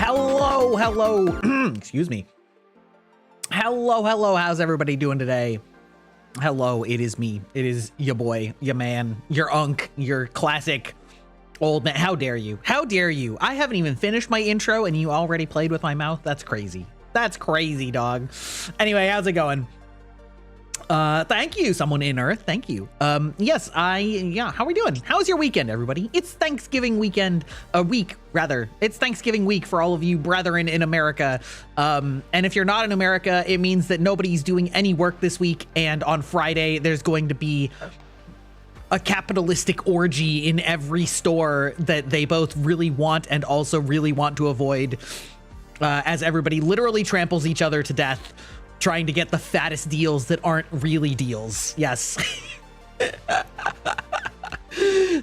Hello. Excuse me. Hello. How's everybody doing today? Hello, it is me. It is your boy, your man, your unk, your classic old man. How dare you? How dare you? I haven't even finished my intro and you already played with my mouth? That's crazy. That's crazy, dog. Anyway, how's it going? Thank you, someone in Earth. Thank you. Yes, how are we doing? How's your weekend, everybody? It's Thanksgiving weekend, It's Thanksgiving week for all of you brethren in America. And if you're not in America, it means that nobody's doing any work this week. And on Friday, there's going to be a capitalistic orgy in every store that they both really want and also really want to avoid, as everybody literally tramples each other to death, trying to get the fattest deals that aren't really deals. Yes.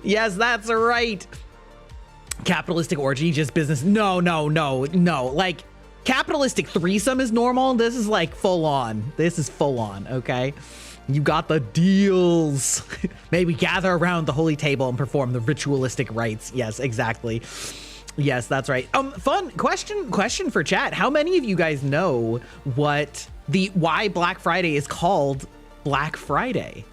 Yes, that's right. Capitalistic orgy, just business. No. Like, capitalistic threesome is normal. This is like full on. This is full on, okay? You got the deals. May we gather around the holy table and perform the ritualistic rites. Yes, exactly. Yes, that's right. Fun question for chat. How many of you guys know why Black Friday is called Black Friday?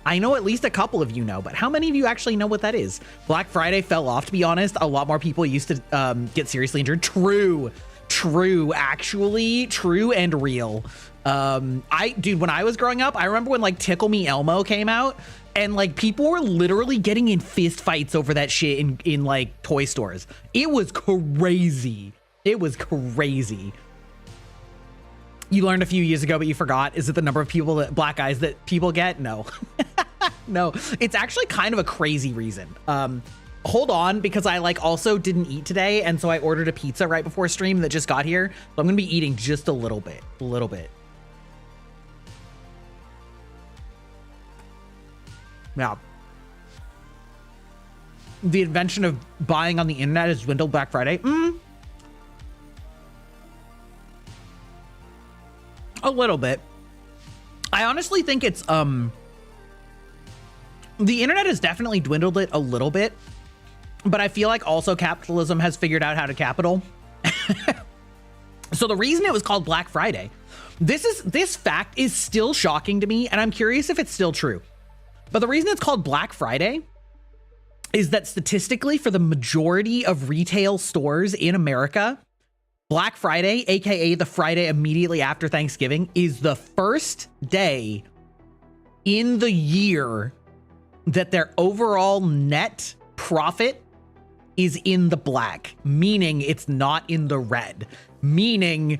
I know at least a couple of you know, but how many of you actually know what that is? Black Friday fell off, to be honest. A lot more people used to get seriously injured. True, actually, true and real. Dude, when I was growing up, I remember when like Tickle Me Elmo came out, and like people were literally getting in fist fights over that shit in like toy stores. It was crazy. You learned a few years ago, but you forgot. Is it the number of black eyes that people get? No. No, it's actually kind of a crazy reason. Hold on, because I like also didn't eat today, and so I ordered a pizza right before stream that just got here. So I'm gonna be eating just a little bit. Now, the invention of buying on the internet has dwindled Black Friday. A little bit. I honestly think it's the internet has definitely dwindled it a little bit, but I feel like also capitalism has figured out how to capital. So the reason it was called Black Friday, this fact is still shocking to me, and I'm curious if it's still true. But the reason it's called Black Friday is that statistically, for the majority of retail stores in America, Black Friday, aka the Friday immediately after Thanksgiving, is the first day in the year that their overall net profit is in the black, meaning it's not in the red, meaning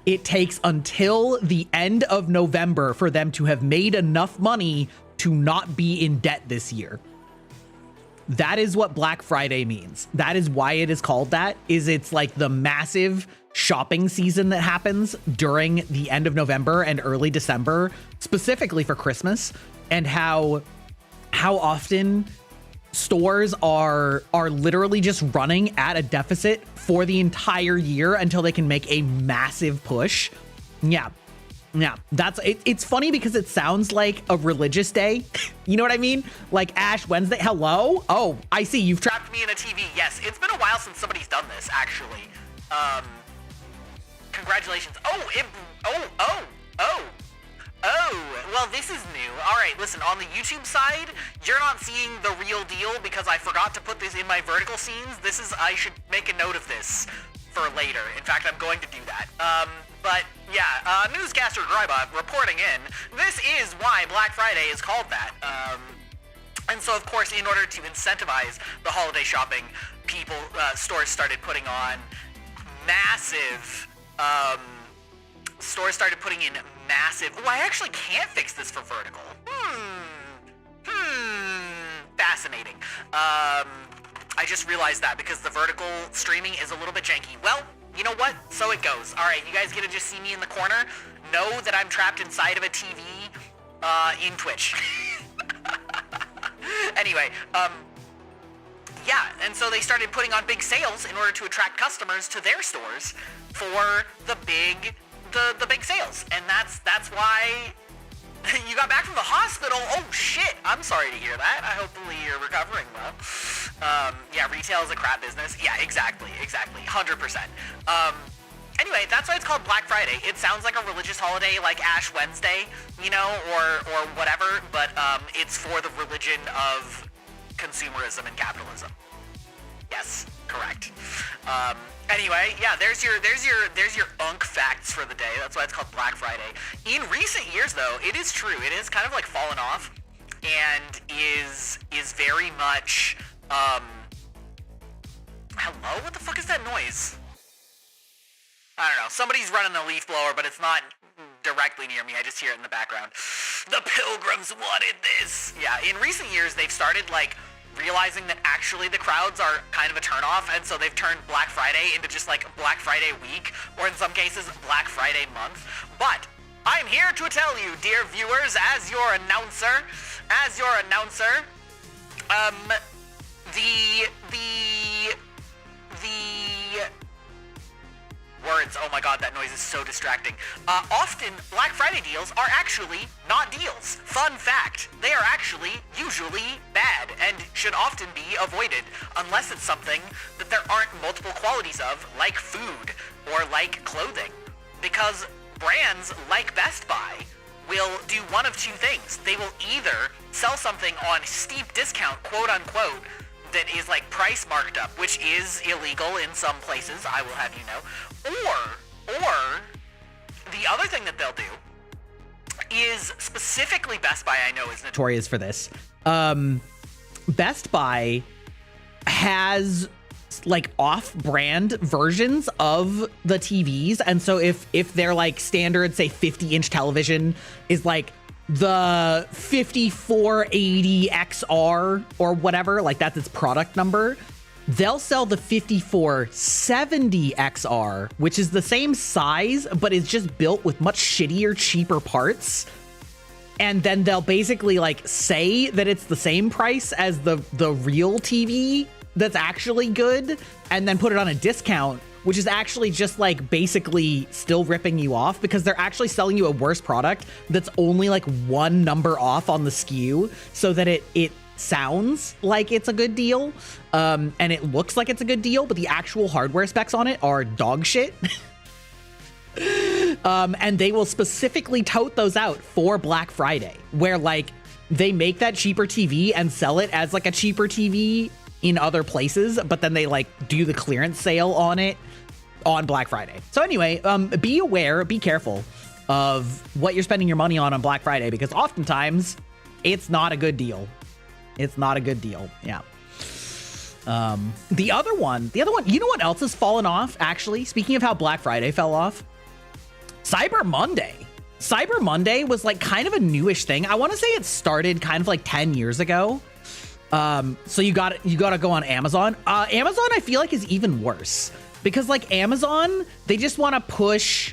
it takes until the end of November for them to have made enough money to not be in debt this year. That is what Black Friday means. That is why it is called that. It's like the massive shopping season that happens during the end of November and early December, specifically for Christmas, and how often stores are literally just running at a deficit for the entire year until they can make a massive push. Yeah, that's it. It's funny because it sounds like a religious day. You know what I mean? Like Ash Wednesday. Hello? Oh, I see. You've trapped me in a TV. Yes, it's been a while since somebody's done this, actually. Congratulations. Well, this is new. All right, listen, on the YouTube side, you're not seeing the real deal because I forgot to put this in my vertical scenes. I should make a note of this for later. In fact, I'm going to do that. But yeah, newscaster Grybot reporting in. This is why Black Friday is called that. And so, of course, in order to incentivize the holiday shopping, stores started putting on massive, oh, I actually can't fix this for vertical. Fascinating. I just realized that because the vertical streaming is a little bit janky. Well, you know what? So it goes. All right, you guys get to just see me in the corner. Know that I'm trapped inside of a TV in Twitch. Anyway, yeah, and so they started putting on big sales in order to attract customers to their stores for the big sales, and that's why You got back from the hospital? Oh shit, I'm sorry to hear that. Hopefully you're recovering well. Yeah, retail is a crap business. Yeah, exactly, 100%. Anyway, that's why it's called Black Friday. It sounds like a religious holiday like Ash Wednesday, you know, or whatever, but it's for the religion of consumerism and capitalism. Yes, correct. Anyway, yeah, there's your unk facts for the day. That's why it's called Black Friday. In recent years, though, it is true. It is kind of like fallen off, and is very much. Hello? What the fuck is that noise? I don't know. Somebody's running a leaf blower, but it's not directly near me. I just hear it in the background. The Pilgrims wanted this. Yeah, in recent years, they've started like realizing that actually the crowds are kind of a turnoff, and so they've turned Black Friday into just like Black Friday week, or in some cases Black Friday month. But I'm here to tell you, dear viewers, as your announcer, the words, oh my god, that noise is so distracting. Often, Black Friday deals are actually not deals. Fun fact, they are actually usually bad and should often be avoided, unless it's something that there aren't multiple qualities of, like food or like clothing. Because brands like Best Buy will do one of two things. They will either sell something on steep discount, quote unquote, that is like price marked up, which is illegal in some places, I will have you know. Or the other thing that they'll do is, specifically Best Buy I know is notorious for this. Best Buy has like off-brand versions of the TVs, and so if they're like standard, say 50-inch television is like the 5480 XR or whatever, like that's its product number, they'll sell the 5470 XR, which is the same size, but is just built with much shittier, cheaper parts. And then they'll basically like say that it's the same price as the real TV that's actually good, and then put it on a discount, which is actually just like basically still ripping you off, because they're actually selling you a worse product that's only like one number off on the SKU, so that it sounds like it's a good deal, and it looks like it's a good deal, but the actual hardware specs on it are dog shit. And they will specifically tote those out for Black Friday, where like they make that cheaper TV and sell it as like a cheaper TV in other places, but then they like do the clearance sale on it on Black Friday. So anyway, be aware, be careful of what you're spending your money on Black Friday, because oftentimes it's not a good deal. It's not a good deal. Yeah. The other one, you know what else has fallen off, actually? Speaking of how Black Friday fell off, Cyber Monday. Cyber Monday was like kind of a newish thing. I want to say it started kind of like 10 years ago. So you got to go on Amazon. Amazon, I feel like, is even worse, because like Amazon, they just want to push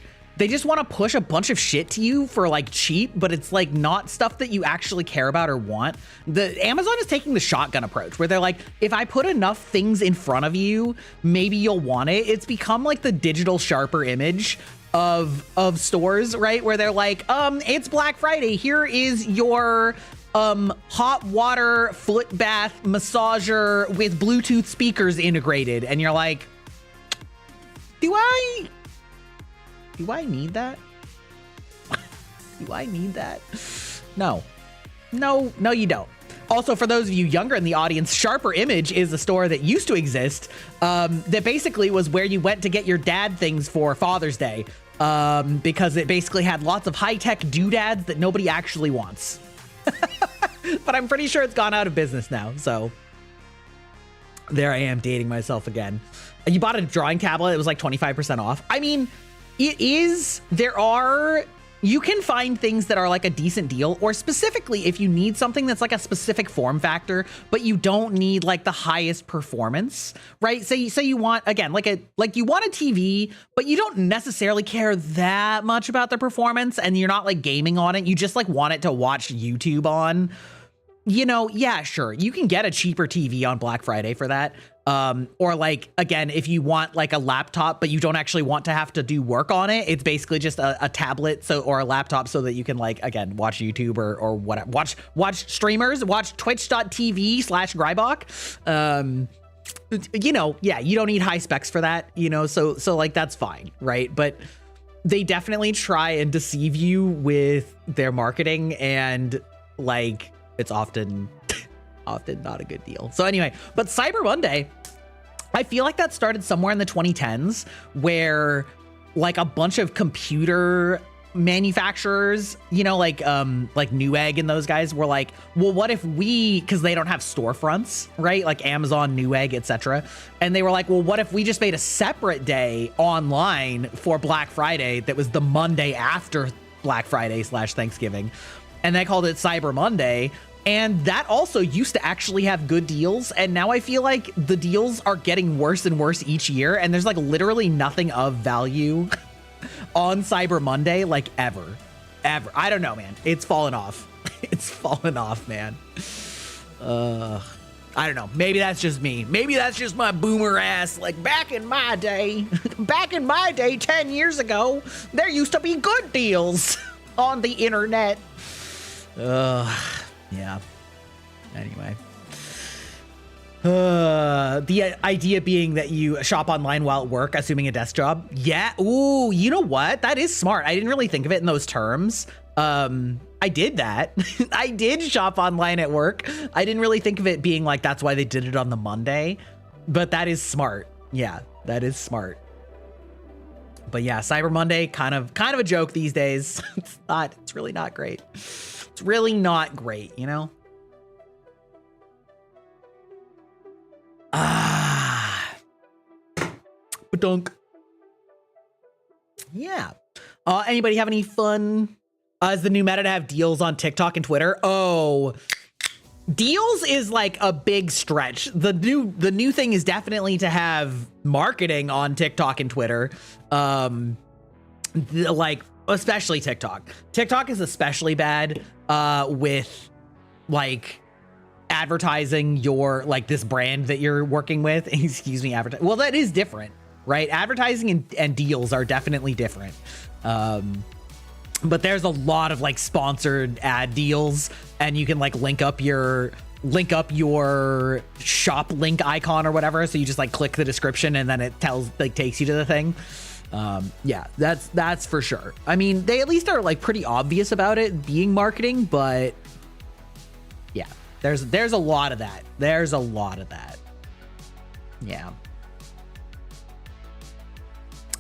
a bunch of shit to you for like cheap, but it's like not stuff that you actually care about or want. The Amazon is taking the shotgun approach, where they're like, if I put enough things in front of you, maybe you'll want it. It's become like the digital sharper image of stores, right? Where they're like, it's Black Friday. Here is your hot water foot bath massager with Bluetooth speakers integrated. And you're like, do I need that? Do I need that? No, you don't. Also, for those of you younger in the audience, Sharper Image is a store that used to exist, that basically was where you went to get your dad things for Father's Day, because it basically had lots of high-tech doodads that nobody actually wants. But I'm pretty sure it's gone out of business now, so there I am dating myself again. You bought a drawing tablet, it was like 25% off. I mean, you can find things that are like a decent deal, or specifically if you need something that's like a specific form factor, but you don't need like the highest performance, right? Say you want, again, like you want a TV, but you don't necessarily care that much about the performance, and you're not like gaming on it. You just like want it to watch YouTube on. You know, yeah, sure, you can get a cheaper TV on Black Friday for that. Or like, again, if you want like a laptop, but you don't actually want to have to do work on it, it's basically just a tablet or a laptop so that you can like, again, watch YouTube or whatever, watch streamers, watch twitch.tv/Grybach. You know, yeah, you don't need high specs for that, you know, so like that's fine, right? But they definitely try and deceive you with their marketing, and like it's often not a good deal. So anyway, but Cyber Monday, I feel like that started somewhere in the 2010s where like a bunch of computer manufacturers, you know, like Newegg and those guys were like, well, what if because they don't have storefronts, right? Like Amazon, Newegg, etc. And they were like, well, what if we just made a separate day online for Black Friday that was the Monday after Black Friday / Thanksgiving? And they called it Cyber Monday. And that also used to actually have good deals. And now I feel like the deals are getting worse and worse each year. And there's like literally nothing of value on Cyber Monday, like ever. I don't know, man. It's fallen off. It's fallen off, man. I don't know. Maybe that's just me. Maybe that's just my boomer ass. Like back in my day, 10 years ago, there used to be good deals on the internet. Yeah. Anyway. The idea being that you shop online while at work, assuming a desk job. Yeah. Ooh, you know what? That is smart. I didn't really think of it in those terms. I did that. I did shop online at work. I didn't really think of it being like that's why they did it on the Monday, but that is smart. Yeah, that is smart. But yeah, Cyber Monday, kind of a joke these days. It's really not great. It's really not great, you know? Badunk. Yeah. Anybody have any fun? Is the new meta to have deals on TikTok and Twitter? Oh, deals is like a big stretch. The new thing is definitely to have marketing on TikTok and Twitter. Like especially TikTok. TikTok is especially bad with like advertising your like this brand that you're working with. Excuse me, advertise. Well, that is different, right? Advertising and deals are definitely different. But there's a lot of like sponsored ad deals, and you can like link up your shop link icon or whatever. So you just like click the description and then it takes you to the thing. Yeah, that's for sure. I mean, they at least are like pretty obvious about it being marketing, but yeah, there's a lot of that. There's a lot of that. Yeah.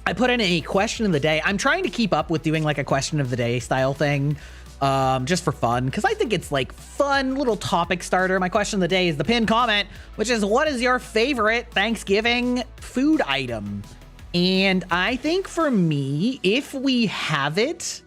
I put in a question of the day. I'm trying to keep up with doing like a question of the day style thing, just for fun, because I think it's like fun little topic starter. My question of the day is the pinned comment, which is, what is your favorite Thanksgiving food item? And I think for me, if we have it,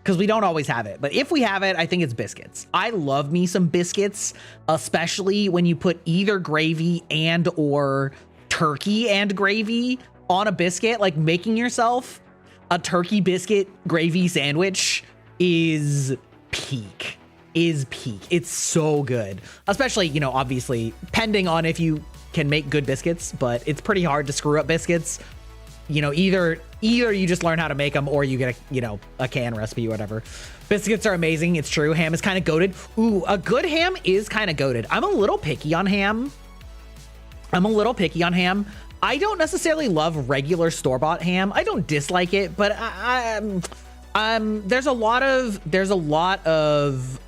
because we don't always have it, but if we have it, I think it's biscuits. I love me some biscuits, especially when you put either gravy and or turkey and gravy on a biscuit. Like making yourself a turkey biscuit gravy sandwich is peak. It's so good, especially, you know, obviously pending on if you can make good biscuits, but it's pretty hard to screw up biscuits. You know, either you just learn how to make them or you get a can recipe or whatever. Biscuits are amazing. It's true. Ham is kind of goated. Ooh, a good ham is kind of goated. I'm a little picky on ham. I don't necessarily love regular store-bought ham. I don't dislike it, but there's a lot of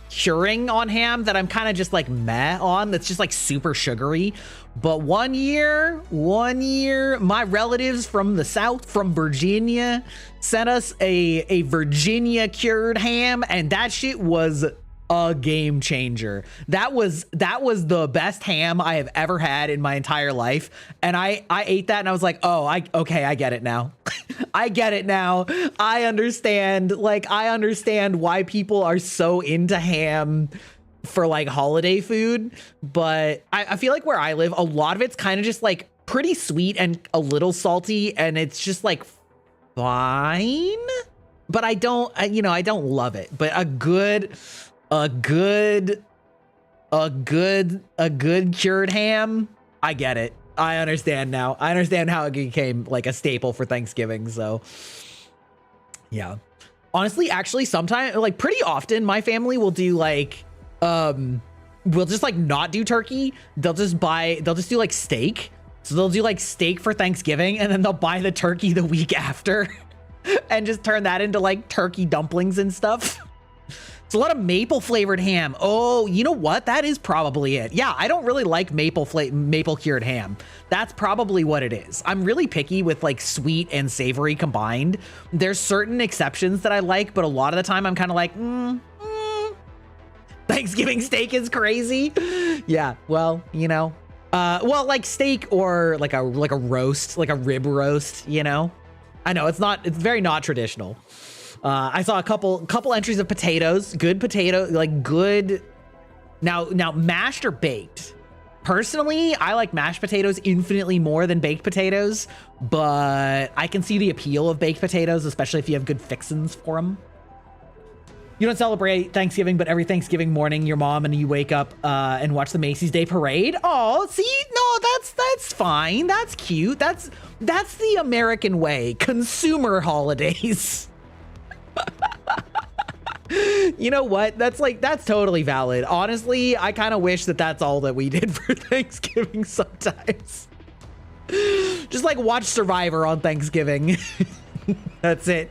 curing on ham that I'm kind of just like meh on. That's just like super sugary. But one year, my relatives from the South, from Virginia, sent us a Virginia cured ham, and that shit was a game changer. That was the best ham I have ever had in my entire life. And I ate that and I was like, oh, I get it now. I get it now. I understand why people are so into ham for like holiday food. But I feel like where I live, a lot of it's kind of just like pretty sweet and a little salty, and it's just like fine. But I don't love it. But a good cured ham, I get it. I understand now. I understand how it became like a staple for Thanksgiving. So yeah, honestly, actually, sometimes, like pretty often, my family will do like, we'll just like not do turkey. They'll just do like steak. So they'll do like steak for Thanksgiving, and then they'll buy the turkey the week after and just turn that into like turkey dumplings and stuff. It's a lot of maple flavored ham. Oh, you know what? That is probably it. Yeah, I don't really like maple cured ham. That's probably what it is. I'm really picky with like sweet and savory combined. There's certain exceptions that I like, but a lot of the time I'm kind of like, Thanksgiving steak is crazy. Yeah, well, you know, well, like steak or like a roast, like a rib roast, you know? I know it's very not traditional. I saw a couple entries of potatoes, good potato, like good. Now mashed or baked. Personally, I like mashed potatoes infinitely more than baked potatoes, but I can see the appeal of baked potatoes, especially if you have good fixins for them. You don't celebrate Thanksgiving, but every Thanksgiving morning, your mom and you wake up and watch the Macy's Day Parade. Oh, see, no, that's fine. That's cute. That's the American way. Consumer holidays. You know what? That's totally valid. Honestly, I kind of wish that that's all that we did for Thanksgiving sometimes. Just like watch Survivor on Thanksgiving. That's it.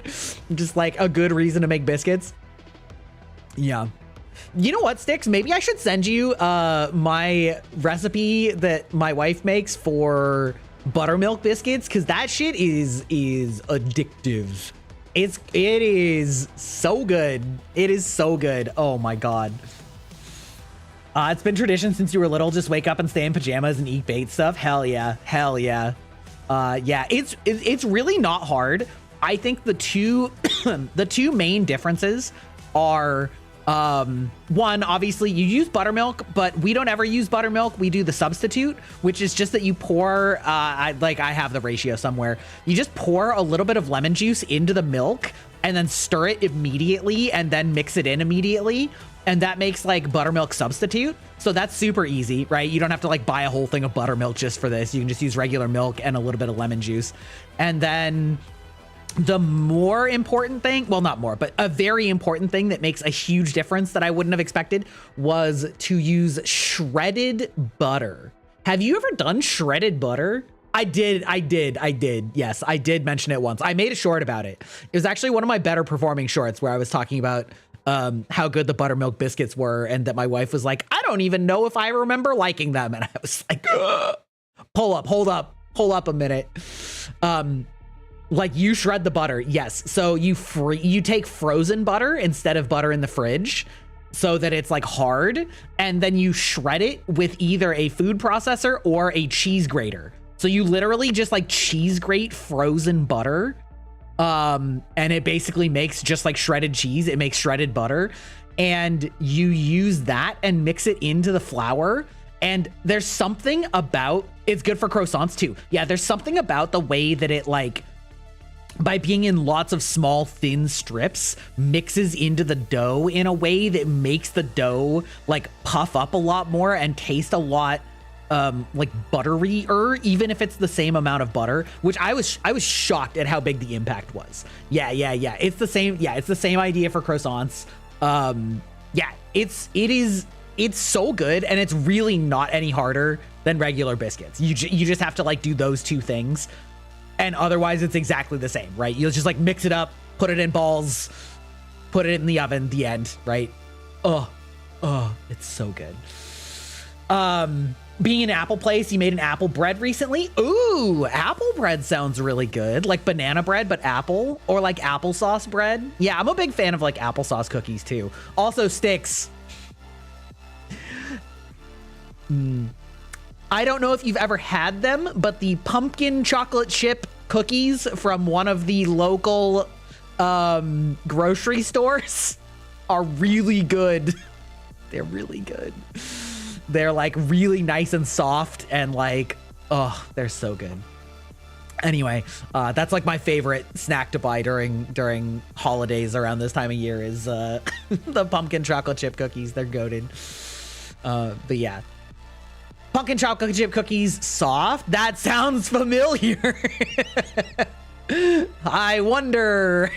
Just like a good reason to make biscuits. Yeah. You know what, Sticks? Maybe I should send you my recipe that my wife makes for buttermilk biscuits, because that shit is addictive. It is so good. It is so good. Oh my God. It's been tradition since you were little. Just wake up and stay in pajamas and eat bait stuff. Hell yeah. Hell yeah. Yeah, it's really not hard. I think the two main differences are, one, obviously you use buttermilk, but we don't ever use buttermilk. We do the substitute, which is just that you pour, I have the ratio somewhere. You just pour a little bit of lemon juice into the milk and then stir it immediately and then mix it in immediately. And that makes like buttermilk substitute. So that's super easy, right? You don't have to like buy a whole thing of buttermilk just for this. You can just use regular milk and a little bit of lemon juice. And then the more important thing, well, not more, but a very important thing that makes a huge difference that I wouldn't have expected was to use shredded butter. Have you ever done shredded butter? I did. Yes, I did mention it once. I made a short about it. It was actually one of my better performing shorts where I was talking about how good the buttermilk biscuits were, and that my wife was like, I don't even know if I remember liking them. And I was like, hold up a minute. Like, you shred the butter. Yes. So you take frozen butter instead of butter in the fridge so that it's like hard. And then you shred it with either a food processor or a cheese grater. So you literally just like cheese grate frozen butter. And it basically makes just like shredded cheese. It makes shredded butter, and you use that and mix it into the flour. And there's something about, it's good for croissants too. Yeah. There's something about the way that it, like, by being in lots of small thin strips, mixes into the dough in a way that makes the dough like puff up a lot more and taste a lot like butterier, even if it's the same amount of butter, which I was shocked at how big the impact was. Yeah. It's the same. Yeah. It's the same idea for croissants. Yeah, it's so good, and it's really not any harder than regular biscuits. You just have to like do those two things. And otherwise, it's exactly the same, right? You'll just like mix it up, put it in balls, put it in the oven, the end, right? Oh, it's so good. Being an apple place, you made an apple bread recently. Ooh, apple bread sounds really good. Like banana bread, but apple, or like applesauce bread. Yeah, I'm a big fan of like applesauce cookies too. Also sticks. I don't know if you've ever had them, but the pumpkin chocolate chip cookies from one of the local grocery stores are really good. They're really good. They're like really nice and soft, and like, oh, they're so good. Anyway, that's like my favorite snack to buy during holidays around this time of year is the pumpkin chocolate chip cookies. They're goated. But yeah. Pumpkin chocolate chip cookies, soft. That sounds familiar. I wonder.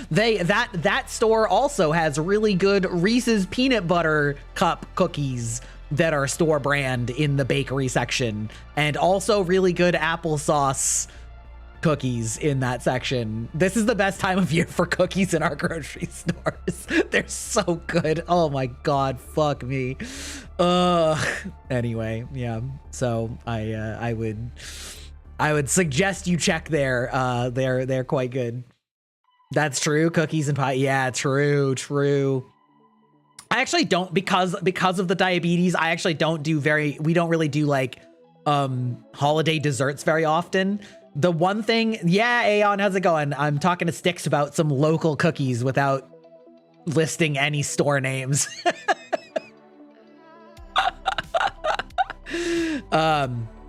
That store also has really good Reese's peanut butter cup cookies that are store brand in the bakery section, and also really good applesauce cookies in that section. This is the best time of year for cookies in our grocery stores. They're so good. Oh my god, fuck me. Anyway, yeah. So I would suggest you check there. They're quite good. That's true. Cookies and pie. Yeah, true. I actually don't, because of the diabetes, I actually don't do we don't really do like holiday desserts very often. The one thing, yeah, Aeon, how's it going? I'm talking to Styx about some local cookies without listing any store names.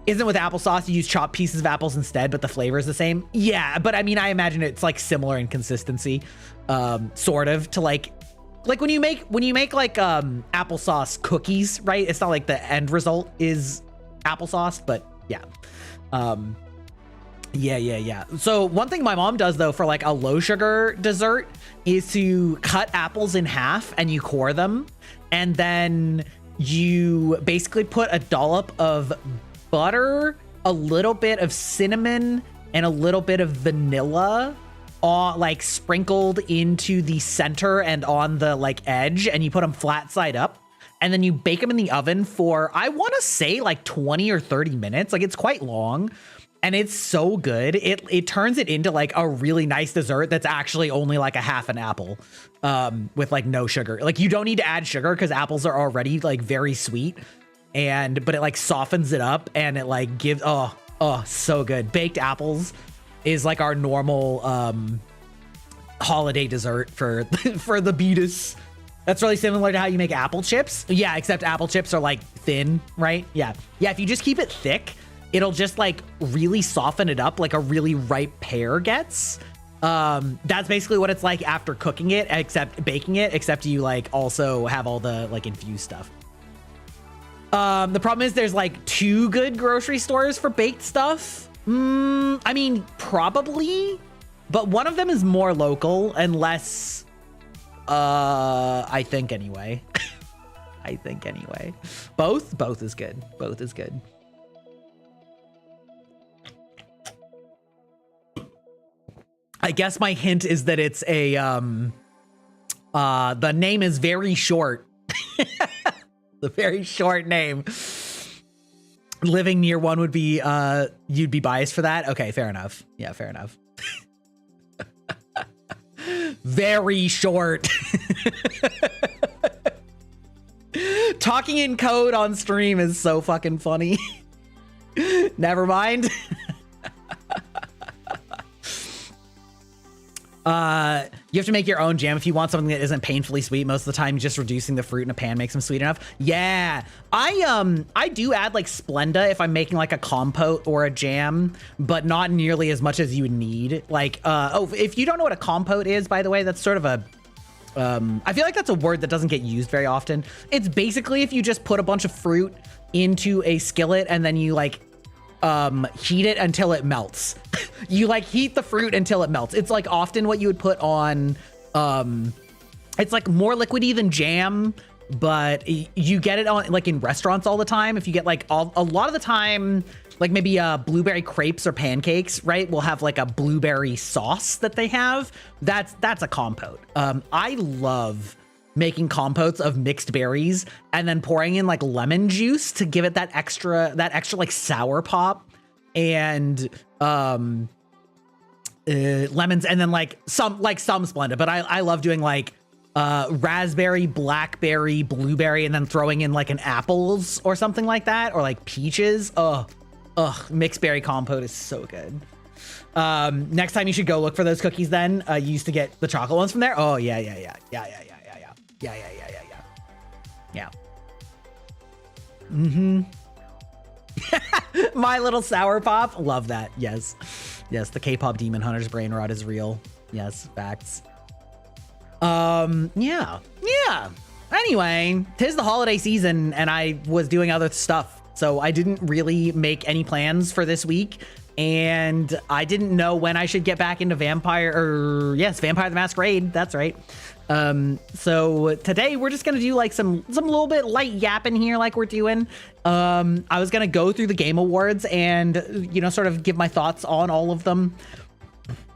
Isn't with applesauce, you use chopped pieces of apples instead, but the flavor is the same? Yeah, but I mean, I imagine it's like similar in consistency, sort of, to like when you make like applesauce cookies, right? It's not like the end result is applesauce, but yeah. Yeah. So one thing my mom does though for like a low sugar dessert is to cut apples in half and you core them, and then you basically put a dollop of butter, a little bit of cinnamon, and a little bit of vanilla all like sprinkled into the center and on the like edge, and you put them flat side up, and then you bake them in the oven for, I want to say like 20 or 30 minutes. Like it's quite long. And it's so good. It turns it into like a really nice dessert that's actually only like a half an apple with like no sugar. Like you don't need to add sugar because apples are already like very sweet, but it like softens it up and it like gives, oh, so good. Baked apples is like our normal holiday dessert for the beatus. That's really similar to how you make apple chips. Yeah, except apple chips are like thin, right? Yeah. If you just keep it thick, it'll just like really soften it up like a really ripe pear gets. That's basically what it's like after cooking it, except baking it, except you like also have all the like infused stuff. The problem is there's like 2 good grocery stores for baked stuff. I mean, probably, but one of them is more local and less, I think anyway. Both is good. I guess my hint is that it's a, the name is very short. The very short name. Living near one would be, you'd be biased for that? Okay, fair enough. Yeah, fair enough. Very short. Talking in code on stream is so fucking funny. Never mind. You have to make your own jam if you want something that isn't painfully sweet. Most of the time, just reducing the fruit in a pan makes them sweet enough. Yeah, I do add like Splenda if I'm making like a compote or a jam, but not nearly as much as you would need. Like, if you don't know what a compote is, by the way, that's sort of a, I feel like that's a word that doesn't get used very often. It's basically if you just put a bunch of fruit into a skillet and then you like heat it until it melts. You like heat the fruit until it melts. It's like often what you would put on, it's like more liquidy than jam, but you get it on like in restaurants all the time. If you get like a lot of the time, like maybe blueberry crepes or pancakes, right? Will have like a blueberry sauce that they have. That's a compote. I love making compotes of mixed berries and then pouring in like lemon juice to give it that extra like sour pop, and lemons, and then like some Splenda. But I love doing like raspberry, blackberry, blueberry, and then throwing in like an apples or something like that, or like peaches. Mixed berry compote is so good. Next time you should go look for those cookies then. You used to get the chocolate ones from there. Oh yeah. Mm-hmm. My little sour pop. Love that. Yes, the K-pop demon hunter's brain rot is real. Yes, facts. Yeah. Anyway, 'tis the holiday season and I was doing other stuff. So I didn't really make any plans for this week. And I didn't know when I should get back into Vampire the Masquerade. That's right. So today we're just going to do like some little bit light yapping here like we're doing. I was going to go through the Game Awards and, you know, sort of give my thoughts on all of them.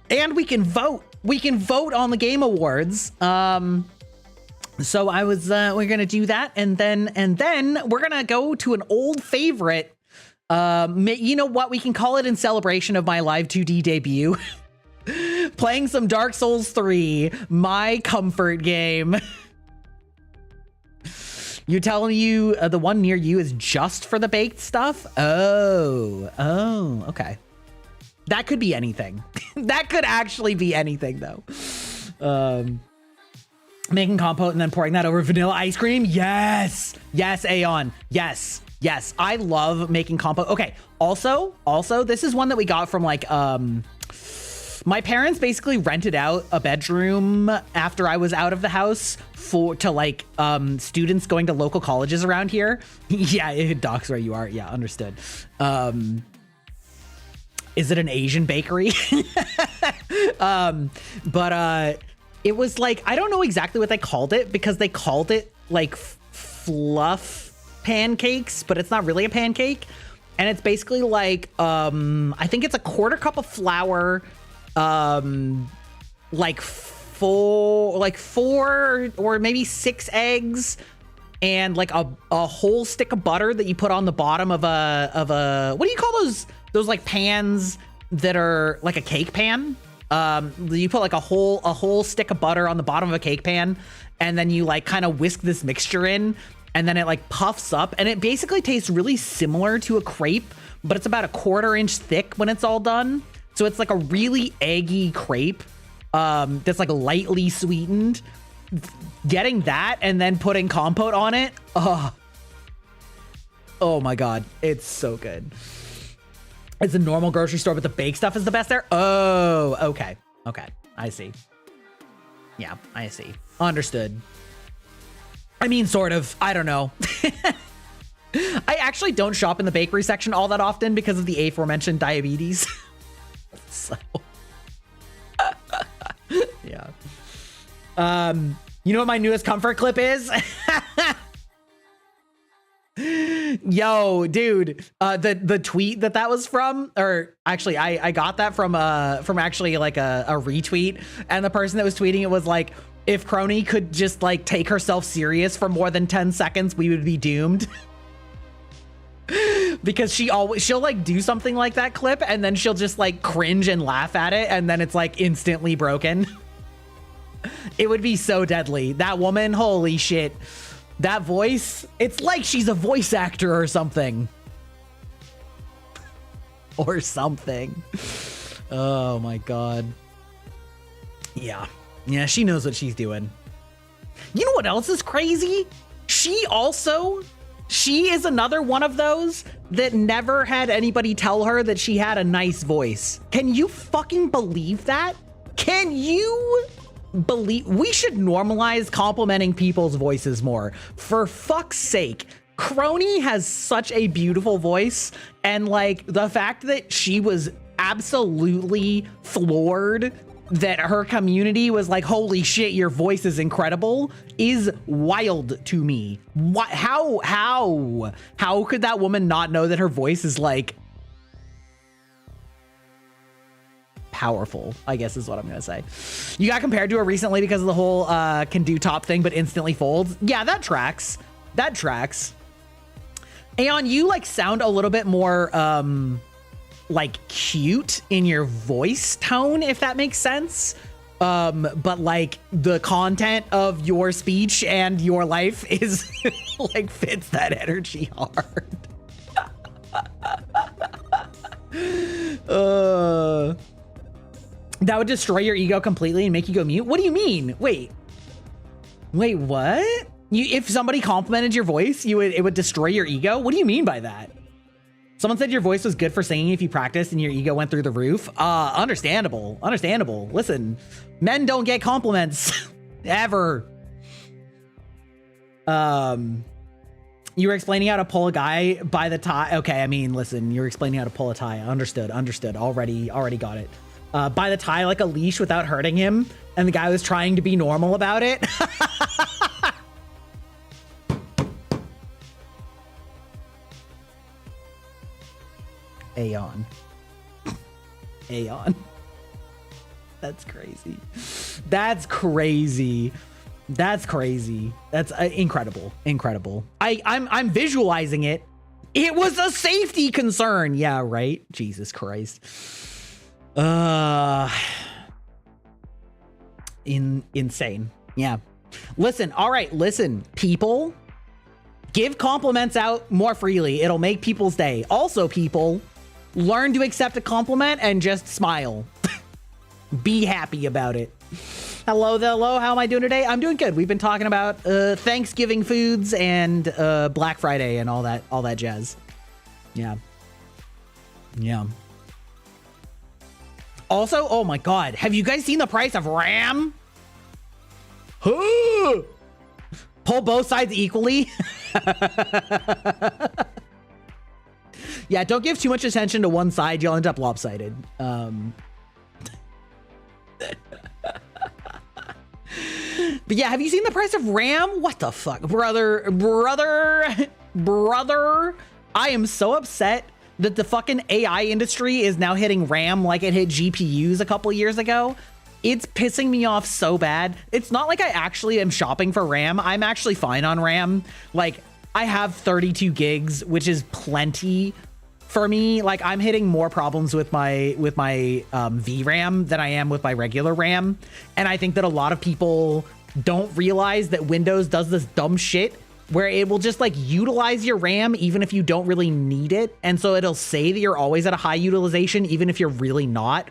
And we can vote. We can vote on the Game Awards. So I was, we're going to do that. And then we're going to go to an old favorite. You know what? We can call it in celebration of my live 2D debut. Playing some Dark Souls 3, my comfort game. You're telling you the one near you is just for the baked stuff? Oh, okay. That could be anything. That could actually be anything, though. Making compote and then pouring that over vanilla ice cream? Yes, Aeon. Yes. I love making compote. Okay. Also, this is one that we got from like, my parents basically rented out a bedroom after I was out of the house to like students going to local colleges around here. Yeah, it docks where you are. Yeah, understood. Is it an Asian bakery? But it was like, I don't know exactly what they called it because they called it like fluff pancakes, but it's not really a pancake. And it's basically like, I think it's a quarter cup of flour, like four or maybe 6 eggs, and like a whole stick of butter that you put on the bottom of a what do you call those like pans that are like a cake pan? You put like a whole stick of butter on the bottom of a cake pan, and then you like kind of whisk this mixture in, and then it like puffs up, and it basically tastes really similar to a crepe, but it's about a 1/4 inch thick when it's all done. So it's like a really eggy crepe that's like lightly sweetened. Getting that and then putting compote on it. Oh my God. It's so good. It's a normal grocery store, but the baked stuff is the best there. Oh, okay. I see. Yeah, I see. Understood. I mean, sort of. I don't know. I actually don't shop in the bakery section all that often because of the aforementioned diabetes. So, yeah. You know what my newest comfort clip is? Yo, dude, the tweet that was from, or actually I got that from actually like a retweet, and the person that was tweeting it was like, if Crony could just like take herself serious for more than 10 seconds, we would be doomed. Because she'll like do something like that clip, and then she'll just like cringe and laugh at it, and then it's like instantly broken. It would be so deadly. That woman, holy shit. That voice, it's like she's a voice actor or something. Or something. Oh my God. Yeah, she knows what she's doing. You know what else is crazy? She is another one of those that never had anybody tell her that she had a nice voice. Can you fucking believe that? Can you believe? We should normalize complimenting people's voices more. For fuck's sake. Crony has such a beautiful voice, and like the fact that she was absolutely floored that her community was like, holy shit, your voice is incredible, is wild to me. What? How could that woman not know that her voice is like powerful, I guess is what I'm gonna say. You got compared to her recently because of the whole can do top thing but instantly folds. Yeah, that tracks. Aeon, you like sound a little bit more like cute in your voice tone, if that makes sense. But like the content of your speech and your life is like fits that energy hard. That would destroy your ego completely and make you go mute. What do you mean? Wait, what? If somebody complimented your voice, it would destroy your ego? What do you mean by that? Someone said your voice was good for singing if you practiced and your ego went through the roof. Understandable. Listen, men don't get compliments ever. You were explaining how to pull a guy by the tie. Okay, I mean, listen, you're explaining how to pull a tie. Understood. Already got it. By the tie like a leash without hurting him, and the guy was trying to be normal about it. Aeon. That's crazy. That's incredible. I'm visualizing it. It was a safety concern. Yeah, right. Jesus Christ. Insane. Yeah. Listen. All right. Listen, people, give compliments out more freely. It'll make people's day. Also, people, learn to accept a compliment and just smile. Be happy about it. Hello. How am I doing today? I'm doing good. We've been talking about Thanksgiving foods and Black Friday and all that jazz. Yeah. Also, oh my God, have you guys seen the price of RAM? Pull both sides equally. Yeah, don't give too much attention to one side. You'll end up lopsided. But yeah, have you seen the price of RAM? What the fuck? Brother. I am so upset that the fucking AI industry is now hitting RAM like it hit GPUs a couple years ago. It's pissing me off so bad. It's not like I actually am shopping for RAM. I'm actually fine on RAM. Like, I have 32 gigs, which is plenty for me. Like, I'm hitting more problems with my VRAM than I am with my regular RAM. And I think that a lot of people don't realize that Windows does this dumb shit where it will just like utilize your RAM even if you don't really need it. And so it'll say that you're always at a high utilization even if you're really not.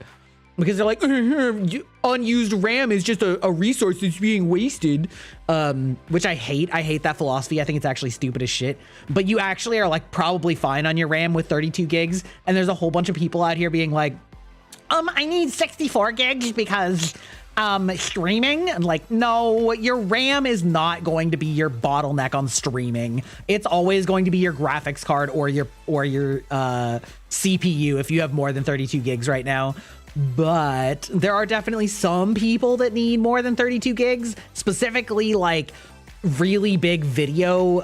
Because they're like, unused RAM is just a resource that's being wasted, which I hate. I hate that philosophy. I think it's actually stupid as shit. But you actually are like probably fine on your RAM with 32 gigs. And there's a whole bunch of people out here being like, I need 64 gigs because streaming. And like, no, your RAM is not going to be your bottleneck on streaming. It's always going to be your graphics card or your CPU if you have more than 32 gigs right now. But there are definitely some people that need more than 32 gigs, specifically like really big video,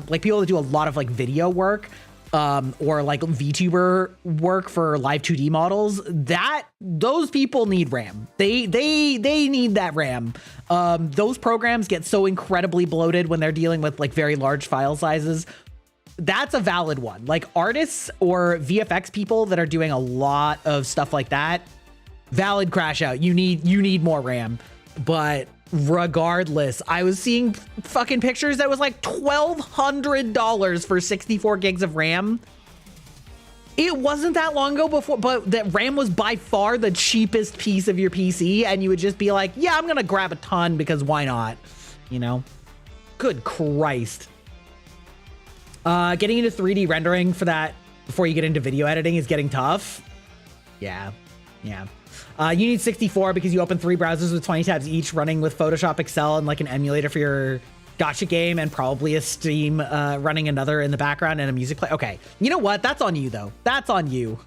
like people that do a lot of like video work, or like VTuber work for live 2D models. Those people need RAM. They need that RAM. Those programs get so incredibly bloated when they're dealing with like very large file sizes. That's a valid one. Like artists or VFX people that are doing a lot of stuff like that, valid crash out. You need more RAM. But regardless, I was seeing fucking pictures that was like $1,200 for 64 gigs of RAM. It wasn't that long ago before, but that RAM was by far the cheapest piece of your PC, and you would just be like, yeah, I'm gonna grab a ton because why not? You know? Good Christ. Getting into 3D rendering for that before you get into video editing is getting tough. Yeah. You need 64 because you open 3 browsers with 20 tabs each running with Photoshop, Excel, and like an emulator for your gacha game, and probably a Steam running another in the background and a music player. Okay, you know what? That's on you though. That's on you.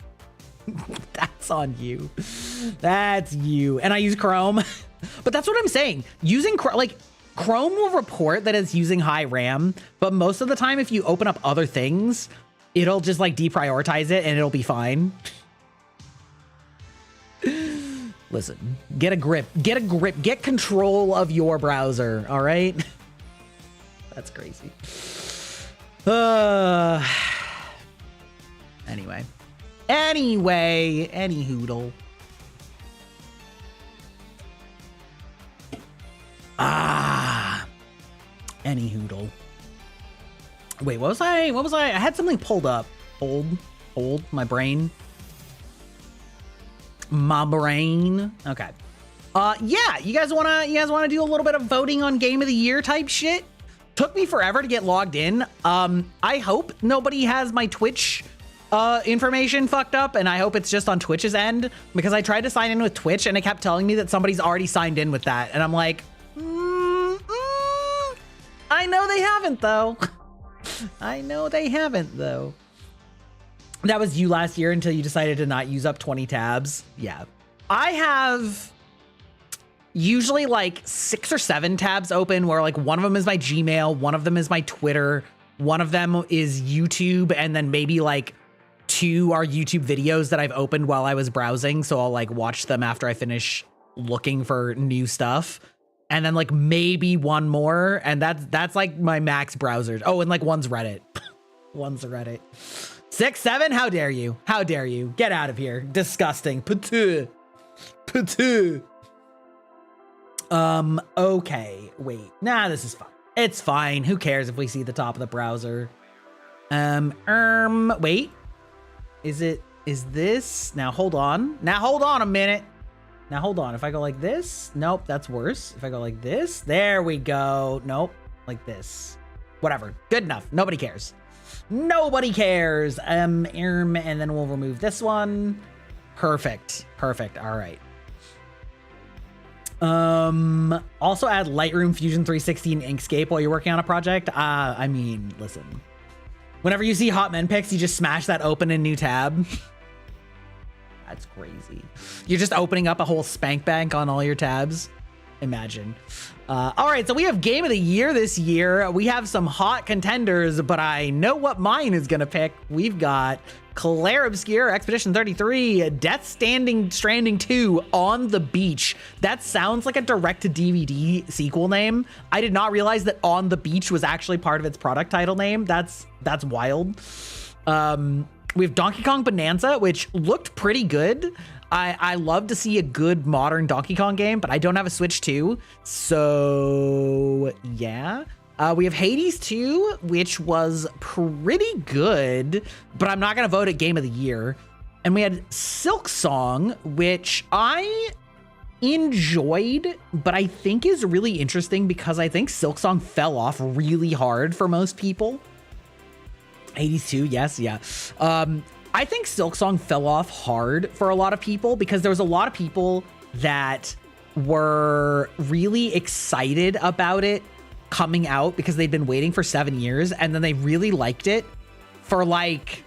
That's on you. That's you. And I use Chrome. But that's what I'm saying. Using Chrome will report that it's using high RAM, but most of the time if you open up other things, it'll just like deprioritize it and it'll be fine. Listen, get a grip, get control of your browser. All right. That's crazy. Anyway, any hoodle. Any hoodle. Wait, what was I? I had something pulled up. Hold my brain. Okay. Yeah, you guys wanna do a little bit of voting on game of the year type shit? Took me forever to get logged in. I hope nobody has my Twitch information fucked up, and I hope it's just on Twitch's end, because I tried to sign in with Twitch and it kept telling me that somebody's already signed in with that, and I'm like, I I know they haven't, though. I know they haven't, though. That was you last year until you decided to not use up 20 tabs. Yeah. I have usually like 6 or 7 tabs open where like one of them is my Gmail, one of them is my Twitter, one of them is YouTube, and then maybe like 2 are YouTube videos that I've opened while I was browsing. So I'll like watch them after I finish looking for new stuff. And then like maybe 1 more. And that's like my max browsers. Oh, and like one's Reddit. One's Reddit. 6, 7? How dare you? How dare you? Get out of here. Disgusting. Patu. Patu. Okay. Wait. Nah, this is fine. It's fine. Who cares if we see the top of the browser? Wait. Is this? Now hold on. Now hold on a minute. Now hold on. If I go like this, nope, that's worse. If I go like this, there we go. Nope, like this. Whatever. Good enough. Nobody cares. Nobody cares. And then we'll remove this one. Perfect. Perfect. All right. Also add Lightroom, Fusion 360, and Inkscape while you're working on a project. I mean, listen. Whenever you see hot men pics, you just smash that open in new tab. That's crazy. You're just opening up a whole spank bank on all your tabs. Imagine. All right, so we have Game of the Year this year. We have some hot contenders, but I know what mine is going to pick. We've got Claire Obscure, Expedition 33, Death Stranding 2, On the Beach. That sounds like a direct-to-DVD sequel name. I did not realize that On the Beach was actually part of its product title name. That's wild. We have Donkey Kong Bonanza, which looked pretty good. I love to see a good modern Donkey Kong game, but I don't have a Switch 2. So yeah. We have Hades 2, which was pretty good, but I'm not going to vote it Game of the Year. And we had Silk Song, which I enjoyed, but I think is really interesting because I think Silk Song fell off really hard for most people. Hades 2, yes, yeah. I think Silk Song fell off hard for a lot of people because there was a lot of people that were really excited about it coming out because they'd been waiting for 7 years, and then they really liked it for like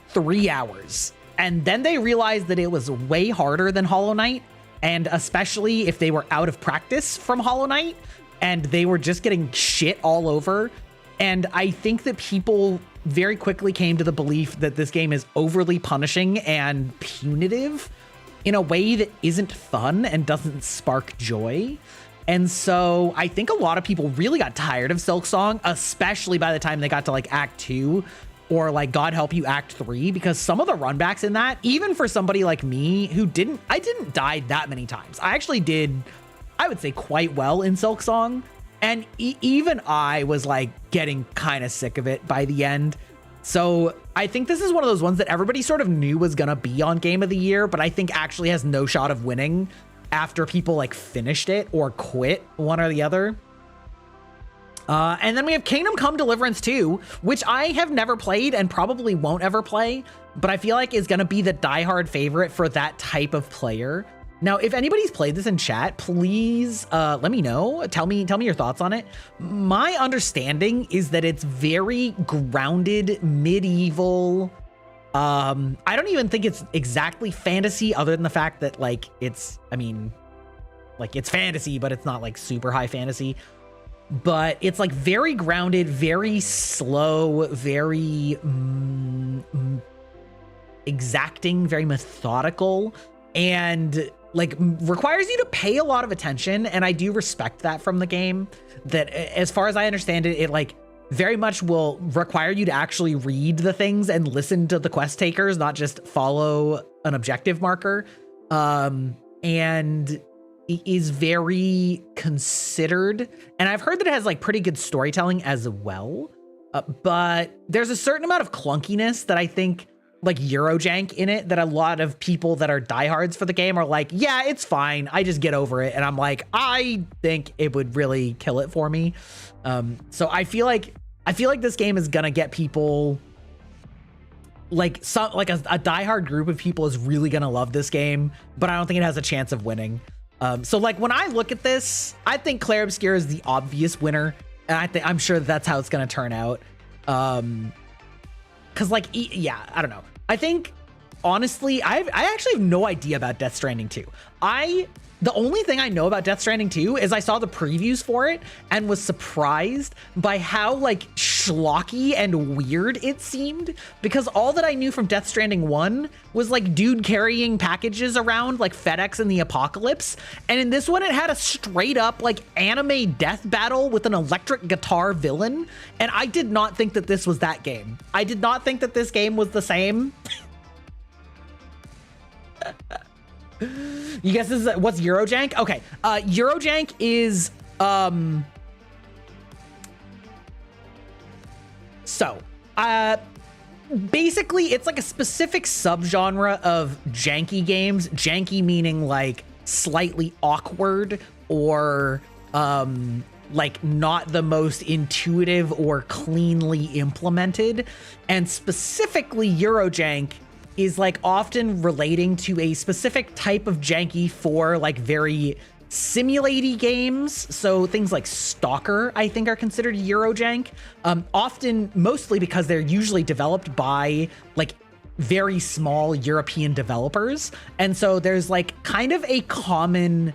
3 hours. And then they realized that it was way harder than Hollow Knight, and especially if they were out of practice from Hollow Knight and they were just getting shit all over. And I think that people very quickly came to the belief that this game is overly punishing and punitive in a way that isn't fun and doesn't spark joy. And so I think a lot of people really got tired of Silk Song, especially by the time they got to like Act 2 or like God Help You Act 3, because some of the runbacks in that, even for somebody like me who I didn't die that many times. I actually did, I would say, quite well in Silk Song. And even I was like getting kind of sick of it by the end. So I think this is one of those ones that everybody sort of knew was going to be on Game of the Year, but I think actually has no shot of winning after people like finished it or quit, one or the other. And then we have Kingdom Come Deliverance 2, which I have never played and probably won't ever play, but I feel like is going to be the diehard favorite for that type of player. Now, if anybody's played this in chat, please let me know. Tell me your thoughts on it. My understanding is that it's very grounded, medieval. I don't even think it's exactly fantasy, other than the fact that like it's fantasy, but it's not like super high fantasy. But it's like very grounded, very slow, very exacting, very methodical, and like requires you to pay a lot of attention. And I do respect that from the game, that as far as I understand it, it like very much will require you to actually read the things and listen to the quest takers, not just follow an objective marker. And it is very considered. And I've heard that it has like pretty good storytelling as well. But there's a certain amount of clunkiness that I think like Eurojank in it, that a lot of people that are diehards for the game are like, yeah, it's fine, I just get over it. And I'm like, I think it would really kill it for me. So I feel like this game is gonna get people like a diehard group of people is really gonna love this game, but I don't think it has a chance of winning. So like when I look at this, I think Claire Obscure is the obvious winner. And I'm sure that's how it's going to turn out. Cause like, yeah, I don't know. I think honestly, I actually have no idea about Death Stranding 2. The only thing I know about Death Stranding 2 is I saw the previews for it and was surprised by how like schlocky and weird it seemed, because all that I knew from Death Stranding 1 was like dude carrying packages around like FedEx in the apocalypse. And in this one, it had a straight up like anime death battle with an electric guitar villain. And I did not think that this was that game. I did not think that this game was the same. You guess this is what's Eurojank? Okay, Eurojank is basically it's like a specific subgenre of janky games. Janky meaning like slightly awkward or like not the most intuitive or cleanly implemented. And specifically Eurojank is like often relating to a specific type of janky for like very simulaty games. So things like Stalker, I think, are considered Eurojank. Often, mostly because they're usually developed by like very small European developers. And so there's like kind of a common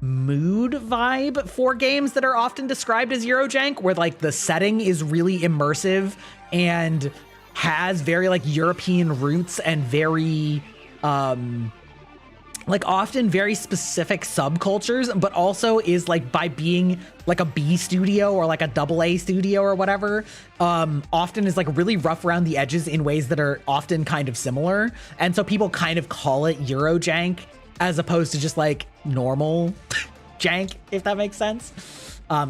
mood vibe for games that are often described as Eurojank, where like the setting is really immersive and has very like European roots and very like often very specific subcultures, but also is like by being like a B studio or like a AA studio or whatever, often is like really rough around the edges in ways that are often kind of similar. And so people kind of call it Eurojank as opposed to just like normal jank, if that makes sense.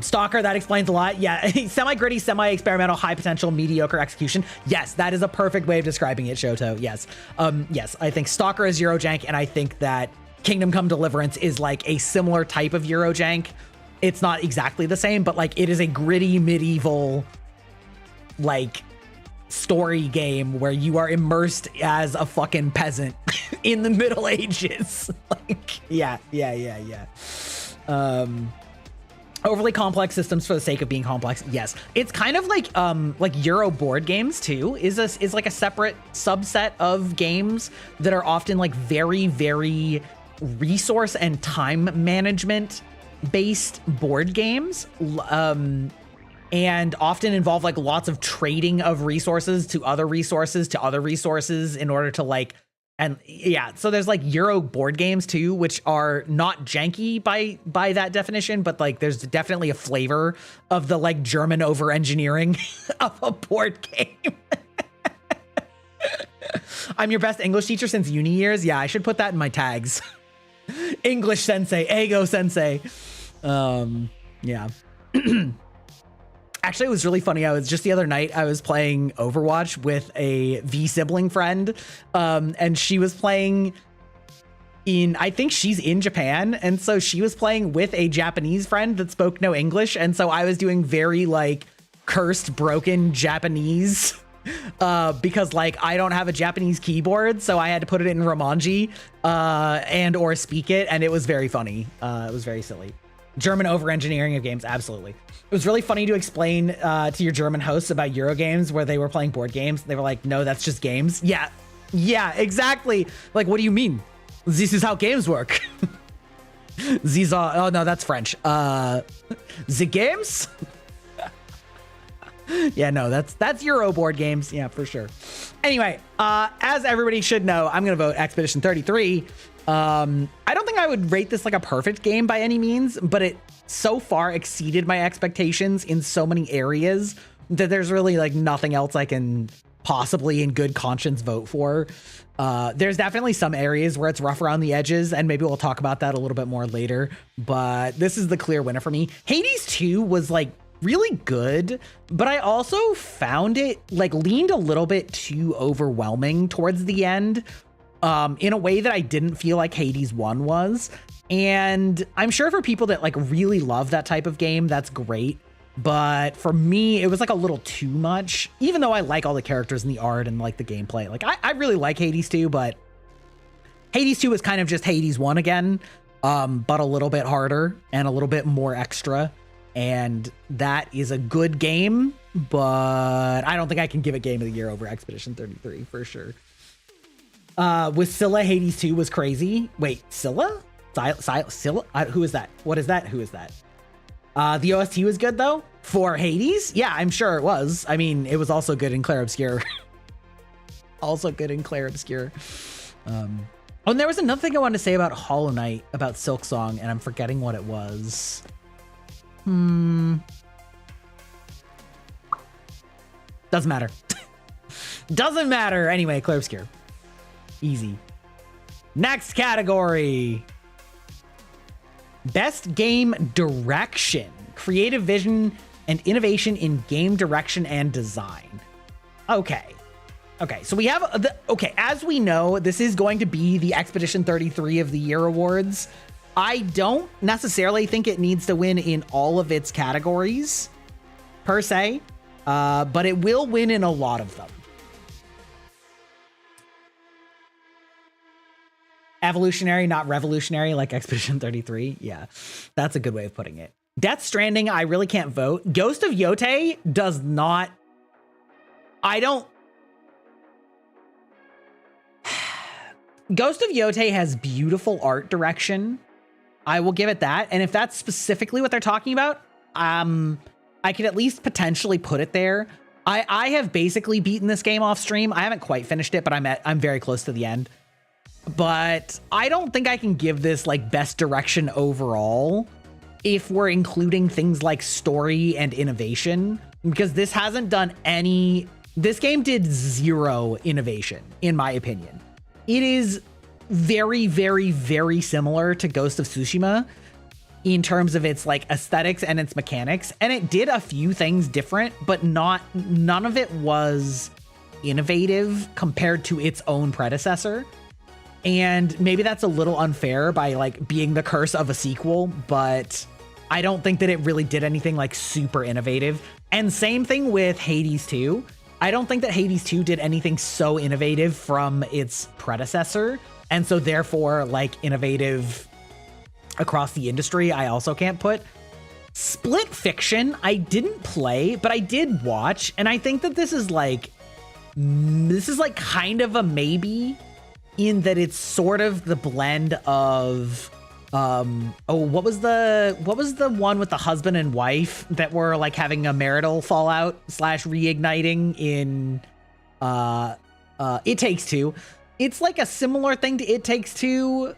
Stalker, that explains a lot. Yeah, semi-gritty, semi-experimental, high potential, mediocre execution. Yes, that is a perfect way of describing it, Shoto. Yes. Yes, I think Stalker is Eurojank, and I think that Kingdom Come Deliverance is like a similar type of Eurojank. It's not exactly the same, but like it is a gritty medieval like story game where you are immersed as a fucking peasant in the Middle Ages. Like, yeah. Overly complex systems for the sake of being complex. Yes, it's kind of like Euro board games too. Is like a separate subset of games that are often like very, very resource and time management based board games, and often involve like lots of trading of resources to other resources in order to like. And yeah, so there's like Euro board games too, which are not janky by that definition, but like there's definitely a flavor of the like German over engineering of a board game. I'm your best English teacher since uni years. Yeah, I should put that in my tags. English sensei, ego sensei. Yeah. Actually, it was really funny. I was just the other night, I was playing Overwatch with a V sibling friend, and she was playing I think she's in Japan. And so she was playing with a Japanese friend that spoke no English. And so I was doing very like cursed, broken Japanese, because like I don't have a Japanese keyboard. So I had to put it in Romanji, and or speak it. And it was very funny. It was very silly. German over engineering of games. Absolutely. It was really funny to explain to your German hosts about Euro games where they were playing board games. They were like, no, that's just games. Yeah, exactly. Like, what do you mean? This is how games work. These are, oh no, that's French. The games? Yeah, no, that's Euro board games. Yeah, for sure. Anyway, as everybody should know, I'm going to vote Expedition 33. I don't think I would rate this like a perfect game by any means, but it so far exceeded my expectations in so many areas that there's really like nothing else I can possibly in good conscience vote for. There's definitely some areas where it's rough around the edges, and maybe we'll talk about that a little bit more later, but this is the clear winner for me. Hades 2 was like really good, but I also found it like leaned a little bit too overwhelming towards the end, in a way that I didn't feel like Hades 1 was. And I'm sure for people that like really love that type of game, that's great. But for me, it was like a little too much, even though I like all the characters and the art and like the gameplay. Like I really like Hades 2, but Hades 2 is kind of just Hades 1 again, but a little bit harder and a little bit more extra. And that is a good game, but I don't think I can give it Game of the Year over Expedition 33 for sure. With Scylla, Hades 2 was crazy. Wait, Scylla? Scylla? Who is that? What is that? Who is that? The OST was good though for Hades. Yeah, I'm sure it was. I mean, it was also good in Clair Obscur. Also good in Clair Obscur. Oh, and there was another thing I wanted to say about Hollow Knight, about Silk Song, and I'm forgetting what it was. Doesn't matter. Doesn't matter. Anyway, Clair Obscur. Easy. Next category. Best Game Direction. Creative vision and innovation in game direction and design. Okay. Okay, so we have as we know, this is going to be the Expedition 33 of the Year awards. I don't necessarily think it needs to win in all of its categories, per se, but it will win in a lot of them. Evolutionary, not revolutionary, like Expedition 33. Yeah, that's a good way of putting it. Death Stranding, I really can't vote. Ghost of Yotei does not... Ghost of Yotei has beautiful art direction. I will give it that. And if that's specifically what they're talking about, I could at least potentially put it there. I have basically beaten this game off stream. I haven't quite finished it, but I'm very close to the end. But I don't think I can give this like best direction overall if we're including things like story and innovation, because this hasn't done any... This game did zero innovation, in my opinion. It is very, very, very similar to Ghost of Tsushima in terms of its like aesthetics and its mechanics. And it did a few things different, but none of it was innovative compared to its own predecessor. And maybe that's a little unfair by like being the curse of a sequel, but I don't think that it really did anything like super innovative. And same thing with Hades 2. I don't think that Hades 2 did anything so innovative from its predecessor. And so therefore, like, innovative across the industry, I also can't put. Split Fiction, I didn't play, but I did watch. And I think that this is like kind of a maybe, in that it's sort of the blend of... what was the one with the husband and wife that were like having a marital fallout / reigniting in It Takes Two? It's like a similar thing to It Takes Two.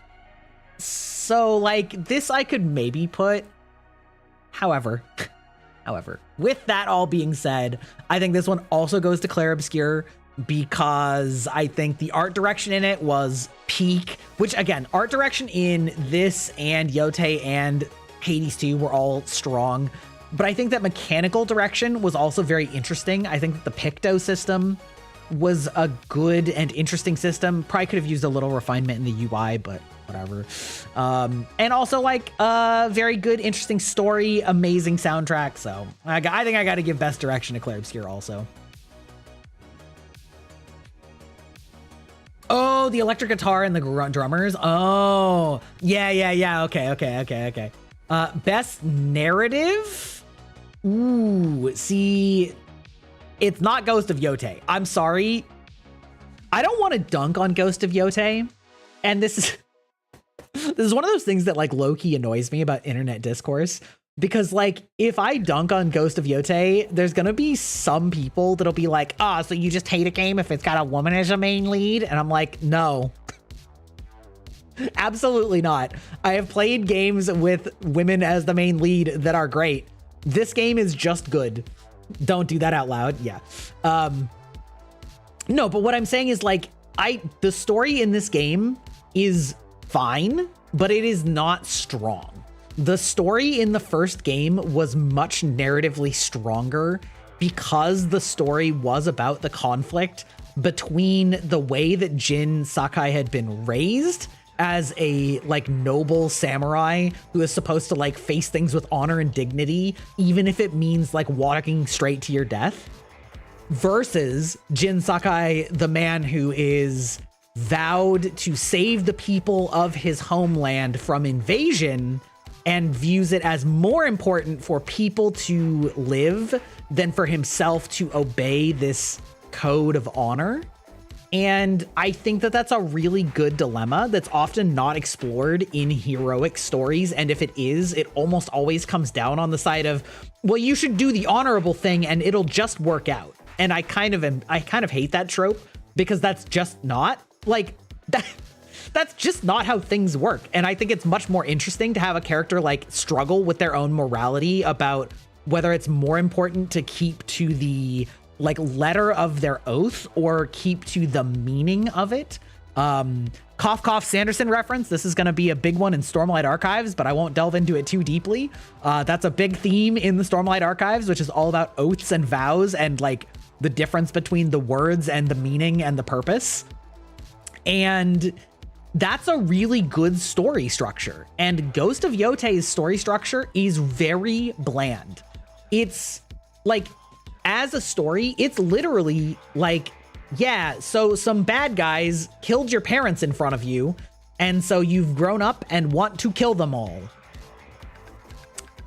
So like this I could maybe put. However, with that all being said, I think this one also goes to Clair Obscur, because I think the art direction in it was peak, which again, art direction in this and Yotei and Hades 2 were all strong, but I think that mechanical direction was also very interesting. I think that the Picto system was a good and interesting system. Probably could have used a little refinement in the UI, but whatever. And also like a very good, interesting story, amazing soundtrack. So I think I got to give best direction to Clair Obscur also. Oh, the electric guitar and the drummers. Oh, yeah. Okay. Best narrative. Ooh, see, it's not Ghost of Yotei. I'm sorry. I don't want to dunk on Ghost of Yotei. And this is one of those things that like low-key annoys me about internet discourse. Because like, if I dunk on Ghost of Yotei, there's gonna be some people that'll be like, so you just hate a game if it's got a woman as a main lead? And I'm like, no. Absolutely not. I have played games with women as the main lead that are great. This game is just good. Don't do that out loud. Yeah. No, but what I'm saying is like, the story in this game is fine, but it is not strong. The story in the first game was much narratively stronger because the story was about the conflict between the way that Jin Sakai had been raised as a like noble samurai who is supposed to like face things with honor and dignity, even if it means like walking straight to your death, versus Jin Sakai, the man who is vowed to save the people of his homeland from invasion, and views it as more important for people to live than for himself to obey this code of honor. And I think that that's a really good dilemma that's often not explored in heroic stories. And if it is, it almost always comes down on the side of, well, you should do the honorable thing and it'll just work out. And I kind of hate that trope, because that's just not like that. That's just not how things work. And I think it's much more interesting to have a character like struggle with their own morality about whether it's more important to keep to the like letter of their oath or keep to the meaning of it. Cough cough Sanderson reference. This is going to be a big one in Stormlight Archives, but I won't delve into it too deeply. That's a big theme in the Stormlight Archives, which is all about oaths and vows and like the difference between the words and the meaning and the purpose. And that's a really good story structure. And Ghost of Yote's story structure is very bland. It's like, as a story, it's literally like, yeah, so some bad guys killed your parents in front of you, and so you've grown up and want to kill them all.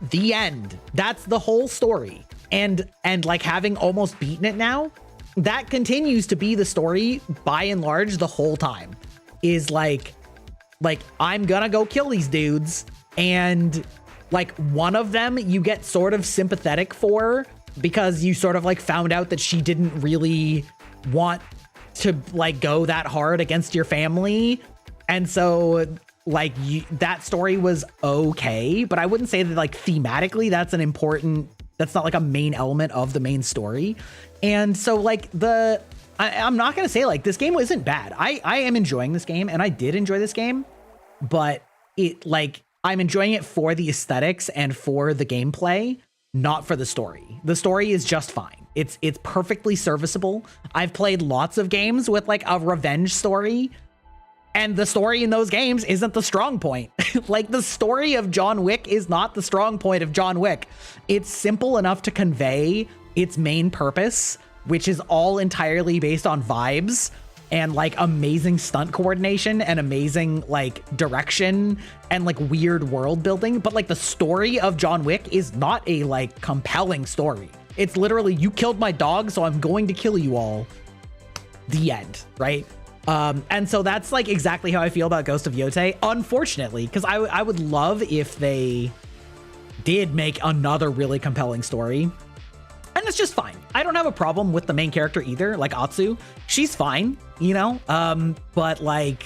The end. That's the whole story. And like having almost beaten it now, that continues to be the story by and large the whole time. Is like I'm gonna go kill these dudes, and like one of them you get sort of sympathetic for because you sort of like found out that she didn't really want to like go that hard against your family. And so like that story was okay, but I wouldn't say that like thematically that's not like a main element of the main story. And so like I'm not going to say like this game isn't bad. I am enjoying this game, and I did enjoy this game, but it like I'm enjoying it for the aesthetics and for the gameplay, not for the story. The story is just fine. It's perfectly serviceable. I've played lots of games with like a revenge story, and the story in those games isn't the strong point. Like the story of John Wick is not the strong point of John Wick. It's simple enough to convey its main purpose, which is all entirely based on vibes and like amazing stunt coordination and amazing like direction and like weird world building. But like the story of John Wick is not a like compelling story. It's literally, you killed my dog, so I'm going to kill you all. The end, right? And so that's like exactly how I feel about Ghost of Yote, unfortunately, because I would love if they did make another really compelling story. And it's just fine. I don't have a problem with the main character either, like Atsu. She's fine, you know? But like,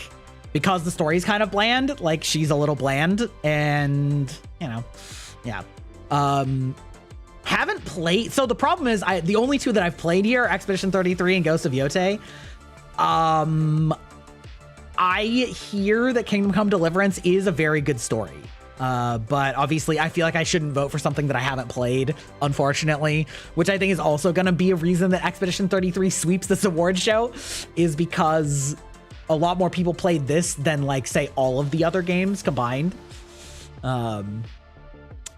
because the story's kind of bland, like she's a little bland, and you know, yeah. Haven't played, so the problem is the only two that I've played here are Expedition 33 and Ghost of Yote. I hear that Kingdom Come Deliverance is a very good story. But obviously I feel like I shouldn't vote for something that I haven't played, unfortunately, which I think is also going to be a reason that Expedition 33 sweeps this award show, is because a lot more people played this than like say all of the other games combined.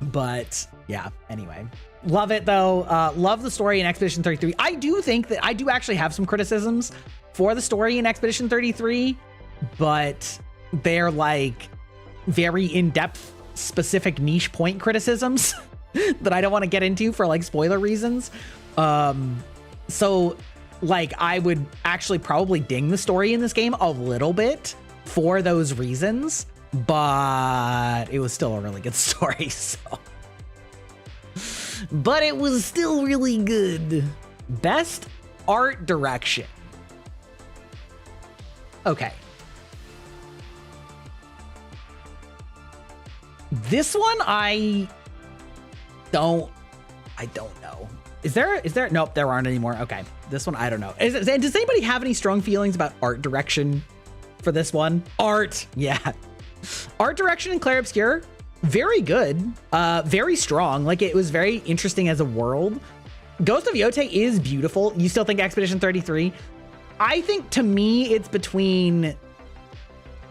But yeah, anyway, love it though. Love the story in Expedition 33. I do think that I do actually have some criticisms for the story in Expedition 33, but they're like very in-depth, specific niche point criticisms that I don't want to get into for like spoiler reasons. So like I would actually probably ding the story in this game a little bit for those reasons, but it was still a really good story. So, but it was still really good. Best art direction. Okay. This one, I don't know. Is there, nope, there aren't anymore. Okay. This one, I don't know. Does anybody have any strong feelings about art direction for this one? Art. Yeah. Art direction in Clair Obscur, very good. Very strong. Like it was very interesting as a world. Ghost of Yote is beautiful. You still think Expedition 33? I think to me, it's between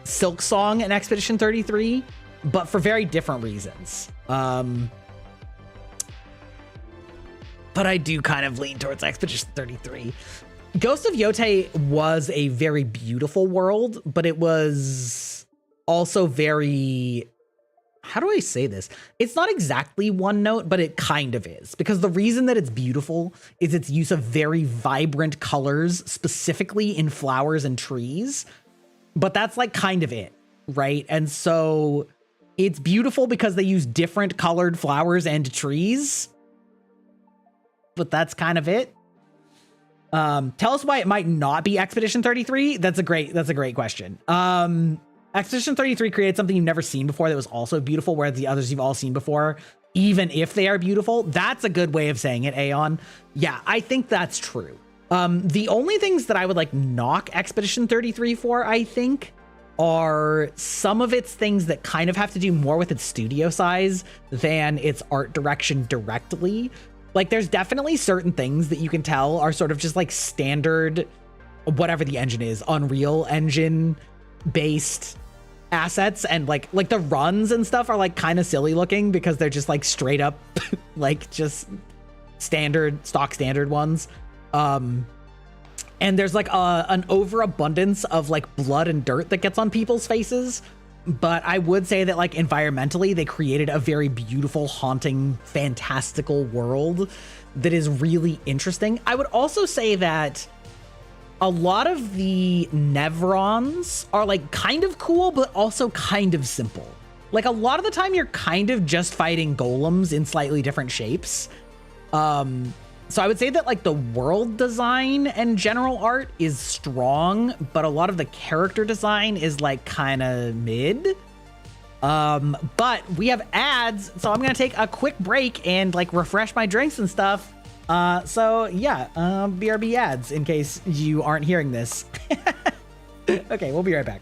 Silk Song and Expedition 33. But for very different reasons. But I do kind of lean towards Expedition 33. Ghost of Yote was a very beautiful world, but it was also very, how do I say this? It's not exactly one note, but it kind of is, because the reason that it's beautiful is its use of very vibrant colors, specifically in flowers and trees. But that's like kind of it, right? And so it's beautiful because they use different colored flowers and trees. But that's kind of it. Tell us why it might not be Expedition 33. That's a great question. Expedition 33 created something you've never seen before that was also beautiful, whereas the others you've all seen before, even if they are beautiful. That's a good way of saying it, Aeon. Yeah, I think that's true. The only things that I would like knock Expedition 33 for, I think, are some of its things that kind of have to do more with its studio size than its art direction directly. Like, there's definitely certain things that you can tell are sort of just like standard, whatever the engine is, Unreal Engine based assets, and like the runs and stuff are like kind of silly looking because they're just like straight up like just stock standard ones. And there's like an overabundance of like blood and dirt that gets on people's faces. But I would say that like environmentally, they created a very beautiful, haunting, fantastical world that is really interesting. I would also say that a lot of the Nevrons are like kind of cool, but also kind of simple. Like a lot of the time you're kind of just fighting golems in slightly different shapes. So I would say that like the world design and general art is strong, but a lot of the character design is like kind of mid. But we have ads, so I'm gonna take a quick break and like refresh my drinks and stuff. So yeah, BRB ads in case you aren't hearing this. Okay, we'll be right back.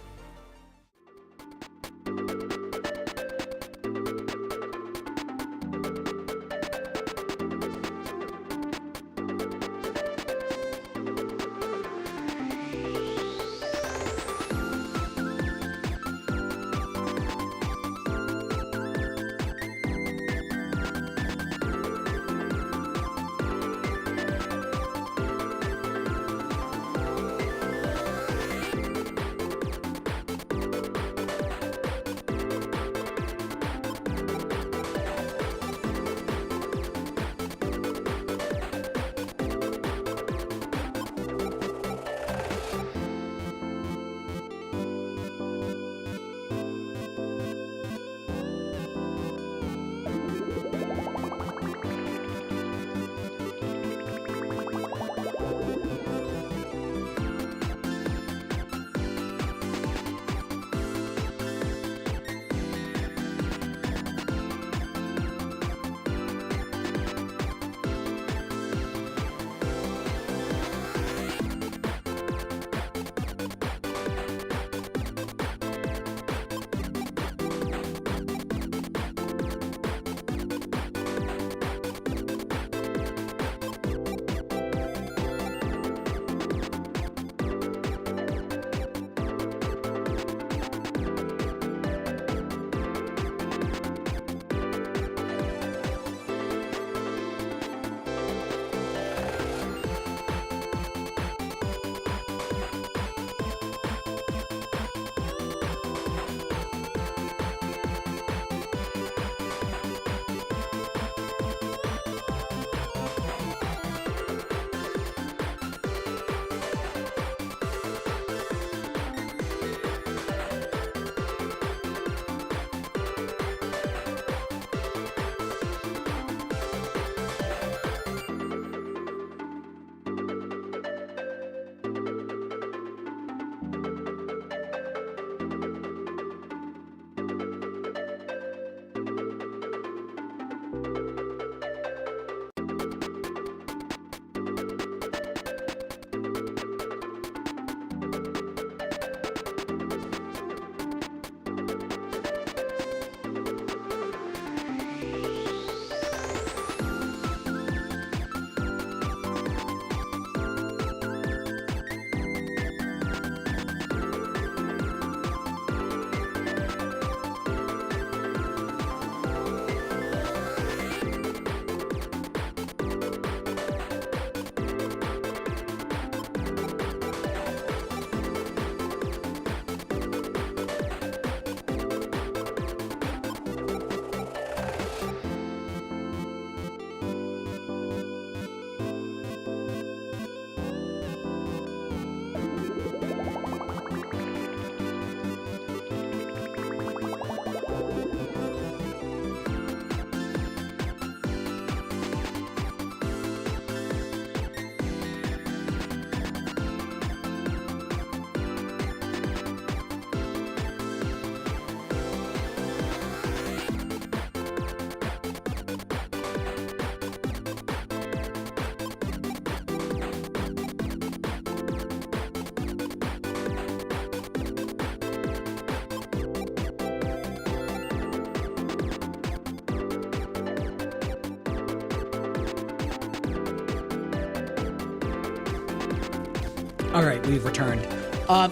All right, we've returned.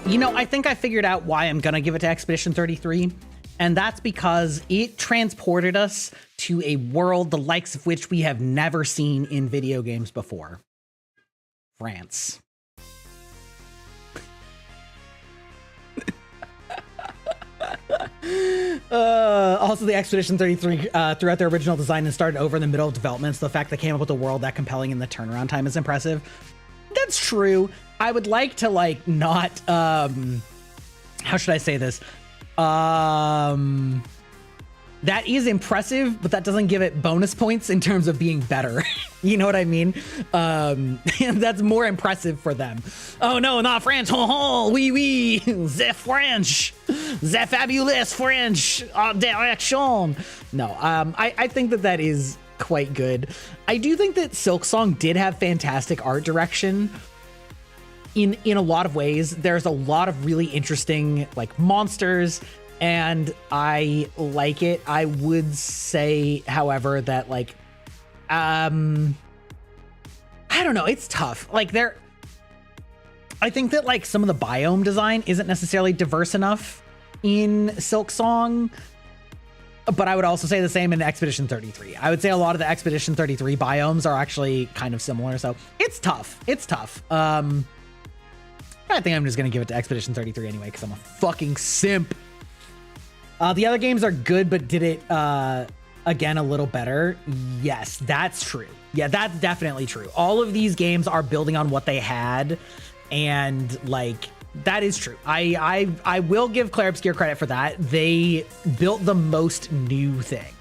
You know, I think I figured out why I'm gonna give it to Expedition 33, and that's because it transported us to a world the likes of which we have never seen in video games before. France. Also, the Expedition 33 threw out their original design and started over in the middle of development, so the fact they came up with a world that compelling and the turnaround time is impressive. That's true. I would like to, like, not, how should I say this? That is impressive, but that doesn't give it bonus points in terms of being better. You know what I mean? That's more impressive for them. Oh no, not France. Oh, oui, oui. The French. The fabulous French direction. No, I think that is quite good. I do think that Silksong did have fantastic art direction in a lot of ways. There's a lot of really interesting, like, monsters, and I like it. I would say, however, that, like, I don't know, it's tough. Like, I think that, like, some of the biome design isn't necessarily diverse enough in Silksong, but I would also say the same in Expedition 33. I would say a lot of the Expedition 33 biomes are actually kind of similar, so it's tough. It's tough. I think I'm just gonna give it to Expedition 33 anyway, because I'm a fucking simp. The other games are good, but did it, again, a little better? Yes, that's true. Yeah, that's definitely true. All of these games are building on what they had, and, like, that is true. I will give Clair Obscur credit for that. They built the most new thing.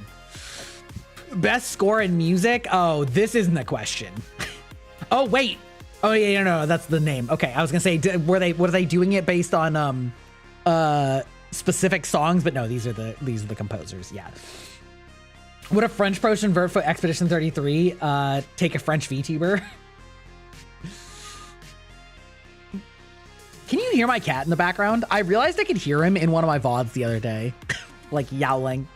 Best score in music? Oh, this isn't a question. Oh, wait. Oh, yeah, no, that's the name. Okay, I was gonna say, were they doing it based on, specific songs? But no, these are the composers. Yeah. Would a French person vote for Expedition 33 take a French VTuber? Can you hear my cat in the background? I realized I could hear him in one of my VODs the other day, like yowling.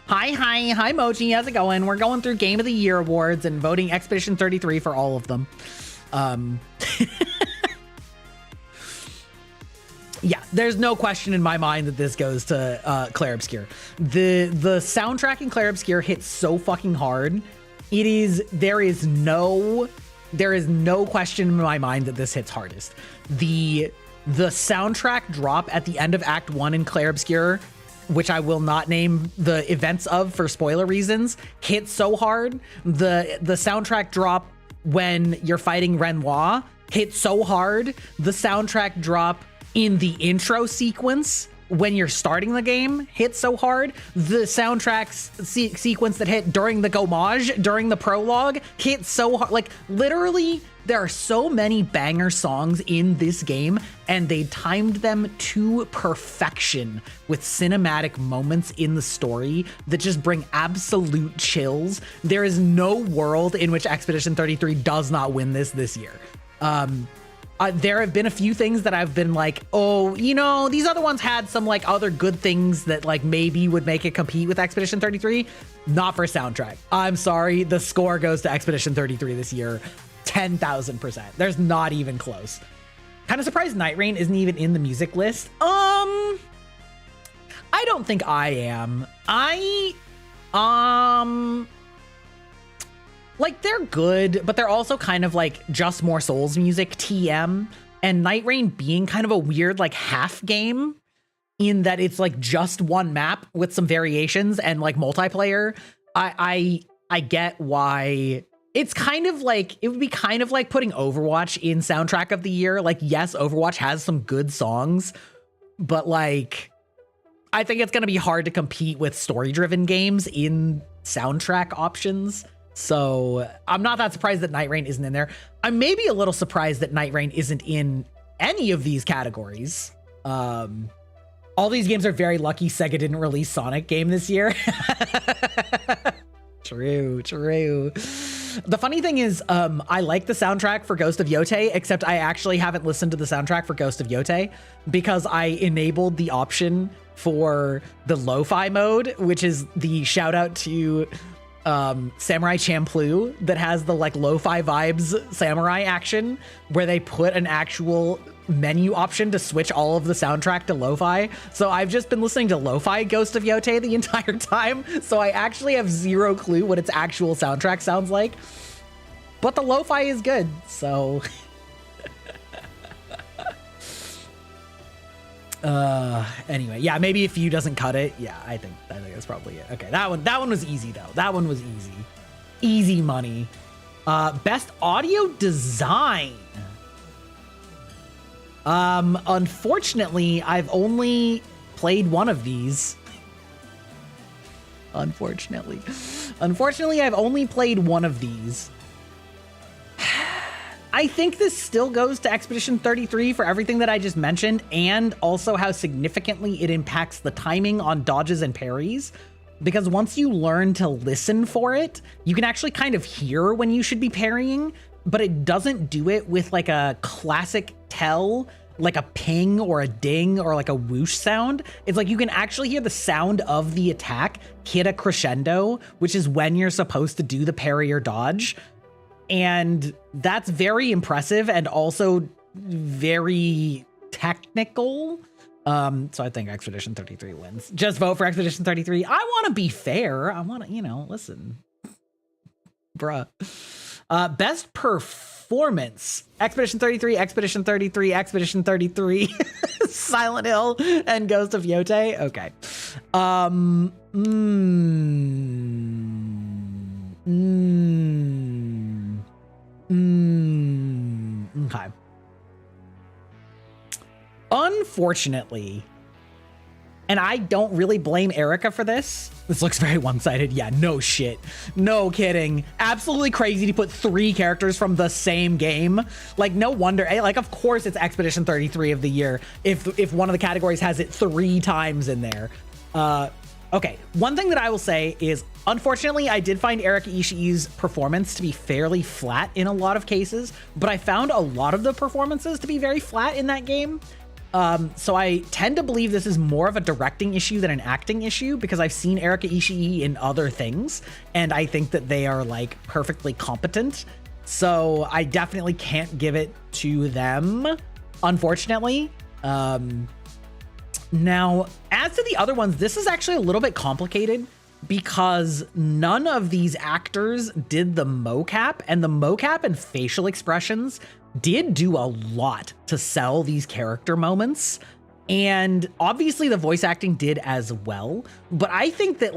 Hi Mochi, how's it going? We're going through Game of the Year awards and voting Expedition 33 for all of them. Yeah, there's no question in my mind that this goes to Clair Obscur. The soundtrack in Clair Obscur hits so fucking hard. There is no question in my mind that this hits hardest. The soundtrack drop at the end of Act 1 in Clair Obscur, which I will not name the events of for spoiler reasons, hits so hard. The soundtrack drop when you're fighting Renoir hits so hard. The soundtrack drop in the intro sequence when you're starting the game hit so hard. The soundtrack sequence that hit during the gommage, during the prologue, hit so hard. Like, literally, there are so many banger songs in this game, and they timed them to perfection with cinematic moments in the story that just bring absolute chills. There is no world in which Expedition 33 does not win this year. There have been a few things that I've been like, oh, you know, these other ones had some, like, other good things that, like, maybe would make it compete with Expedition 33. Not for soundtrack. I'm sorry. The score goes to Expedition 33 this year. 10,000%. There's not even close. Kind of surprised Night Rain isn't even in the music list. I don't think I am. Like, they're good, but they're also kind of like Just More Souls music, TM, and Night Rain being kind of a weird, like, half game in that it's like just one map with some variations and, like, multiplayer. I get why it's kind of like, it would be kind of like putting Overwatch in soundtrack of the year. Like, yes, Overwatch has some good songs, but, like, I think it's going to be hard to compete with story-driven games in soundtrack options. So I'm not that surprised that Night Rain isn't in there. I'm maybe a little surprised that Night Rain isn't in any of these categories. All these games are very lucky Sega didn't release Sonic game this year. True. The funny thing is, I like the soundtrack for Ghost of Yotei, except I actually haven't listened to the soundtrack for Ghost of Yotei because I enabled the option for the lo-fi mode, which is the shout out to Samurai Champloo that has the like lo-fi vibes samurai action where they put an actual menu option to switch all of the soundtrack to lo-fi. So I've just been listening to lo-fi Ghost of Yote the entire time. So I actually have zero clue what its actual soundtrack sounds like. But the lo-fi is good, so... Anyway, yeah, maybe if you doesn't cut it, yeah, I think that's probably it. Okay, that one was easy though. That one was easy. Easy money. Best audio design. Unfortunately, I've only played one of these. Unfortunately, I've only played one of these. I think this still goes to Expedition 33 for everything that I just mentioned, and also how significantly it impacts the timing on dodges and parries. Because once you learn to listen for it, you can actually kind of hear when you should be parrying, but it doesn't do it with like a classic tell, like a ping or a ding or like a whoosh sound. It's like you can actually hear the sound of the attack hit a crescendo, which is when you're supposed to do the parry or dodge. And that's very impressive and also very technical. So I think Expedition 33 wins. Just vote for Expedition 33. I want to be fair. I want to, listen. Bruh. Best performance. Expedition 33, Expedition 33, Expedition 33, Silent Hill, and Ghost of Yote. Okay. Okay. Unfortunately, and I don't really blame Erica for this. This looks very one-sided. Yeah, no shit. No kidding. Absolutely crazy to put 3 characters from the same game. Like, no wonder. Like, of course it's Expedition 33 of the year if one of the categories has it 3 times in there. Okay, one thing that I will say is, unfortunately, I did find Erika Ishii's performance to be fairly flat in a lot of cases, but I found a lot of the performances to be very flat in that game. So I tend to believe this is more of a directing issue than an acting issue, because I've seen Erika Ishii in other things, and I think that they are like perfectly competent. So I definitely can't give it to them, unfortunately. Now, as to the other ones, this is actually a little bit complicated because none of these actors did the mocap, and the mocap and facial expressions did do a lot to sell these character moments. And obviously the voice acting did as well. But I think that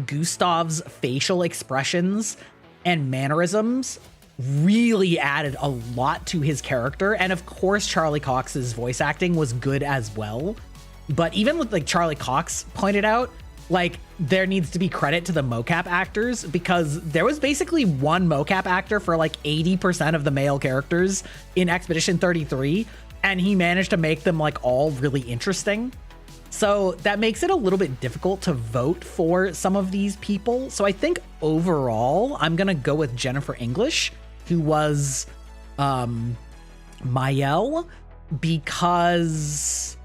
Gustav's facial expressions and mannerisms really added a lot to his character. And of course, Charlie Cox's voice acting was good as well. But even with like Charlie Cox pointed out, like there needs to be credit to the mocap actors, because there was basically one mocap actor for like 80% of the male characters in Expedition 33, and he managed to make them like all really interesting. So that makes it a little bit difficult to vote for some of these people. So I think overall, I'm gonna go with Jennifer English, who was Mael, because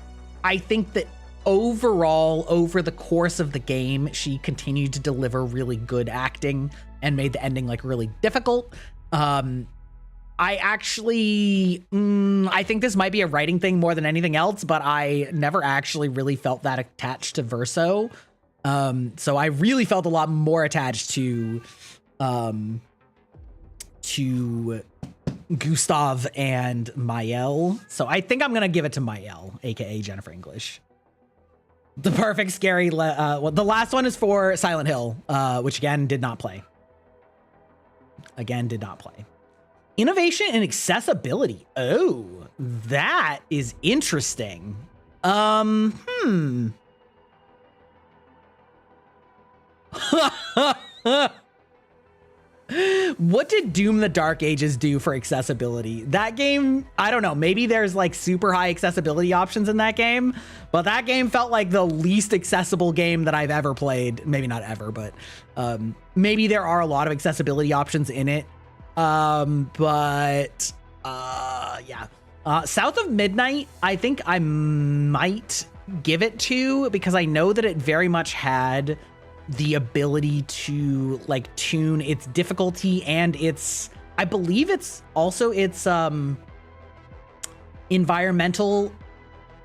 I think that overall, over the course of the game, she continued to deliver really good acting and made the ending like really difficult. I actually, I think this might be a writing thing more than anything else, but I never actually really felt that attached to Verso. So I really felt a lot more attached to Gustav and Mael. So I think I'm gonna give it to Mael, aka Jennifer English. The perfect scary, well, the last one is for Silent Hill, which again did not play. Innovation and accessibility. Oh, that is interesting. What did Doom the Dark Ages do for accessibility? That game, I don't know, maybe there's like super high accessibility options in that game, but that game felt like the least accessible game that I've ever played. Maybe not ever, but maybe there are a lot of accessibility options in it. Yeah. South of Midnight, I think I might give it to, because I know that it very much had the ability to like tune its difficulty and I believe it's also its environmental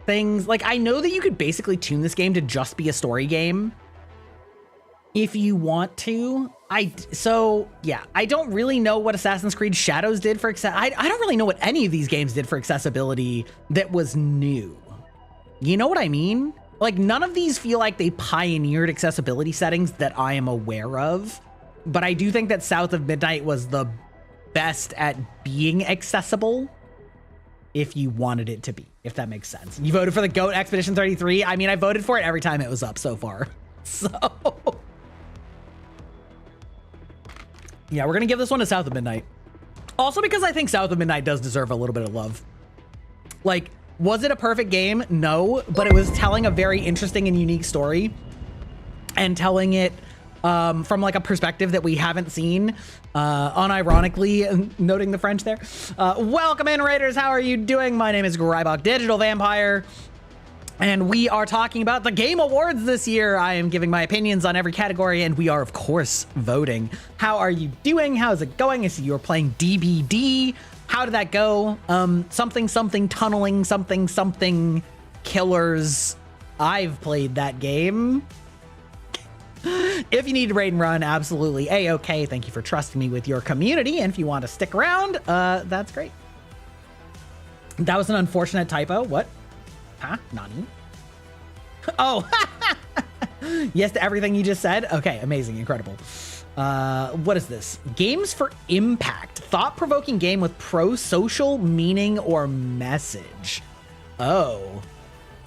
things. Like, I know that you could basically tune this game to just be a story game if you want to. So yeah, I don't really know what Assassin's Creed Shadows did for I don't really know what any of these games did for accessibility that was new. You know what I mean? Like, none of these feel like they pioneered accessibility settings that I am aware of, but I do think that South of Midnight was the best at being accessible if you wanted it to be, if that makes sense. You voted for the GOAT Expedition 33. I mean, I voted for it every time it was up so far. So yeah, we're gonna give this one to South of Midnight. Also because I think South of Midnight does deserve a little bit of love. Like, was it a perfect game? No, but it was telling a very interesting and unique story and telling it from like a perspective that we haven't seen, unironically, noting the French there. Welcome in, Raiders. How are you doing? My name is Grybach Digital Vampire, and we are talking about the Game Awards this year. I am giving my opinions on every category, and we are, of course, voting. How are you doing? How's it going? I see you're playing DBD. How did that go? Something tunneling, something killers. I've played that game. If you need to raid and run, absolutely A-okay. Thank you for trusting me with your community. And if you want to stick around, that's great. That was an unfortunate typo. What? Huh? Nani? Oh, yes to everything you just said. Okay, amazing, incredible. What is this? Games for Impact. Thought-provoking game with pro-social meaning or message. Oh.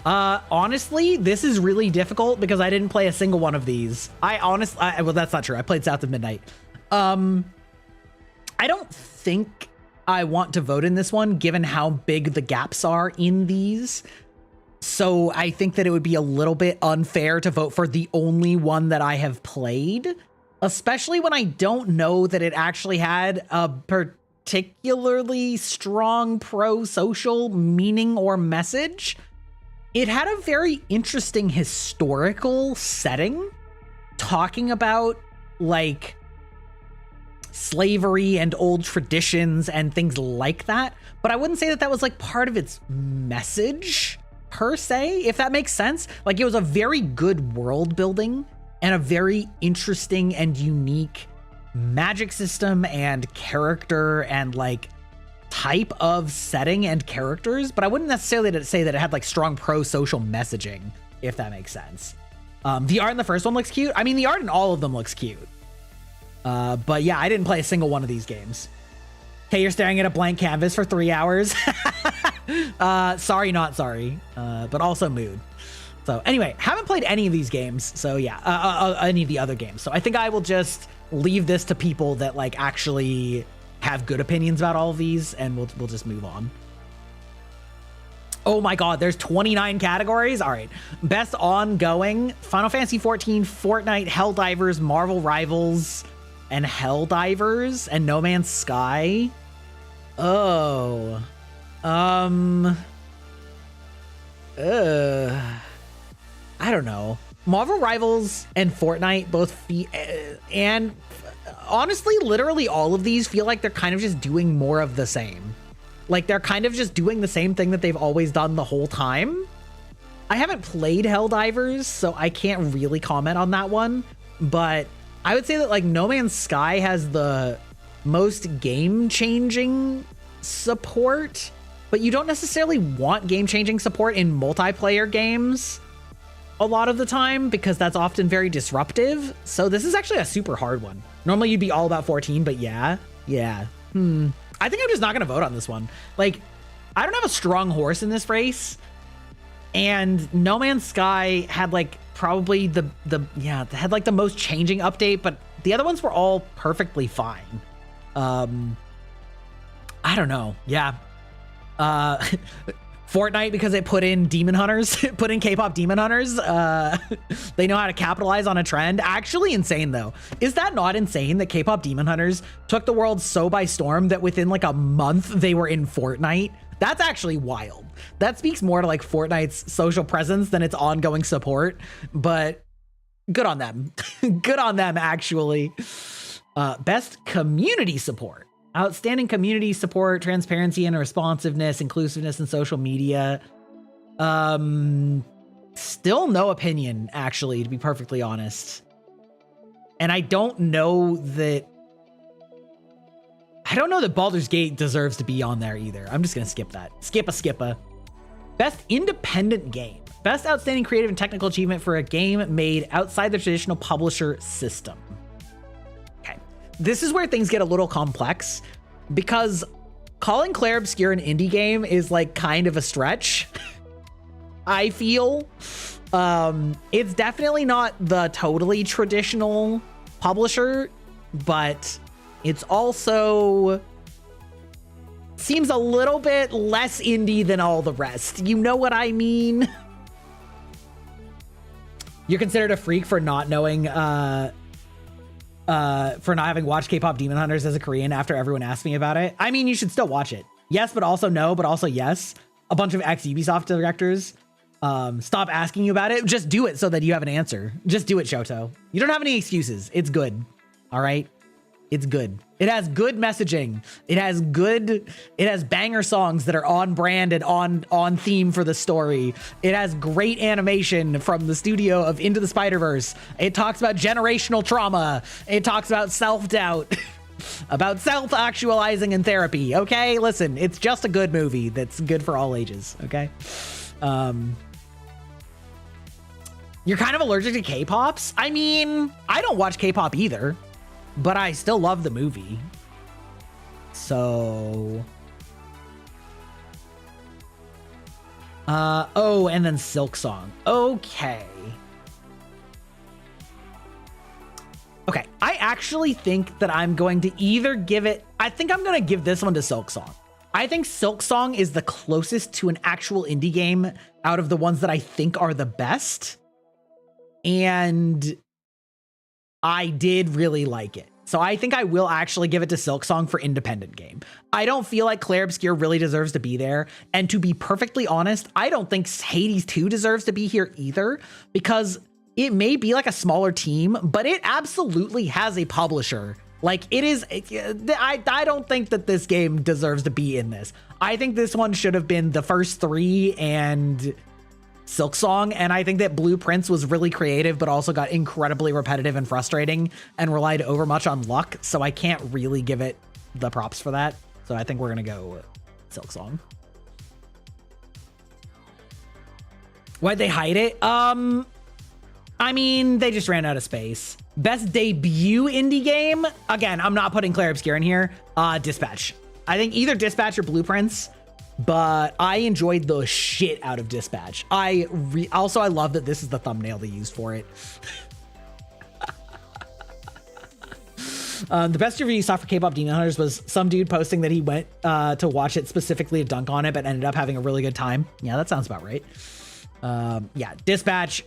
Honestly, this is really difficult because I didn't play a single one of these. Well, that's not true. I played South of Midnight. I don't think I want to vote in this one, given how big the gaps are in these. So I think that it would be a little bit unfair to vote for the only one that I have played, especially when I don't know that it actually had a particularly strong pro-social meaning or message. It had a very interesting historical setting, talking about like slavery and old traditions and things like that. But I wouldn't say that that was like part of its message per se, if that makes sense. Like, it was a very good world building and a very interesting and unique magic system and character and like type of setting and characters, but I wouldn't necessarily say that it had like strong pro-social messaging, if that makes sense. The art in the first one looks cute. I mean, the art in all of them looks cute. But yeah, I didn't play a single one of these games. Okay, you're staring at a blank canvas for 3 hours. Sorry, not sorry, but also mood. So anyway, haven't played any of these games. So yeah, any of the other games. So I think I will just leave this to people that like actually have good opinions about all of these, and we'll just move on. Oh my god, there's 29 categories. All right, best ongoing: Final Fantasy XIV, Fortnite, Helldivers, Marvel Rivals, and Helldivers, and No Man's Sky. Oh, I don't know. Marvel Rivals and Fortnite both and honestly, literally all of these feel like they're kind of just doing more of the same. Like, they're kind of just doing the same thing that they've always done the whole time. I haven't played Helldivers, so I can't really comment on that one. But I would say that, like, No Man's Sky has the most game-changing support. But you don't necessarily want game-changing support in multiplayer games a lot of the time, because that's often very disruptive. So this is actually a super hard one. Normally you'd be all about 14, but yeah. I think I'm just not gonna vote on this one. Like, I don't have a strong horse in this race, and No Man's Sky had like probably had like the most changing update, but the other ones were all perfectly fine. I don't know. Yeah. Fortnite, because it put in Demon Hunters, put in K-pop Demon Hunters. They know how to capitalize on a trend. Actually insane, though. Is that not insane that K-pop Demon Hunters took the world so by storm that within like a month they were in Fortnite? That's actually wild. That speaks more to like Fortnite's social presence than its ongoing support. But Good on them. Good on them, actually. Best community support. Outstanding community support, transparency and responsiveness, inclusiveness in social media. Still no opinion, actually, to be perfectly honest. And I don't know that Baldur's Gate deserves to be on there either. I'm just gonna skip that. Skippa. Best independent game. Best outstanding creative and technical achievement for a game made outside the traditional publisher system. Okay. This is where things get a little complex because calling Clair Obscur an indie game is like kind of a stretch. I feel. It's definitely not the totally traditional publisher, but it's also seems a little bit less indie than all the rest. You know what I mean? You're considered a freak for not knowing, for not having watched K-pop Demon Hunters as a Korean after everyone asked me about it. I mean, you should still watch it. Yes, but also no, but also yes. A bunch of ex-Ubisoft directors stop asking you about it. Just do it so that you have an answer. Just do it, Shoto. You don't have any excuses. It's good. All right? It's good. It has good messaging. It has banger songs that are on brand and on theme for the story. It has great animation from the studio of Into the Spider-Verse. It talks about generational trauma. It talks about self-doubt, about self-actualizing in therapy. Okay, listen, it's just a good movie that's good for all ages. Okay. You're kind of allergic to K-pops? I mean, I don't watch K-pop either, but I still love the movie. So, oh, and then Silk Song. Okay. Okay, I actually think that I'm going to either give it, I think I'm going to give this one to Silk Song. I think Silk Song is the closest to an actual indie game out of the ones that I think are the best. And I did really like it. So I think I will actually give it to Silk Song for independent game. I don't feel like Clair Obscur really deserves to be there. And to be perfectly honest, I don't think Hades 2 deserves to be here either, because it may be like a smaller team, but it absolutely has a publisher. Like it is, I don't think that this game deserves to be in this. I think this one should have been the first three and Silk Song, and I think that Blue Prince was really creative, but also got incredibly repetitive and frustrating and relied overmuch on luck, so I can't really give it the props for that. So I think we're gonna go Silk Song. Why'd they hide it? I mean, they just ran out of space. Best debut indie game? Again, I'm not putting Clair Obscur in here. Dispatch. I think either Dispatch or Blue Prince. But I enjoyed the shit out of Dispatch. Also, I love that this is the thumbnail they used for it. The best review you saw for K-pop Demon Hunters was some dude posting that he went to watch it specifically to dunk on it, but ended up having a really good time. Yeah, that sounds about right. Yeah, Dispatch,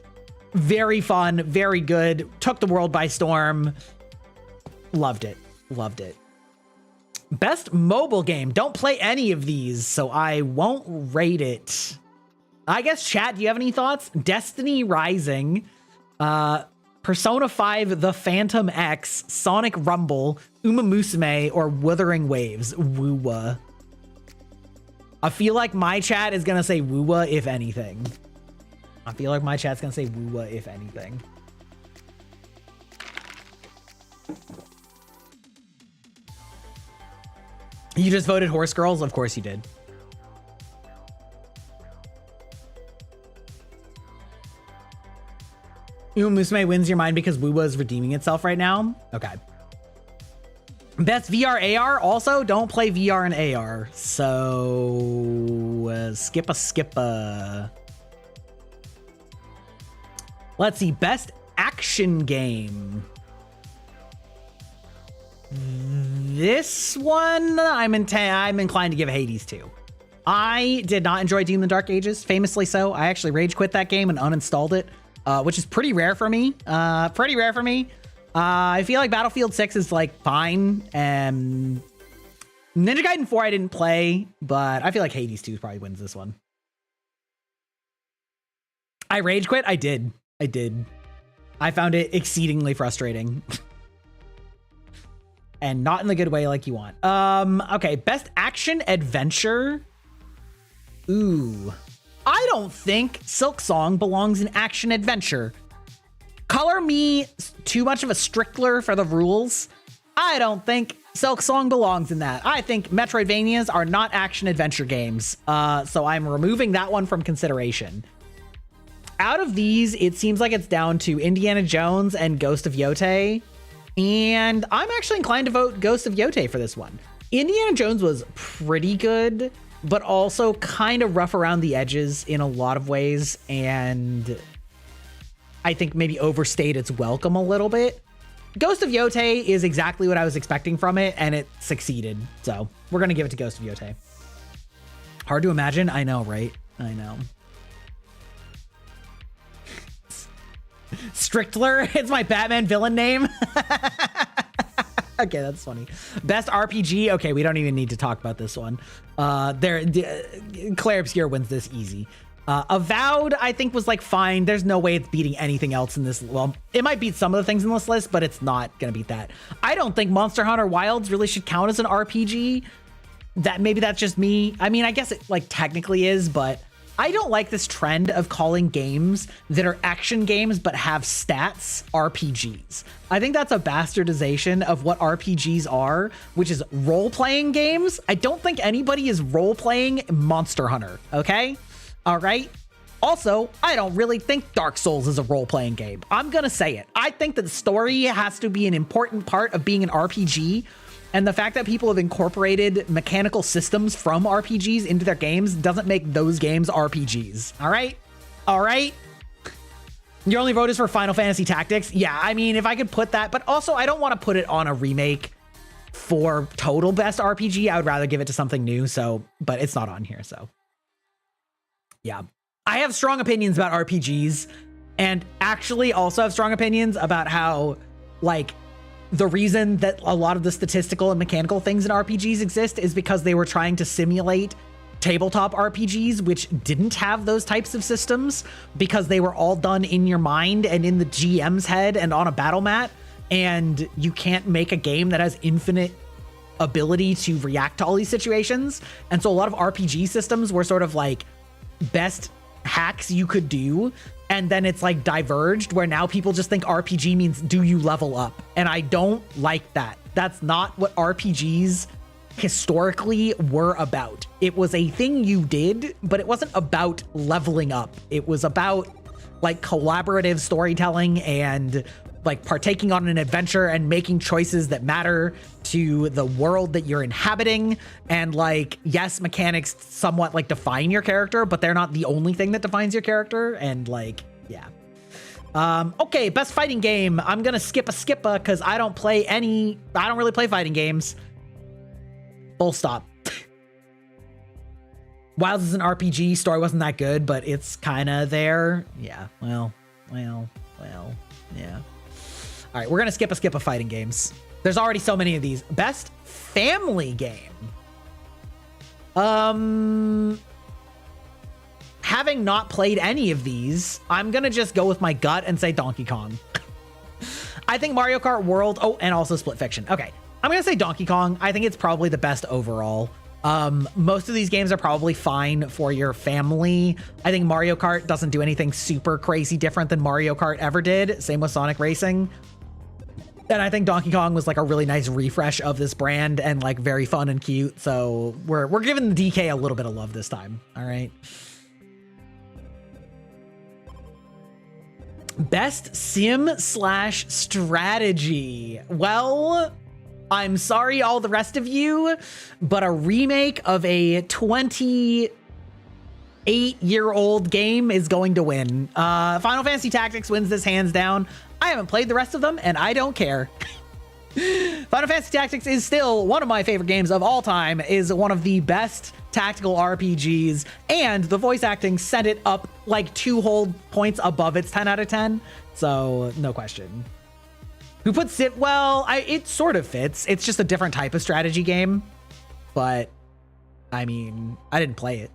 very fun, very good. Took the world by storm. Loved it. Loved it. Best mobile game. Don't play any of these, so I won't rate it. I guess, chat, do you have any thoughts? Destiny Rising, Persona 5 The Phantom X, Sonic Rumble, Uma Musume, or Wuthering Waves. Woowa. I feel like my chat is gonna say Woowa, if anything. I feel like my chat's gonna say Woowa, if anything. You just voted Horse Girls? Of course you did. Uma Musume wins your mind because Woowa is redeeming itself right now? Okay. Best VR AR? Also, don't play VR and AR. So, skippa. Let's see. Best action game. This one, I'm inclined to give Hades to. I did not enjoy Doom: The Dark Ages, famously so. I actually rage quit that game and uninstalled it, which is pretty rare for me. I feel like Battlefield 6 is like fine. Ninja Gaiden 4 I didn't play, but I feel like Hades 2 probably wins this one. I rage quit? I did. I found it exceedingly frustrating. And not in the good way like you want. Okay, best action adventure. Ooh. I don't think Silk Song belongs in action adventure. Color me too much of a stickler for the rules. I don't think Silk Song belongs in that. I think Metroidvanias are not action adventure games. So I'm removing that one from consideration. Out of these, it seems like it's down to Indiana Jones and Ghost of Yotei. And I'm actually inclined to vote Ghost of Yotei for this one. Indiana Jones was pretty good, but also kind of rough around the edges in a lot of ways. And I think maybe overstayed its welcome a little bit. Ghost of Yotei is exactly what I was expecting from it, and it succeeded. So we're going to give it to Ghost of Yotei. Hard to imagine. I know, right? I know. Strickler, it's my Batman villain name. Okay, that's funny. Best RPG. Okay, we don't even need to talk about this one. Claire Obscure wins this easy. Avowed, I think, was like fine. There's no way it's beating anything else in this. Well, it might beat some of the things in this list, but it's not gonna beat that. I don't think Monster Hunter Wilds really should count as an RPG. Maybe that's just me. I mean, I guess it like technically is, but I don't like this trend of calling games that are action games but have stats RPGs. I think that's a bastardization of what RPGs are, which is role-playing games. I don't think anybody is role-playing Monster Hunter, okay? All right? Also, I don't really think Dark Souls is a role-playing game. I'm gonna say it. I think that the story has to be an important part of being an RPG. And the fact that people have incorporated mechanical systems from RPGs into their games doesn't make those games RPGs. All right? All right? Your only vote is for Final Fantasy Tactics? Yeah, I mean, if I could put that, but also I don't want to put it on a remake for total best RPG. I would rather give it to something new, so, but it's not on here, so. Yeah. I have strong opinions about RPGs, and actually also have strong opinions about how, like, the reason that a lot of the statistical and mechanical things in RPGs exist is because they were trying to simulate tabletop RPGs, which didn't have those types of systems because they were all done in your mind and in the GM's head and on a battle mat. And you can't make a game that has infinite ability to react to all these situations. And so a lot of RPG systems were sort of like best hacks you could do. And then it's like diverged where now people just think RPG means do you level up? And I don't like that. That's not what RPGs historically were about. It was a thing you did, but it wasn't about leveling up. It was about like collaborative storytelling and like partaking on an adventure and making choices that matter to the world that you're inhabiting. And like, yes, mechanics somewhat like define your character, but they're not the only thing that defines your character. And like, yeah. Okay, best fighting game. I'm gonna skip a skippa because I don't really play fighting games. Full stop. Wilds is an RPG. Story wasn't that good, but it's kind of there. Yeah, well, yeah. All right, we're gonna skip a fighting games. There's already so many of these. Best family game. Having not played any of these, I'm gonna just go with my gut and say Donkey Kong. I think Mario Kart World, oh, and also Split Fiction. Okay, I'm gonna say Donkey Kong. I think it's probably the best overall. Most of these games are probably fine for your family. I think Mario Kart doesn't do anything super crazy different than Mario Kart ever did. Same with Sonic Racing. And I think Donkey Kong was like a really nice refresh of this brand and like very fun and cute. So we're giving the DK a little bit of love this time. All right. Best sim/strategy. Well, I'm sorry, all the rest of you, but a remake of a 28-year-old game is going to win. Final Fantasy Tactics wins this hands down. I haven't played the rest of them, and I don't care. Final Fantasy Tactics is still one of my favorite games of all time, is one of the best tactical RPGs, and the voice acting set it up like 2 whole points above its 10 out of 10. So, no question. Who puts it? Well, it sort of fits. It's just a different type of strategy game. But, I mean, I didn't play it.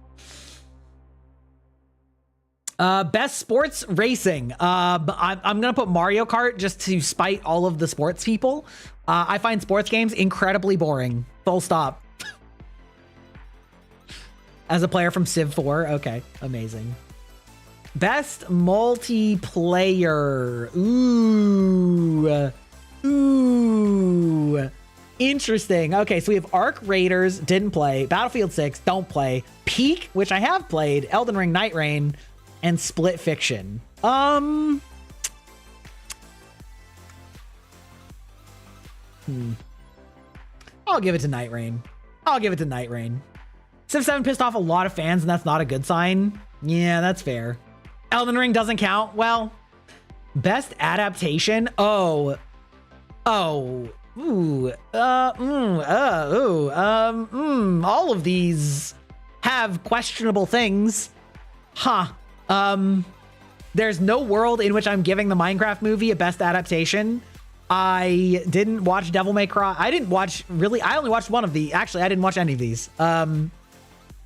Best sports racing. I'm gonna put Mario Kart just to spite all of the sports people. I find sports games incredibly boring. Full stop. As a player from Civ 4, okay, amazing. Best multiplayer. Ooh. Interesting. Okay, so we have Arc Raiders, didn't play. Battlefield 6, don't play. Peak, which I have played. Elden Ring, Night Rain, and Split Fiction. I'll give it to Night Rain. Civ 7 pissed off a lot of fans, and that's not a good sign. Yeah, that's fair. Elden Ring doesn't count. Well, best adaptation. All of these have questionable things. There's no world in which I'm giving the Minecraft movie a best adaptation. I didn't watch Devil May Cry. I only watched one of the, actually, I didn't watch any of these.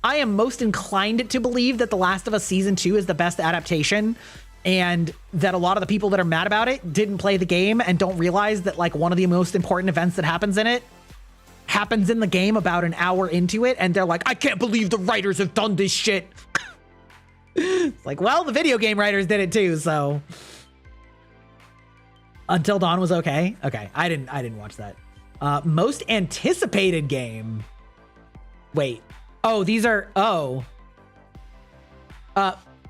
I am most inclined to believe that The Last of Us Season 2 is the best adaptation, and that a lot of the people that are mad about it didn't play the game and don't realize that like one of the most important events that happens in it happens in the game about an hour into it, and they're like, I can't believe the writers have done this shit. It's like, well, the video game writers did it too, so. Until Dawn was okay. Okay, I didn't watch that. Most anticipated game. Wait. Oh, these are,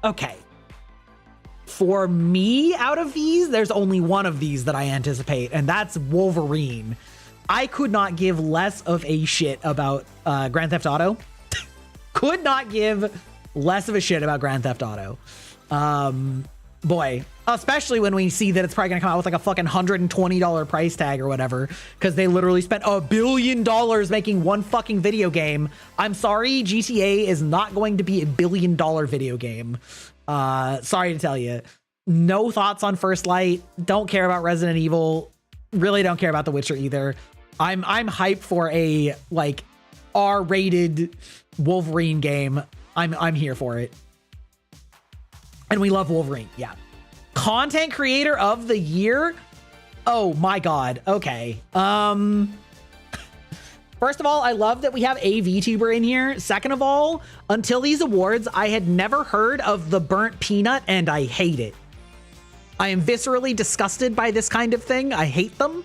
okay. For me, out of these, there's only one of these that I anticipate, and that's Wolverine. I could not give less of a shit about Grand Theft Auto. Could not give less of a shit about Grand Theft Auto. Boy, especially when we see that it's probably gonna come out with like a fucking $120 price tag or whatever, because they literally spent $1 billion making one fucking video game. I'm sorry, GTA is not going to be $1 billion video game. Sorry to tell you. No thoughts on First Light. Don't care about Resident Evil. Really don't care about The Witcher either. I'm hyped for a like R-rated Wolverine game. I'm here for it. And we love Wolverine. Yeah. Content creator of the year. Oh my God. Okay. First of all, I love that we have a VTuber in here. Second of all, until these awards, I had never heard of the burnt peanut, and I hate it. I am viscerally disgusted by this kind of thing. I hate them.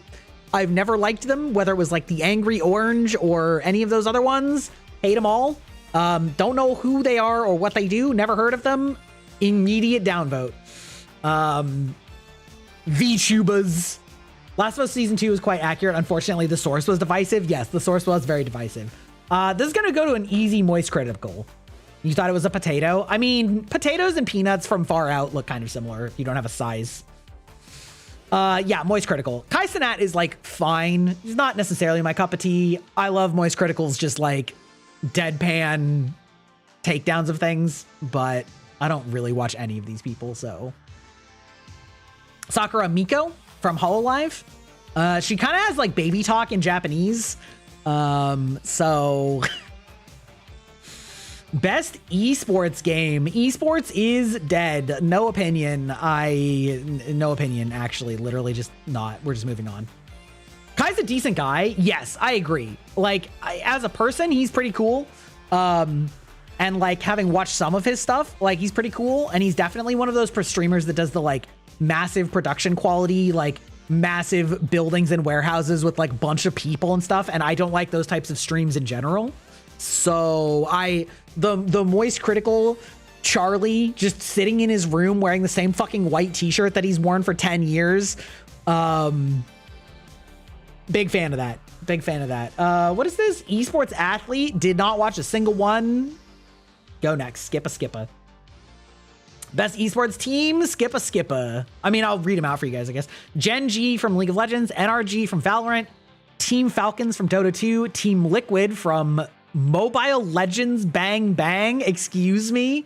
I've never liked them, whether it was like the angry orange or any of those other ones. Hate them all. Don't know who they are or what they do. Never heard of them. Immediate downvote. VTubers. Last of Us Season 2 was quite accurate. Unfortunately, the source was divisive. Yes, the source was very divisive. This is going to go to an easy moist critical. You thought it was a potato? I mean, potatoes and peanuts from far out look kind of similar if you don't have a size. Yeah, moist critical. Kai Cenat is like fine. He's not necessarily my cup of tea. I love moist criticals, just like deadpan takedowns of things, but I don't really watch any of these people, so. Sakura Miko from Hololive. She kind of has like baby talk in Japanese. So best esports game. Esports is dead. No opinion. No opinion, actually. Literally just not. We're just moving on. Kai's a decent guy. Yes, I agree. Like, as a person, he's pretty cool. And like having watched some of his stuff, like he's pretty cool. And he's definitely one of those streamers that does the like massive production quality, like massive buildings and warehouses with like bunch of people and stuff. And I don't like those types of streams in general. So the moist critical Charlie just sitting in his room wearing the same fucking white t-shirt that he's worn for 10 years. Big fan of that. Big fan of that. What is this? Esports athlete. Did not watch a single one. Go next. Skippa. Best esports team. Skippa. I mean, I'll read them out for you guys, I guess. Gen G from League of Legends. NRG from Valorant. Team Falcons from Dota 2. Team Liquid from Mobile Legends Bang Bang. Excuse me.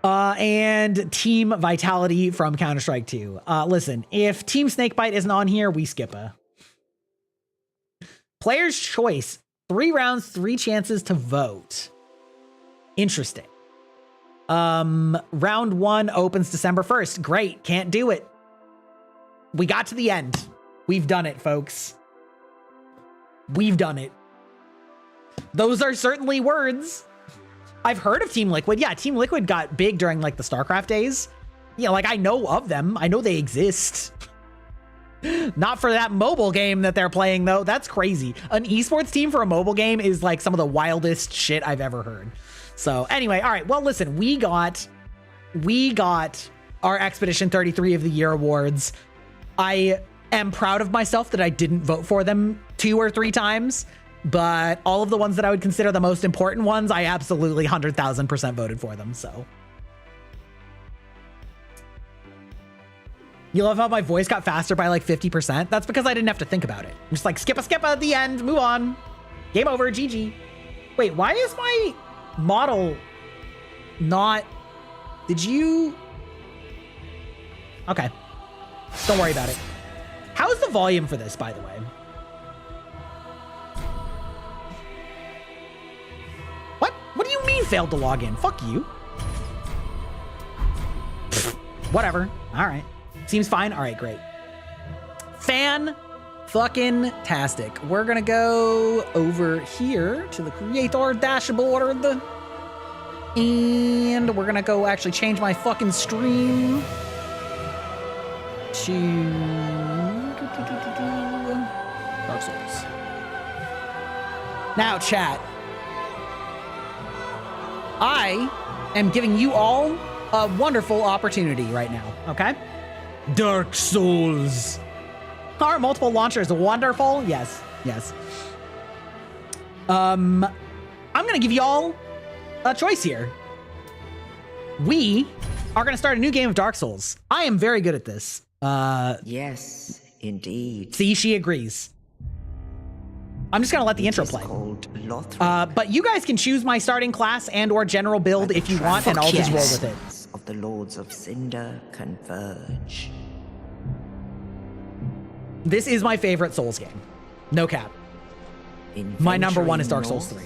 And Team Vitality from Counter-Strike 2. Listen, if Team Snakebite isn't on here, we Skippa. Player's choice. 3 rounds, 3 chances to vote. Interesting. Round 1 opens December 1st. Great. Can't do it. We got to the end. We've done it, folks. We've done it. Those are certainly words. I've heard of Team Liquid. Yeah, Team Liquid got big during like the StarCraft days. Yeah, like I know of them. I know they exist. Not for that mobile game that they're playing though. That's crazy. An esports team for a mobile game is like some of the wildest shit I've ever heard. So anyway, all right. Well, listen, we got our Expedition 33 of the Year awards. I am proud of myself that I didn't vote for them 2 or 3 times, but all of the ones that I would consider the most important ones, I absolutely 100,000% voted for them. So you love how my voice got faster by like 50%? That's because I didn't have to think about it. I'm just like skip at the end, move on. Game over, GG. Wait, why is my model not... Did you... Okay. Don't worry about it. How's the volume for this, by the way? What do you mean failed to log in? Fuck you. Whatever. All right. Seems fine. All right, great. Fan-fucking-tastic. We're gonna go over here to the creator dashboard. And we're gonna go actually change my fucking stream to Dark Souls. Now, chat. I am giving you all a wonderful opportunity right now, okay? Dark Souls. Are multiple launchers wonderful? Yes, yes. I'm gonna give you all a choice here. We are gonna start a new game of Dark Souls. I am very good at this. Yes, indeed. See, she agrees. I'm just gonna let the intro play. But you guys can choose my starting class and or general build if you want, and I'll just roll with it. Of the Lords of Cinder converge. This is my favorite Souls game. No cap. My number 1 is Dark Souls 3.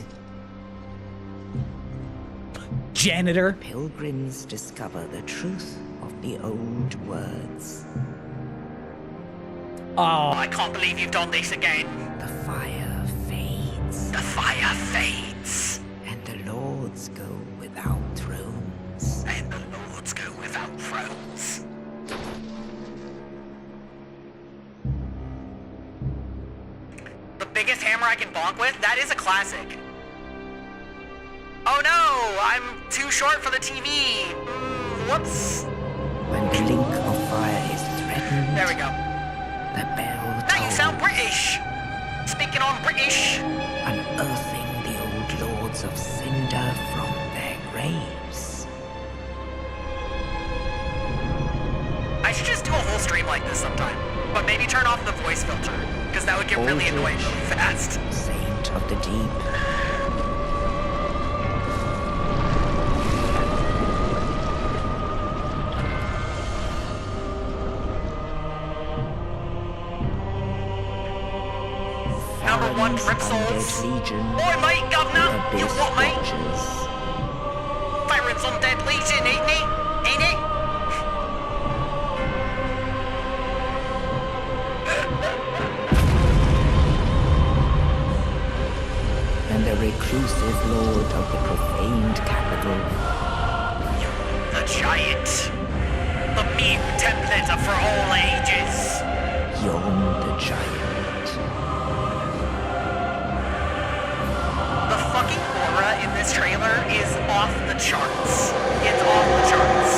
Janitor. Pilgrims discover the truth of the old words. Oh, I can't believe you've done this again. The fire fades. The fire fades. And the lords go without thrones. And the lords go without thrones. The biggest hammer I can bonk with? That is a classic. Oh no, I'm too short for the TV. Whoops. When the link of fire is threatened, There we go. the bell Now you sound tolls, British. Speaking on British. unearthing the old Lords of Cinder from their graves. I should just do a whole stream like this sometime. But maybe turn off the voice filter, because that would get really annoying really fast. Saint of the deep. Number 1 Trip Souls. Boy, mate, governor. You what, mate? Farron's Undead Legion, ain't it? Ain't it? And the reclusive lord of the profaned capital. The giant. The meme template for all ages. Yon the giant. The fucking aura in this trailer is off the charts. It's off the charts.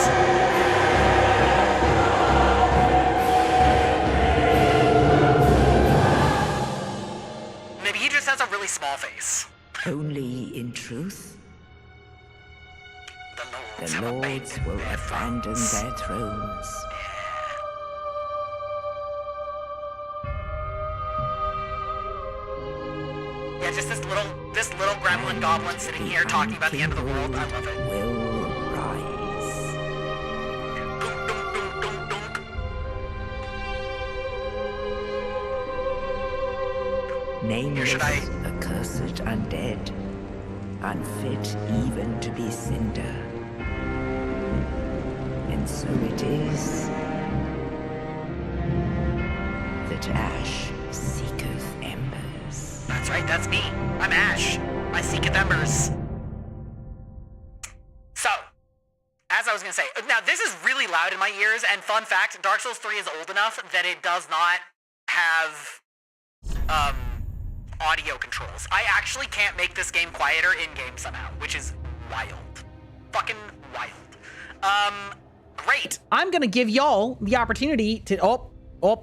Maybe he just has a really small face. Only in truth, The the lords have lords abandoned will their abandon thrones. their thrones. Yeah, just this little gremlin goblin sitting here talking about the end of the world. I love it. Will rise. Dunk, dunk, dunk, dunk, dunk. Nameless, should I- accursed undead, unfit even to be cinder. And so it is that Ash seeketh embers. That's right, that's me. I'm Ash. I seeketh embers. So, as I was gonna say, now this is really loud in my ears, and fun fact, Dark Souls 3 is old enough that it does not have, audio controls. I actually can't make this game quieter in-game somehow, which is wild. Fucking wild. Great. I'm gonna give y'all the opportunity to,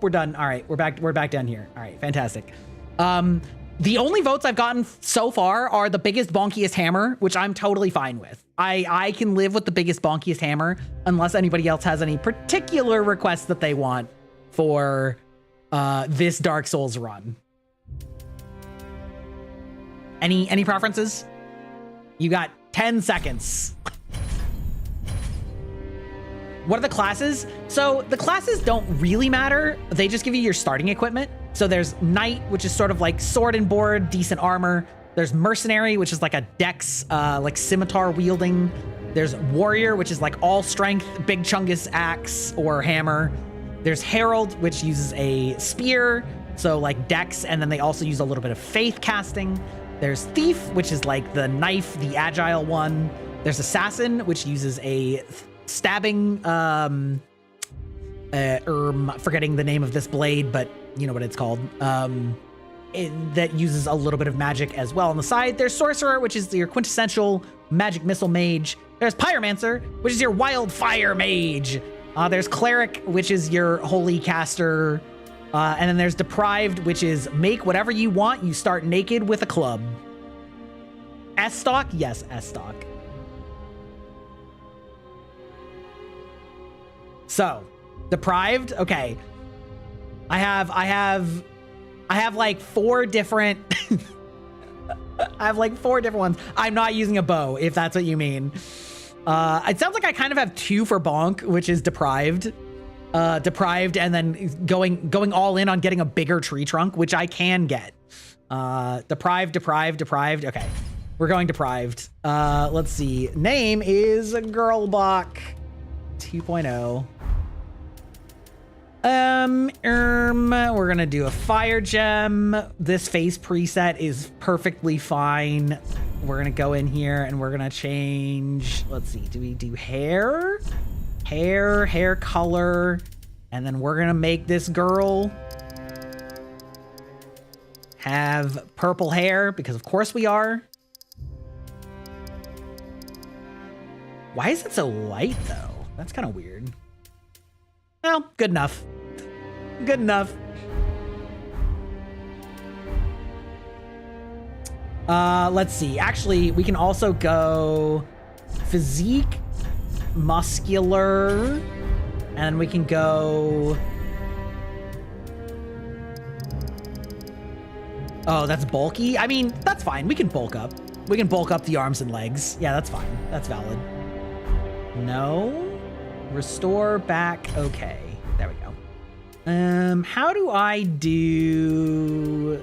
we're done. All right, we're back down here. All right, fantastic. The only votes I've gotten so far are the biggest, bonkiest hammer, which I'm totally fine with. I can live with the biggest, bonkiest hammer, unless anybody else has any particular requests that they want for this Dark Souls run. Any preferences? You got 10 seconds. What are the classes? So the classes don't really matter. They just give you your starting equipment. So there's Knight, which is sort of like sword and board, decent armor. There's Mercenary, which is like a dex, like scimitar wielding. There's Warrior, which is like all strength, big chungus axe or hammer. There's Herald, which uses a spear, so like dex, and then they also use a little bit of faith casting. There's Thief, which is like the knife, the agile one. There's Assassin, which uses a stabbing, forgetting the name of this blade, but you know what it's called. That uses a little bit of magic as well on the side. There's Sorcerer, which is your quintessential magic missile mage. There's Pyromancer, which is your wildfire mage. There's Cleric, which is your holy caster. And then there's Deprived, which is make whatever you want. You start naked with a club. S-Stock? Yes, S-Stock. So, Deprived, okay. I have like 4 different I have like 4 different ones. I'm not using a bow, if that's what you mean. It sounds like I kind of have 2 for Bonk, which is Deprived. Deprived, and then going all in on getting a bigger tree trunk, which I can get. Deprived. Okay, we're going Deprived. Let's see. Name is Girlbach 2.0. We're gonna do a fire gem. This face preset is perfectly fine. We're gonna go in here and we're gonna change, let's see, do we do hair color, and then we're gonna make this girl have purple hair, because of course we are. Why is it so light though? That's kind of weird. Well, good enough. Good enough. Let's see. Actually, we can also go physique, muscular, and we can go... Oh, that's bulky? I mean, that's fine. We can bulk up. We can bulk up the arms and legs. Yeah, that's fine. That's valid. No. Restore back. Okay. There we go. How do I do...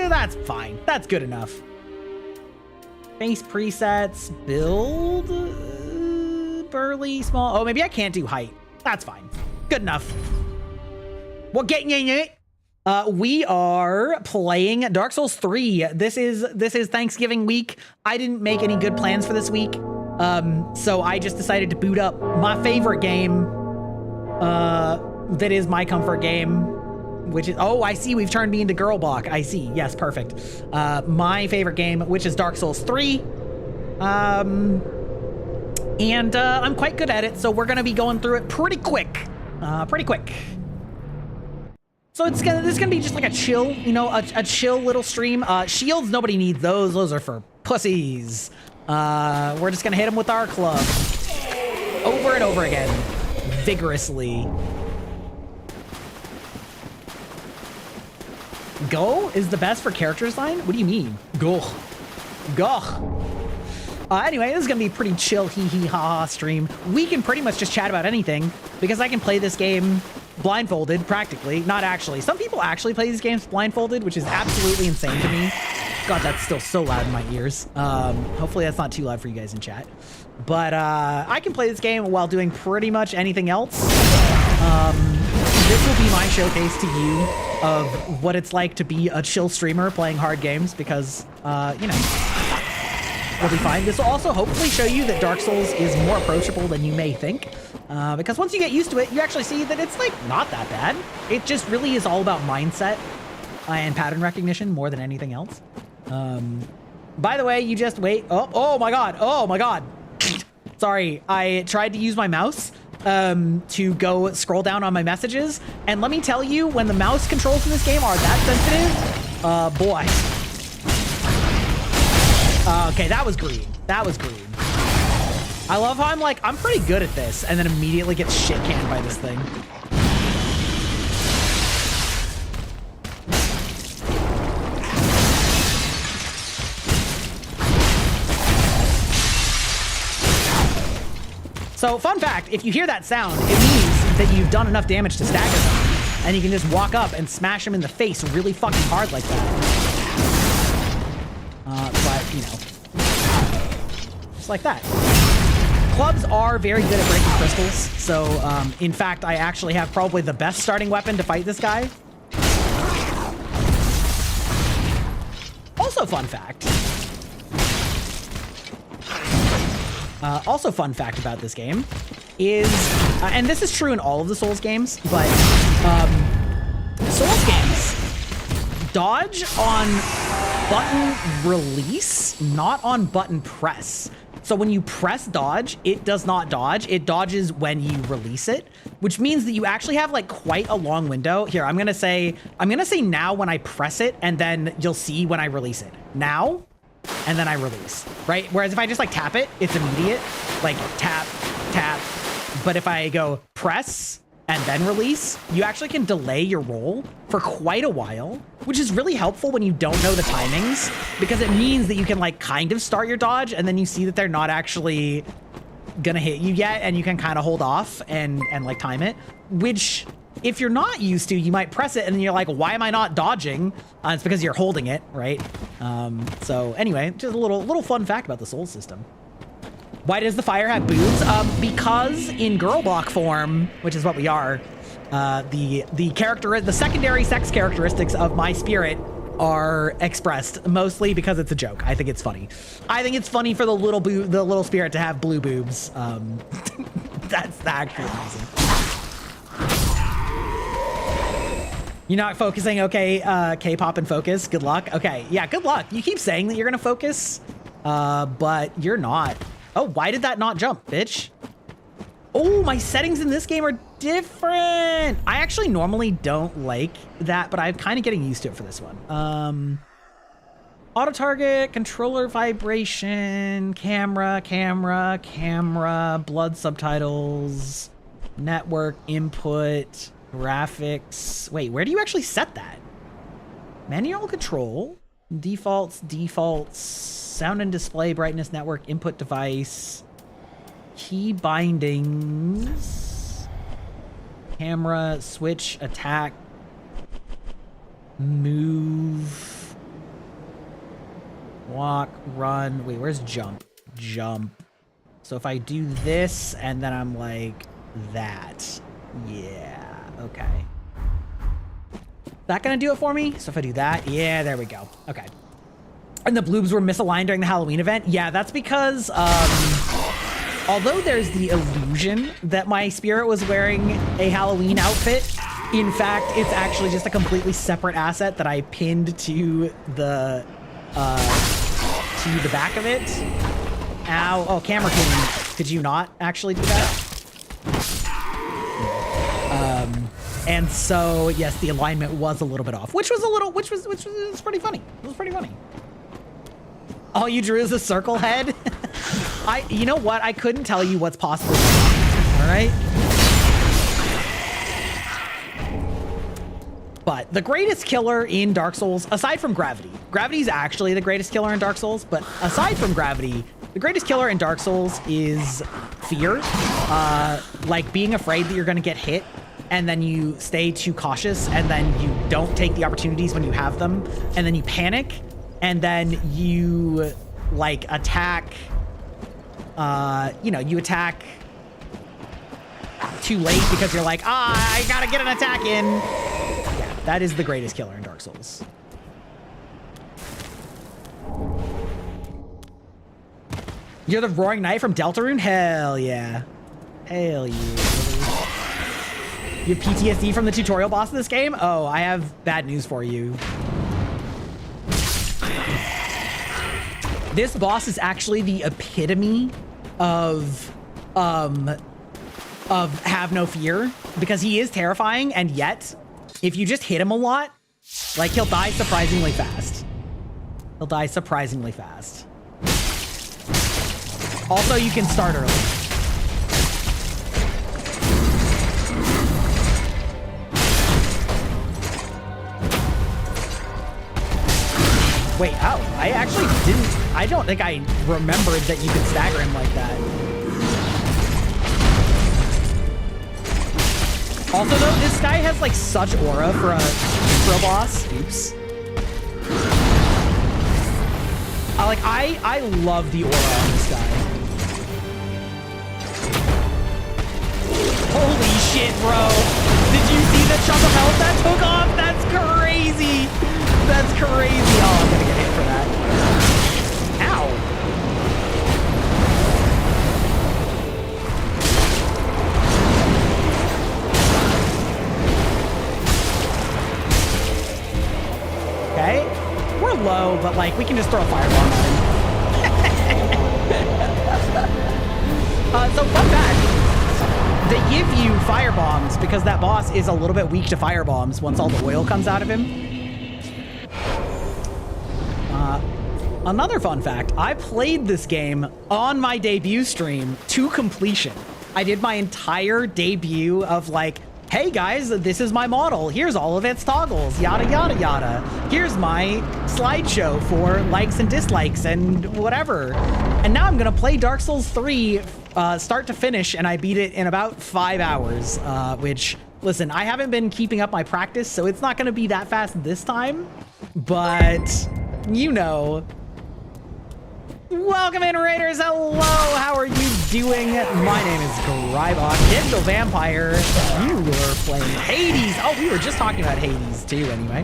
that's fine. That's good enough. Face presets. Build. Burly, small. Oh, maybe I can't do height. That's fine. Good enough. What getting in it? We are playing Dark Souls 3. This is Thanksgiving week. I didn't make any good plans for this week. So I just decided to boot up my favorite game, that is my comfort game, which is, oh, I see, we've turned me into Girlbach. I see. Yes, perfect. My favorite game, which is Dark Souls 3. I'm quite good at it, so we're gonna be going through it pretty quick. So this is gonna be just like a chill, you know, a chill little stream. Shields, nobody needs those. Those are for pussies. We're just gonna hit them with our club over and over again, vigorously. Go is the best for character design? What do you mean? Go. Anyway, this is gonna be a pretty chill hee-hee-ha-ha stream. We can pretty much just chat about anything, because I can play this game blindfolded, practically. Not actually. Some people actually play these games blindfolded, which is absolutely insane to me. God, that's still so loud in my ears. Hopefully that's not too loud for you guys in chat. But I can play this game while doing pretty much anything else. This will be my showcase to you of what it's like to be a chill streamer playing hard games because, you know, it'll be fine. This will also hopefully show you that Dark Souls is more approachable than you may think. Because once you get used to it, you actually see that it's, like, not that bad. It just really is all about mindset and pattern recognition more than anything else. By the way, you just wait. Oh my God. Oh my God. Sorry, I tried to use my mouse to go scroll down on my messages. And let me tell you, when the mouse controls in this game are that sensitive, boy. Okay, that was green. That was green. I love how I'm like, I'm pretty good at this, and then immediately get shit canned by this thing. So, fun fact, if you hear that sound, it means that you've done enough damage to stagger them, and you can just walk up and smash them in the face really fucking hard like that. But, you know, just like that. Clubs are very good at breaking crystals, so, in fact, I actually have probably the best starting weapon to fight this guy. Also, fun fact. Also, fun fact about this game is, and this is true in all of the Souls games, but Souls games dodge on button release, not on button press. So when you press dodge, it does not dodge. It dodges when you release it, which means that you actually have like quite a long window. Here, I'm gonna say now when I press it, and then you'll see when I release it. Now. And then I release, right? Whereas if I just like tap it, it's immediate, like tap, tap. But if I go press and then release, you actually can delay your roll for quite a while, which is really helpful when you don't know the timings, because it means that you can like kind of start your dodge and then you see that they're not actually gonna hit you yet, and you can kind of hold off and like time it, which if you're not used to, you might press it and then you're like, why am I not dodging? It's because you're holding it, right? So anyway, just a little fun fact about the Souls system. Why does the fire have boobs? Because in girl block form, which is what we are, the secondary sex characteristics of my spirit are expressed mostly because it's a joke. I think it's funny. I think it's funny for the little spirit to have blue boobs. That's the actual reason. You're not focusing, okay, K-pop and focus, good luck. Okay, yeah, good luck. You keep saying that you're gonna focus, but you're not. Oh, why did that not jump, bitch? Oh, my settings in this game are different. I actually normally don't like that, but I'm kind of getting used to it for this one. Auto target, controller vibration, camera, blood subtitles, network input, graphics. Wait, where do you actually set that? Manual control, defaults, sound and display, brightness, network, input device, key bindings, camera, switch, attack, move, walk, run. Wait, where's jump? Jump. So if I do this and then I'm like that. Yeah. Okay. That gonna do it for me? So if I do that, yeah, there we go. Okay. And the bloobs were misaligned during the Halloween event? Yeah, that's because, although there's the illusion that my spirit was wearing a Halloween outfit, in fact, it's actually just a completely separate asset that I pinned to the back of it. Ow. Oh, camera king. Could you not actually do that? And so, yes, the alignment was a little bit off, which was pretty funny. It was pretty funny. All you drew is a circle head. You know what? I couldn't tell you what's possible. All right. But the greatest killer in Dark Souls, aside from gravity, gravity is actually the greatest killer in Dark Souls. But aside from gravity, the greatest killer in Dark Souls is fear. Like being afraid that you're going to get hit, and then you stay too cautious, and then you don't take the opportunities when you have them, and then you panic, and then you like attack you know, you attack too late because you're like, I gotta get an attack in. Yeah, that is the greatest killer in Dark Souls. You're the Roaring Knight from Deltarune? Hell yeah. Hell yeah. You have PTSD from the tutorial boss of this game? Oh, I have bad news for you. This boss is actually the epitome of have no fear, because he is terrifying, and yet if you just hit him a lot, like, he'll die surprisingly fast. He'll die surprisingly fast. Also, you can start early. Wait, oh, I don't think I remembered that you could stagger him like that. Also though, this guy has like such aura for a boss. Oops. I love the aura on this guy. Holy shit, bro. Did you see the chunk of health that took off? That's crazy. That's crazy. Oh, I'm gonna get hit for that. Ow. Okay. We're low, but like, we can just throw a firebomb at him. So fun fact, they give you firebombs because that boss is a little bit weak to firebombs once all the oil comes out of him. Another fun fact, I played this game on my debut stream to completion. I did my entire debut of like, hey guys, this is my model. Here's all of its toggles, yada, yada, yada. Here's my slideshow for likes and dislikes and whatever. And now I'm gonna play Dark Souls 3 start to finish, and I beat it in about 5 hours, which, listen, I haven't been keeping up my practice, so it's not gonna be that fast this time, but you know. Welcome in, Raiders. Hello, how are you doing? My name is Grybach, Digital Vampire. You were playing Hades. Oh, we were just talking about Hades too, anyway.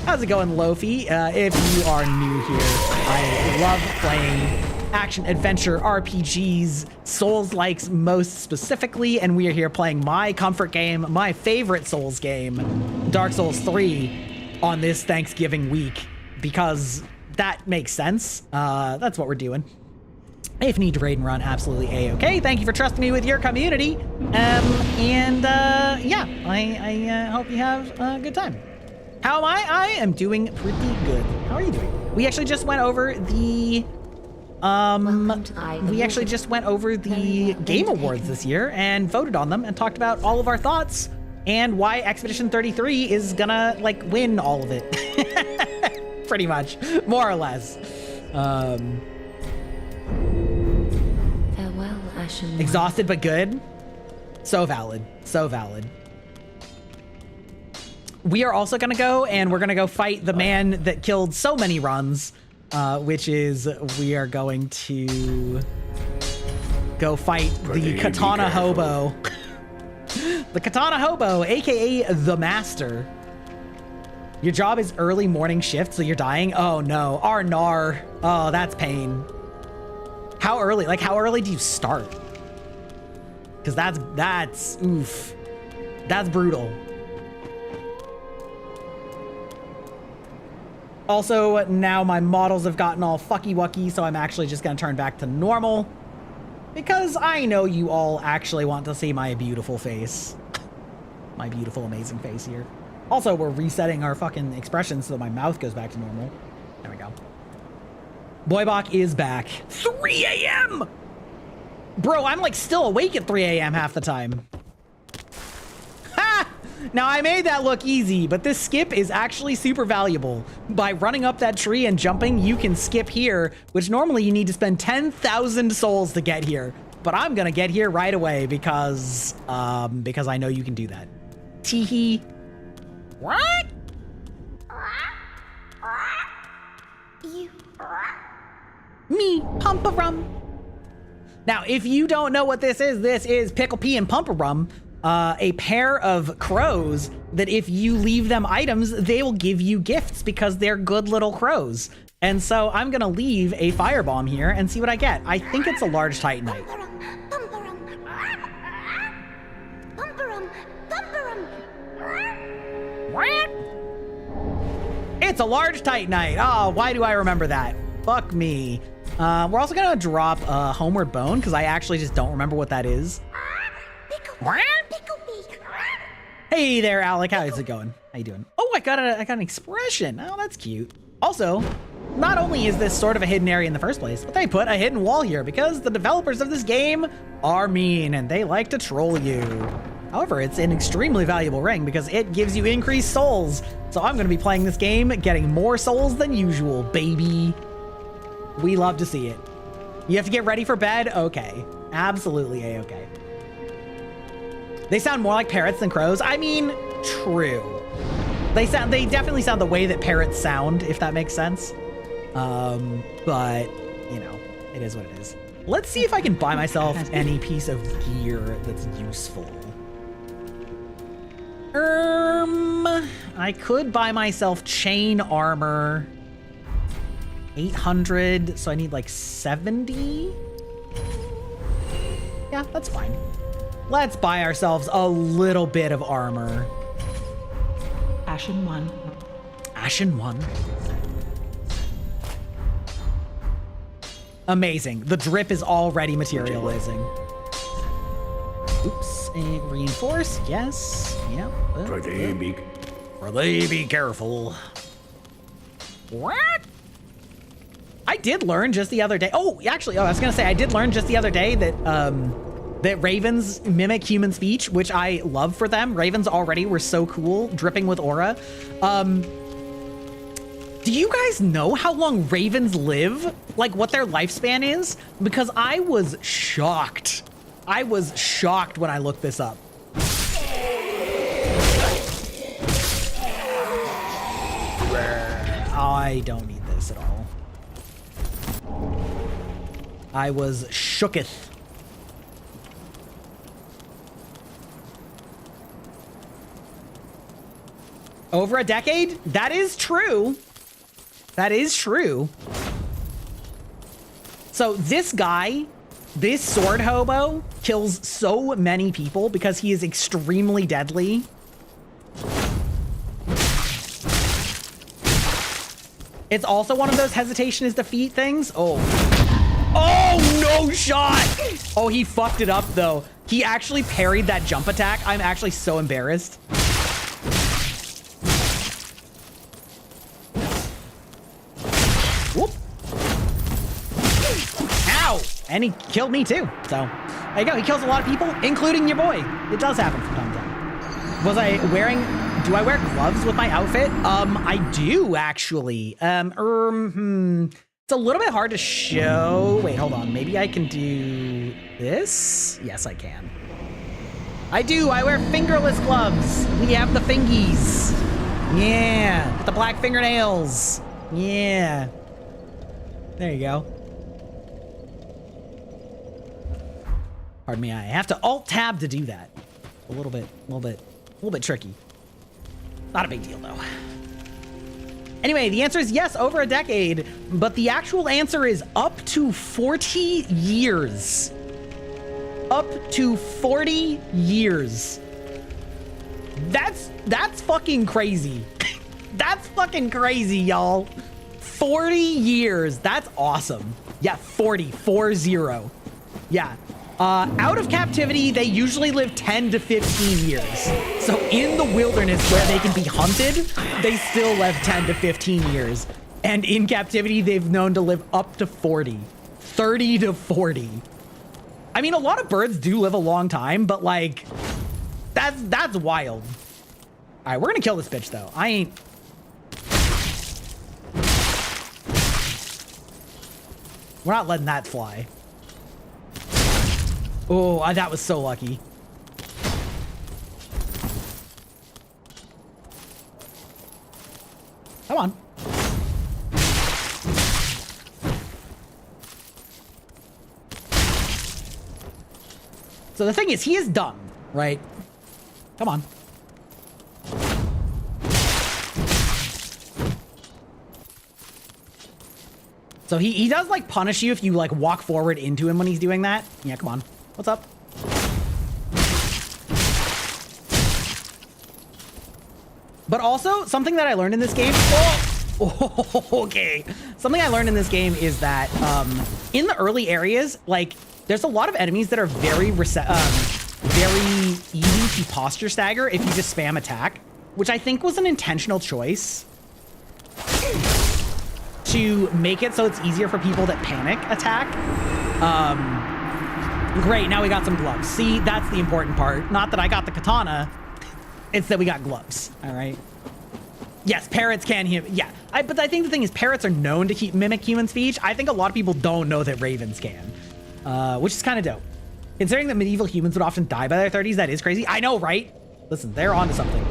How's it going, Lofi? If you are new here, I love playing action-adventure RPGs, Souls-likes most specifically, and we are here playing my comfort game, my favorite Souls game, Dark Souls 3, on this Thanksgiving week, because that makes sense. That's what we're doing. If need to raid and run, absolutely a-okay. Thank you for trusting me with your community. Yeah, I hope you have a good time. How am I? I am doing pretty good. How are you doing? We actually just went over the Game Awards this year and voted on them and talked about all of our thoughts and why Expedition 33 is gonna like win all of it. Pretty much, more or less. Farewell, Ashen. Exhausted but good. So valid. So valid. We are also gonna go, and we're gonna go fight the man that killed so many runs, which is we are going to go fight the Katana Hobo. The Katana Hobo, aka the Master. Your job is early morning shift, so you're dying? Oh no, Arnar. Oh, that's pain. How early? Like, how early do you start? Because that's oof. That's brutal. Also, now my models have gotten all fucky-wucky, so I'm actually just gonna turn back to normal. Because I know you all actually want to see my beautiful face. My beautiful, amazing face here. Also, we're resetting our fucking expressions so that my mouth goes back to normal. There we go. Boybach is back. 3 a.m. Bro, I'm like still awake at 3 a.m. half the time. Ha! Now I made that look easy, but this skip is actually super valuable. By running up that tree and jumping, you can skip here, which normally you need to spend 10,000 souls to get here. But I'm gonna get here right away because I know you can do that. Teehee. What? You. Me, pump a rum. Now, if you don't know what this is Pickle Pea and Pumperum, a pair of crows that if you leave them items, they will give you gifts because they're good little crows. And so I'm gonna leave a firebomb here and see what I get. I think it's a large titanite. It's a large titanite. Oh, why do I remember that? Fuck me. We're also gonna drop a homeward bone because I actually just don't remember what that is. Hey there, Alec. How's it going? How you doing? Oh, I got an expression. Oh, that's cute. Also, not only is this sort of a hidden area in the first place, but they put a hidden wall here because the developers of this game are mean and they like to troll you. However, it's an extremely valuable ring because it gives you increased souls. So I'm going to be playing this game, getting more souls than usual, baby. We love to see it. You have to get ready for bed? Okay. Absolutely A-okay. They sound more like parrots than crows. I mean, true. They definitely sound the way that parrots sound, if that makes sense. But, you know, it is what it is. Let's see if I can buy myself any piece of gear that's useful. I could buy myself chain armor. 800, so I need like 70? Yeah, that's fine. Let's buy ourselves a little bit of armor. Ashen 1. Ashen 1. Amazing. The drip is already materializing. Oops. And reinforce. Yes. Yep. Be careful. What? I did learn just the other day. Oh, actually, I was gonna say I did learn just the other day that that ravens mimic human speech, which I love for them. Ravens already were so cool, dripping with aura. Do you guys know how long ravens live? Like what their lifespan is? Because I was shocked. I was shocked when I looked this up. I don't need this at all. I was shooketh. Over a decade? That is true. That is true. So this guy, this sword hobo, kills so many people because he is extremely deadly. It's also one of those hesitation is defeat things. Oh. Oh, no shot. Oh, he fucked it up though. He actually parried that jump attack. I'm actually so embarrassed. Whoop. Ow. And he killed me too. So there you go. He kills a lot of people, including your boy. It does happen from time to time. Was I wearing... Do I wear gloves with my outfit? I do actually. It's a little bit hard to show. Wait, hold on. Maybe I can do this? Yes, I can. I do. I wear fingerless gloves. We have the fingies. Yeah. With the black fingernails. Yeah. There you go. Pardon me. I have to Alt-Tab to do that. A little bit tricky. Not a big deal, though. Anyway, the answer is yes, over a decade, but the actual answer is up to 40 years. Up to 40 years. That's fucking crazy. That's fucking crazy, y'all. 40 years. That's awesome. Yeah, 40. Yeah. Out of captivity, they usually live 10 to 15 years. So in the wilderness where they can be hunted, they still live 10 to 15 years. And in captivity, they've known to live up to 40. 30 to 40. I mean, a lot of birds do live a long time, but like, that's wild. All right, we're gonna kill this bitch though. I ain't... We're not letting that fly. Oh, that was so lucky. Come on. So the thing is, he is dumb, right? Come on. So he does like punish you if you like walk forward into him when he's doing that. Yeah, come on. What's up? But also something that I learned in this game. Oh, okay. Something I learned in this game is that in the early areas, like there's a lot of enemies that are very easy to posture stagger if you just spam attack, which I think was an intentional choice to make it so it's easier for people that panic attack. Great, now we got some gloves. See, that's the important part. Not that I got the katana, it's that we got gloves, all right? Yes, parrots can hear, yeah. But I think the thing is parrots are known to mimic human speech. I think a lot of people don't know that ravens can, which is kind of dope. Considering that medieval humans would often die by their 30s, that is crazy. I know, right? Listen, they're onto something.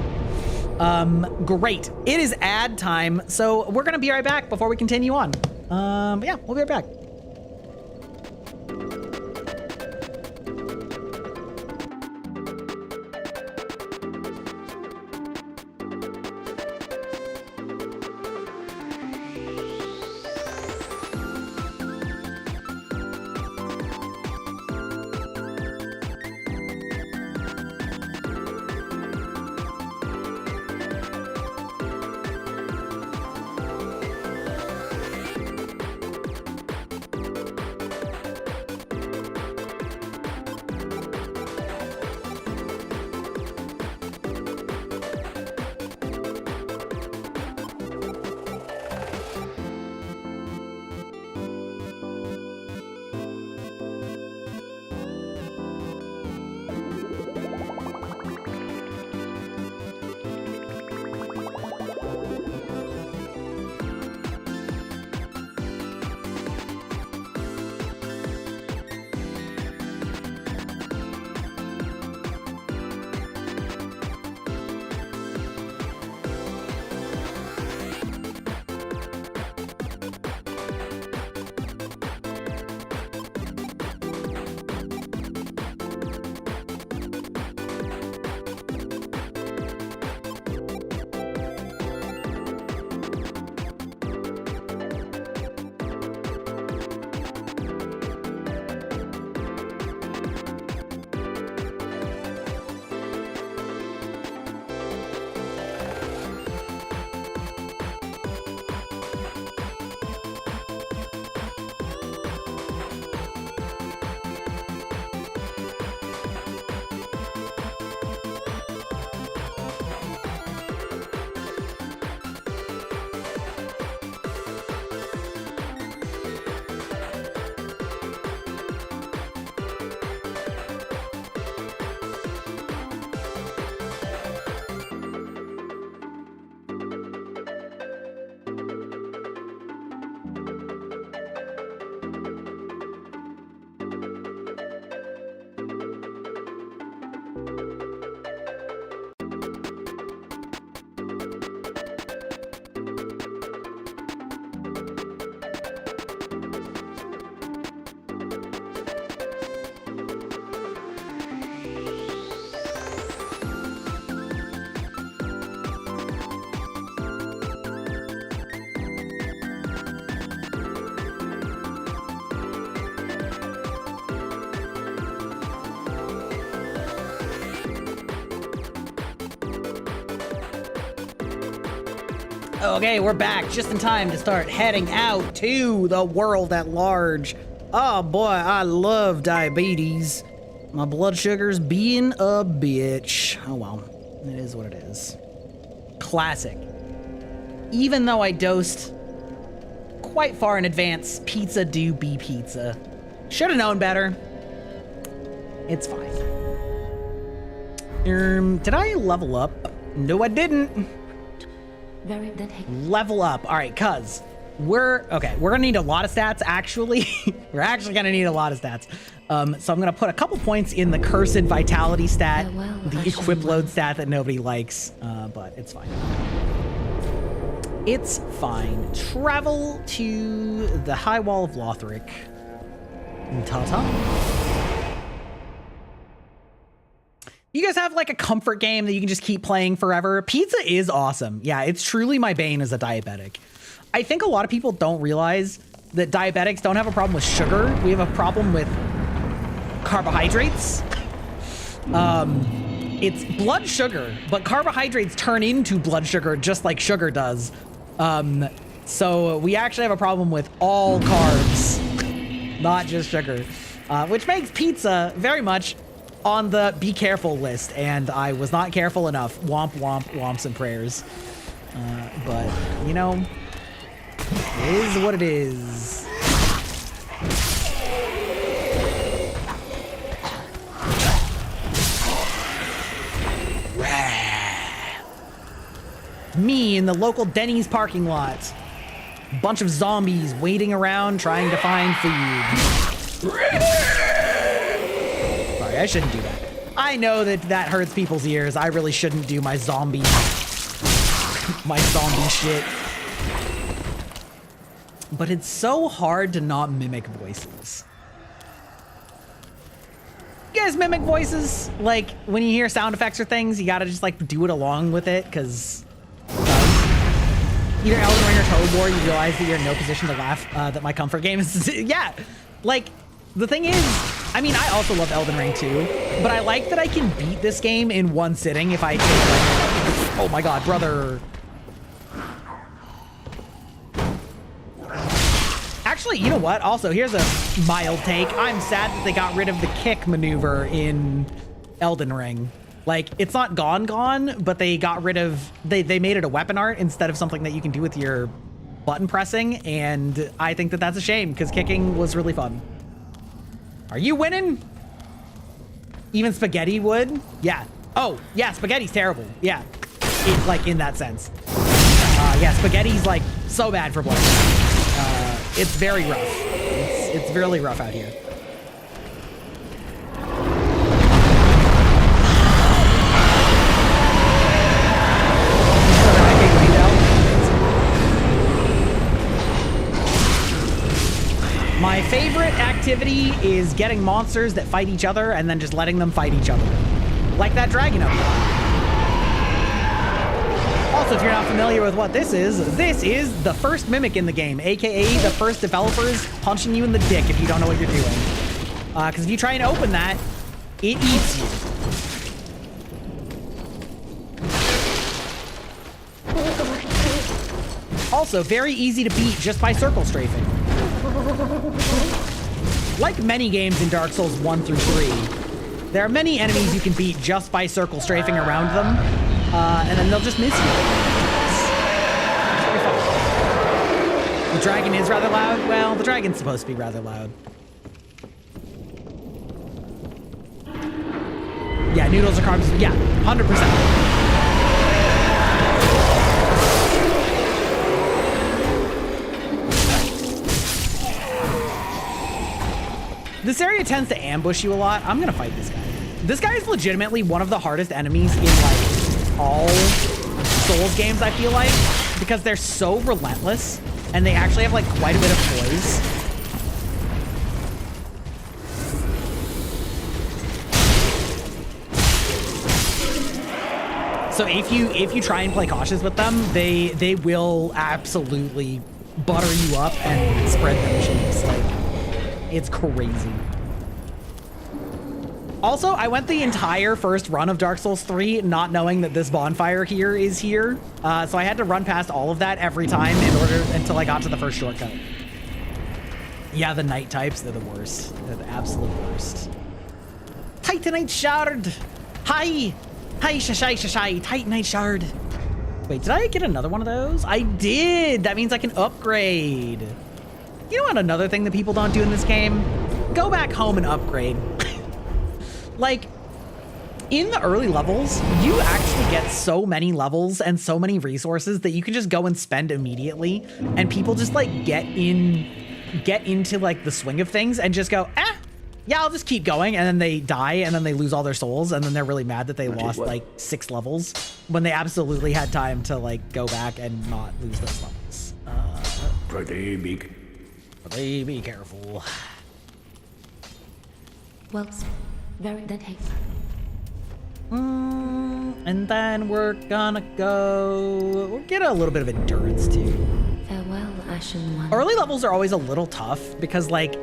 Great. It is ad time, so we're gonna be right back before we continue on. But yeah, we'll be right back. Okay, we're back just in time to start heading out to the world at large. Oh boy, I love diabetes. My blood sugar's being a bitch. Oh well, it is what it is. Classic. Even though I dosed quite far in advance, pizza do be pizza. Should have known better. It's fine. Did I level up? No, I didn't. Level up. All right, cuz we're gonna need a lot of stats. Actually, we're actually gonna need a lot of stats. So I'm gonna put a couple points in the cursed vitality stat, the equip load stat that nobody likes, but it's fine. It's fine. Travel to the High Wall of Lothric. Ta-ta. You guys have like a comfort game that you can just keep playing forever? Pizza is awesome. Yeah, it's truly my bane as a diabetic. I think a lot of people don't realize that diabetics don't have a problem with sugar. We have a problem with carbohydrates. It's blood sugar, but carbohydrates turn into blood sugar just like sugar does. So we actually have a problem with all carbs, not just sugar, which makes pizza very much on the be careful list, and I was not careful enough. Womp, womp, womps and prayers. But, you know, it is what it is. Me in the local Denny's parking lot. Bunch of zombies waiting around trying to find food. Sorry, I shouldn't do that. I know that that hurts people's ears. I really shouldn't do my zombie shit. But it's so hard to not mimic voices. You guys mimic voices? Like, when you hear sound effects or things, you gotta just, like, do it along with it, because either Elden Ring or Toad War, you realize that you're in no position to laugh that my comfort game is... Yeah, like, the thing is, I mean, I also love Elden Ring too, but I like that I can beat this game in one sitting if I take, like... Oh my god, brother. Actually, you know what? Also, here's a mild take. I'm sad that they got rid of the kick maneuver in Elden Ring. Like, it's not gone, but they got rid of... They made it a weapon art instead of something that you can do with your button pressing, and I think that that's a shame, because kicking was really fun. Are you winning? Even spaghetti would? Yeah. Oh, yeah, spaghetti's terrible. Yeah. Like, in that sense. Yeah, spaghetti's, like, so bad for blood. It's very rough. It's really rough out here. My favorite activity is getting monsters that fight each other and then just letting them fight each other. Like that dragon up there. Also, if you're not familiar with what this is the first mimic in the game, aka the first developers punching you in the dick if you don't know what you're doing. Because if you try and open that, it eats you. Also, very easy to beat just by circle strafing. Like many games in Dark Souls 1 through 3, there are many enemies you can beat just by circle strafing around them, and then they'll just miss you. It's very fun. The dragon is rather loud. Well, the dragon's supposed to be rather loud. Yeah, noodles are carbs. Yeah, 100%. This area tends to ambush you a lot. I'm gonna fight this guy. This guy is legitimately one of the hardest enemies in, like, all Souls games, I feel like, because they're so relentless, and they actually have, like, quite a bit of poise. So if you try and play cautious with them, they will absolutely butter you up and spread their cheeks. Like, it's crazy. Also, I went the entire first run of Dark Souls 3 not knowing that this bonfire here is here. So I had to run past all of that every time until I got to the first shortcut. Yeah, the night types, they're the worst. They're the absolute worst. Titanite Shard! Hi! Hi, shashai, Titanite Shard. Wait, did I get another one of those? I did! That means I can upgrade. You know what, another thing that people don't do in this game? Go back home and upgrade. Like, in the early levels, you actually get so many levels and so many resources that you can just go and spend immediately, and people just, like, get into, like, the swing of things and just go, yeah, I'll just keep going, and then they die, and then they lose all their souls, and then they're really mad that they lost, like, 6 levels when they absolutely had time to, like, go back and not lose those levels. Be careful. Well, very that takes. And then we're gonna we'll get a little bit of endurance too. Farewell, Ashen One. Early levels are always a little tough because like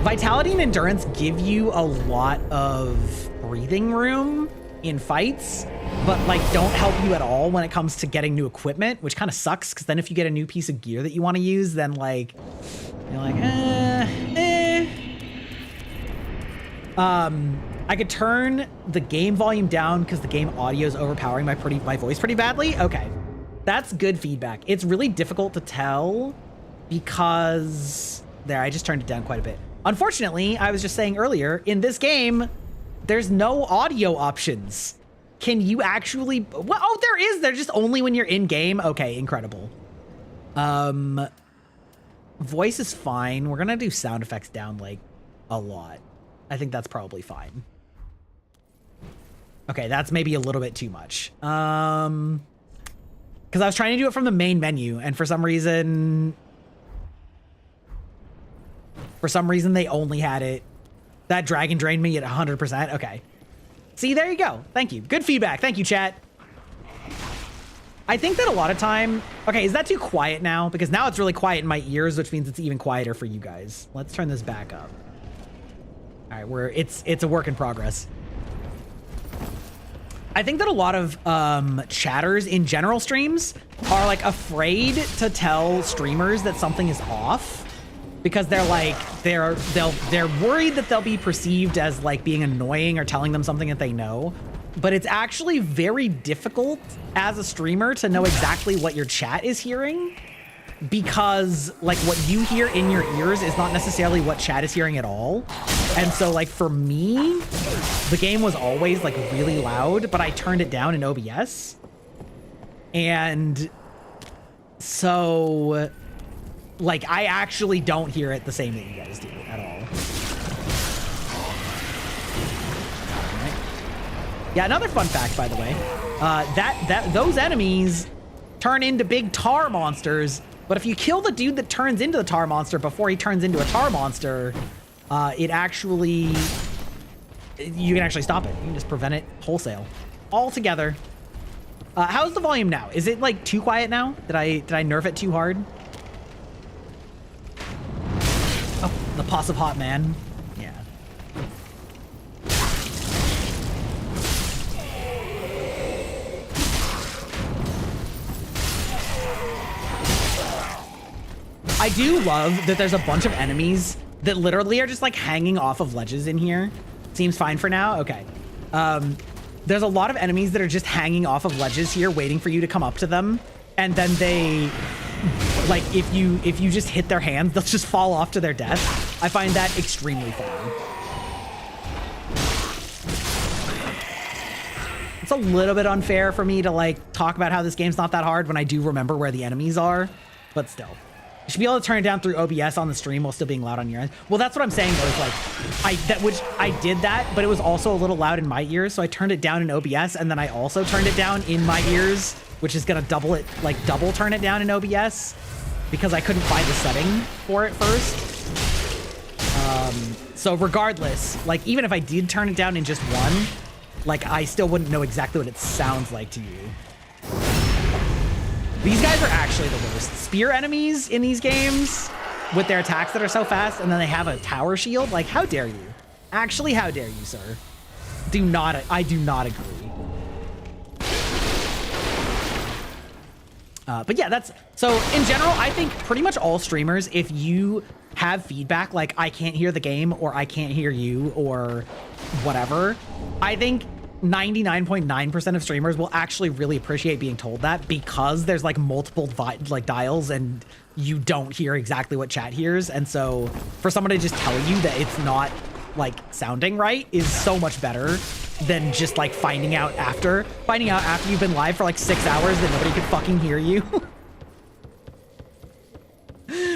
vitality and endurance give you a lot of breathing room in fights, but like don't help you at all when it comes to getting new equipment, which kind of sucks because then if you get a new piece of gear that you want to use, then like you're like I could turn the game volume down because the game audio is overpowering my voice pretty badly. Okay, that's good feedback. It's really difficult to tell because there, I just turned it down quite a bit. Unfortunately, I was just saying earlier, in this game, there's no audio options. Can you actually, well, oh, there is. They're just only when you're in game. Okay, incredible. Voice is fine. We're gonna do sound effects down like a lot. I think that's probably fine. Okay, that's maybe a little bit too much. Because I was trying to do it from the main menu, and for some reason they only had it. That dragon drained me at 100%. Okay. See, there you go. Thank you. Good feedback. Thank you, chat. I think that a lot of time... Okay, is that too quiet now? Because now it's really quiet in my ears, which means it's even quieter for you guys. Let's turn this back up. All right, it's a work in progress. I think that a lot of chatters in general streams are like afraid to tell streamers that something is off because they're like they're worried that they'll be perceived as like being annoying or telling them something that they know. But it's actually very difficult as a streamer to know exactly what your chat is hearing, because like what you hear in your ears is not necessarily what chat is hearing at all. And so like for me, the game was always like really loud, but I turned it down in OBS. And so like I actually don't hear it the same that you guys do at all. Right. Yeah, another fun fact, by the way, those enemies turn into big tar monsters. But if you kill the dude that turns into the tar monster before he turns into a tar monster, it actually, you can actually stop it. You can just prevent it wholesale, altogether. How's the volume now? Is it like too quiet now? Did I nerf it too hard? Oh, the pus of hot man. Yeah. I do love that there's a bunch of enemies that literally are just like hanging off of ledges in here. Seems fine for now. Okay. There's a lot of enemies that are just hanging off of ledges here waiting for you to come up to them. And then they, like, if you just hit their hands, they'll just fall off to their death. I find that extremely fun. It's a little bit unfair for me to like talk about how this game's not that hard when I do remember where the enemies are, but still. You should be able to turn it down through OBS on the stream while still being loud on your end. Well, that's what I'm saying though, is like, I did that, but it was also a little loud in my ears, so I turned it down in OBS, and then I also turned it down in my ears, which is gonna double turn it down in OBS, because I couldn't find the setting for it first. So regardless, like even if I did turn it down in just one, like I still wouldn't know exactly what it sounds like to you. These guys are actually the worst. Spear enemies in these games with their attacks that are so fast, and then they have a tower shield. Like, how dare you? Actually, how dare you, sir? I do not agree. But yeah, so in general, I think pretty much all streamers, if you have feedback like I can't hear the game or I can't hear you or whatever, I think 99.9% of streamers will actually really appreciate being told that, because there's like multiple dials and you don't hear exactly what chat hears. And so for someone to just tell you that it's not like sounding right is so much better than just like finding out after you've been live for like 6 hours that nobody can fucking hear you.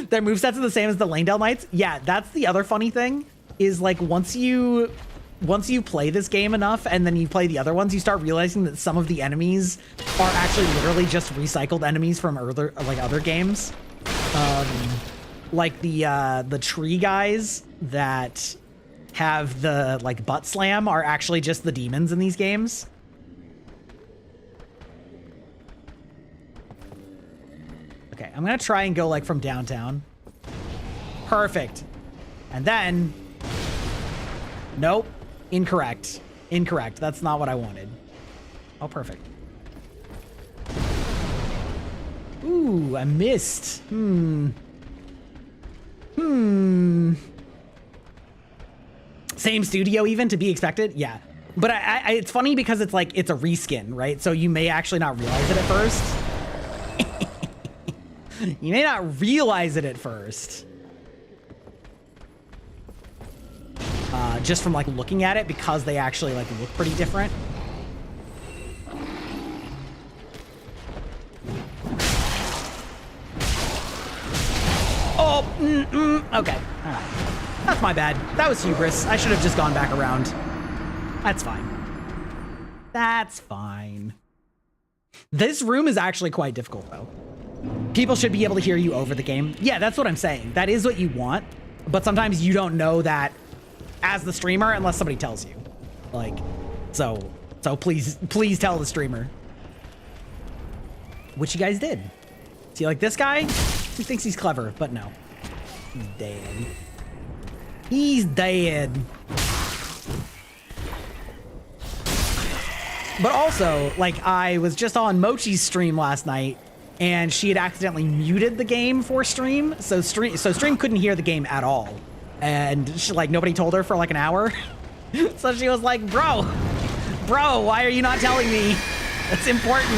Their movesets are the same as the Langdale Knights. Yeah, that's the other funny thing, is like once you play this game enough and then you play the other ones, you start realizing that some of the enemies are actually literally just recycled enemies from other games. Like the tree guys that have the like butt slam are actually just the demons in these games. Okay, I'm gonna try and go like from downtown. Perfect. And then, nope, incorrect. Incorrect, that's not what I wanted. Oh, perfect. Ooh, I missed. Same studio even, to be expected? Yeah. But it's funny because it's like, it's a reskin, right? So you may actually not realize it at first. You may not realize it at first. Just from like looking at it, because they actually like look pretty different. Oh, okay. All right. That's my bad. That was hubris. I should have just gone back around. That's fine. That's fine. This room is actually quite difficult, though. People should be able to hear you over the game. Yeah, that's what I'm saying. That is what you want, but sometimes you don't know that as the streamer unless somebody tells you. Like, so please tell the streamer. Which you guys did. See, like this guy, he thinks he's clever, but no. He's dead. He's dead. But also, like, I was just on Mochi's stream last night, and she had accidentally muted the game for stream, so stream couldn't hear the game at all. And she, like, nobody told her for like an hour. So she was like, bro, why are you not telling me? It's important.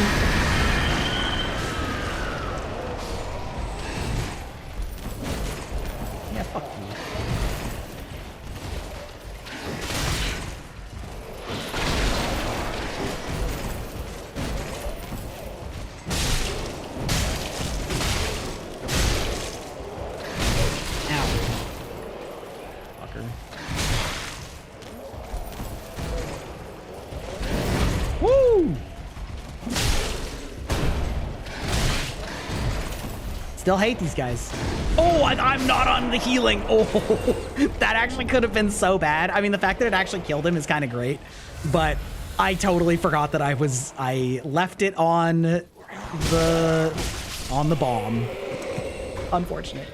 Yeah, fuck you. Still hate these guys. Oh, I'm not on the healing. Oh, that actually could have been so bad. I mean, the fact that it actually killed him is kind of great, but I totally forgot that I left it on the bomb. Unfortunate.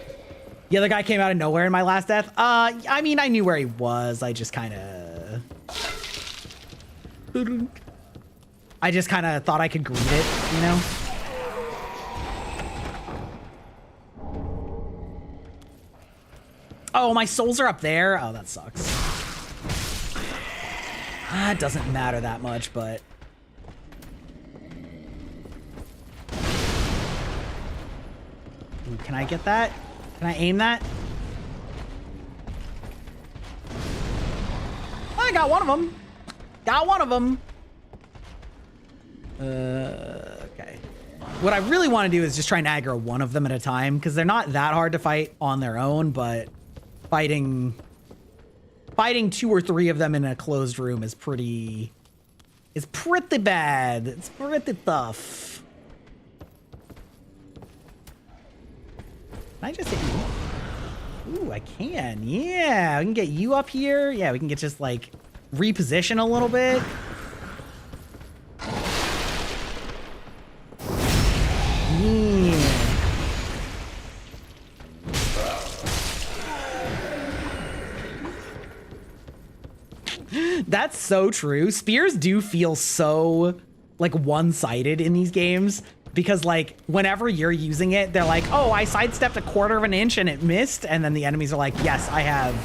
The other guy came out of nowhere in my last death. I mean, I knew where he was. I just kind of thought I could greet it, you know? Oh, my souls are up there. Oh, that sucks. It doesn't matter that much, but... Ooh, can I get that? Can I aim that? I got one of them. Got one of them. Okay. What I really want to do is just try and aggro one of them at a time, because they're not that hard to fight on their own, but... Fighting 2 or 3 of them in a closed room is pretty bad. It's pretty tough. Can I just hit you? Ooh, I can. Yeah, we can get you up here. Yeah, we can get just like reposition a little bit. Yeah. That's so true. Spears do feel so like one-sided in these games because like whenever you're using it, they're like, oh, I sidestepped a 1/4 of an inch and it missed. And then the enemies are like, yes, I have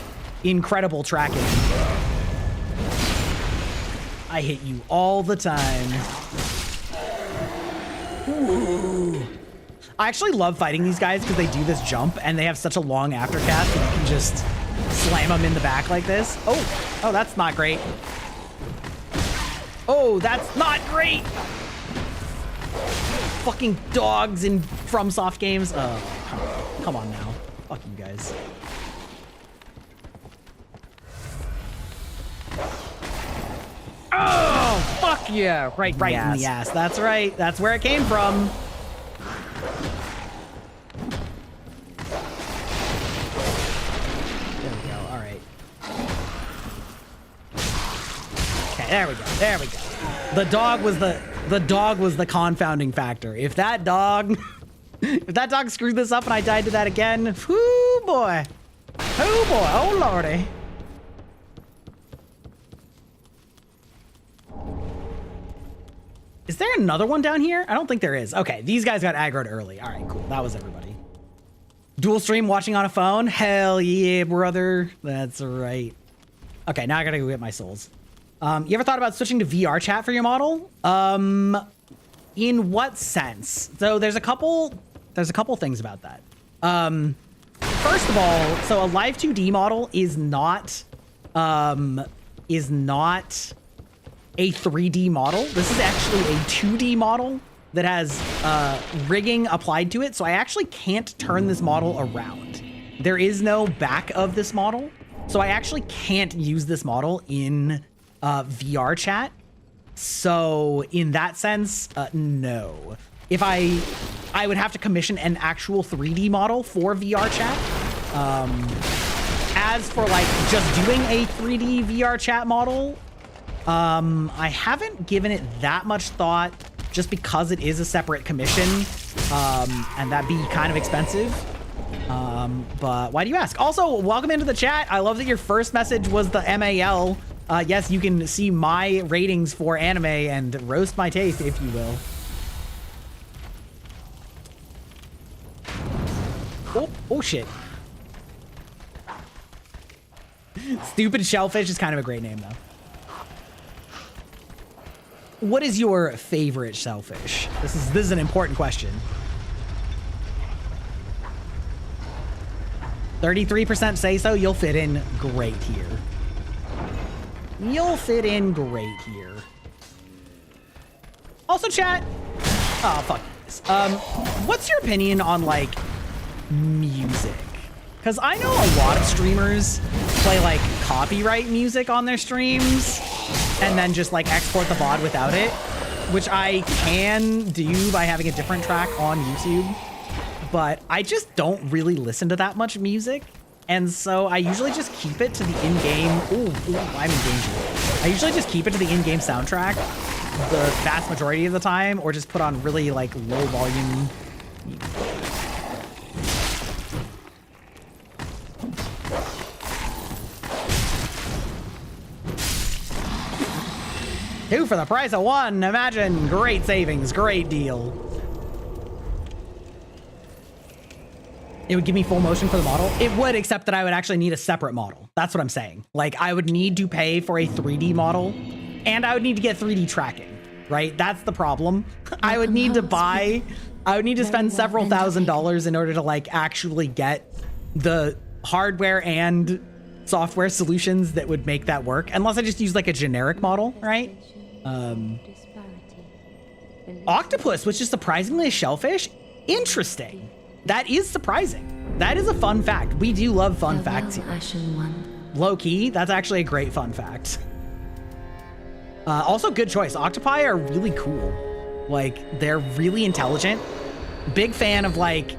incredible tracking. I hit you all the time. Ooh. I actually love fighting these guys because they do this jump and they have such a long aftercast that you can just slam them in the back like this. Oh, that's not great. Oh, that's not great. Fucking dogs in FromSoft games. Oh, come on now. Fuck you guys. Oh, fuck yeah. Right in the ass. That's right. That's where it came from. There we go. There we go. The dog was the confounding factor. If that dog screwed this up and I died to that again, whoo boy. Oh boy. Oh lordy. Is there another one down here? I don't think there is. Okay, these guys got aggroed early. All right, cool. That was everybody. Dual stream watching on a phone? Hell yeah, brother. That's right. Okay, now I gotta go get my souls. You ever thought about switching to VR chat for your model? In what sense? So there's a couple things about that. First of all, so a live 2D model is not a 3D model. This is actually a 2D model that has rigging applied to it. So I actually can't turn this model around. There is no back of this model. So I actually can't use this model in VR chat. So in that sense, no. If I would have to commission an actual 3D model for VR chat. As for like just doing a 3D VR chat model, I haven't given it that much thought just because it is a separate commission, and that'd be kind of expensive. But why do you ask? Also, welcome into the chat. I love that your first message was the MAL. Yes, you can see my ratings for anime and roast my taste, if you will. Oh shit. Stupid Shellfish is kind of a great name, though. What is your favorite shellfish? This is an important question. 33% say so. You'll fit in great here. You'll fit in great here. Also, chat. Oh, fuck this. What's your opinion on, like, music? Because I know a lot of streamers play, like, copyright music on their streams and then just, like, export the VOD without it, which I can do by having a different track on YouTube. But I just don't really listen to that much music. And so I usually just keep it to the in-game. Ooh, I'm in danger. I usually just keep it to the in-game soundtrack the vast majority of the time, or just put on really, like, low volume. Two for the price of one. Imagine. Great savings. Great deal. It would give me full motion for the model. It would, except that I would actually need a separate model. That's what I'm saying. Like, I would need to pay for a 3D model, and I would need to get 3D tracking, right? That's the problem. I would need to spend several $1,000s in order to, like, actually get the hardware and software solutions that would make that work, unless I just use, like, a generic model, right? Octopus, which is surprisingly a shellfish. Interesting. That is surprising. That is a fun fact. We do love fun facts here. Low key, that's actually a great fun fact. Also, good choice. Octopi are really cool. Like, they're really intelligent. Big fan of, like,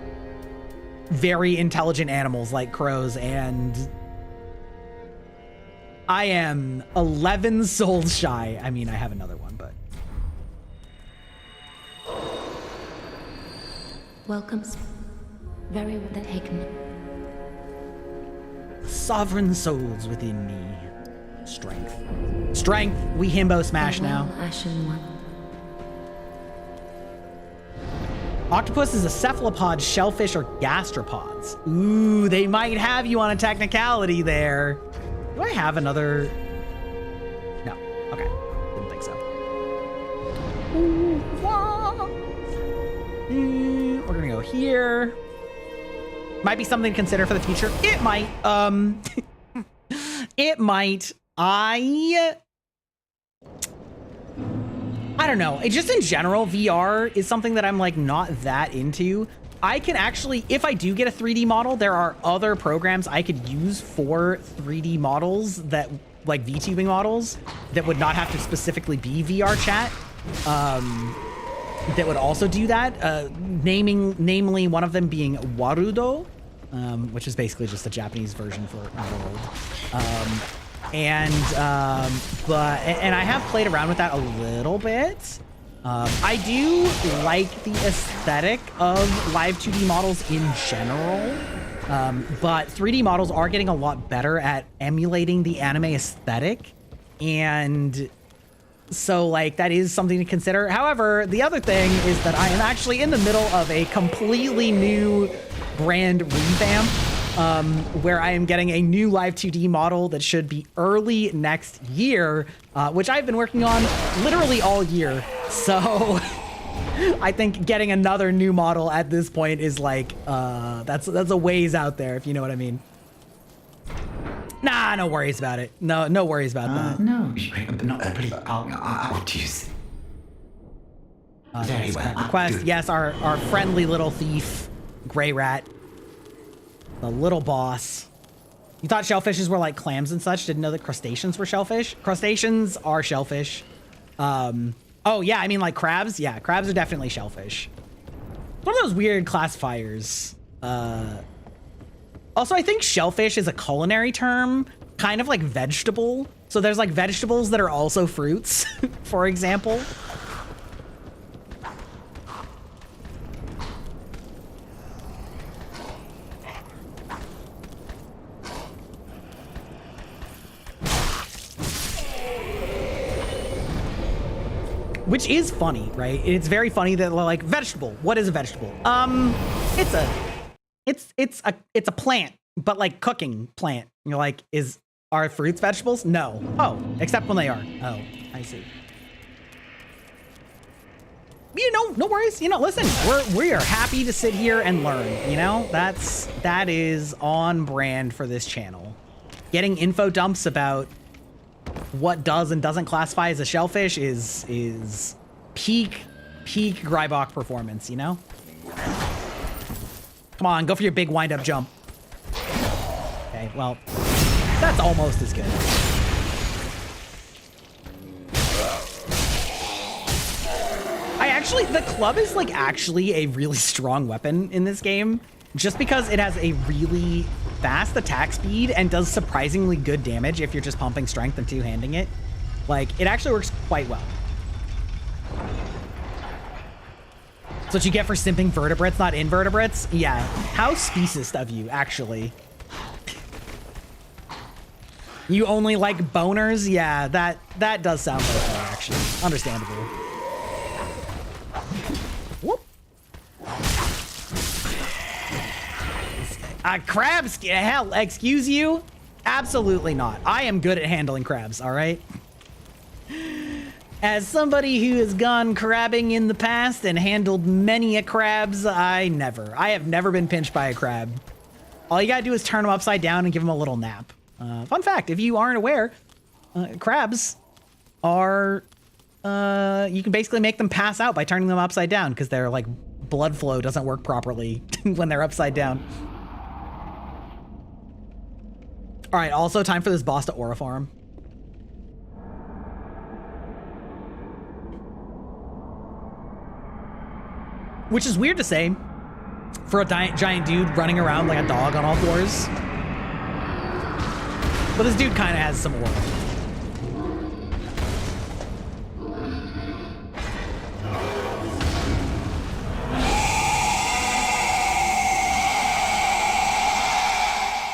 very intelligent animals like crows, and I am 11 souls shy. I mean, I have another one, but. Welcome. Very well taken. Sovereign souls within me. Strength. Strength. We himbo smash now. Ashen One. Octopus is a cephalopod, shellfish, or gastropods. Ooh, they might have you on a technicality there. Do I have another? No. Okay. Didn't think so. We're gonna go here. Might be something to consider for the future. It might. It might. I don't know. It just in general, VR is something that I'm like not that into. I can actually, if I do get a 3D model, there are other programs I could use for 3D models that, like vtubing models, that would not have to specifically be VR chat. That would also do that. Namely one of them being Warudo, which is basically just a Japanese version for world. And and I have played around with that a little bit. I do like the aesthetic of live 2D models in general, but 3D models are getting a lot better at emulating the anime aesthetic, and so like that is something to consider. However, the other thing is that I am actually in the middle of a completely new brand revamp, where I am getting a new live 2D model that should be early next year, which I've been working on literally all year. So I think getting another new model at this point is like, that's a ways out there, if you know what I mean. Nah, no worries about it. No worries about that. No, I'll choose. Very well. Request, yes, our friendly little thief, Gray Rat. The little boss. You thought shellfishes were like clams and such? Didn't know that crustaceans were shellfish? Crustaceans are shellfish. Oh yeah, I mean like crabs? Yeah, crabs are definitely shellfish. One of those weird classifiers. Also, I think shellfish is a culinary term, kind of like vegetable. So there's like vegetables that are also fruits, for example. Which is funny, right? It's very funny that like vegetable. What is a vegetable? It's a plant, but like cooking plant. You're like, are fruits vegetables? No. Oh, except when they are. Oh, I see. You know, no worries. You know, listen, we are happy to sit here and learn. You know, that is on brand for this channel. Getting info dumps about what does and doesn't classify as a shellfish is peak Grybach performance, you know? Come on, go for your big wind-up jump. Okay, well, that's almost as good. The club is like actually a really strong weapon in this game, just because it has a really fast attack speed and does surprisingly good damage if you're just pumping strength and two-handing it. Like, it actually works quite well. That's what you get for simping vertebrates, not invertebrates? Yeah. How speciest of you, actually. You only like boners? Yeah, that does sound like that, actually. Understandable. Whoop. Crabs? Hell, excuse you? Absolutely not. I am good at handling crabs, all right? As somebody who has gone crabbing in the past and handled many a crabs, I have never been pinched by a crab. All you gotta do is turn them upside down and give them a little nap. Fun fact, if you aren't aware, crabs are, you can basically make them pass out by turning them upside down because their like blood flow doesn't work properly when they're upside down. All right, also time for this boss to aura farm. Which is weird to say for a giant dude running around like a dog on all fours. But this dude kind of has some aura.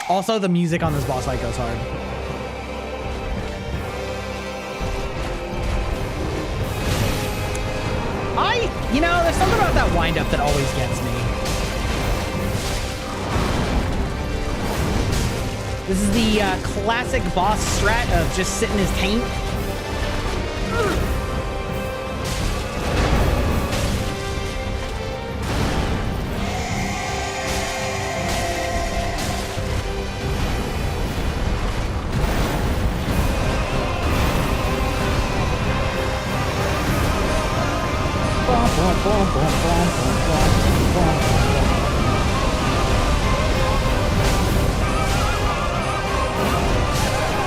Also, the music on this boss fight goes hard. You know, there's something about that wind-up that always gets me. This is the classic boss strat of just sitting his taint.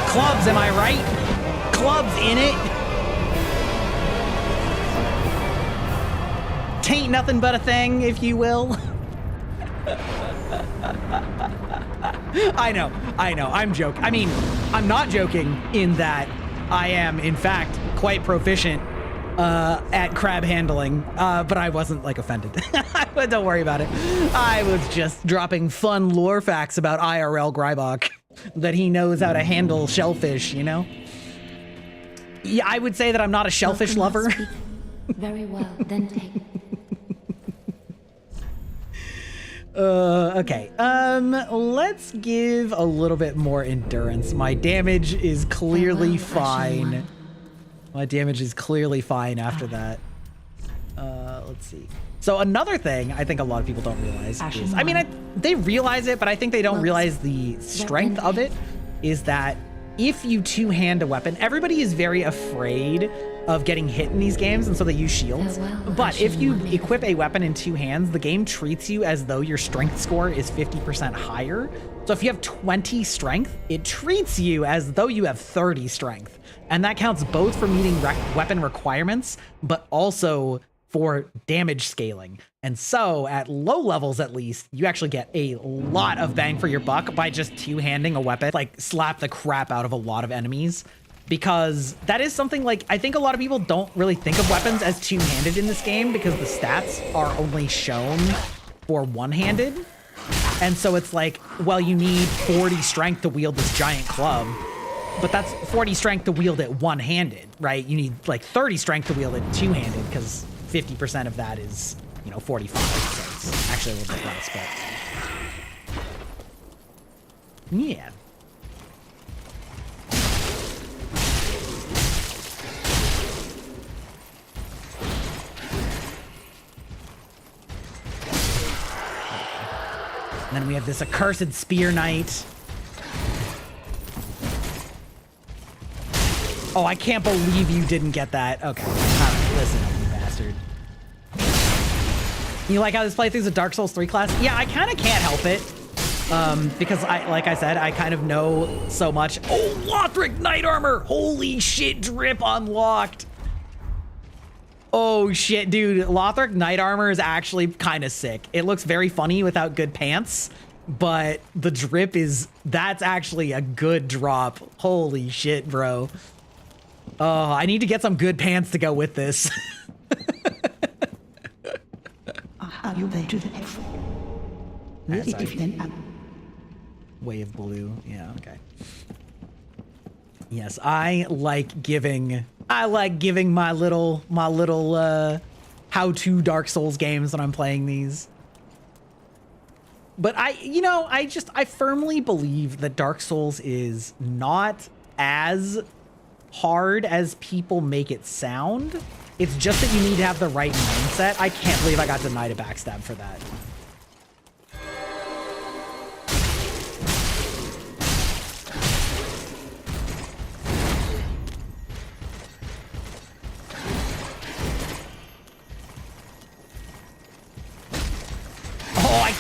Clubs, am I right? Clubs in it. Tain't nothing but a thing, if you will. I know. I'm joking. I mean, I'm not joking in that I am, in fact, quite proficient at crab handling, but I wasn't like offended. Don't worry about it. I was just dropping fun lore facts about IRL Grybach, that he knows how to handle shellfish, you know? Yeah, I would say that I'm not a shellfish lover. Very well, then take. Okay. Let's give a little bit more endurance. My damage is clearly fine. My damage is clearly fine after that. Let's see. So another thing I think a lot of people don't realize is, I mean, they realize it, but I think they don't realize the strength of it, is that if you two-hand a weapon, everybody is very afraid of getting hit in these games, and so they use shields. But if you equip a weapon in two hands, the game treats you as though your strength score is 50% higher. So if you have 20 strength, it treats you as though you have 30 strength. And that counts both for meeting weapon requirements, but also for damage scaling. And so at low levels, at least, you actually get a lot of bang for your buck by just two-handing a weapon, like slap the crap out of a lot of enemies. Because that is something, like, I think a lot of people don't really think of weapons as two-handed in this game because the stats are only shown for one-handed. And so it's like, well, you need 40 strength to wield this giant club, but that's 40 strength to wield it one-handed, right? You need like 30 strength to wield it two-handed because 50% of that is, you know, 45. So it's actually a little bit less, but yeah. And then we have this accursed spear knight. Oh, I can't believe you didn't get that. Okay, all right, listen up, you bastard. You like how this playthrough is a Dark Souls 3 class? Yeah, I kind of can't help it. Because like I said, I kind of know so much. Oh, Lothric Knight Armor! Holy shit, drip unlocked. Oh shit, dude, Lothric Knight Armor is actually kind of sick. It looks very funny without good pants, but the drip that's actually a good drop. Holy shit, bro. Oh, I need to get some good pants to go with this. Are you there to the Wave blue, yeah, okay. Yes, I like giving my little how-to Dark Souls games when I'm playing these. But I firmly believe that Dark Souls is not as hard as people make it sound. It's just that you need to have the right mindset. I can't believe I got denied a backstab for that. Oh, I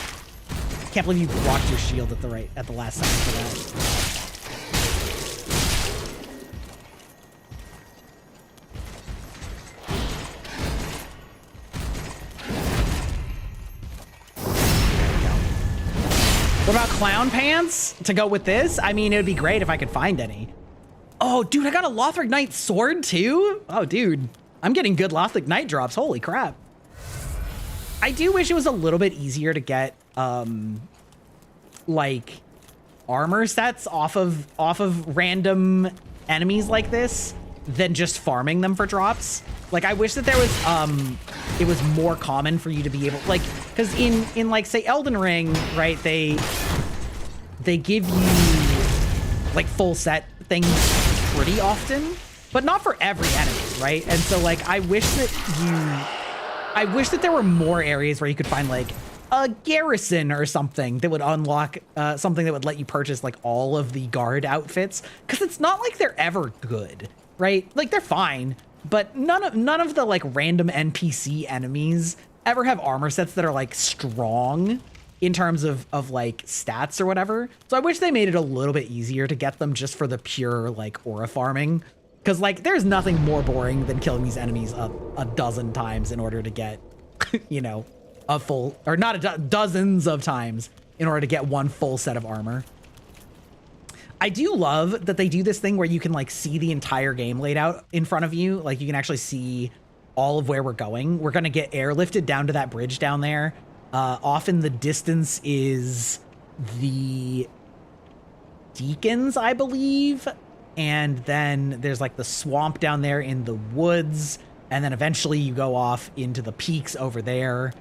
can't believe you blocked your shield at the last second for that. What about clown pants to go with this? I mean, it would be great if I could find any. Oh, dude, I got a Lothric Knight sword too? Oh, dude, I'm getting good Lothric Knight drops. Holy crap. I do wish it was a little bit easier to get, like, armor sets off of random enemies like this than just farming them for drops. Like, I wish that there was, it was more common for you to be able, like, because in like, say, Elden Ring, right, they give you, like, full set things pretty often, but not for every enemy, right? And so, like, I wish that there were more areas where you could find, like, a garrison or something that would unlock something that would let you purchase, like, all of the guard outfits, because it's not like they're ever good, right? Like, they're fine, but none of the, like, random NPC enemies ever have armor sets that are, like, strong in terms of like, stats or whatever. So I wish they made it a little bit easier to get them just for the pure, like, aura farming. Because, like, there's nothing more boring than killing these enemies a dozen times in order to get, you know, a full, or not dozens of times in order to get one full set of armor. I do love that they do this thing where you can like see the entire game laid out in front of you. Like you can actually see all of where we're going. We're going to get airlifted down to that bridge down there. Off in the distance is the Deacons, I believe. And then there's like the swamp down there in the woods. And then eventually you go off into the peaks over there,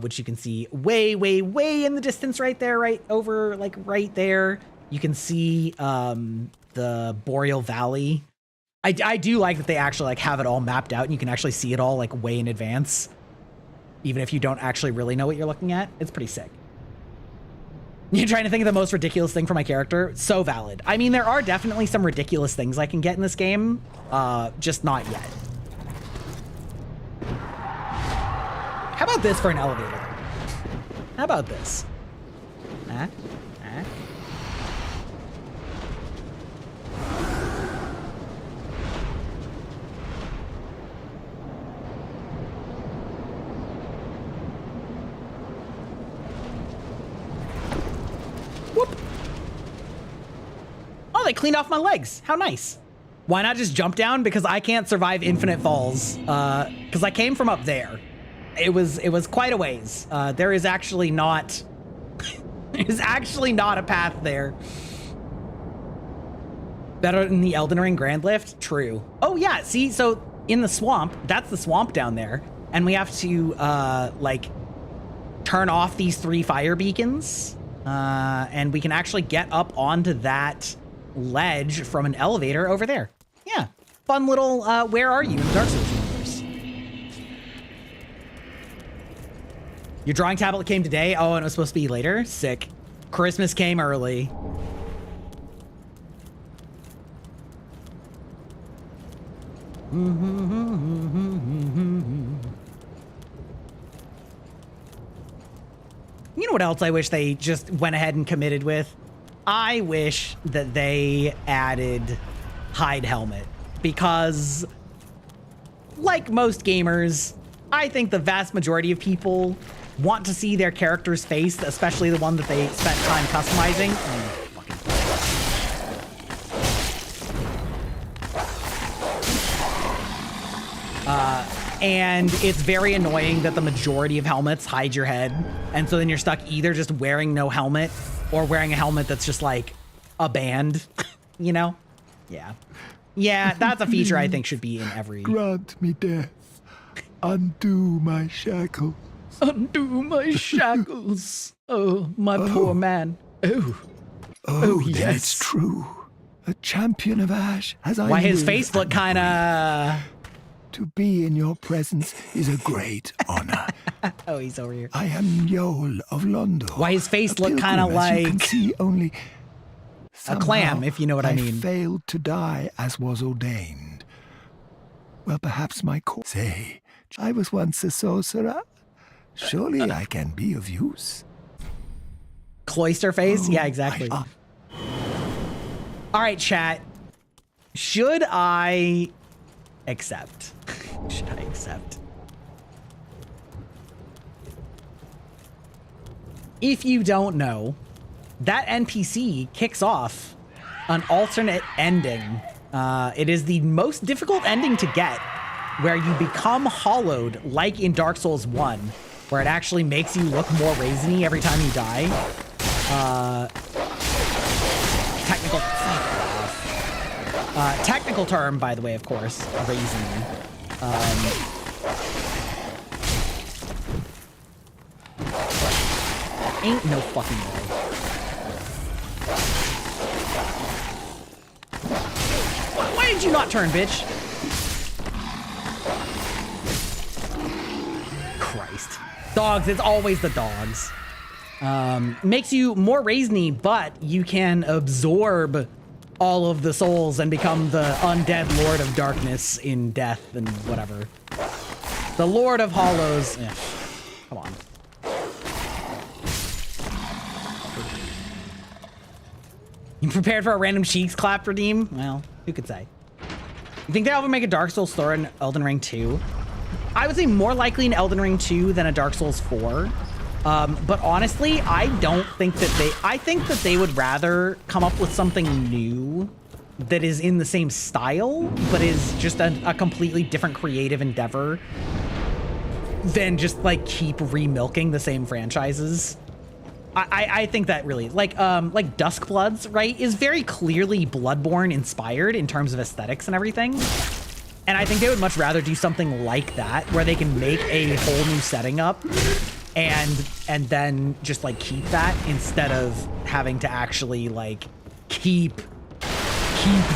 which you can see way, way, way in the distance right there, right over, like right there. You can see the Boreal Valley. I do like that they actually like have it all mapped out and you can actually see it all like way in advance. Even if you don't actually really know what you're looking at. It's pretty sick. You're trying to think of the most ridiculous thing for my character? So valid. I mean, there are definitely some ridiculous things I can get in this game, just not yet. How about this for an elevator? How about this? Huh? Huh? Whoop. Oh, they cleaned off my legs. How nice. Why not just jump down? Because I can't survive infinite falls. Because I came from up there. It was quite a ways. There is actually not there's actually not a path there. Better than the Elden Ring Grand Lift? True. Oh yeah, see, so in the swamp, that's the swamp down there. And we have to like turn off these 3 fire beacons. And we can actually get up onto that ledge from an elevator over there. Yeah. Fun little where are you in the Dark Souls universe? Your drawing tablet came today? Oh, and it was supposed to be later? Sick. Christmas came early. You know what else I wish they just went ahead and committed with? I wish that they added hide helmet, because like most gamers, I think the vast majority of people want to see their character's face, especially the one that they spent time customizing. And it's very annoying that the majority of helmets hide your head. And so then you're stuck either just wearing no helmet or wearing a helmet that's just like a band, you know? Yeah. Yeah, that's a feature I think should be in every... Grant me death. Undo my shackles. Undo my shackles. Oh, my poor man. Oh. Oh, yes. then it's true. A champion of Ash, as I Why his live face look and kind of... To be in your presence is a great honor. Oh, he's over here. I am Yol of Londo. Why his face a look kind of pilgrim, as you can like see only a clam, if you know what I mean. Failed to die as was ordained. Well, perhaps my say, I was once a sorcerer. Surely I can be of use. Cloister face? Yeah, exactly. All right, chat. Should I accept? Should I accept? If you don't know, that NPC kicks off an alternate ending. It is the most difficult ending to get, where you become hollowed like in Dark Souls 1, where it actually makes you look more raisiny every time you die. Technical term, by the way, of course, raisiny. Ain't no fucking way. Why did you not turn, bitch? Christ. Dogs, it's always the dogs. Makes you more raisiny, but you can absorb all of the souls and become the undead Lord of Darkness in death and whatever. The Lord of Hollows. Yeah. Come on. You prepared for a random cheeks clap redeem? Well, who could say? You think they'll ever make a Dark Souls store in Elden Ring 2? I would say more likely in Elden Ring 2 than a Dark Souls 4. But honestly, I don't think that I think that they would rather come up with something new that is in the same style, but is just a completely different creative endeavor than just like keep remilking the same franchises. I think that really like Duskbloods, right, is very clearly Bloodborne inspired in terms of aesthetics and everything. And I think they would much rather do something like that, where they can make a whole new setting up and then just like keep that, instead of having to actually like keep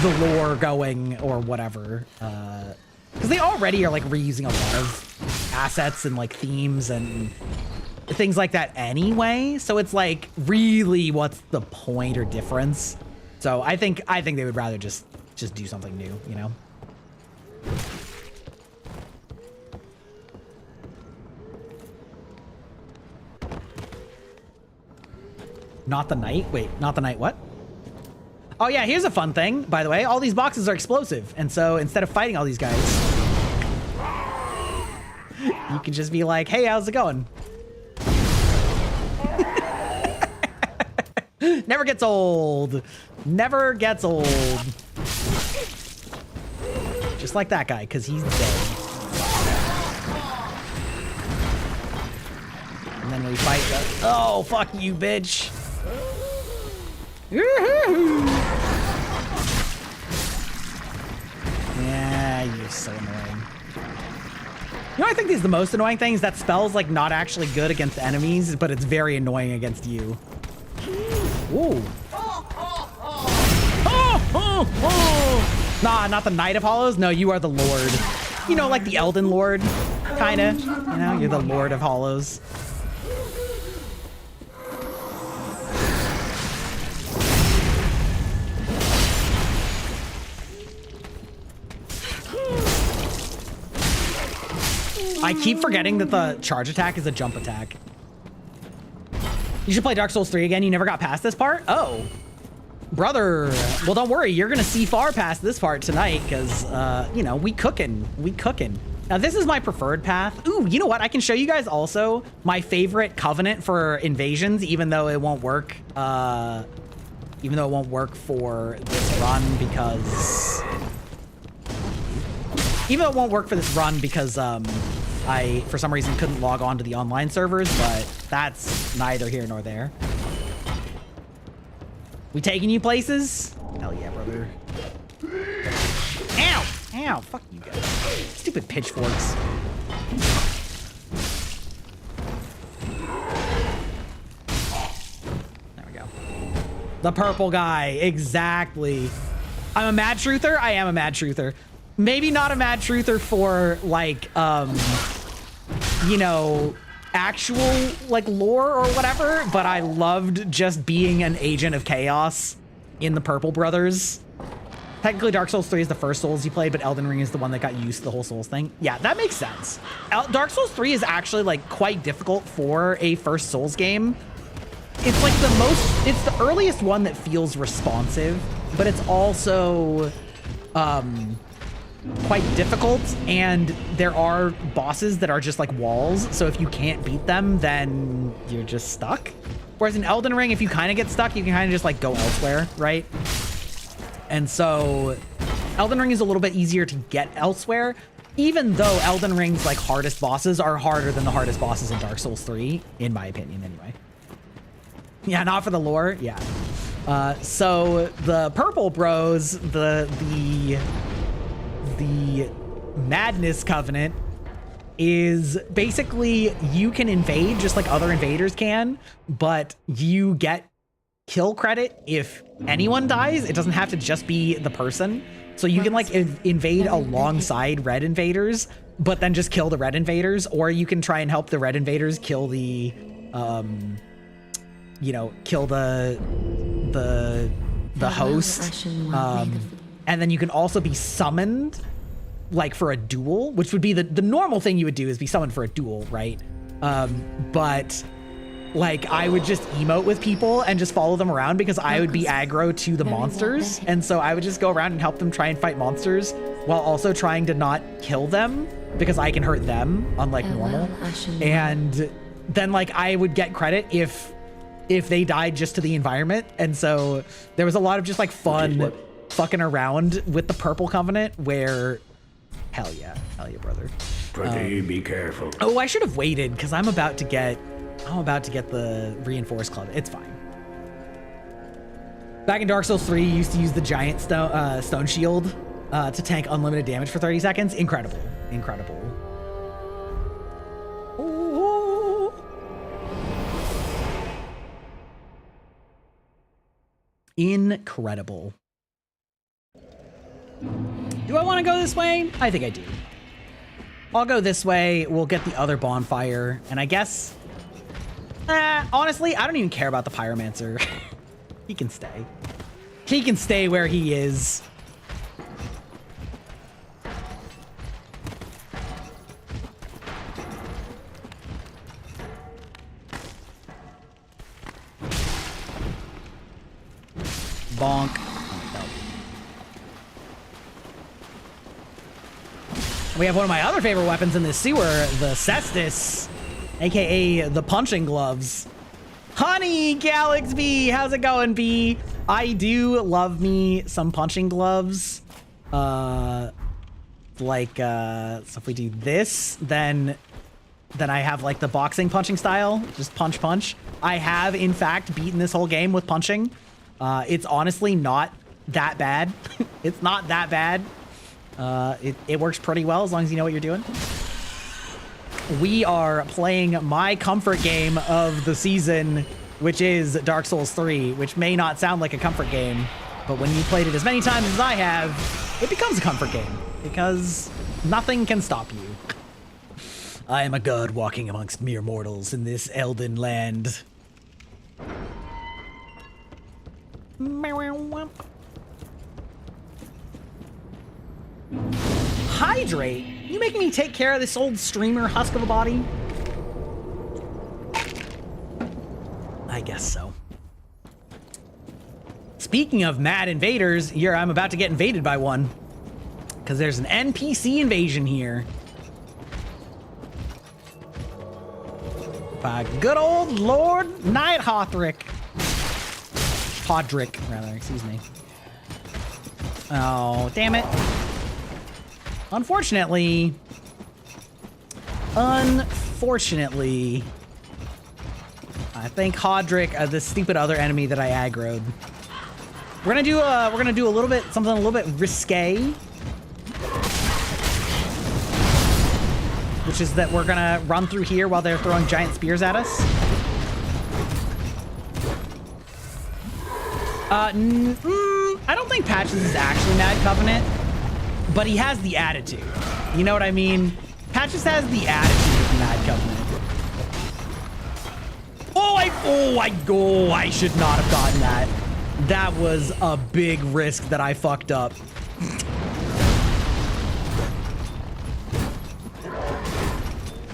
the lore going or whatever. Because they already are like reusing a lot of assets and like themes and things like that anyway. So it's like, really, what's the point or difference? So I think they would rather just do something new, you know? Not the Knight? Wait, not the Knight what? Oh yeah, here's a fun thing, by the way. All these boxes are explosive. And so instead of fighting all these guys, you can just be like, hey, how's it going? Never gets old. Never gets old. Just like that guy, because he's dead. And then we fight the... Oh, fuck you, bitch. Yeah, you're so annoying. You know, I think these are the most annoying things. That spell's like not actually good against enemies, but it's very annoying against you. Ooh. Nah, not the Knight of Hollows. No, you are the Lord. You know, like the Elden Lord, kinda. You know, you're the Lord of Hollows. I keep forgetting that the charge attack is a jump attack. You should play Dark Souls 3 again. You never got past this part? Oh. Brother. Well, don't worry. You're going to see far past this part tonight because, you know, we cooking. We cooking. Now, this is my preferred path. Ooh, you know what? I can show you guys also my favorite covenant for invasions, even though it won't work. Even though it won't work for this run because... Even though it won't work for this run because, I, for some reason, couldn't log on to the online servers, but that's neither here nor there. We taking you places? Hell yeah, brother. Ow! Ow, fuck you guys. Stupid pitchforks. There we go. The purple guy, exactly. I'm a mad truther? I am a mad truther. Maybe not a mad truther for, like, you know, actual, like, lore or whatever, but I loved just being an agent of chaos in the Purple Brothers. Technically, Dark Souls 3 is the first Souls you played, but Elden Ring is the one that got used to the whole Souls thing. Yeah, that makes sense. Dark Souls 3 is actually, like, quite difficult for a first Souls game. It's, like, it's the earliest one that feels responsive, but it's also, quite difficult, and there are bosses that are just like walls, so if you can't beat them, then you're just stuck. Whereas in Elden Ring, if you kind of get stuck, you can kind of just like go elsewhere, right? And so Elden Ring is a little bit easier to get elsewhere, even though Elden Ring's like hardest bosses are harder than the hardest bosses in Dark Souls 3, in my opinion anyway. Yeah, not for the lore, yeah. So the Purple Bros, the Madness Covenant is basically you can invade just like other invaders can, but you get kill credit if anyone dies. It doesn't have to just be the person. So you can like invade alongside red invaders, but then just kill the red invaders, or you can try and help the red invaders kill the, you know, kill the host. And then you can also be summoned, like, for a duel, which would be the normal thing you would do is be summoned for a duel, right? But, like, I would just emote with people and just follow them around because I would be aggro to the monsters. And so I would just go around and help them try and fight monsters while also trying to not kill them because I can hurt them, unlike normal. And then like I would get credit if they died just to the environment. And so there was a lot of just like fun fucking around with the Purple Covenant where hell yeah, brother. Pretty be careful. Oh, I should have waited because I'm about to get the reinforced club. It's fine. Back in Dark Souls 3, you used to use the giant stone shield to tank unlimited damage for 30 seconds. Incredible. Ooh. Incredible. Do I want to go this way? I think I do. I'll go this way. We'll get the other bonfire. And I guess... honestly, I don't even care about the pyromancer. He can stay. He can stay where he is. Bonk. We have one of my other favorite weapons in this sewer, the cestus, aka the punching gloves. Honey, Galax B, how's it going, B? I do love me some punching gloves. So if we do this, then I have like the boxing punching style, just punch, punch. I have in fact beaten this whole game with punching. It's honestly not that bad. It's not that bad. It works pretty well as long as you know what you're doing. We are playing my comfort game of the season, which is Dark Souls 3, which may not sound like a comfort game, but when you played it as many times as I have, it becomes a comfort game because nothing can stop you. I am a god walking amongst mere mortals in this elden land. Hydrate? You making me take care of this old streamer husk of a body? I guess so. Speaking of mad invaders, here I'm about to get invaded by one. Because there's an NPC invasion here. By good old Lord Knight Hodrick, rather, excuse me. Oh, damn it. Unfortunately, I think Hodrick, the stupid other enemy that I aggroed. We're gonna do a little bit something a little bit risque, which is that we're gonna run through here while they're throwing giant spears at us. I don't think Patches is actually Mad Covenant, but he has the attitude. You know what I mean? Patches has the attitude of Mad Covenant. I should not have gotten that. That was a big risk that I fucked up.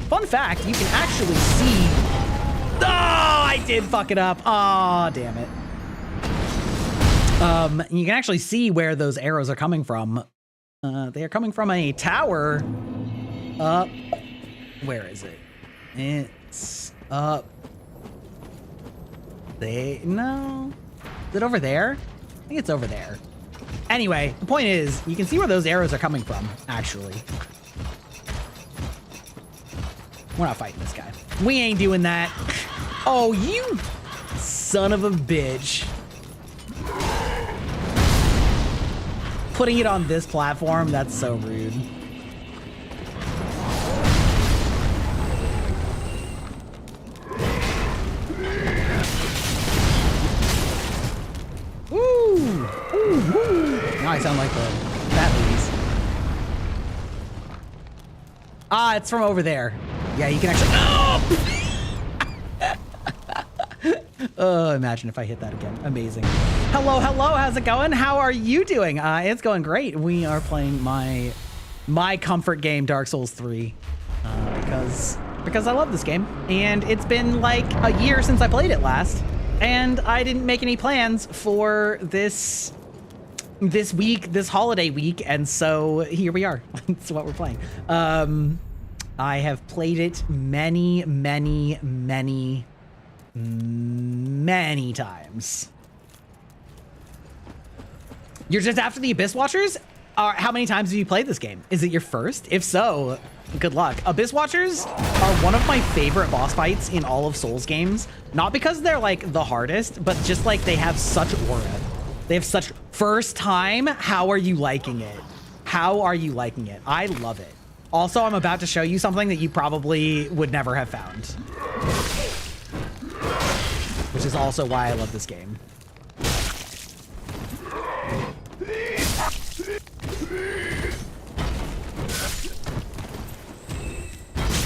Fun fact, you can actually see... Oh, I did fuck it up. Oh, damn it. You can actually see where those arrows are coming from. They are coming from a tower up. Where is it? It's up. No. Is it over there? I think it's over there. Anyway, the point is, you can see where those arrows are coming from, actually. We're not fighting this guy. We ain't doing that. Oh, you son of a bitch. Putting it on this platform, that's so rude. Woo! Ooh, woo! Now I sound like the fat ladies. Ah, it's from over there. Yeah, you can actually... Oh! Imagine if I hit that again. Amazing. Hello, how's it going? How are you doing? It's going great. We are playing my comfort game, Dark Souls 3, because I love this game, and it's been like a year since I played it last, and I didn't make any plans for this week, this holiday week, and so here we are. That's what we're playing. I have played it many, many, many, many times. You're just after the Abyss Watchers? How many times have you played this game? Is it your first? If so, good luck. Abyss Watchers are one of my favorite boss fights in all of Souls games. Not because they're like the hardest, but just like they have such aura. They have such first time. How are you liking it? How are you liking it? I love it. Also, I'm about to show you something that you probably would never have found. Which is also why I love this game.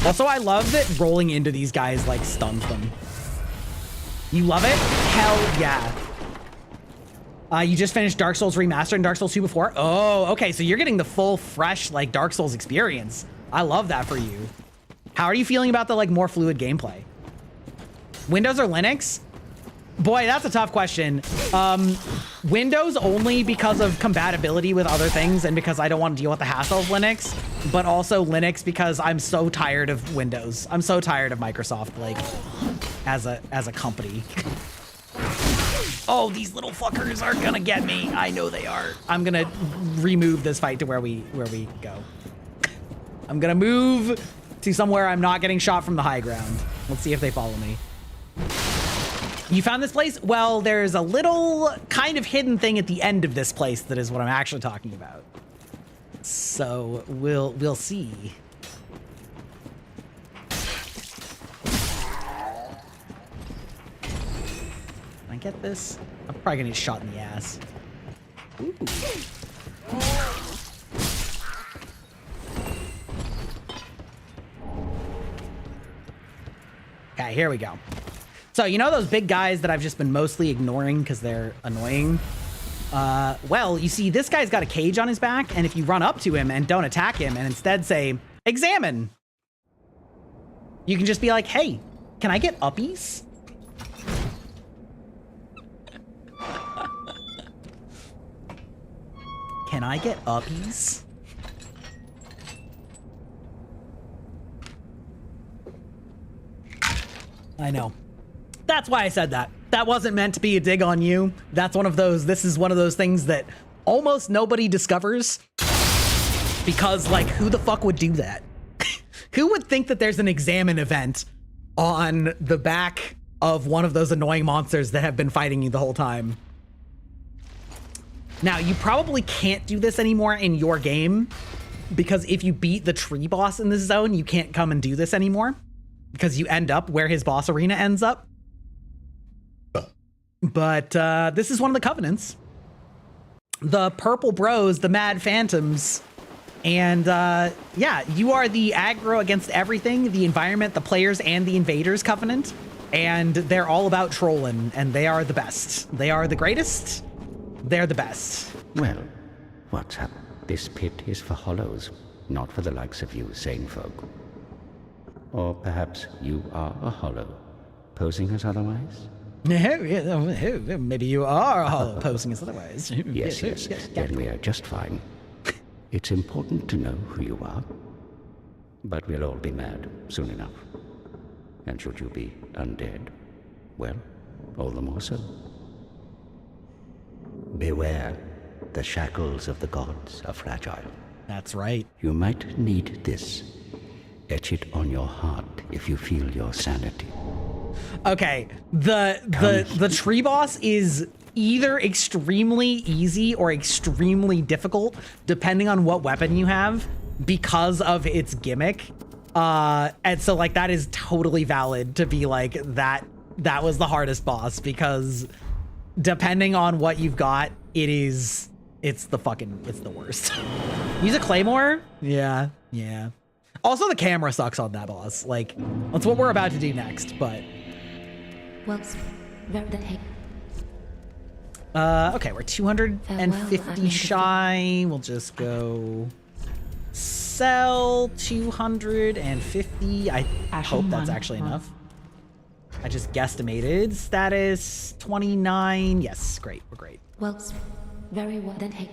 Also, I love that rolling into these guys like stuns them. You love it? Hell yeah. You just finished Dark Souls Remastered and Dark Souls 2 before? Oh, okay. So you're getting the full, fresh, like, Dark Souls experience. I love that for you. How are you feeling about the, like, more fluid gameplay? Windows or Linux? Boy, that's a tough question. Windows only because of compatibility with other things and because I don't want to deal with the hassle of Linux, but also Linux because I'm so tired of Windows. I'm so tired of Microsoft, like, as a company. Oh, these little fuckers are gonna get me. I know they are. I'm gonna remove this fight to where we go. I'm gonna move to somewhere I'm not getting shot from the high ground. Let's see if they follow me. You found this place? Well, there's a little kind of hidden thing at the end of this place that is what I'm actually talking about. So we'll see. Can I get this? I'm probably gonna get shot in the ass. Ooh. Okay, here we go. So, you know those big guys that I've just been mostly ignoring because they're annoying? Well, you see, this guy's got a cage on his back, and if you run up to him and don't attack him and instead say, examine, you can just be like, hey, can I get uppies? Can I get uppies? I know. That's why I said that. That wasn't meant to be a dig on you. That's one of those, this is one of those things that almost nobody discovers because, like, who the fuck would do that? Who would think that there's an examine event on the back of one of those annoying monsters that have been fighting you the whole time? Now, you probably can't do this anymore in your game because if you beat the tree boss in this zone, you can't come and do this anymore because you end up where his boss arena ends up. But this is one of the covenants. The purple bros, the mad phantoms. And yeah, you are the aggro against everything, the environment, the players, and the invaders covenant. And they're all about trolling, and they are the best. They are the greatest. They're the best. Well, what's up? This pit is for hollows, not for the likes of you sane folk. Or perhaps you are a hollow, posing as otherwise? Maybe you are a hollow, posing as otherwise. Yes, then we are just fine. It's important to know who you are, but we'll all be mad soon enough. And should you be undead, well, all the more so. Beware, the shackles of the gods are fragile. That's right. You might need this. Etch it on your heart if you feel your sanity. Okay, the tree boss is either extremely easy or extremely difficult, depending on what weapon you have, because of its gimmick. And so, like, that is totally valid to be like, that was the hardest boss, because depending on what you've got, it's the worst. Use a claymore? Yeah. Also, the camera sucks on that boss. Like, that's what we're about to do next, but... Well, very the take. Okay, we're 250 shy. We'll just go sell 250. I hope that's actually enough. I just guesstimated. Status 29. Yes, great. We're great. Well, very well then take.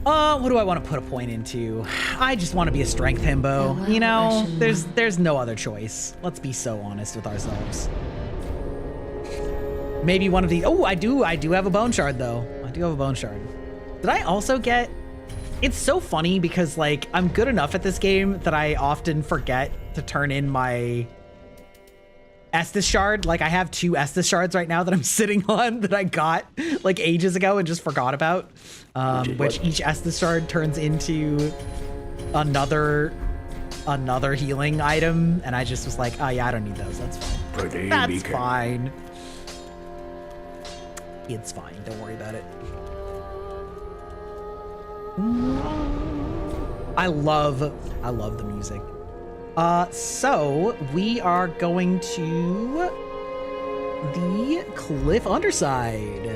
What do I want to put a point into? I just want to be a strength himbo. You know, there's no other choice. Let's be so honest with ourselves. Maybe one of these. Oh, I do have a bone shard though. I do have a bone shard. Did I also get? It's so funny because like I'm good enough at this game that I often forget to turn in my Estus shard. Like I have 2 Estus shards right now that I'm sitting on that I got like ages ago and just forgot about. Which each Estus shard turns into another healing item, and I just was like, oh yeah, I don't need those. That's fine. That's fine. It's fine. Don't worry about it. I love the music. So we are going to the cliff underside.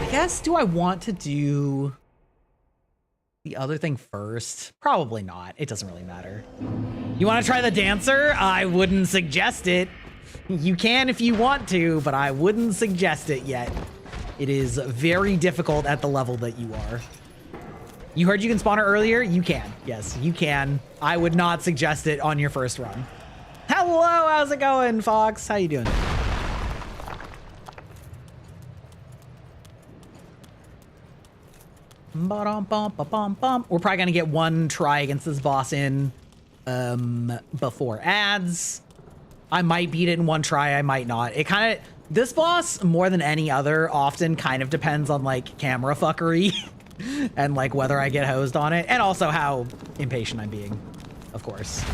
I guess, do I want to do the other thing first? Probably not. It doesn't really matter. You want to try the dancer? I wouldn't suggest it. You can if you want to, but I wouldn't suggest it yet. It is very difficult at the level that you are. You heard you can spawn her earlier? You can. Yes, you can. I would not suggest it on your first run. Hello, how's it going, Fox? How you doing? We're probably gonna get one try against this boss in before ads. I might beat it in one try, I might not. It kind of, this boss more than any other often kind of depends on like camera fuckery and like whether I get hosed on it, and also how impatient I'm being, of course.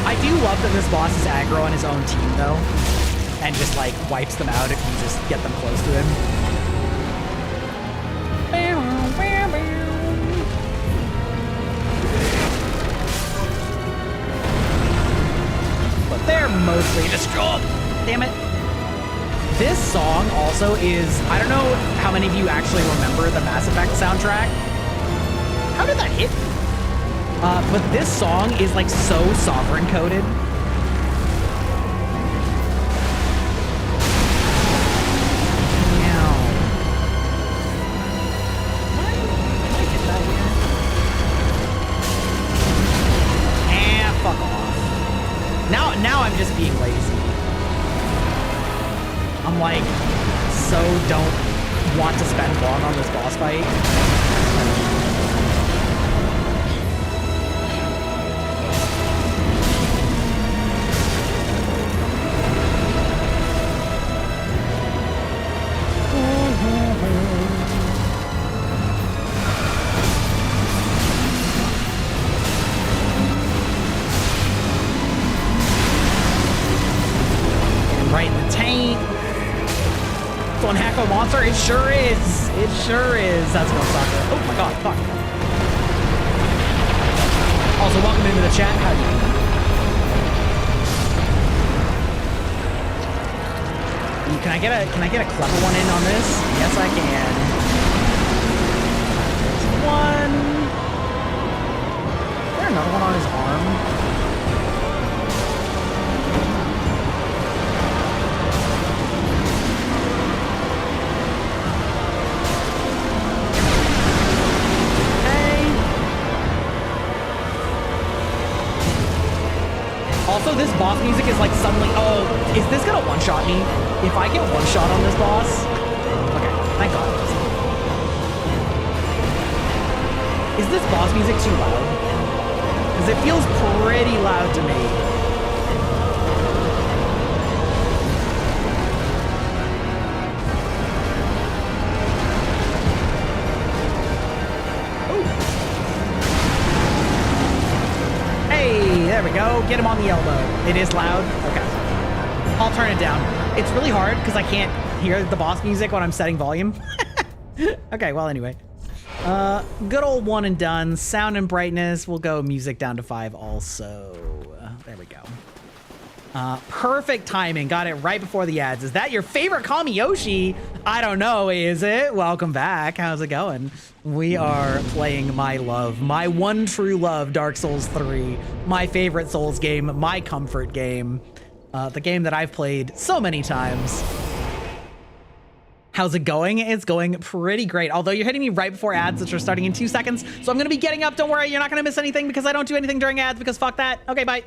I do love that this boss is aggro on his own team though, and just like wipes them out if you just get them close to him. But they're mostly destroyed. Damn it. This song also is, I don't know how many of you actually remember the Mass Effect soundtrack. How did that hit me? But this song is like so sovereign coded. Fuck off. Now I'm just being lazy. I'm like, so don't want to spend long on this boss fight. Monster, it sure is. It sure is. That's gonna suck. Oh my god, fuck. Also, welcome into the chat. How do you? Can I get a clever one in on this? Yes, I can. There's one. Is there another one on his arm? Also, this boss music is like suddenly, oh, is this gonna one-shot me? If I get one-shot on this boss? Okay, thank God. Is this boss music too loud? Because it feels pretty loud to me. There we go. Get him on the elbow. It is loud. Okay. I'll turn it down. It's really hard because I can't hear the boss music when I'm setting volume. Okay, well, anyway. Good old one and done. Sound and brightness. We'll go music down to 5 also. There we go. Perfect timing. Got it right before the ads. Is that your favorite Kamiyoshi? I don't know. Is it? Welcome back. How's it going? We are playing my love, my one true love, Dark Souls 3, my favorite Souls game, my comfort game, the game that I've played so many times. How's it going? It's going pretty great. Although you're hitting me right before ads, which are starting in 2 seconds. So I'm going to be getting up. Don't worry. You're not going to miss anything because I don't do anything during ads because fuck that. Okay, bye.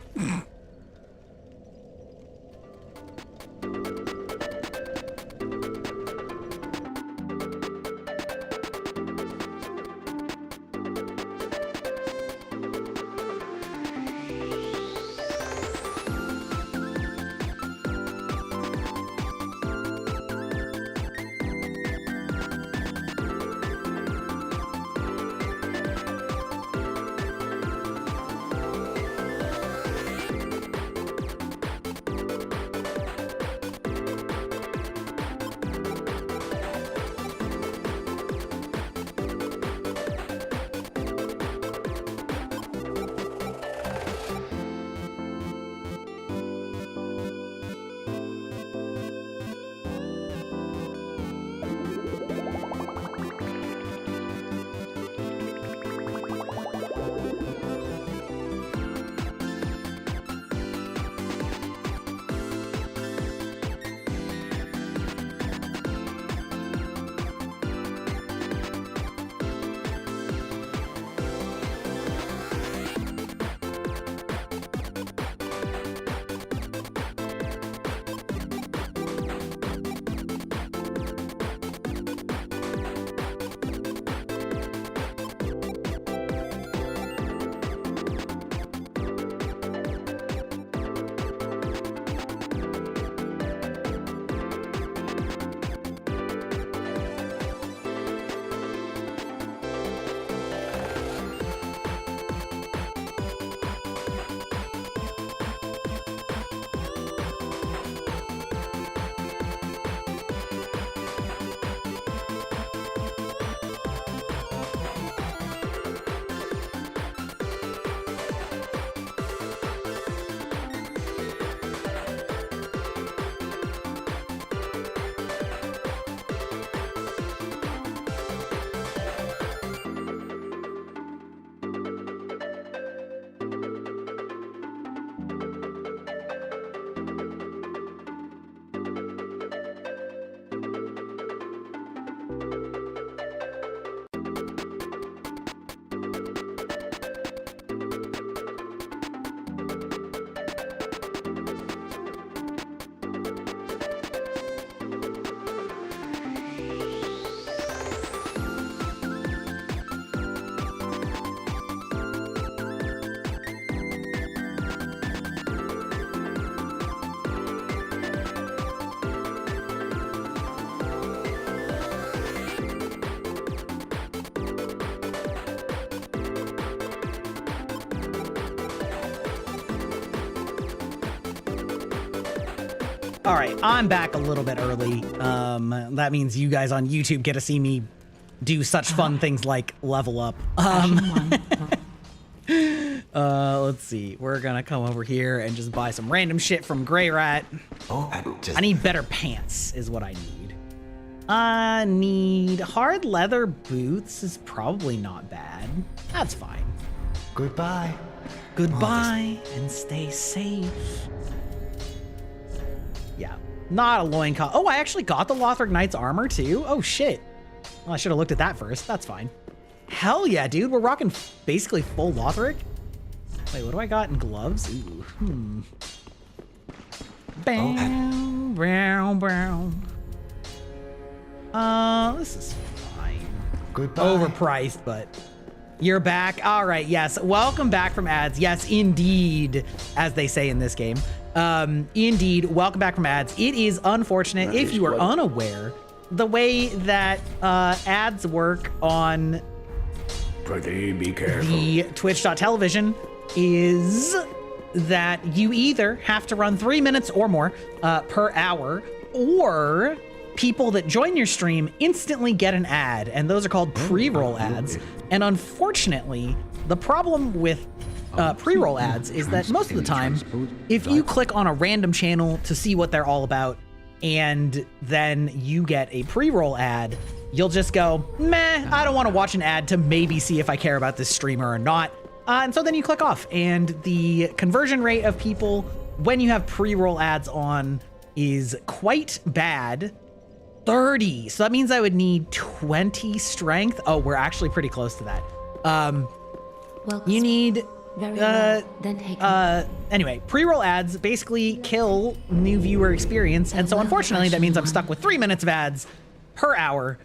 All right, I'm back a little bit early. That means you guys on YouTube get to see me do such fun things like level up. Let's see. We're gonna come over here and just buy some random shit from Grey Rat. I need better pants is what I need. I need hard leather boots is probably not bad. That's fine. Goodbye. Goodbye and stay safe. Yeah, not a loincloth. Oh, I actually got the Lothric Knight's armor too. Oh shit. Well, I should have looked at that first. That's fine. Hell yeah, dude. We're rocking basically full Lothric. Wait, what do I got in gloves? Ooh, Bam, brown, brown. This is fine. Goodbye. Overpriced, but you're back. All right, yes. Welcome back from ads. Yes, indeed, as they say in this game. Indeed, welcome back from ads. It is unfortunate, if you are unaware, the way that ads work on Be careful. the twitch.television is that you either have to run 3 minutes or more per hour, or people that join your stream instantly get an ad, and those are called pre-roll ads. And unfortunately, the problem with pre-roll ads is that most of the time, if you click on a random channel to see what they're all about, and then you get a pre-roll ad, you'll just go, meh, I don't want to watch an ad to maybe see if I care about this streamer or not. And so then you click off, and the conversion rate of people when you have pre-roll ads on is quite bad. 30. So that means I would need 20 strength. Oh, we're actually pretty close to that. You need anyway, pre-roll ads basically kill new viewer experience, and so unfortunately that means I'm stuck with 3 minutes of ads per hour,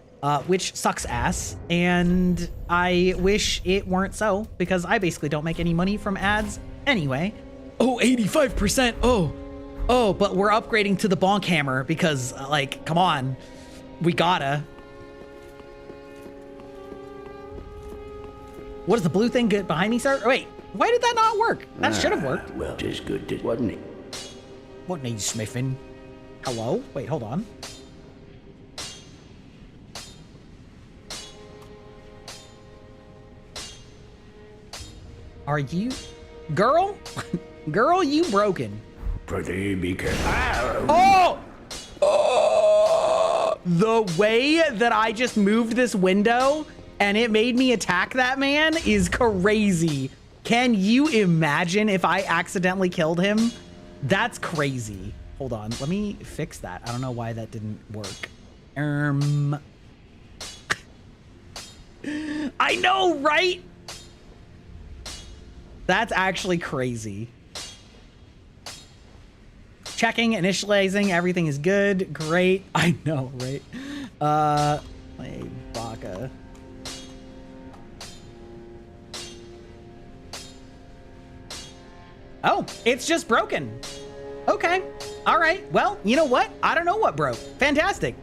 which sucks ass, and I wish it weren't so, because I basically don't make any money from ads anyway. Oh, 85%. Oh, but we're upgrading to the bonk hammer because, like, come on, we gotta. What is the blue thing good behind me, sir? Wait, why did that not work? That should have worked. Well, tis good, wasn't it? What needs smithing? Hello? Wait, hold on. Are you... Girl? Girl, you broken. Prithee, be careful. Oh! The way that I just moved this window and it made me attack that man is crazy. Can you imagine if I accidentally killed him? That's crazy. Hold on, let me fix that. I don't know why that didn't work. I know, right? That's actually crazy. Checking, initializing, everything is good. Great. I know, right? Hey, Baka. Oh, it's just broken. Okay. All right. Well, you know what? I don't know what broke. Fantastic.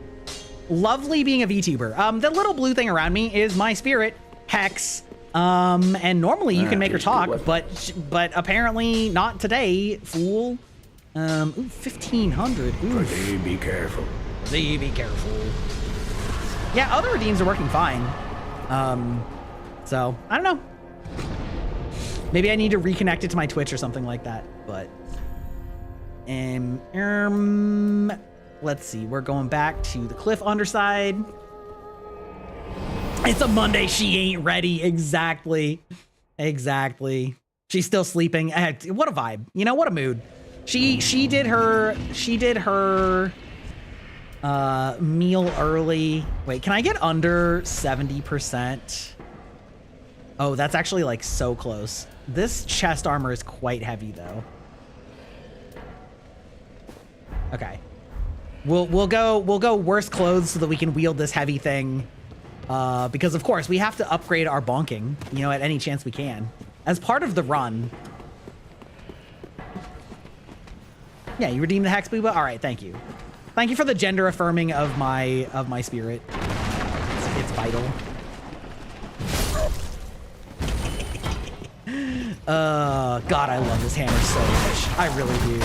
Lovely being a VTuber. The little blue thing around me is my spirit, Hex. And normally you can make her talk, but apparently not today, fool. Ooh, 1,500. Ooh. Be careful. Be careful. Yeah, other redeems are working fine. So I don't know. Maybe I need to reconnect it to my Twitch or something like that. But let's see. We're going back to the cliff underside. It's a Monday. She ain't ready. Exactly. She's still sleeping. What a vibe. You know, what a mood. She did her meal early. Wait, can I get under 70%? Oh, that's actually like so close. This chest armor is quite heavy though. Okay. We'll go worse clothes so that we can wield this heavy thing. Because of course we have to upgrade our bonking, you know, at any chance we can. As part of the run. Yeah, you redeemed the Hex Booba? Alright, thank you. Thank you for the gender affirming of my spirit. It's vital. God, I love this hammer so much. I really do.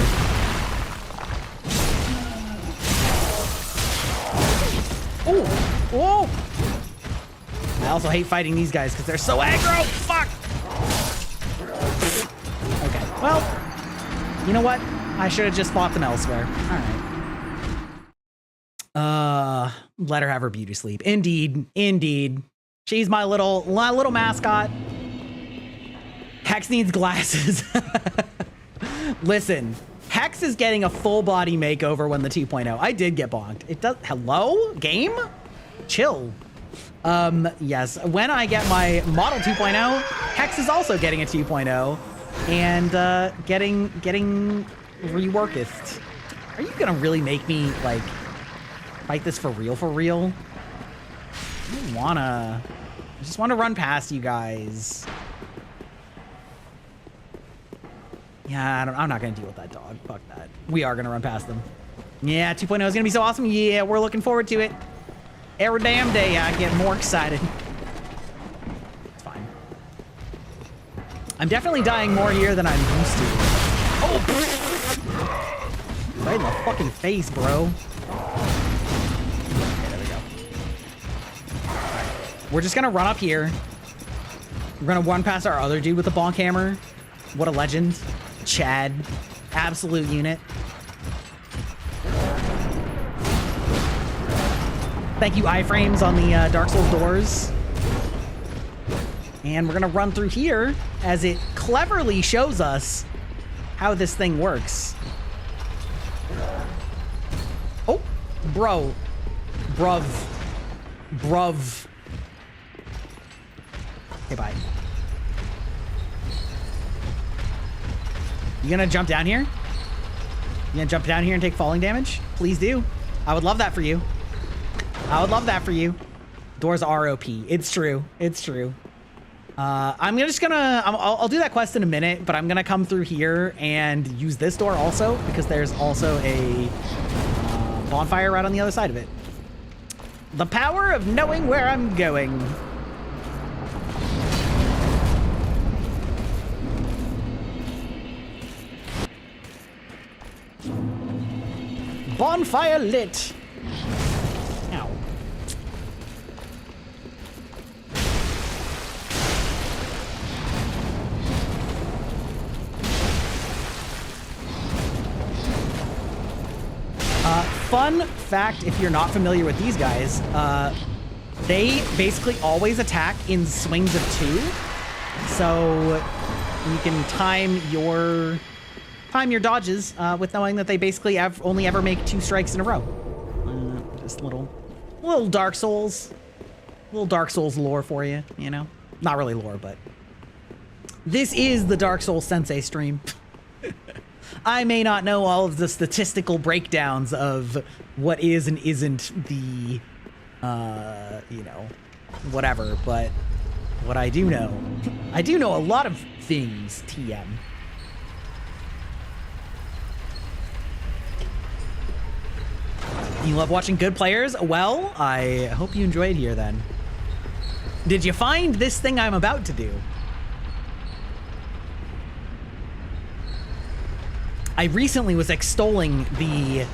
Oh! Whoa! I also hate fighting these guys because they're so aggro. Fuck! Okay, well, you know what? I should have just fought them elsewhere. All right. Let her have her beauty sleep. Indeed. She's my little mascot. Hex needs glasses. Listen, Hex is getting a full body makeover when the 2.0. I did get bonked. It does. Hello, game? Chill. Yes, when I get my model 2.0, Hex is also getting a 2.0 and getting reworked. Are you gonna really make me like fight this for real? I just wanna run past you guys. Yeah, I'm not gonna deal with that dog. Fuck that. We are gonna run past them. Yeah, 2.0 is gonna be so awesome. Yeah, we're looking forward to it. Every damn day I get more excited. It's fine. I'm definitely dying more here than I'm used to. Oh! Right in the fucking face, bro. Okay, there we go. We're just gonna run up here. We're gonna run past our other dude with the bonk hammer. What a legend. Chad. Absolute unit. Thank you, iframes, on the Dark Souls doors. And we're gonna run through here as it cleverly shows us how this thing works. Oh, bro. Bruv. Okay, bye. You gonna jump down here? You gonna jump down here and take falling damage? Please do. I would love that for you. I would love that for you. Doors are OP. It's true. It's true. I'll do that quest in a minute, but I'm gonna come through here and use this door also because there's also a bonfire right on the other side of it. The power of knowing where I'm going. Bonfire lit. Ow. Fun fact, if you're not familiar with these guys, they basically always attack in swings of 2. So you can time your dodges with knowing that they basically only ever make 2 strikes in a row. Just little Dark Souls lore for you, you know? Not really lore, but this is the Dark Souls Sensei stream. I may not know all of the statistical breakdowns of what is and isn't the, you know, whatever, but what I do know a lot of things, TM. You love watching good players? Well, I hope you enjoyed here then. Did you find this thing I'm about to do? I recently was extolling the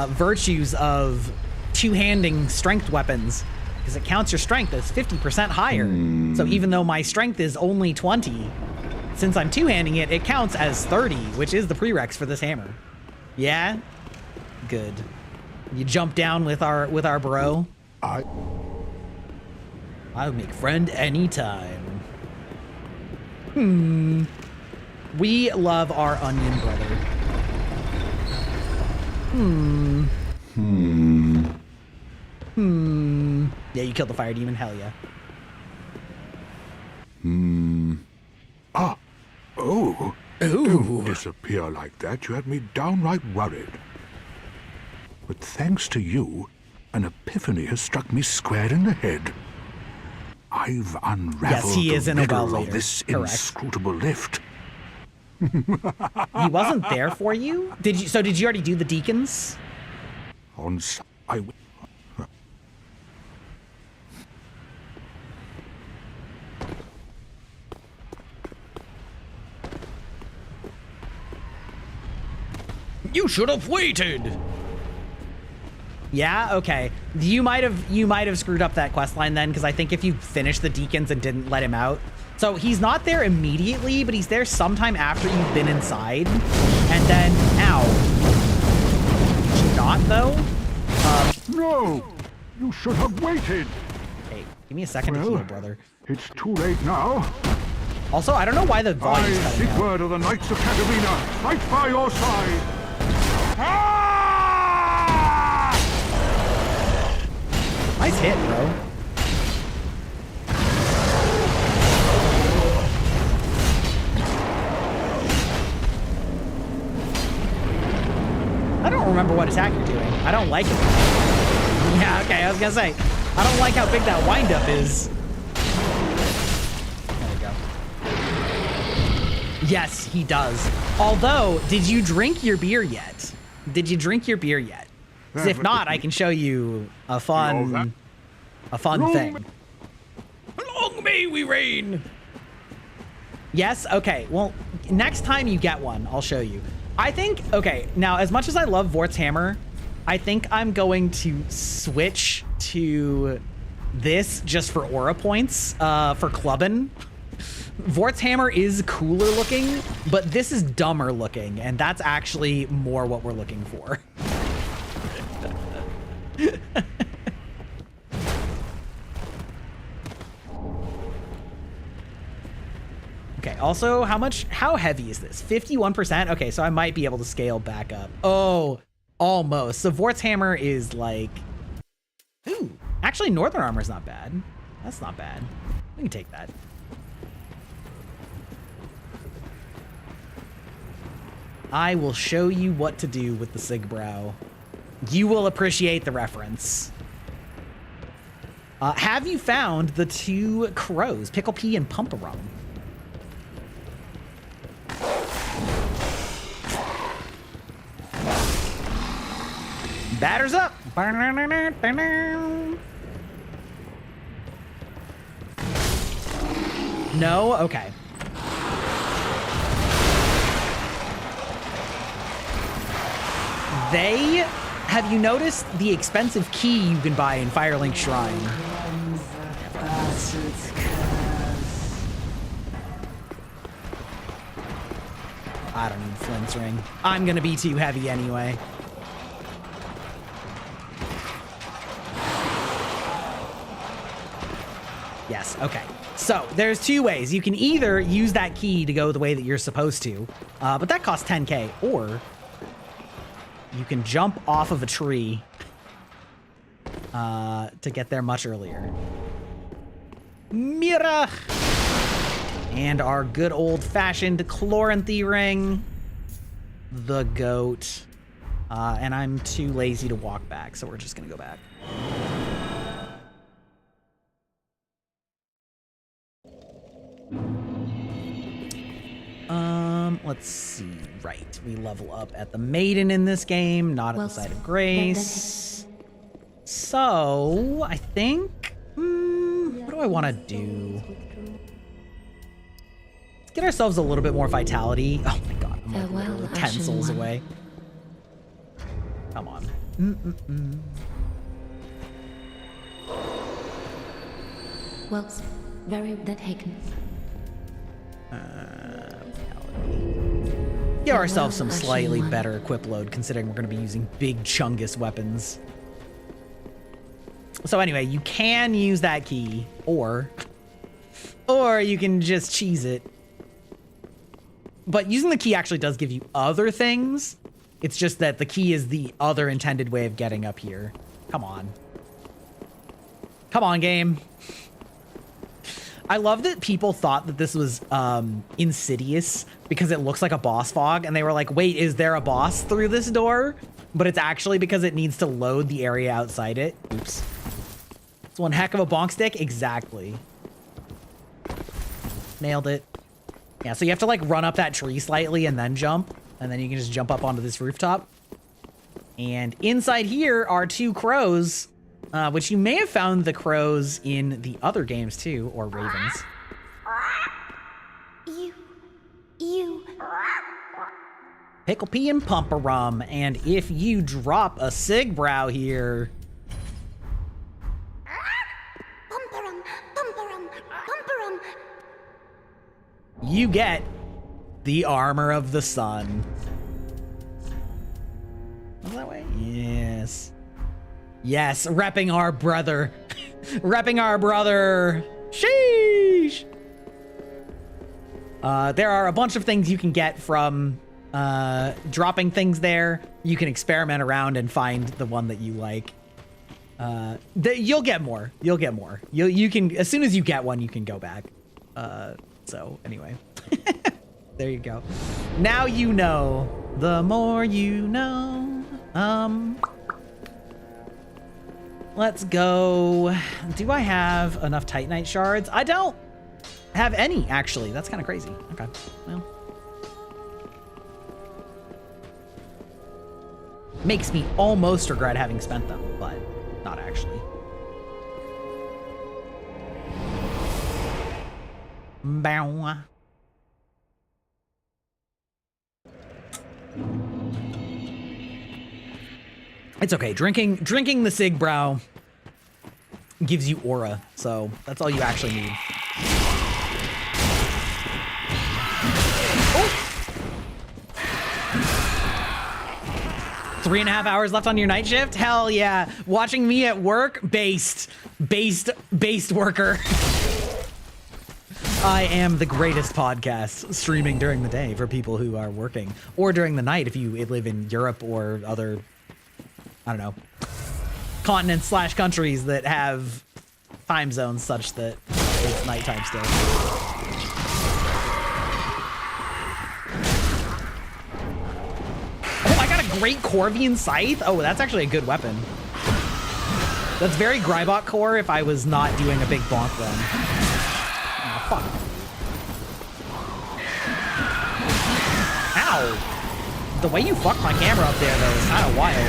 virtues of two-handing strength weapons because it counts your strength as 50% higher. So even though my strength is only 20, since I'm two-handing it, it counts as 30, which is the prereqs for this hammer. Yeah? Good. You jump down with our bro. I would make friend anytime. We love our onion brother. Yeah, you killed the fire demon. Hell yeah. Oh. Don't disappear like that. You had me downright worried. But thanks to you, an epiphany has struck me square in the head. I've unraveled the riddle of this inscrutable lift. He wasn't there for you? Did you already do the deacons? You should have waited. Yeah, okay. You might have screwed up that quest line then, because I think if you finished the deacons and didn't let him out. So he's not there immediately, but he's there sometime after you've been inside. And then, ow. Not though? No! You should have waited! Hey, give me a second to heal, brother. It's too late now. Also, I don't know why the volume's I cutting seek out. word of the Knights of Katarina, right by your side. Nice hit, bro. I don't remember what attack you're doing. I don't like it. Yeah, okay, I was gonna say. I don't like how big that windup is. There we go. Yes, he does. Although, did you drink your beer yet? Did you drink your beer yet? 'Cause if not, I can show you a fun thing. Long may we reign. Yes, okay. Well, next time you get one, I'll show you. I think, okay, now as much as I love Vort's hammer, I think I'm going to switch to this just for aura points, for clubbing. Vort's hammer is cooler looking, but this is dumber looking, and that's actually more what we're looking for. Okay, also, how heavy is this? 51%? Okay, so I might be able to scale back up. Oh, almost. So Vort's hammer is like, ooh, actually Northern armor is not bad. That's not bad. We can take that. I will show you what to do with the Sigbrow. You will appreciate the reference. Have you found the 2 crows, Pickle Pea and Pump-a-Rum? Batters up. No? Okay. Have you noticed the expensive key you can buy in Firelink Shrine? I don't need Flint's ring. I'm gonna be too heavy anyway. Yes, okay. So there's 2 ways. You can either use that key to go the way that you're supposed to, but that costs 10k, or you can jump off of a tree to get there much earlier. Mira! And our good old-fashioned Chloranthy ring. The goat. And I'm too lazy to walk back, so we're just gonna go back. Let's see. Right, we level up at the Maiden in this game, not at the Site of Grace. So, I think, what do I want to do? Let's get ourselves a little bit more vitality. Oh my god, I'm like 10 souls away. Come on. Well, very that taken. Give ourselves some slightly better equip load, considering we're going to be using big Chungus weapons. So anyway, you can use that key, or you can just cheese it. But using the key actually does give you other things. It's just that the key is the other intended way of getting up here. Come on. Come on, game. I love that people thought that this was insidious because it looks like a boss fog, and they were like, wait, is there a boss through this door? But it's actually because it needs to load the area outside it. Oops. It's one heck of a bonk stick. Exactly. Nailed it. Yeah, so you have to like run up that tree slightly and then jump, and then you can just jump up onto this rooftop. And inside here are 2 crows, which you may have found the crows in the other games too, or ravens. You. Pickle Pea and Pump-a-Rum, and if you drop a Sigbrow here... Pump-a-rum. You get the Armor of the Sun. Is that way? Yes. Yes, repping our brother. Repping our brother. Sheesh. There are a bunch of things you can get from dropping things there. You can experiment around and find the one that you like. You'll get more. You'll get more. You can, as soon as you get one, you can go back. So anyway, there you go. Now you know. The more you know. Let's go. Do I have enough Titanite shards? I don't have any, actually. That's kind of crazy. Okay, well. Makes me almost regret having spent them, but not actually. Bow. It's okay. Drinking the Sigbrow gives you aura, so that's all you actually need. 3.5 hours left on your night shift? Hell yeah. Watching me at work? Based worker. I am the greatest podcast streaming during the day for people who are working, or during the night if you live in Europe or other, I don't know, continents / countries that have time zones such that it's nighttime still. Oh, I got a great Corvian scythe. Oh, that's actually a good weapon. That's very Grybot core if I was not doing a big bonk then. Oh, fuck. Ow. The way you fucked my camera up there, though, is kind of wild.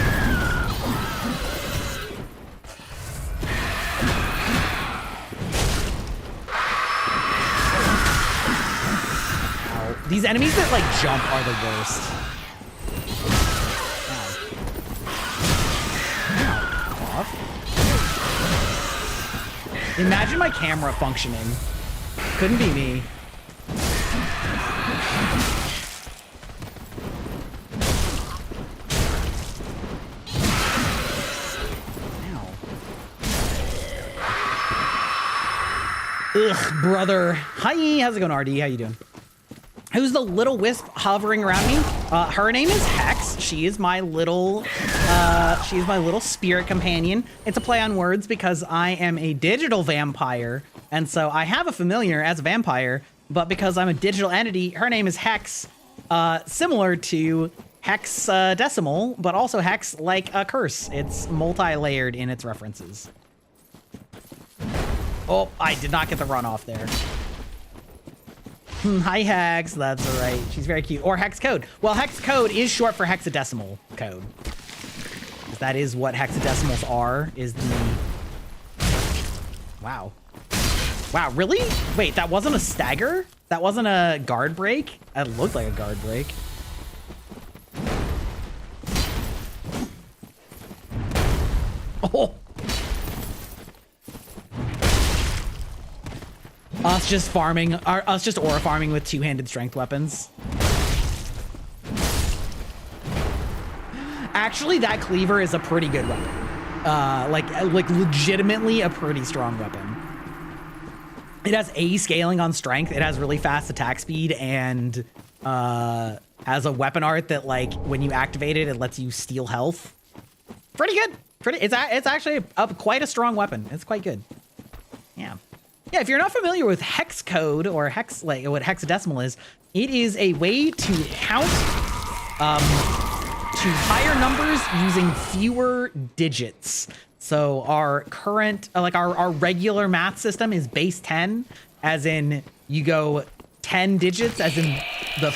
Ow. These enemies that, like, jump are the worst. Ow. Off. Imagine my camera functioning. Couldn't be me. Ugh, brother. Hi, how's it going, RD? How you doing? Who's the little wisp hovering around me? Her name is Hex. She is my little spirit companion. It's a play on words because I am a digital vampire, and so I have a familiar as a vampire, but because I'm a digital entity, her name is Hex, similar to hexadecimal, but also hex like a curse. It's multi-layered in its references. Oh, I did not get the run off there. Hi, Hex. That's all right. She's very cute. Or hex code. Well, hex code is short for hexadecimal code. That is what hexadecimals are, is the... Wow. Wow, really? Wait, that wasn't a stagger? That wasn't a guard break? That looked like a guard break. Oh! Us just farming, us just aura farming with two-handed strength weapons. Actually, that cleaver is a pretty good weapon. Like legitimately a pretty strong weapon. It has A scaling on strength. It has really fast attack speed and has a weapon art that, like, when you activate it, it lets you steal health. Pretty good. It's actually quite a strong weapon. It's quite good. Yeah. Yeah, if you're not familiar with hex code or hex, like what hexadecimal is, it is a way to count to higher numbers using fewer digits. So our current, like our regular math system is base 10, as in you go 10 digits, as in the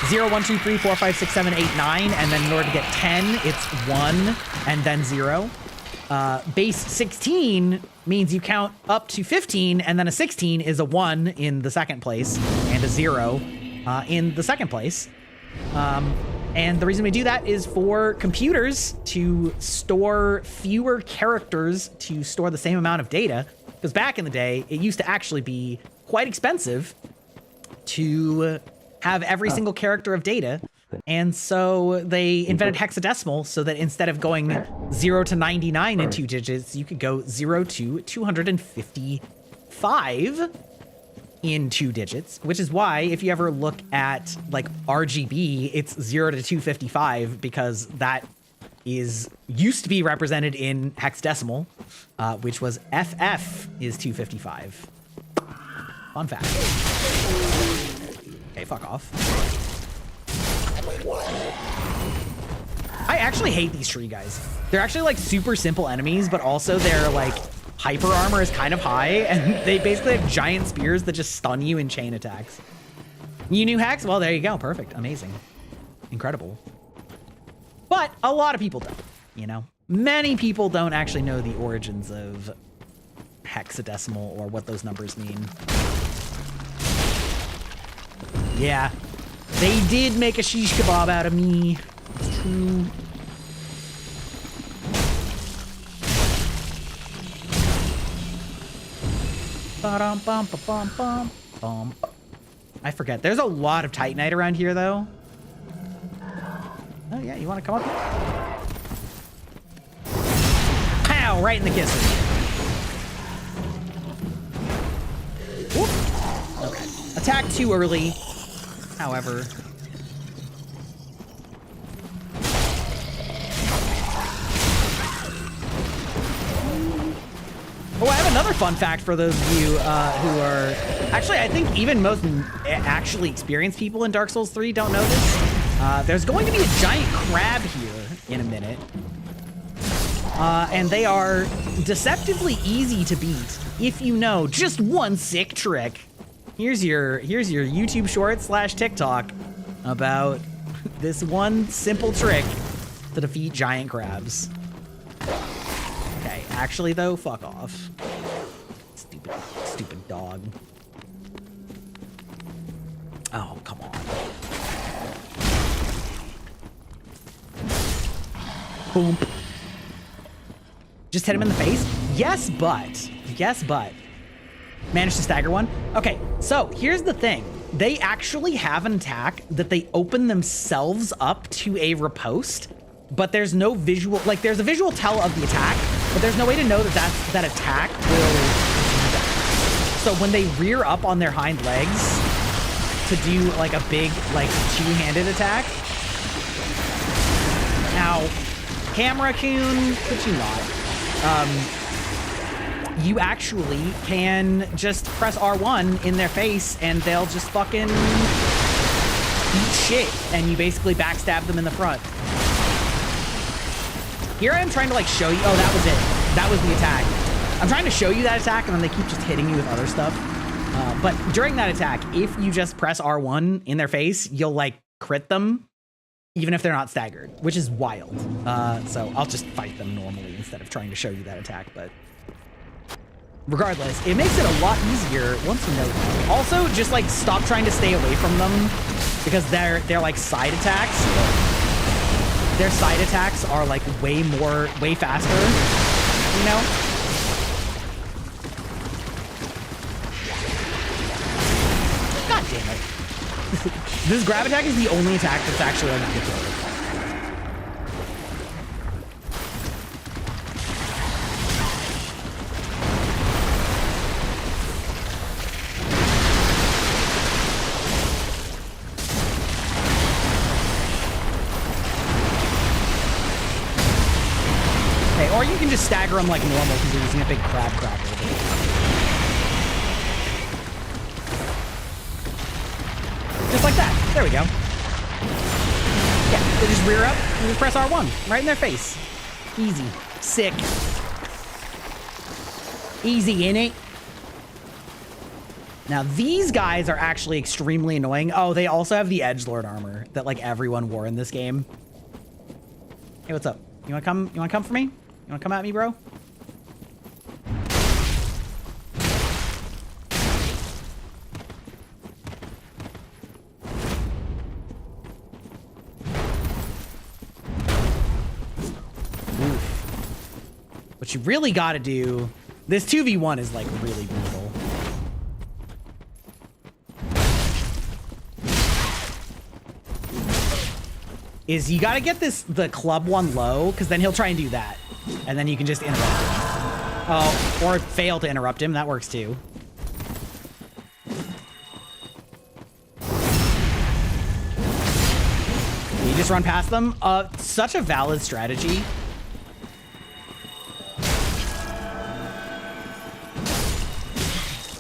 0, 1, 2, 3, 4, 5, 6, 7, 8, 9, and then in order to get 10, it's 1 and then 0. Base 16 means you count up to 15, and then a 16 is a 1 in the second place and a 0 in the second place. And the reason we do that is for computers to store fewer characters to store the same amount of data, because back in the day, it used to actually be quite expensive to have every single character of data. And so they invented hexadecimal so that instead of going 0 to 99 in 2 digits, you could go 0 to 255 in 2 digits, which is why if you ever look at like RGB, it's 0 to 255 because that used to be represented in hexadecimal, which was FF is 255. Fun fact. Okay, fuck off. I actually hate these tree guys. They're actually like super simple enemies, but also their like hyper armor is kind of high, and they basically have giant spears that just stun you in chain attacks. You knew Hex? Well, there you go. Perfect. Amazing. Incredible. But a lot of people don't, you know? Many people don't actually know the origins of hexadecimal or what those numbers mean. Yeah. They did make a shish kebab out of me. It's true. I forget. There's a lot of Titanite around here, though. Oh yeah, you want to come up here? Pow! Right in the kisses. Whoop. Okay. Attack too early. However. Oh, I have another fun fact for those of you who are... Actually, I think even most actually experienced people in Dark Souls 3 don't know this. There's going to be a giant crab here in a minute. And they are deceptively easy to beat if you know just one sick trick. Here's your YouTube short / TikTok about this one simple trick to defeat giant crabs. Okay, actually though, fuck off. Stupid dog. Oh, come on. Boom. Just hit him in the face? Yes, but. Managed to stagger one? Okay, so here's the thing. They actually have an attack that they open themselves up to a riposte, but there's no visual, like there's a visual tell of the attack, but there's no way to know that that attack will do that. So when they rear up on their hind legs to do like a big, like two-handed attack. Now, Camera Coon, could you not? You actually can just press R1 in their face and they'll just fucking eat shit, and you basically backstab them in the front. Here I am trying to like show you, oh, that was it. That was the attack. I'm trying to show you that attack and then they keep just hitting you with other stuff. But during that attack, if you just press R1 in their face, you'll like crit them, even if they're not staggered, which is wild. So I'll just fight them normally instead of trying to show you that attack, but regardless, it makes it a lot easier once you know that. Also, just like stop trying to stay away from them because they're like side attacks. Their side attacks are like way faster, you know? God damn it. This grab attack is the only attack that's actually like good. Okay, or you can just stagger them like normal because you're using a big crab cracker. Just like that. There we go. Yeah, they just rear up and just press R1 right in their face. Easy. Sick. Easy, innit? Now, these guys are actually extremely annoying. Oh, they also have the edgelord armor that like everyone wore in this game. Hey, what's up? You wanna come for me? You wanna come at me, bro? What you really gotta do, this 2v1 is like really brutal. Is you gotta get the club one low, because then he'll try and do that. And then you can just interrupt him. Oh, or fail to interrupt him, that works too. You just run past them. Such a valid strategy.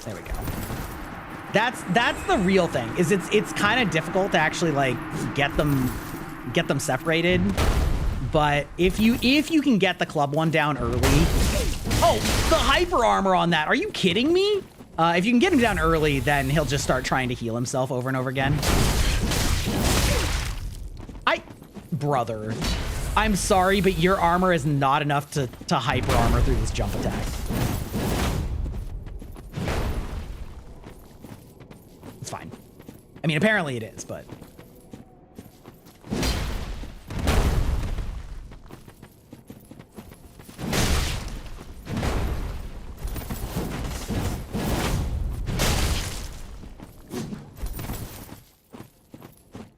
There we go. That's the real thing. Is it's kind of difficult to actually like get them separated, but if you can get the club one down early. Oh, the hyper armor on that. Are you kidding me? If you can get him down early, then he'll just start trying to heal himself over and over again. Brother, I'm sorry, but your armor is not enough to hyper armor through this jump attack. It's fine. I mean, apparently it is, but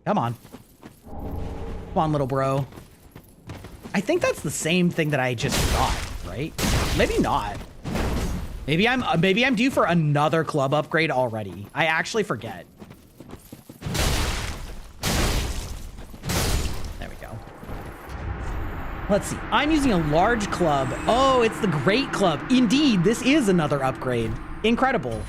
come on. Come on, little bro. I think that's the same thing that I just got, right? Maybe not. Maybe I'm due for another club upgrade already. I actually forget. There we go. Let's see. I'm using a large club. Oh, it's the Great Club. Indeed, this is another upgrade. Incredible.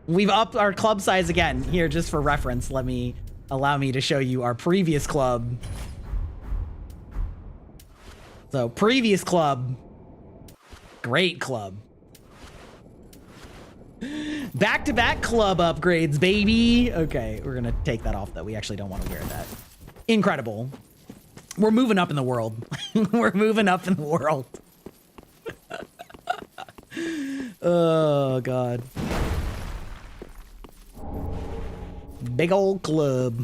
We've upped our club size again. Here, just for reference, allow me to show you our previous club. So, previous club. Great Club. Back-to-back club upgrades, baby. Okay, we're gonna take that off, though. We actually don't want to wear that. Incredible. We're moving up in the world. We're moving up in the world. Oh, God. Big old club.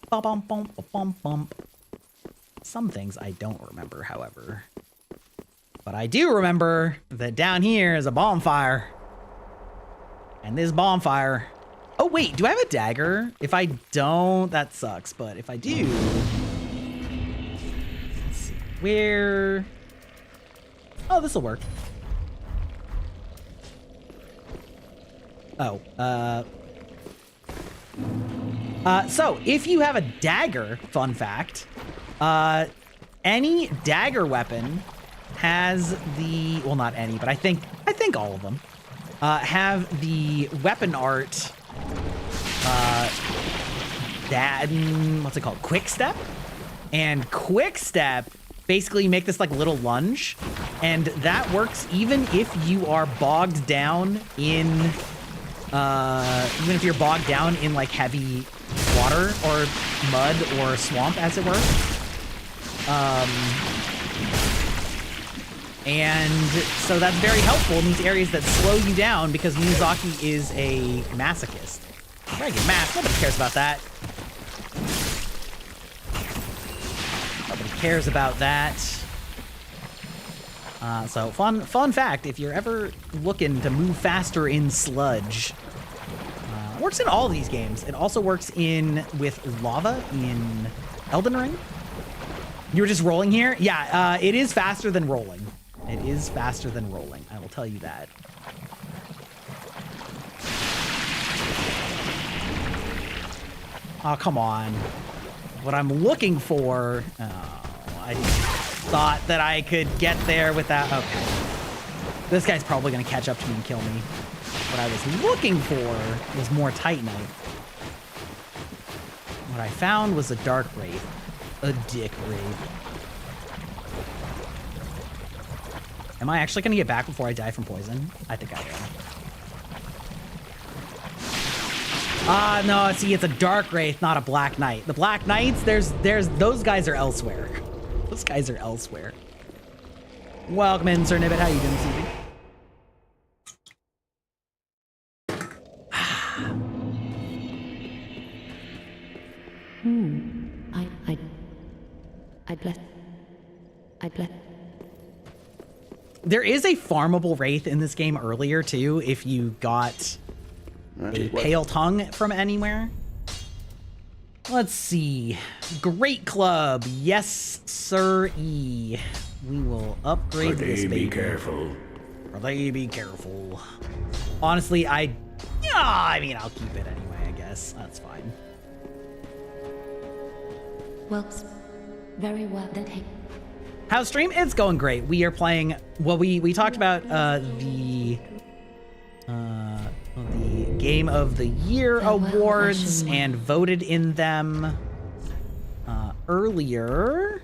Bum, bum, bum, bum. Some things I don't remember, however. But I do remember that down here is a bonfire. And this bonfire... Oh, wait, do I have a dagger? If I don't, that sucks. But if I do... Let's see. Where... Oh, this'll work. Oh, so if you have a dagger, fun fact, any dagger weapon has the, well, not any, but I think all of them, have the weapon art, what's it called? Quick step? And quick step, basically you make this like little lunge, and that works even if you are bogged down in, even if you're bogged down in like heavy water or mud or swamp, as it were. And so that's very helpful in these areas that slow you down, because Miyazaki is a masochist. Very good math. Nobody cares about that. Nobody cares about that. So fun fact, if you're ever looking to move faster in sludge, it works in all of these games. It also works with lava in Elden Ring. You were just rolling here? Yeah, it is faster than rolling. It is faster than rolling, I will tell you that. Oh, come on. What I'm looking for... Oh, I thought that I could get there without... Okay. This guy's probably going to catch up to me and kill me. What I was looking for was more Titanite. What I found was a Dark Wraith. A Dick Wraith. Am I actually going to get back before I die from poison? I think I am. No, see, it's a Dark Wraith, not a Black Knight. The Black Knights, those guys are elsewhere. Those guys are elsewhere. Welcome in, Sir Nibbit. How you doing, Stevie? I bless. There is a farmable wraith in this game earlier, too, if you got a pale tongue from anywhere. Let's see. Great Club. Yes, sir-e. We will upgrade this baby. Be careful. Be careful. Honestly, I mean, I'll keep it anyway, I guess. That's fine. Well, very well then. How's stream? It's going great. We are playing, well, we talked about the Game of the Year awards and voted in them earlier.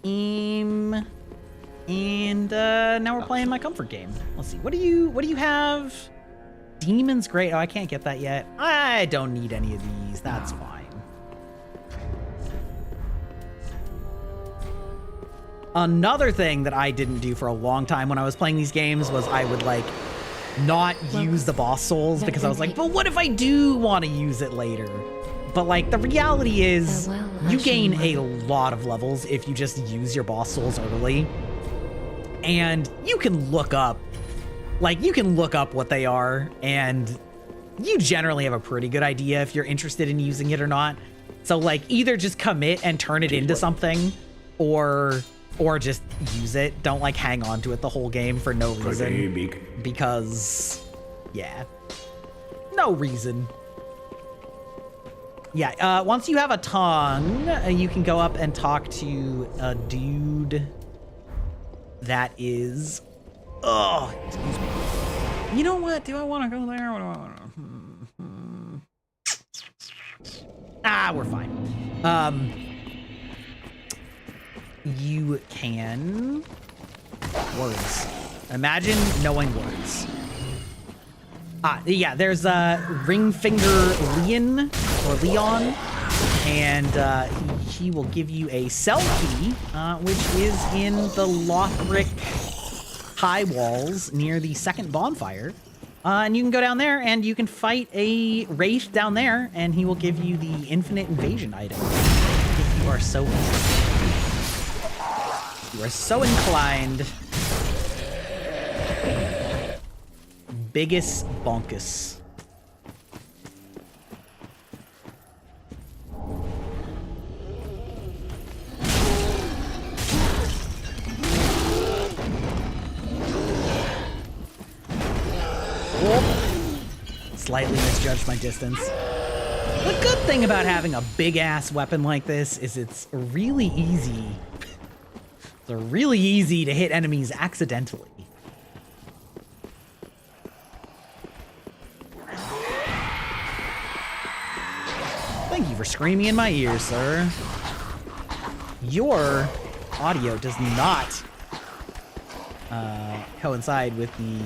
And now we're playing my comfort game. Let's see. What do you have? Demon's great. Oh, I can't get that yet. I don't need any of these. That's fine. Another thing that I didn't do for a long time when I was playing these games was I would like not use the boss souls, because I was like, but what if I do want to use it later? But like the reality is you gain a lot of levels if you just use your boss souls early. And you can look up what they are, and you generally have a pretty good idea if you're interested in using it or not. So like either just commit and turn it into something or just use it. Don't like hang on to it the whole game for no reason. Because yeah, no reason. Yeah, once you have a tongue, you can go up and talk to a dude that is... Oh, excuse me. You know what? Do I want to go there? What do I want to... we're fine. You can... Words. Imagine knowing words. Yeah, there's Ringfinger Leon, and he will give you a cell key, which is in the Lothric high walls near the second bonfire. And you can go down there and you can fight a wraith down there, and he will give you the infinite invasion item if you are so interested. You are so inclined. Biggest bonkus. Whoop. Slightly misjudged my distance. The good thing about having a big ass weapon like this is it's really easy. It's really easy to hit enemies accidentally. Thank you for screaming in my ear, sir. Your audio does not coincide with the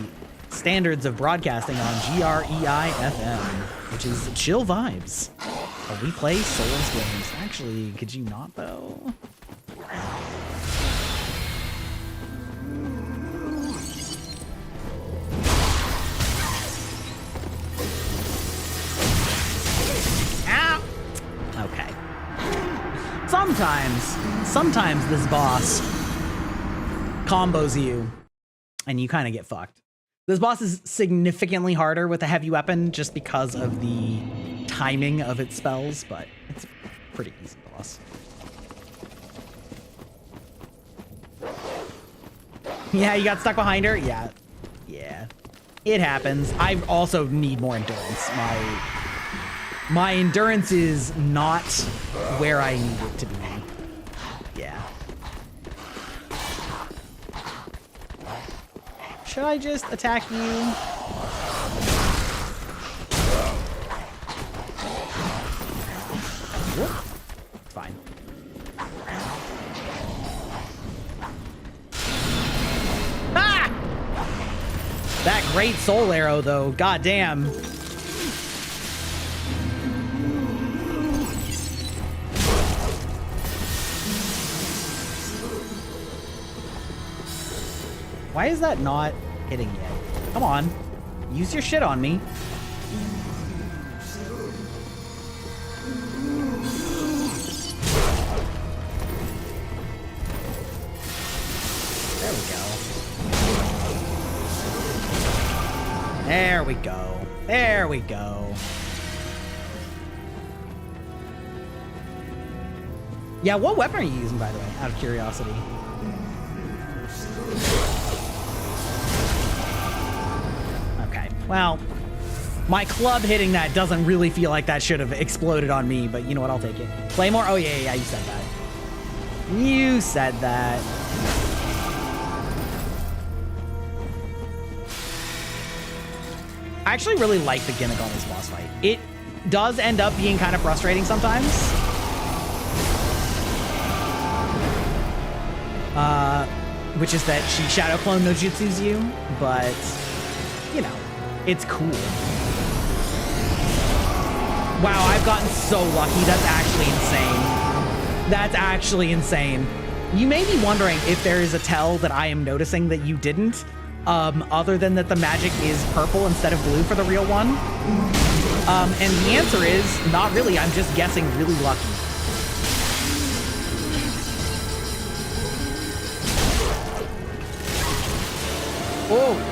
standards of broadcasting on GREI-FM, which is chill vibes. But we play Souls games. Actually, could you not, though? Ow! Okay. Sometimes this boss combos you, and you kind of get fucked. This boss is significantly harder with a heavy weapon just because of the timing of its spells, but it's a pretty easy boss. Yeah, you got stuck behind her? Yeah. It happens. I also need more endurance. My endurance is not where I need it to be. Yeah. Should I just attack you? Whoop. Fine. Ah! That great soul arrow, though. Goddamn. Why is that not hitting yet? Come on. Use your shit on me. There we go. There we go. There we go. Yeah, what weapon are you using, by the way, out of curiosity? Well, my club hitting that doesn't really feel like that should have exploded on me, but you know what? I'll take it. Claymore? Oh, yeah, you said that. You said that. I actually really like the gimmick on this boss fight. It does end up being kind of frustrating sometimes. Which is that she shadow clone no jutsus you, but, you know. It's cool. Wow, I've gotten so lucky. That's actually insane. That's actually insane. You may be wondering if there is a tell that I am noticing that you didn't, other than that the magic is purple instead of blue for the real one. And the answer is not really. I'm just guessing really lucky. Oh.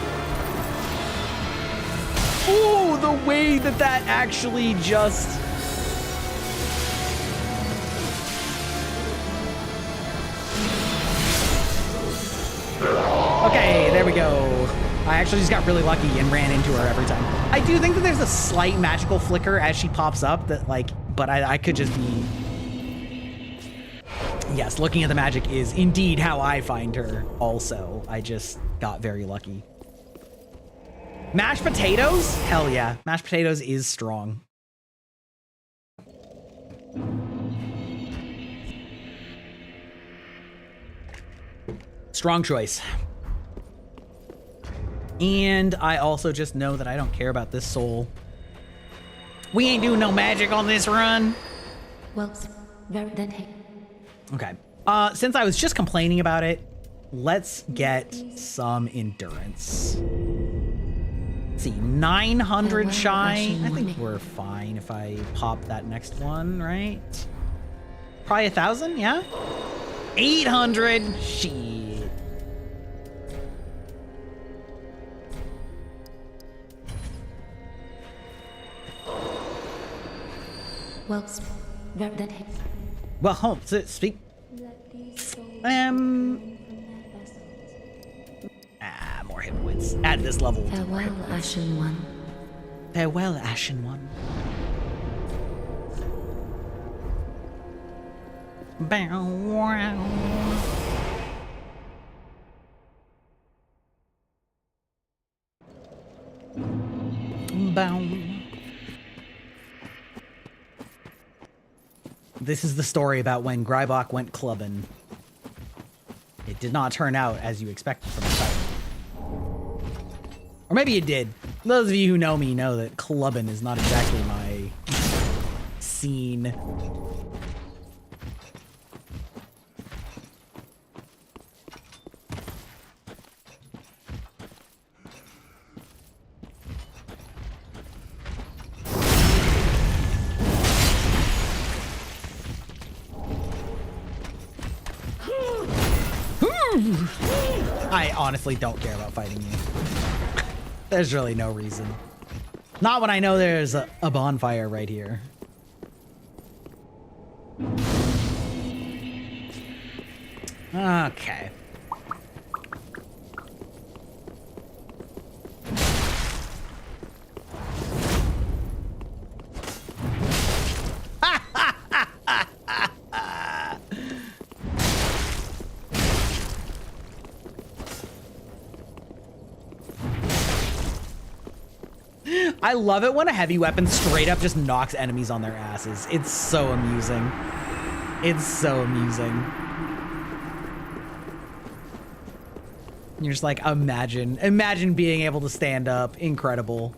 Oh, the way that that actually just... Okay, there we go. I actually just got really lucky and ran into her every time. I do think that there's a slight magical flicker as she pops up that like, but I could just be... Yes, looking at the magic is indeed how I find her also. I just got very lucky. Mashed potatoes? Hell yeah. Mashed potatoes is strong. Strong choice. And I also just know that I don't care about this soul. We ain't doing no magic on this run. Well, very then hey. Okay. Since I was just complaining about it, let's get some endurance. Let's see, 900 shy. I think we're fine if I pop that next one, right? Probably 1,000, yeah? 800, shit. Well, very then hey. Well, home, speak. More hit points at this level. Farewell, Ashen One. Farewell, Ashen One. Bow, wow. Bow. This is the story about when Grybach went clubbing. It did not turn out as you expected from the start. Or maybe it did. Those of you who know me know that clubbing is not exactly my scene. I honestly don't care about fighting you. There's really no reason. Not when I know there's a bonfire right here. Okay. I love it when a heavy weapon straight up just knocks enemies on their asses. It's so amusing. It's so amusing. You're just like, imagine being able to stand up. Incredible.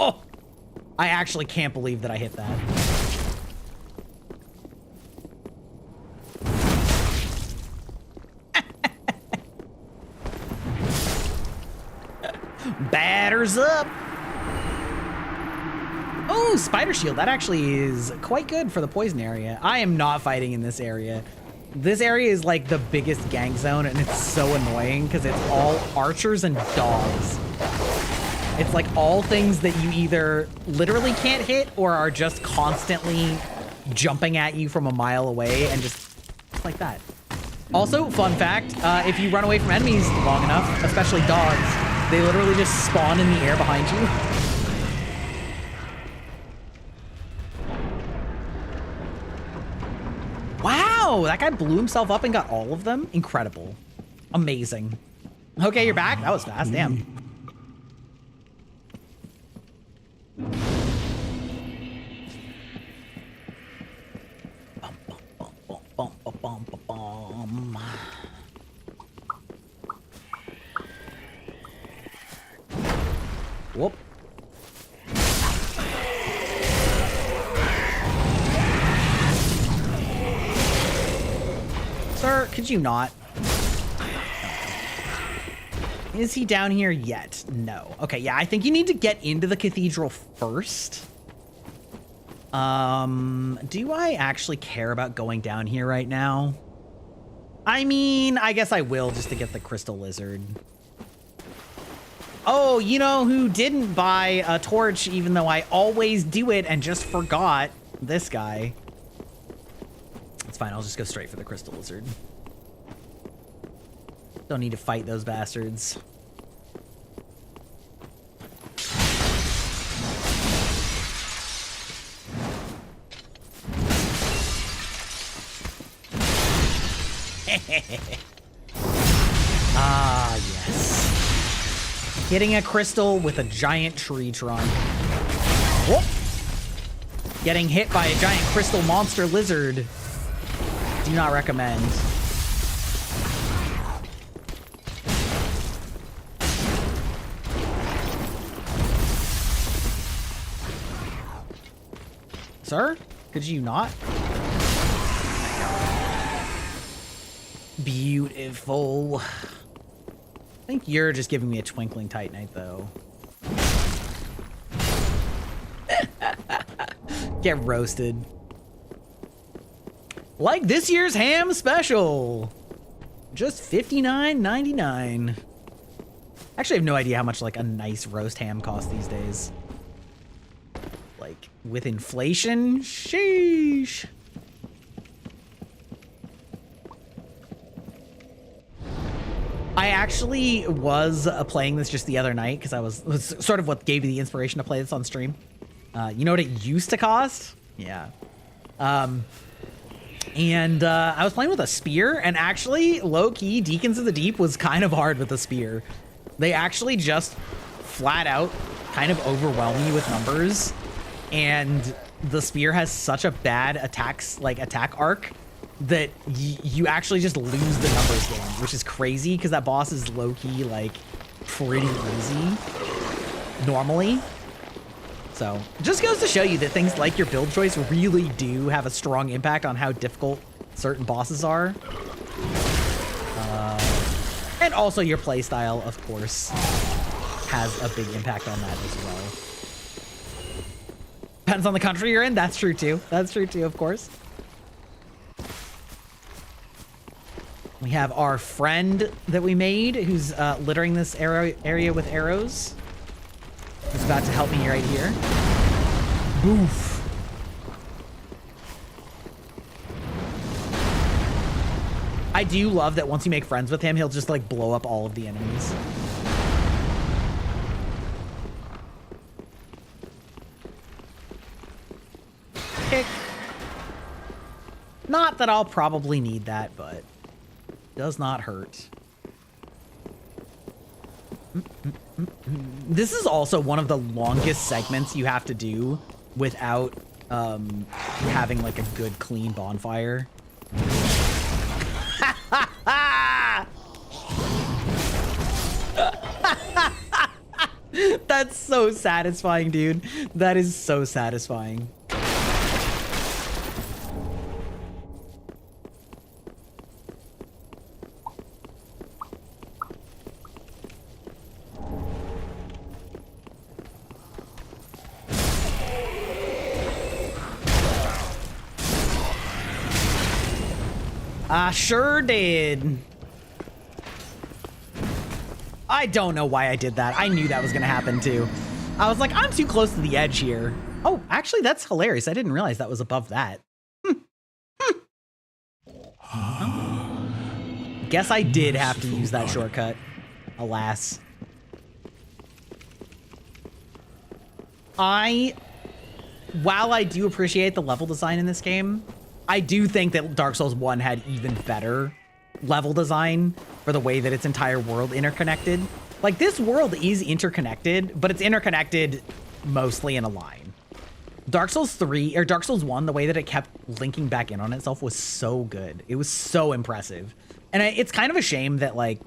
Oh, I actually can't believe that I hit that. Batters up. Oh, spider shield. That actually is quite good for the poison area. I am not fighting in this area. This area is like the biggest gank zone, and it's so annoying because it's all archers and dogs. It's like all things that you either literally can't hit or are just constantly jumping at you from a mile away and just like that. Also, fun fact, if you run away from enemies long enough, especially dogs, they literally just spawn in the air behind you. Wow, that guy blew himself up and got all of them? Incredible. Amazing. Okay, you're back? That was fast, damn. Whoop. Sir, could you not? Is he down here yet? No. Okay, yeah, I think you need to get into the cathedral first. Do I actually care about going down here right now? I mean, I guess I will just to get the crystal lizard. Oh, you know who didn't buy a torch even though I always do it and just forgot? This guy. It's fine, I'll just go straight for the crystal lizard. Don't need to fight those bastards. Ah, yes. Hitting a crystal with a giant tree trunk. Whoop. Getting hit by a giant crystal monster lizard. Do not recommend. Sir, could you not? Beautiful. I think you're just giving me a twinkling titanite, though. Get roasted. Like this year's ham special. Just $59.99. Actually, I have no idea how much like a nice roast ham costs these days. Like with inflation, sheesh. I actually was playing this just the other night because it was sort of what gave me the inspiration to play this on stream. You know what it used to cost? Yeah. I was playing with a spear, and actually, low-key, Deacons of the Deep was kind of hard with a spear. They actually just flat out kind of overwhelm you with numbers, and the spear has such a bad attack arc that you actually just lose the numbers game, which is crazy because that boss is low-key like pretty easy normally. So just goes to show you that things like your build choice really do have a strong impact on how difficult certain bosses are. And also your playstyle, of course, has a big impact on that as well. Depends on the country you're in. That's true too. That's true too, of course. We have our friend that we made who's littering this area with arrows. He's about to help me right here. Boof. I do love that once you make friends with him, he'll just like blow up all of the enemies. Kick. Not that I'll probably need that, but does not hurt. This is also one of the longest segments you have to do without having like a good clean bonfire. That's so satisfying, dude. That is so satisfying. I sure did. I don't know why I did that. I knew that was gonna happen too. I was like, I'm too close to the edge here. Oh, actually, that's hilarious. I didn't realize that was above that. Guess I did have to use that shortcut. Alas. While I do appreciate the level design in this game, I do think that Dark Souls 1 had even better level design for the way that its entire world interconnected. Like, this world is interconnected, but it's interconnected mostly in a line. Dark Souls 3, or Dark Souls 1, the way that it kept linking back in on itself was so good. It was so impressive. And it's kind of a shame that, like,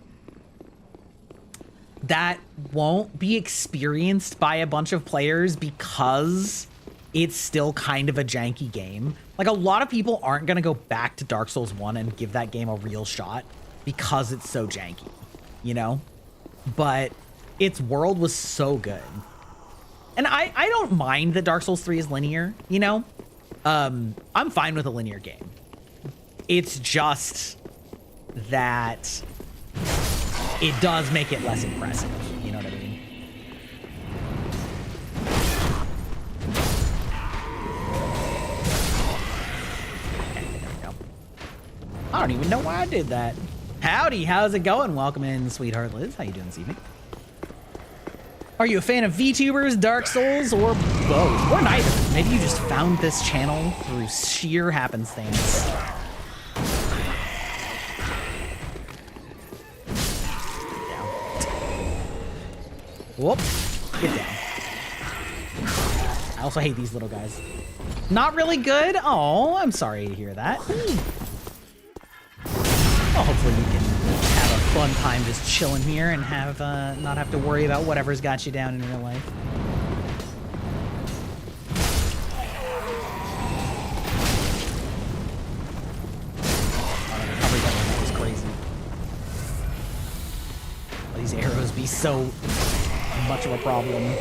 that won't be experienced by a bunch of players because it's still kind of a janky game. Like, a lot of people aren't going to go back to Dark Souls 1 and give that game a real shot because it's so janky, you know? But its world was so good. And I don't mind that Dark Souls 3 is linear, you know? I'm fine with a linear game. It's just that it does make it less impressive. You know what I mean? Okay, there we go. I don't even know why I did that. Howdy, how's it going? Welcome in, sweetheart Liz. How you doing this evening? Are you a fan of VTubers, Dark Souls, or both? Or neither. Maybe you just found this channel through sheer happenstance. Down. Whoop. Get down. I also hate these little guys. Not really good? Oh, I'm sorry to hear that. Well, hopefully you can have a fun time just chilling here and have not have to worry about whatever's got you down in real life. Oh, the recovery time on that was crazy. Why these arrows be so much of a problem?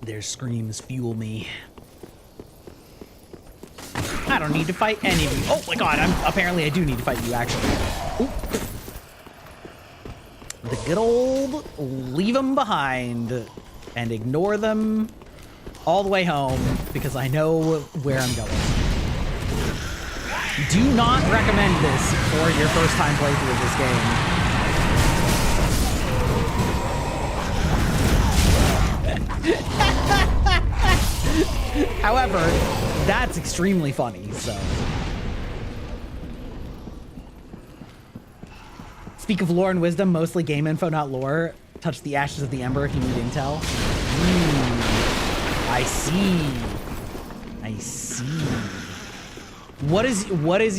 Their screams fuel me. I don't need to fight any of you. Oh my god, apparently I do need to fight you, actually. Ooh. The good old leave them behind and ignore them all the way home because I know where I'm going. Do not recommend this for your first time playthrough of this game. However, that's extremely funny, so. Speak of lore and wisdom, mostly game info, not lore. Touch the ashes of the ember if you need intel. I see. I see. What is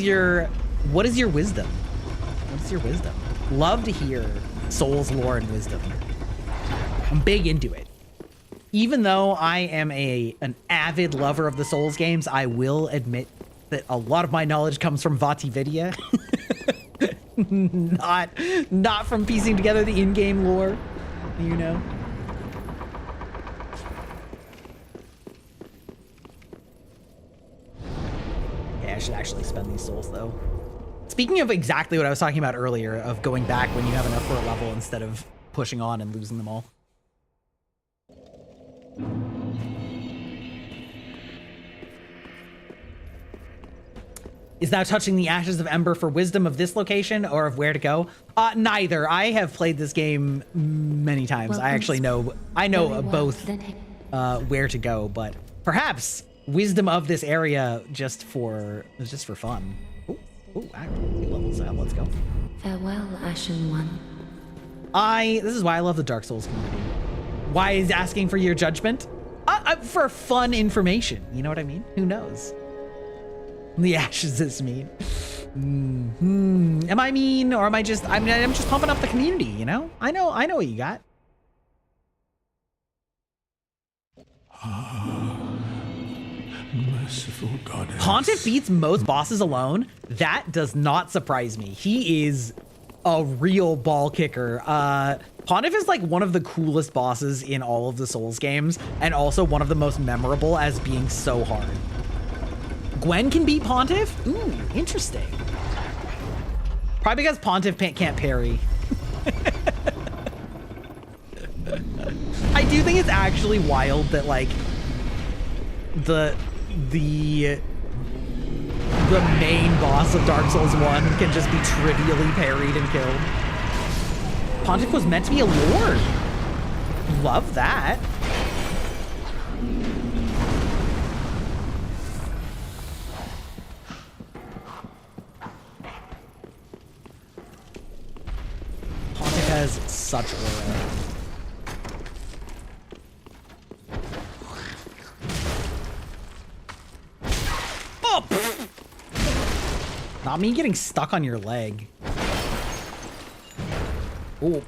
your wisdom? What is your wisdom? Love to hear Souls lore and wisdom. I'm big into it. Even though I am an avid lover of the Souls games, I will admit that a lot of my knowledge comes from vtubing. not from piecing together the in-game lore, you know. Yeah, I should actually spend these souls though. Speaking of exactly what I was talking about earlier, of going back when you have enough for a level instead of pushing on and losing them all. Is now touching the ashes of ember for wisdom of this location or of where to go? Neither. I have played this game many times. I actually know both where to go, but perhaps wisdom of this area just for fun. Ooh, actually, levels out. Let's go. Farewell, Ashen One. This is why I love the Dark Souls community. Why is asking for your judgment? For fun information. You know what I mean? Who knows? The ashes is mean. Am I mean, or am I just? I'm just pumping up the community. You know? I know what you got. Merciful goddess. Pontiff beats most bosses alone. That does not surprise me. He is a real ball kicker. Pontiff is like one of the coolest bosses in all of the Souls games, and also one of the most memorable as being so hard. Gwen can beat Pontiff? Ooh, interesting. Probably because Pontiff can't parry. I do think it's actually wild that like the main boss of Dark Souls 1 can just be trivially parried and killed. Pontiff was meant to be a lord. Love that. Pontiff has such aura. Oh! Not me getting stuck on your leg. Ooh.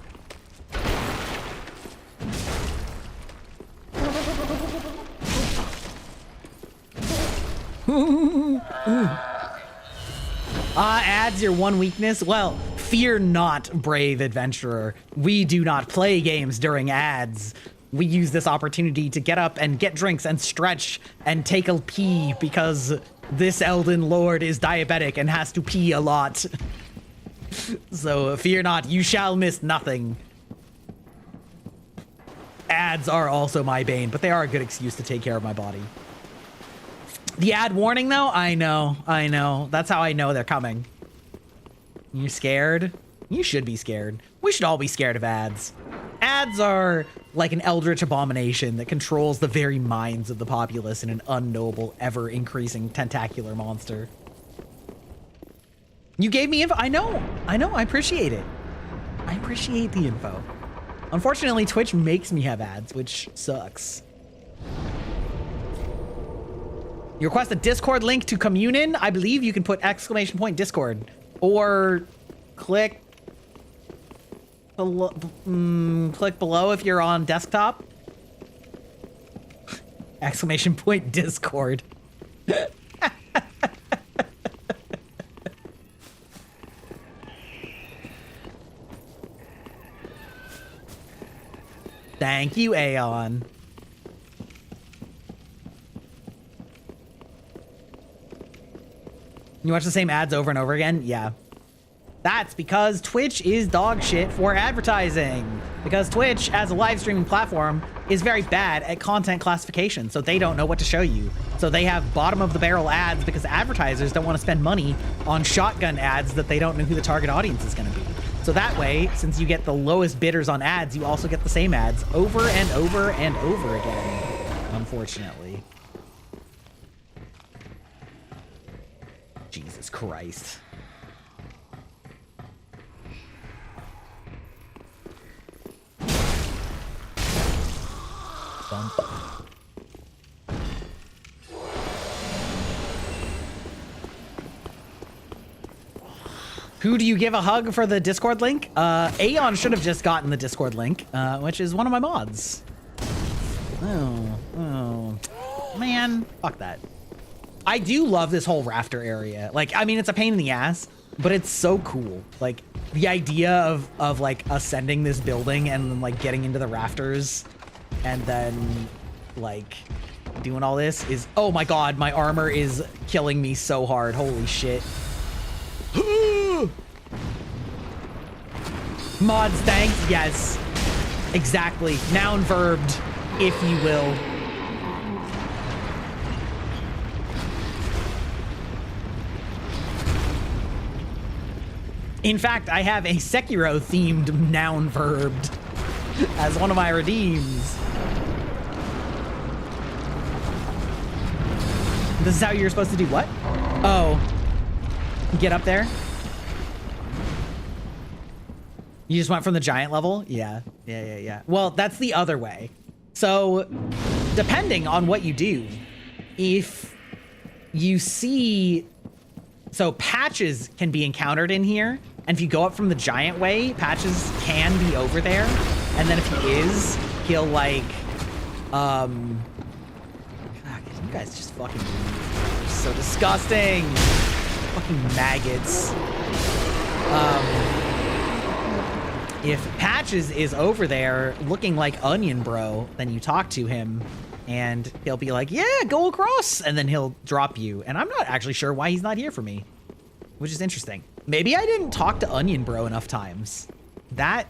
Adds your one weakness. Well, Fear not, brave adventurer. We do not play games during ads. We use this opportunity to get up and get drinks and stretch and take a pee because this Elden Lord is diabetic and has to pee a lot. So fear not, you shall miss nothing. Ads are also my bane, but they are a good excuse to take care of my body. The ad warning though, I know. That's how I know they're coming. You scared? You should be scared. We should all be scared of ads. Ads are like an eldritch abomination that controls the very minds of the populace in an unknowable, ever-increasing tentacular monster. You gave me info. I know, I appreciate it. I appreciate the info. Unfortunately, Twitch makes me have ads, which sucks. You request a Discord link to Communin? I believe you can put !Discord or click below if you're on desktop. !Discord. Thank you, Aeon. You watch the same ads over and over again? Yeah. That's because Twitch is dog shit for advertising. Because Twitch, as a live streaming platform, is very bad at content classification, so they don't know what to show you. So they have bottom of the barrel ads because advertisers don't want to spend money on shotgun ads that they don't know who the target audience is going to be. So that way, since you get the lowest bidders on ads, you also get the same ads over and over and over again, unfortunately. Jesus Christ. Bump. Who do you give a hug for the Discord link? Aeon should have just gotten the Discord link, which is one of my mods. Oh, man, fuck that. I do love this whole rafter area. Like, I mean, it's a pain in the ass, but it's so cool. Like, the idea of like ascending this building and then like getting into the rafters and then like doing all this is, oh my God, my armor is killing me so hard. Holy shit. Mods, thanks. Yes, exactly. Noun verbed, if you will. In fact, I have a Sekiro themed noun verbed as one of my redeems. This is how you're supposed to do what? Oh, get up there. You just went from the giant level? Yeah. Well, that's the other way. So, depending on what you do, if you see... So, Patches can be encountered in here, and if you go up from the giant way, Patches can be over there, and then if he is, he'll, like... God, you guys just fucking... You're so disgusting! Fucking maggots. If Patches is over there looking like Onion Bro, then you talk to him and he'll be like, yeah, go across. And then he'll drop you. And I'm not actually sure why he's not here for me, which is interesting. Maybe I didn't talk to Onion Bro enough times. That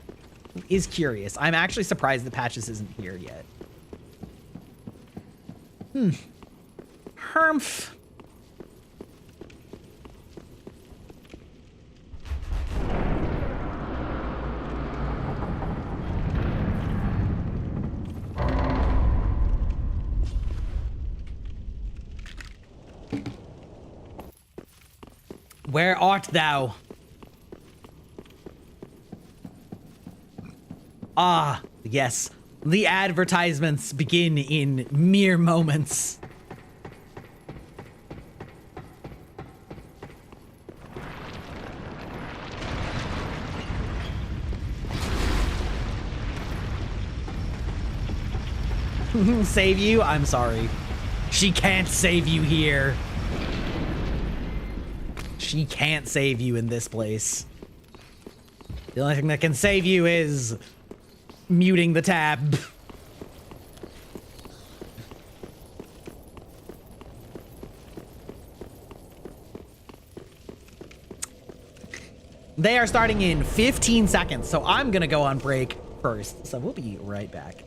is curious. I'm actually surprised that Patches isn't here yet. Hermf. Where art thou? Ah, yes. The advertisements begin in mere moments. Save you? I'm sorry. She can't save you here. She can't save you in this place. The only thing that can save you is muting the tab. They are starting in 15 seconds, so I'm gonna go on break first. So we'll be right back.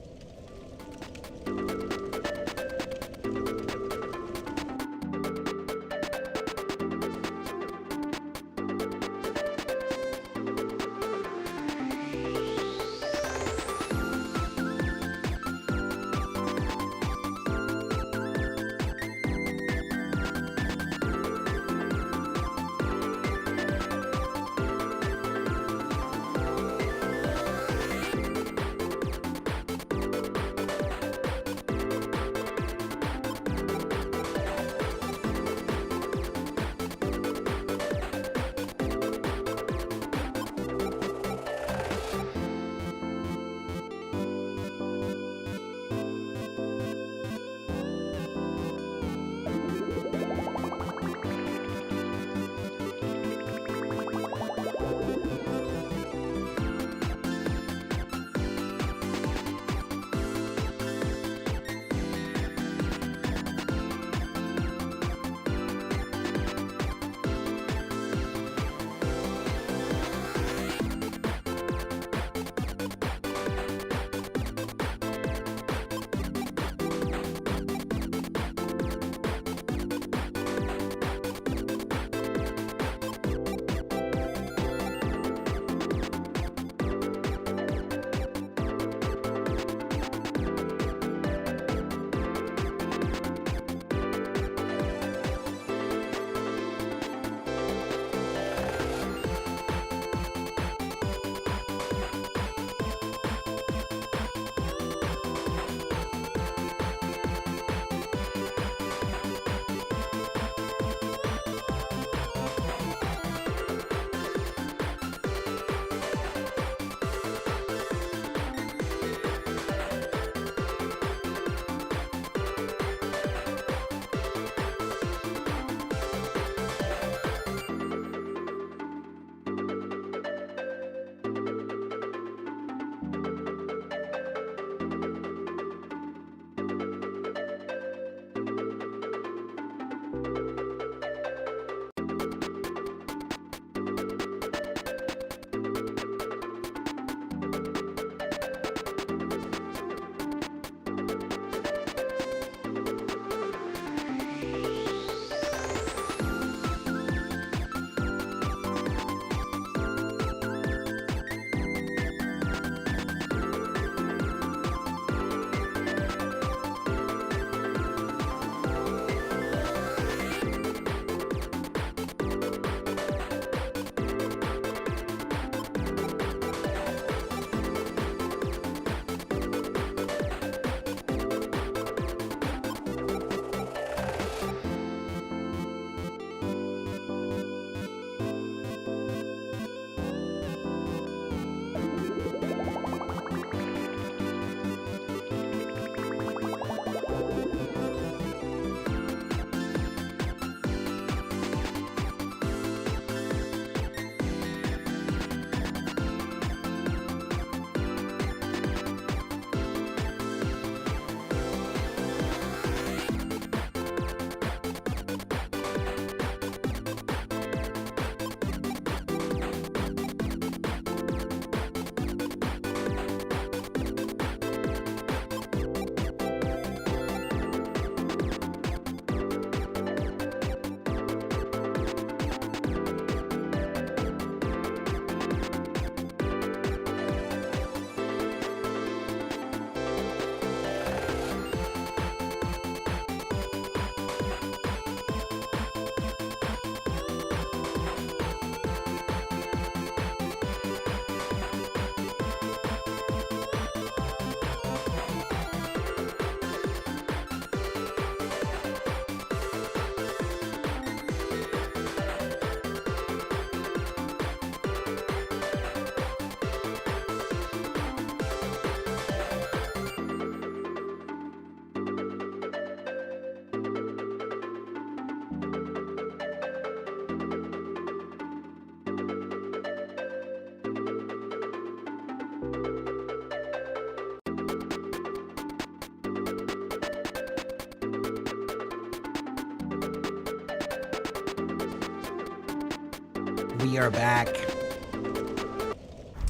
We are back.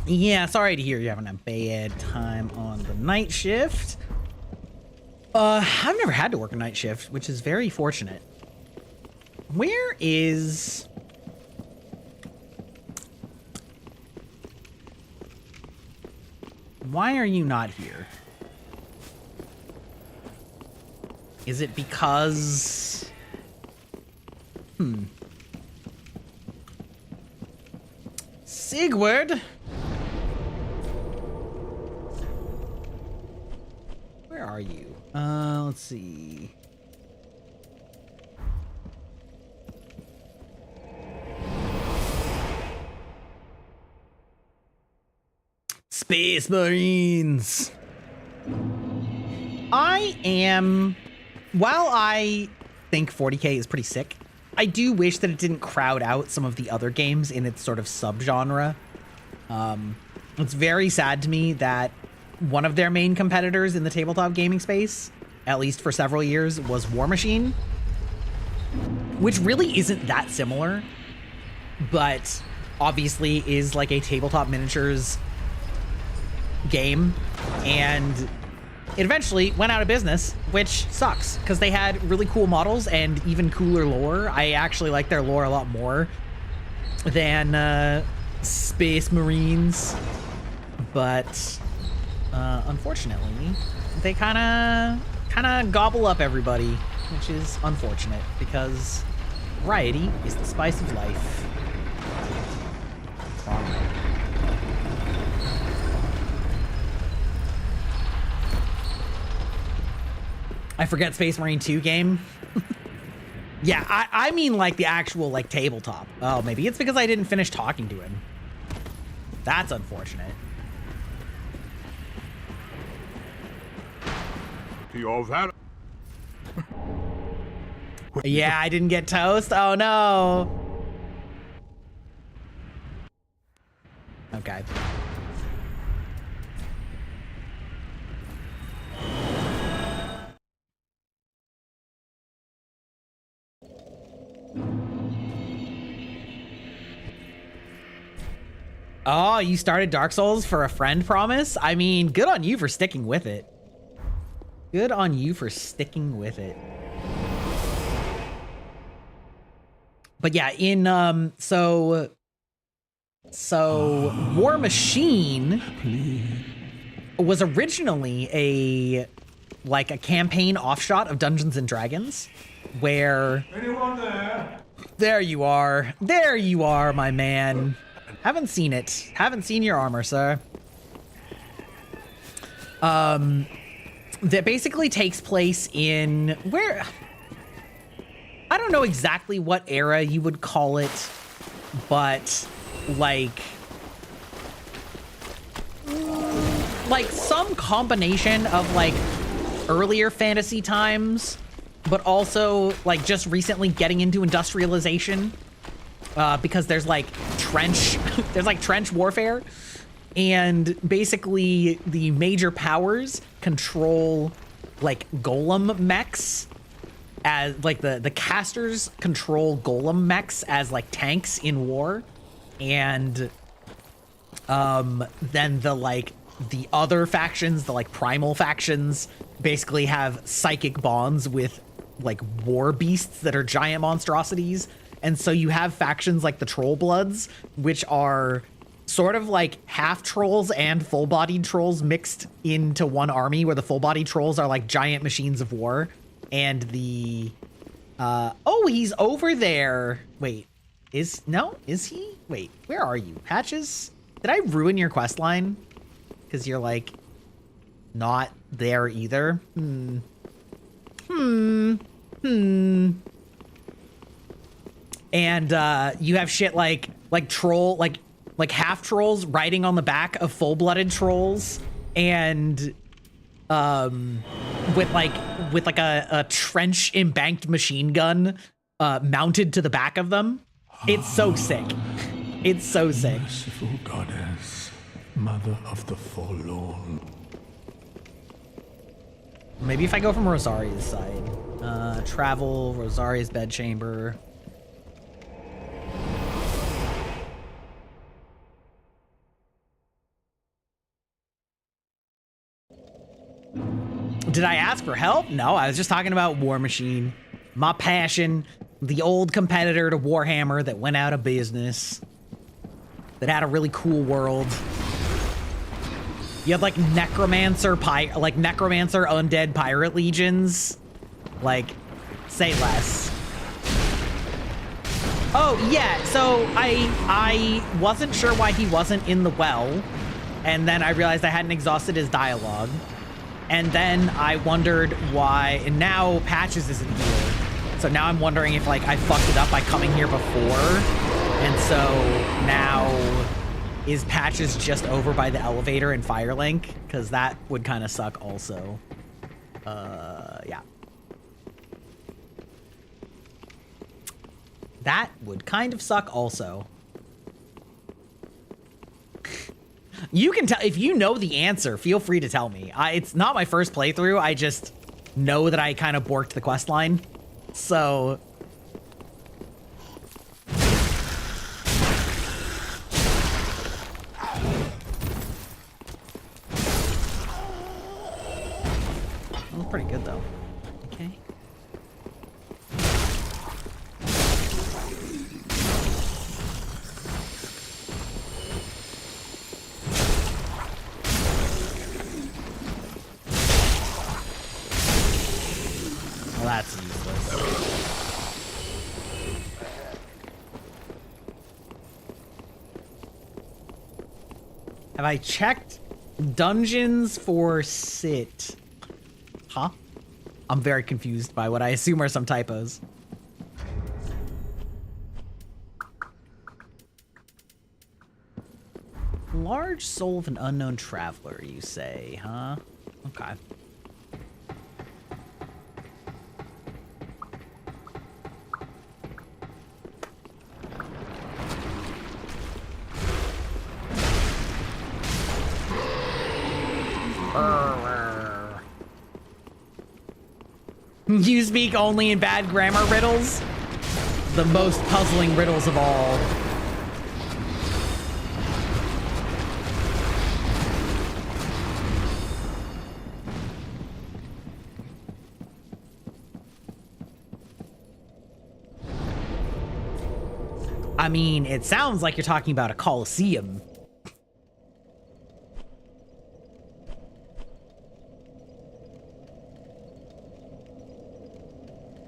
Yeah, sorry to hear you're having a bad time on the night shift. I've never had to work a night shift, which is very fortunate. Where is... Why are you not here? Is it because... Sigurd? Where are you? Let's see. Space Marines. While I think 40K is pretty sick, I do wish that it didn't crowd out some of the other games in its sort of subgenre. It's very sad to me that one of their main competitors in the tabletop gaming space, at least for several years, was War Machine, which really isn't that similar, but obviously is like a tabletop miniatures game, and it eventually went out of business, which sucks because they had really cool models and even cooler lore. I actually like their lore a lot more than Space Marines, but unfortunately they kind of gobble up everybody, which is unfortunate because variety is the spice of life. Wrong way. I forget Space Marine 2 game. Yeah, I mean like the actual like tabletop. Oh, maybe it's because I didn't finish talking to him. That's unfortunate. Yeah, I didn't get toast. Oh no. Okay. Oh, you started Dark Souls for a friend promise? I mean, good on you for sticking with it. Good on you for sticking with it. But yeah, in so War Machine was originally a campaign offshot of Dungeons and Dragons, where anyone there? There you are. There you are, my man. Haven't seen it. Haven't seen your armor, sir. That basically takes place in where I don't know exactly what era you would call it, but like some combination of like earlier fantasy times, but also like just recently getting into industrialization. Because there's like trench warfare, and basically the major powers control like golem mechs, as like the casters control golem mechs as like tanks in war, and then the other factions, the like primal factions, basically have psychic bonds with like war beasts that are giant monstrosities. And so you have factions like the Troll Bloods, which are sort of like half trolls and full-bodied trolls mixed into one army, where the full-bodied trolls are like giant machines of war. And the... oh, he's over there. Wait, is he? Wait, where are you? Patches? Did I ruin your quest line? Because you're like not there either. And you have shit like troll, like half trolls riding on the back of full-blooded trolls, and with a trench embanked machine gun mounted to the back of them. It's so sick. It's so sick. Merciful goddess, mother of the forlorn. Maybe if I go from Rosaria's side, travel, Rosaria's bedchamber. Did I ask for help? No, I was just talking about War Machine. My passion, the old competitor to Warhammer that went out of business. That had a really cool world. You had like necromancer undead pirate legions. Like, say less. Oh yeah, so I wasn't sure why he wasn't in the well, and then I realized I hadn't exhausted his dialogue, and then I wondered why. And now Patches isn't here, so now I'm wondering if like I fucked it up by coming here before, and so now. Is Patches just over by the elevator in Firelink? Because that would kind of suck also. Yeah. That would kind of suck also. You can tell, if you know the answer, feel free to tell me. It's not my first playthrough, I just know that I kind of borked the quest line. So... pretty good though. Okay. Well, that's useless. Have I checked dungeons for sit? Huh? I'm very confused by what I assume are some typos. Large soul of an unknown traveler, you say, huh? Okay. You speak only in bad grammar riddles? The most puzzling riddles of all. I mean, it sounds like you're talking about a coliseum.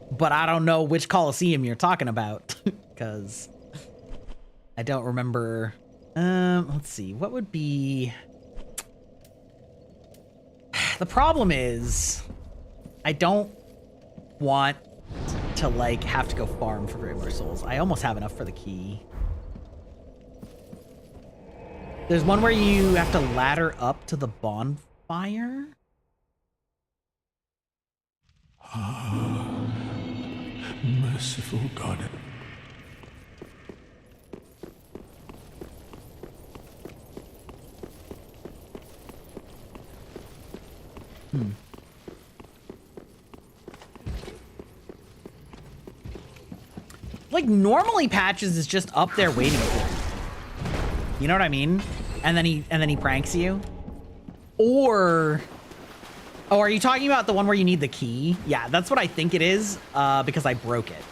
But I don't know which Coliseum you're talking about, because I don't remember. Let's see, what would be... The problem is, I don't want to, like, have to go farm for Great War Souls. I almost have enough for the key. There's one where you have to ladder up to the bonfire? Merciful God. Like, normally Patches is just up there waiting for you. You know what I mean? And then he pranks you. Or... Oh, are you talking about the one where you need the key? Yeah, that's what I think it is, because I broke it.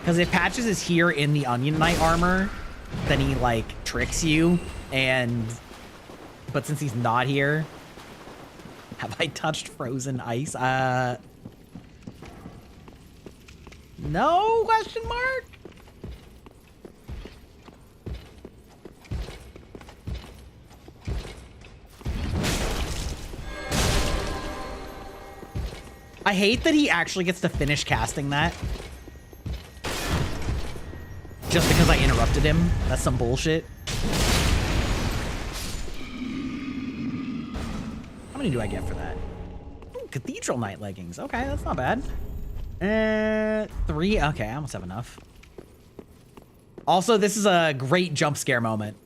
Because if Patches is here in the Onion Knight armor, then he, like, tricks you, and... But since he's not here... Have I touched frozen ice? No? Question mark? I hate that he actually gets to finish casting that. Just because I interrupted him. That's some bullshit. How many do I get for that? Ooh, Cathedral Knight leggings. Okay, that's not bad. 3. Okay, I almost have enough. Also, this is a great jump scare moment.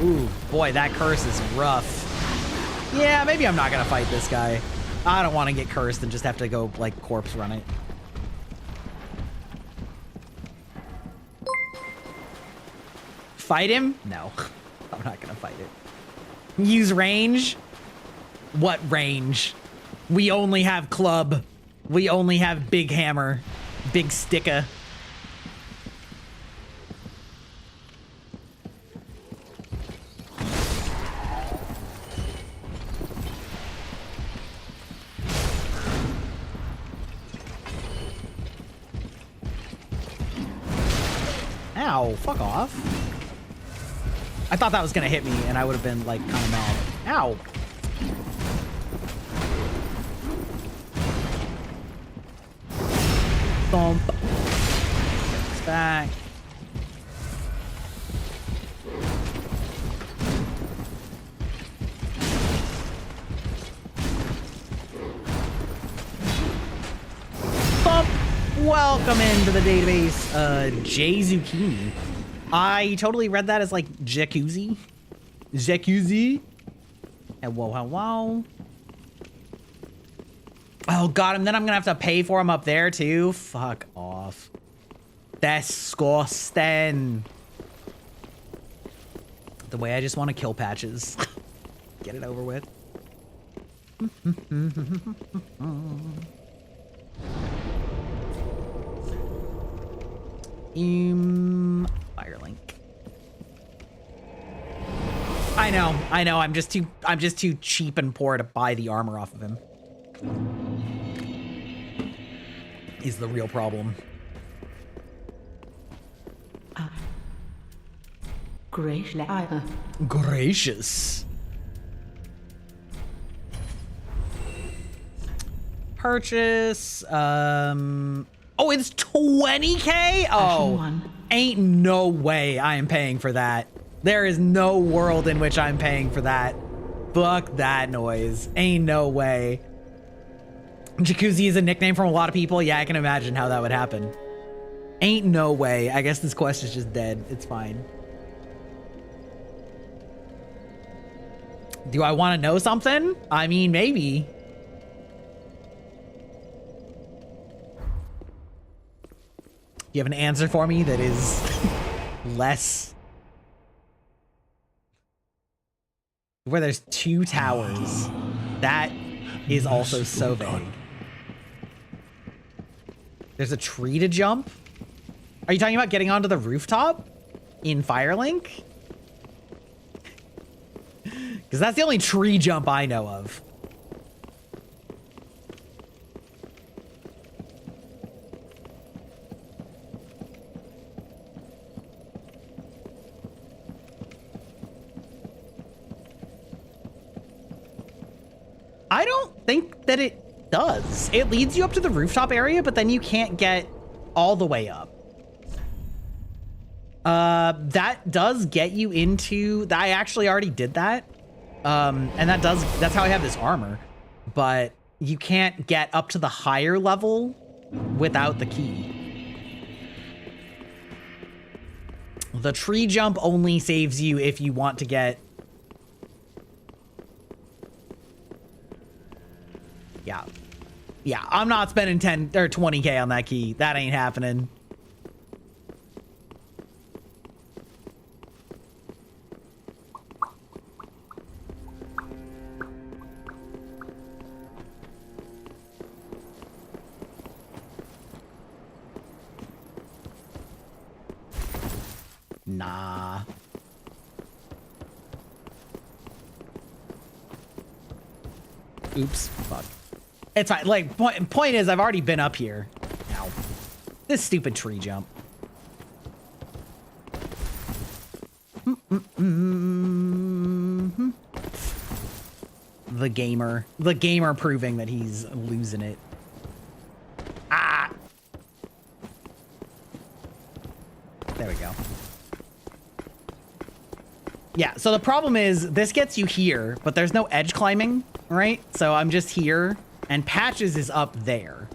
Ooh, boy, that curse is rough. Yeah, maybe I'm not gonna fight this guy. I don't want to get cursed and just have to go, like, corpse run it. Fight him? No, I'm not gonna fight it. Use range? What range? We only have club. We only have big hammer, big sticker. Ow, fuck off. I thought that was gonna hit me and I would have been like kind of mad. Ow. Thump. Get this back. Thump. Welcome into the database, J Zucchini. I totally read that as like jacuzzi. Jacuzzi. And whoa, wow, wow. Oh, got him. Then I'm gonna have to pay for him up there too. Fuck off. Disgusting. The way I just want to kill patches. Get it over with. Firelink. I know. I'm just too cheap and poor to buy the armor off of him. Is the real problem. Gracious. Purchase. Oh, it's 20K? Oh, ain't no way I am paying for that. There is no world in which I'm paying for that. Fuck that noise. Ain't no way. Jacuzzi is a nickname from a lot of people. Yeah, I can imagine how that would happen. Ain't no way. I guess this quest is just dead. It's fine. Do I want to know something? I mean, maybe. You have an answer for me that is less... Where there's 2 towers. That is also so vague. There's a tree to jump? Are you talking about getting onto the rooftop in Firelink? Because that's the only tree jump I know of. I don't think that it does. It leads you up to the rooftop area, but then you can't get all the way up. That does get you into... I actually already did that. And that's how I have this armor. But you can't get up to the higher level without the key. The tree jump only saves you if you want to get... Yeah, I'm not spending 10 or 20K on that key. That ain't happening. Nah. Oops. Fuck. It's fine. Like, point is, I've already been up here. Ow. This stupid tree jump. The gamer proving that he's losing it. Ah. There we go. Yeah, so the problem is this gets you here, but there's no edge climbing, right? So I'm just here. And Patches is up there.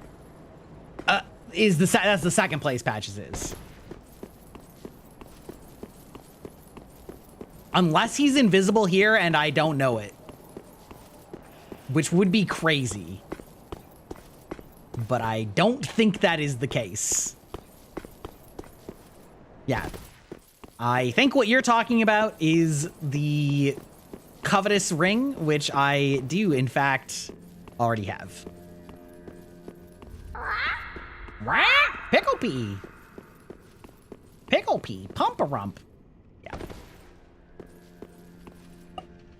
That's the second place Patches is. Unless he's invisible here and I don't know it. Which would be crazy. But I don't think that is the case. Yeah. I think what you're talking about is the covetous ring, which I do, in fact, already have. Pickle pea. Pickle pea. Pump-a-rump. Yeah.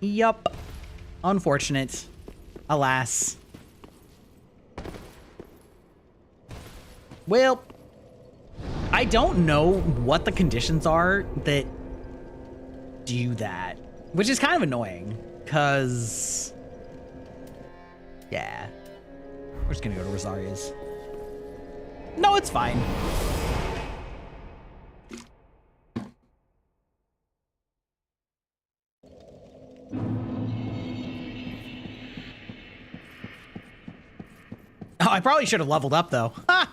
Yup. Unfortunate. Alas. Well, I don't know what the conditions are that do that, which is kind of annoying, because, yeah. We're just gonna go to Rosaria's. No, it's fine. Oh, I probably should have leveled up, though. Ha!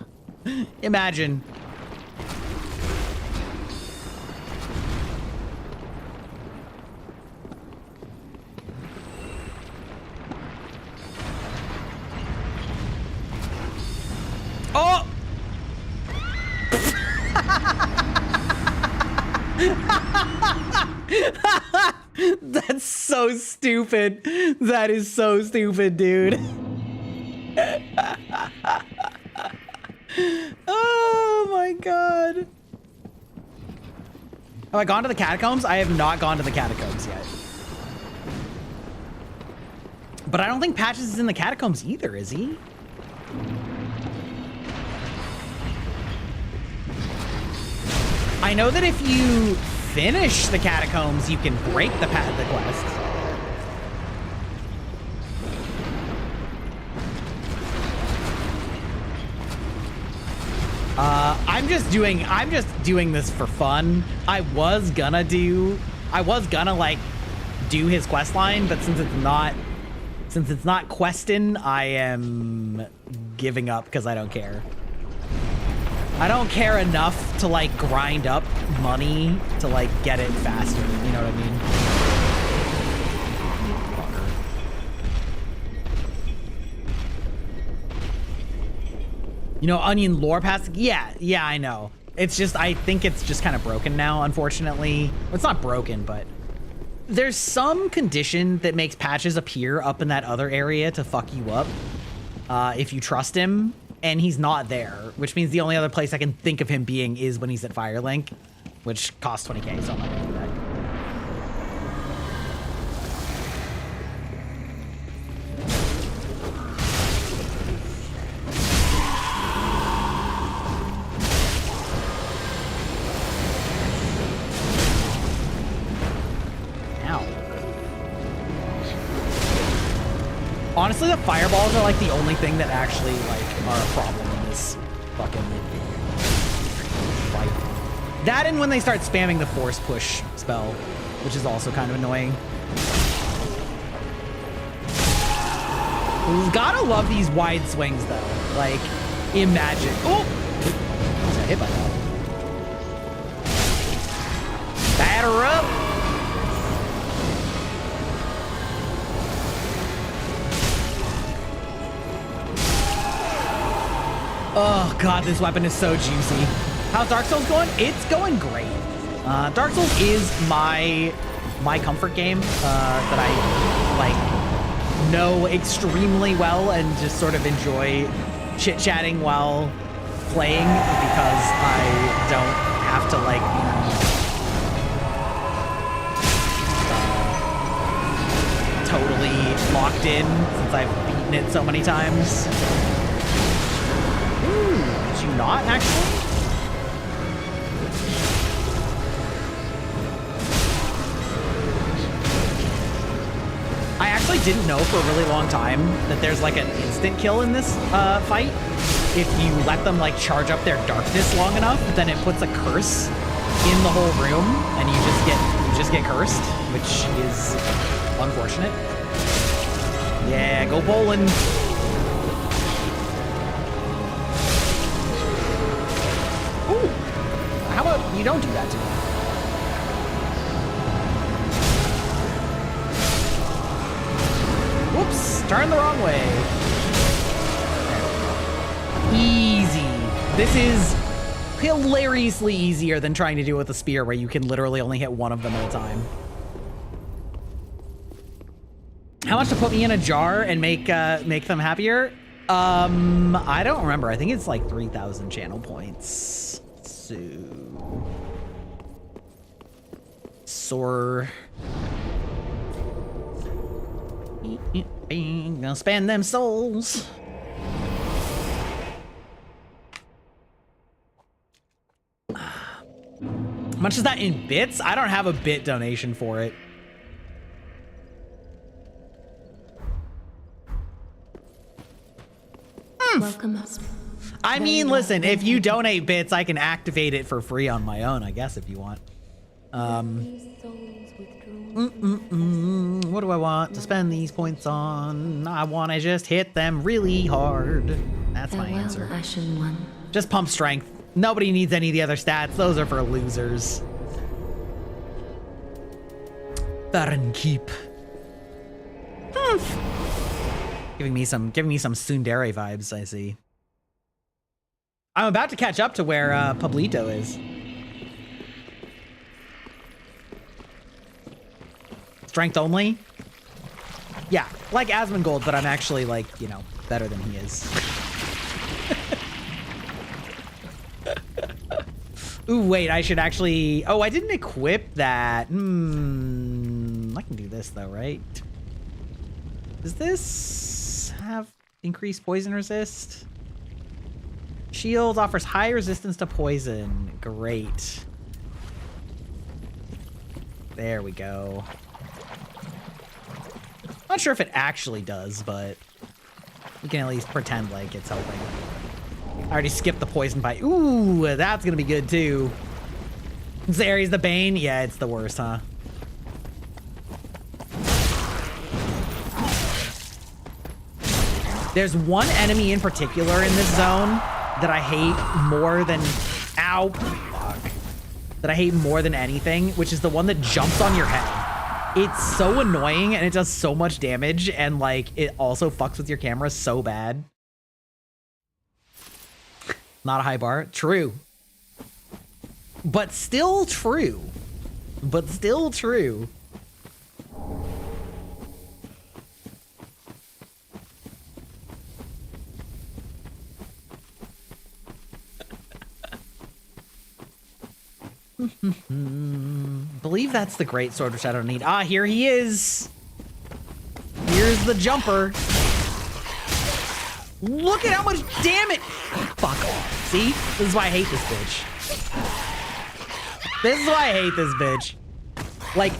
Imagine. Oh! That's so stupid. That is so stupid, dude. Oh my god. Have I gone to the catacombs? I have not gone to the catacombs yet. But I don't think Patches is in the catacombs either, is he? I know that if you finish the catacombs, you can break the quest. I'm just doing this for fun. I was gonna like do his quest line, but since it's not questing, I am giving up because I don't care. I don't care enough to like grind up money to like get it faster. You know what I mean? You know, Onion lore pass. Yeah, I know. It's just, I think it's just kind of broken now, unfortunately. Well, it's not broken, but there's some condition that makes Patches appear up in that other area to fuck you up if you trust him, and he's not there, which means the only other place I can think of him being is when he's at Firelink, which costs 20k, so I'm not gonna do that. Honestly, the fireballs are like the only thing that actually like are a problem in this fucking fight. That and when they start spamming the force push spell, which is also kind of annoying. We've gotta love these wide swings though. Like, imagine. Oh! I was hit by that. Batter up! Oh god, this weapon is so juicy. How's Dark Souls going? It's going great. Dark Souls is my comfort game that I like know extremely well and just sort of enjoy chit-chatting while playing because I don't have to like be totally locked in since I've beaten it so many times. Did you not, actually? I actually didn't know for a really long time that there's like an instant kill in this fight. If you let them like charge up their darkness long enough, then it puts a curse in the whole room and you just get cursed, which is unfortunate. Yeah, go Poland. How about you don't do that to me? Whoops, turn the wrong way. Easy. This is hilariously easier than trying to do it with a spear where you can literally only hit one of them at a time. How much to put me in a jar and make them happier? I don't remember. I think it's like 3,000 channel points. So gonna spend them souls. How much is that in bits? I don't have a bit donation for it. Welcome us. I mean, listen, if you donate bits, I can activate it for free on my own, I guess, if you want. What do I want to spend these points on? I want to just hit them really hard. That's my answer. Ashen One. Just pump strength. Nobody needs any of the other stats. Those are for losers. Baron Keep. Giving me some tsundere vibes, I see. I'm about to catch up to where Pablito is. Strength only? Yeah, like Asmongold, but I'm actually like, you know, better than he is. Ooh, wait, I should actually... Oh, I didn't equip that. I can do this though, right? Does this have increased poison resist? Shield offers high resistance to poison. Great. There we go. Not sure if it actually does, but we can at least pretend like it's helping. I already skipped the poison bite. Ooh, that's gonna be good too. Zari's the Bane? Yeah, it's the worst, huh? There's one enemy in particular in this zone that I hate more than... Ow. Fuck. That I hate more than anything, which is the one that jumps on your head. It's so annoying and it does so much damage, and like it also fucks with your camera so bad. Not a high bar. True. But still true. But still true. Believe that's the great sword, which I don't need. Ah, here he is. Here's the jumper. Look at how much damage. Fuck off. See? This is why I hate this bitch. This is why I hate this bitch. Like,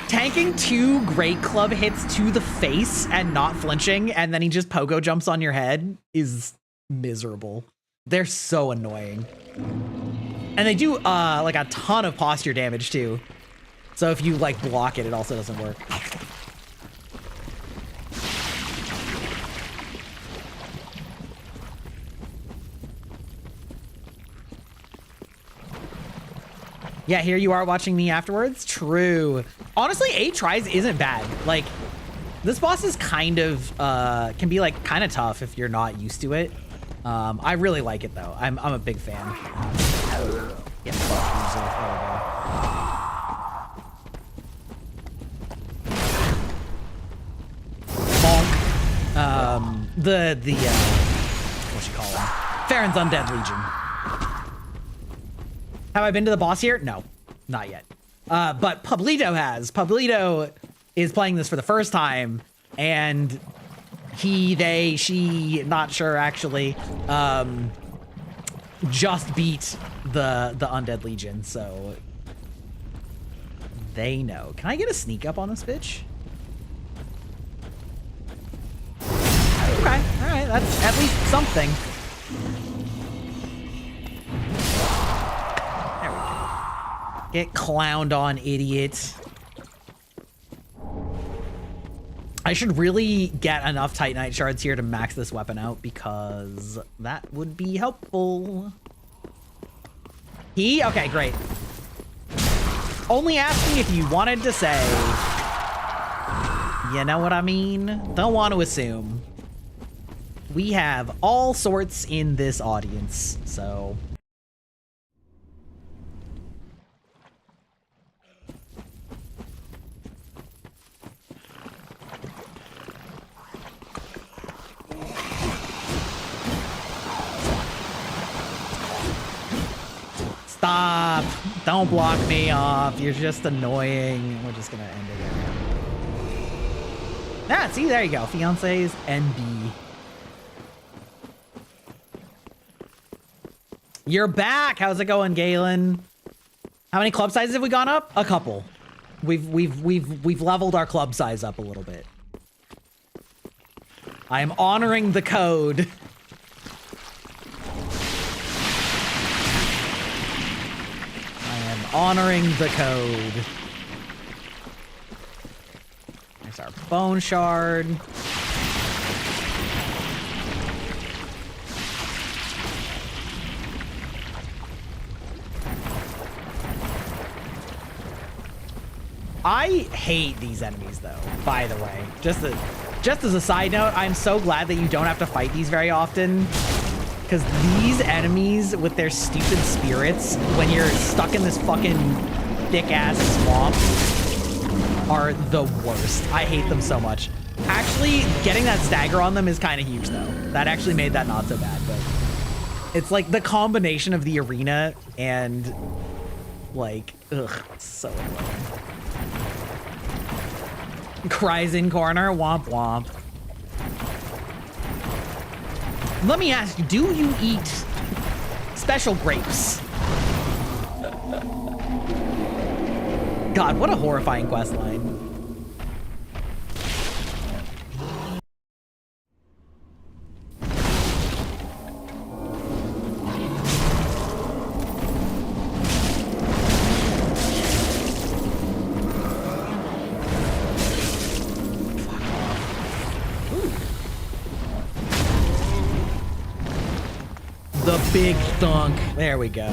tanking 2 Great Club hits to the face and not flinching, and then he just pogo jumps on your head is miserable. They're so annoying. And they do like a ton of posture damage too. So if you like block it, it also doesn't work. Yeah, here you are watching me afterwards. True. Honestly, 8 tries isn't bad. Like, this boss is kind of can be like kind of tough if you're not used to it. I really like it though. I'm a big fan. Yeah, fuck, bonk. What you call him? Farron's Undead Legion. Have I been to the boss here? No, not yet. But Pablito has. Pablito is playing this for the first time, and he, they, she, not sure actually, just beat the Undead Legion, so they know. Can I get a sneak up on this bitch? Okay, all right, that's at least something. There we go. Get clowned on, idiot. I should really get enough Titanite shards here to max this weapon out, because that would be helpful. Okay, great. Only asking if you wanted to say. You know what I mean? Don't want to assume. We have all sorts in this audience, so Don't block me off. You're just annoying. We're just gonna end it there. Ah, see, there you go. Fiancés NB. You're back. How's it going, Galen? How many club sizes have we gone up? A couple. We've leveled our club size up a little bit. I am honoring the code. I am honoring the code. There's our bone shard. I hate these enemies, though, by the way. Just as a side note, I'm so glad that you don't have to fight these very often. Because these enemies with their stupid spirits, when you're stuck in this fucking thick-ass swamp, are the worst. I hate them so much. Actually, getting that stagger on them is kind of huge, though. That actually made that not so bad, but it's like the combination of the arena and, like, ugh, so annoying. Cries in corner, womp womp. Let me ask you, do you eat special grapes? God, what a horrifying quest line. Big thunk. There we go.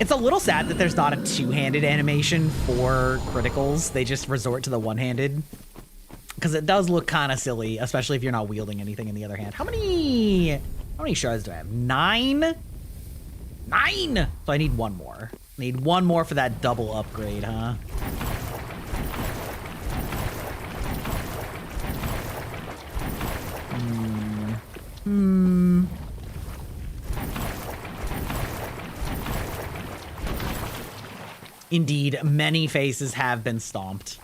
It's a little sad that there's not a two-handed animation for criticals. They just resort to the one-handed. Because it does look kind of silly, especially if you're not wielding anything in the other hand. How many shards do I have? 9? 9! So I need one more. Need one more for that double upgrade, huh? Indeed, many faces have been stomped.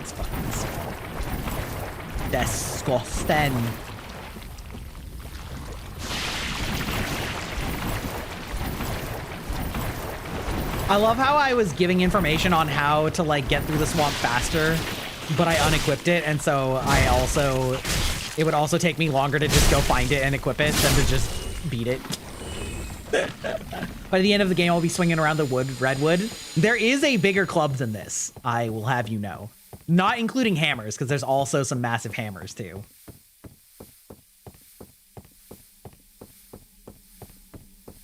It's fucking disgusting. I love how I was giving information on how to, like, get through the swamp faster, but I unequipped it, and so it would also take me longer to just go find it and equip it than to just beat it. By the end of the game, I'll be swinging around the redwood. There is a bigger club than this, I will have you know. Not including hammers, because there's also some massive hammers, too.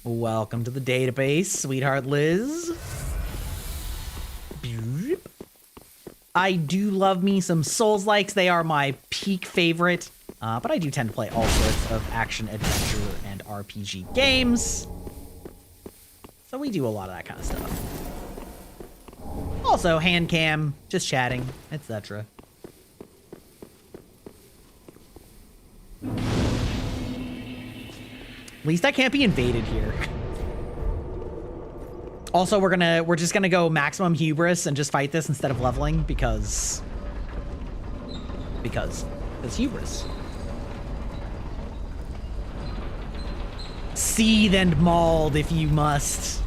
Welcome to the database, sweetheart Liz. I do love me some Souls-likes. They are my peak favorite. But I do tend to play all sorts of action, adventure, and RPG games. So we do a lot of that kind of stuff. Also, hand cam, just chatting, etc. At least I can't be invaded here. Also, we're just gonna go maximum hubris and just fight this instead of leveling because it's hubris. Seethe and mauled if you must.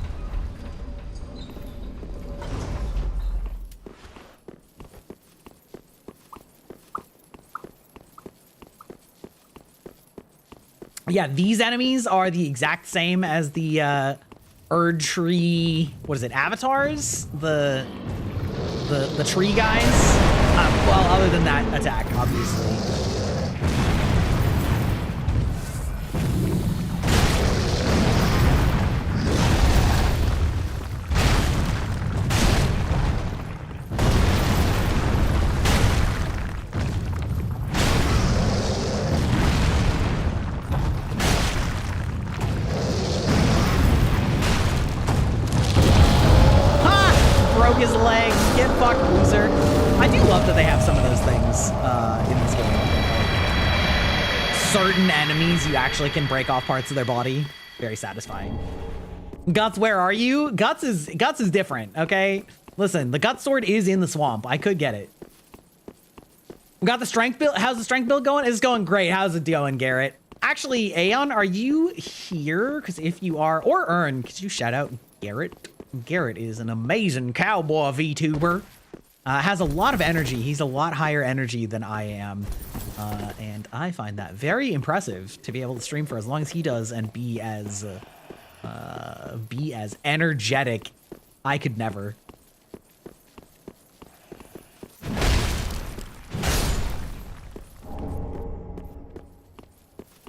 Yeah, these enemies are the exact same as the Erdtree, what is it, avatars? The tree guys? Well, other than that attack, obviously. His leg. Get fucked, loser. I do love that they have some of those things in this game. Like, certain enemies, you actually can break off parts of their body. very satisfying. Guts, where are you? Guts is different, okay? Listen, the Guts sword is in the swamp. I could get it. We got the strength build. How's the strength build going? It's going great. How's it going, Garrett? Actually, Aeon, are you here? Because if you are, or Ern, could you shout out Garrett? Garrett is an amazing cowboy VTuber. Has a lot of energy. He's a lot higher energy than I am. And I find that very impressive to be able to stream for as long as he does and be as energetic. I could never.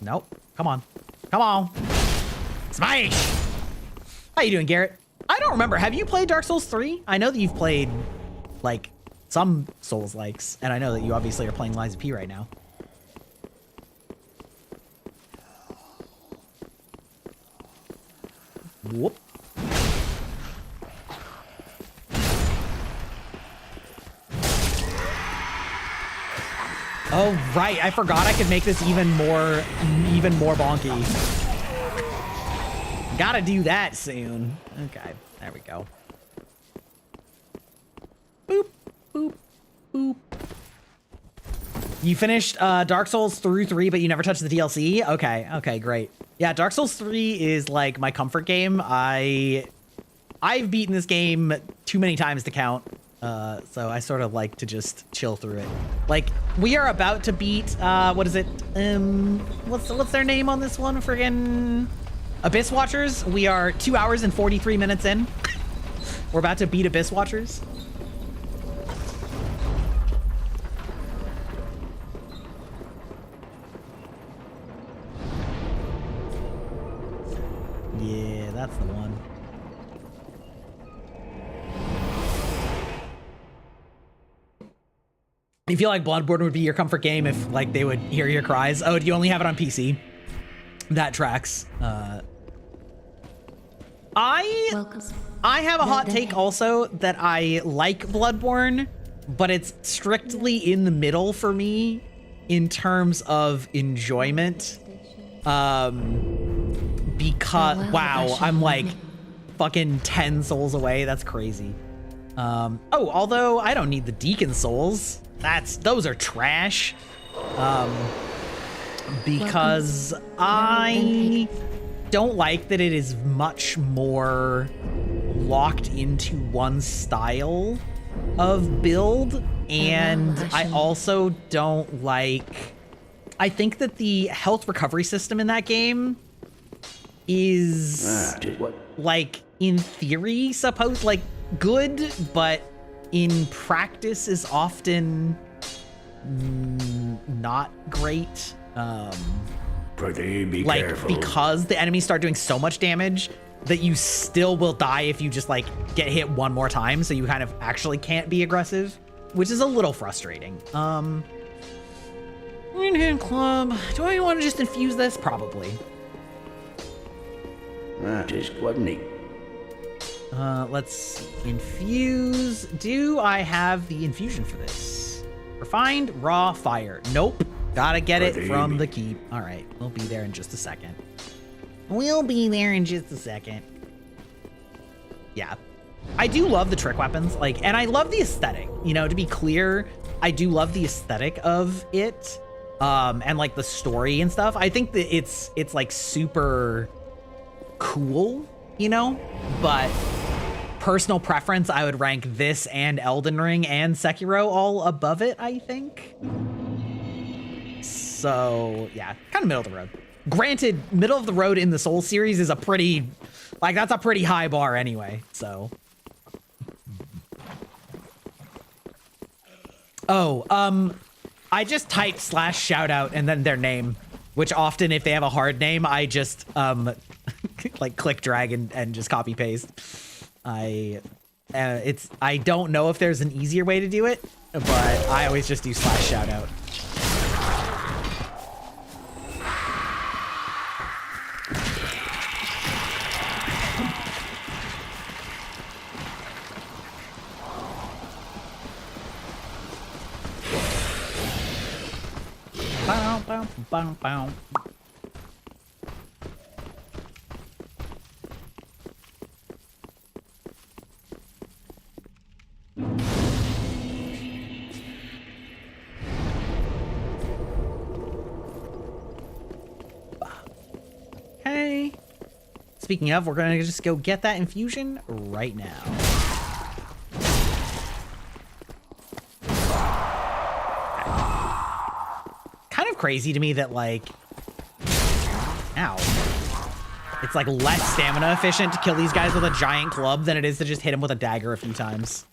Nope. Come on. Come on. Smash! How you doing, Garrett? I don't remember. Have you played Dark Souls 3? I know that you've played, like, some Souls-likes, and I know that you obviously are playing Lies of P right now. Whoop. Oh, right. I forgot I could make this even more bonky. Gotta do that soon. Okay, there we go. Boop, boop, boop. You finished Dark Souls through 3, but you never touched the DLC? Okay, okay, great. Yeah, Dark Souls 3 is like my comfort game. I've beaten this game too many times to count. So I sort of like to just chill through it. Like, we are about to beat, what is it? What's their name on this one? Friggin' Abyss Watchers. We are 2 hours and 43 minutes in. We're about to beat Abyss Watchers. Yeah, that's the one. You feel like Bloodborne would be your comfort game if, like, they would hear your cries? Oh, do you only have it on PC? That tracks. I have a hot take also that I like Bloodborne, but it's strictly in the middle for me in terms of enjoyment. Because, wow, I'm like fucking 10 souls away. That's crazy. Oh, although I don't need the Deacon souls. Those are trash. Because I don't like that it is much more locked into one style of build, and I also don't like... I think that the health recovery system in that game is, like, in theory, like, good, but in practice is often not great. Like, careful. Because the enemies start doing so much damage that you still will die if you just, like, get hit one more time, so you kind of actually can't be aggressive, which is a little frustrating. Hand club. Do I want to just infuse this? Probably. That is quite neat. Let's infuse. Do I have the infusion for this? Refined raw fire. Nope. Gotta get it from the keep. All right, we'll be there in just a second. Yeah. I do love the trick weapons, like, and I love the aesthetic. You know, to be clear, I do love the aesthetic of it, and like the story and stuff. I think that it's like super cool, you know, but personal preference, I would rank this and Elden Ring and Sekiro all above it, I think. So yeah, kind of middle of the road. Granted, middle of the road in the Souls series is a pretty, like, that's a pretty high bar anyway, so. Oh, I just typed /shoutout and then their name, which often if they have a hard name, I just, like, click drag and just copy paste. I don't know if there's an easier way to do it, but I always just do /shoutout. Bow, bow, bow, bow. Speaking of, we're gonna just go get that infusion right now. Kind of crazy to me that, like, ow. It's like less stamina efficient to kill these guys with a giant club than it is to just hit them with a dagger a few times.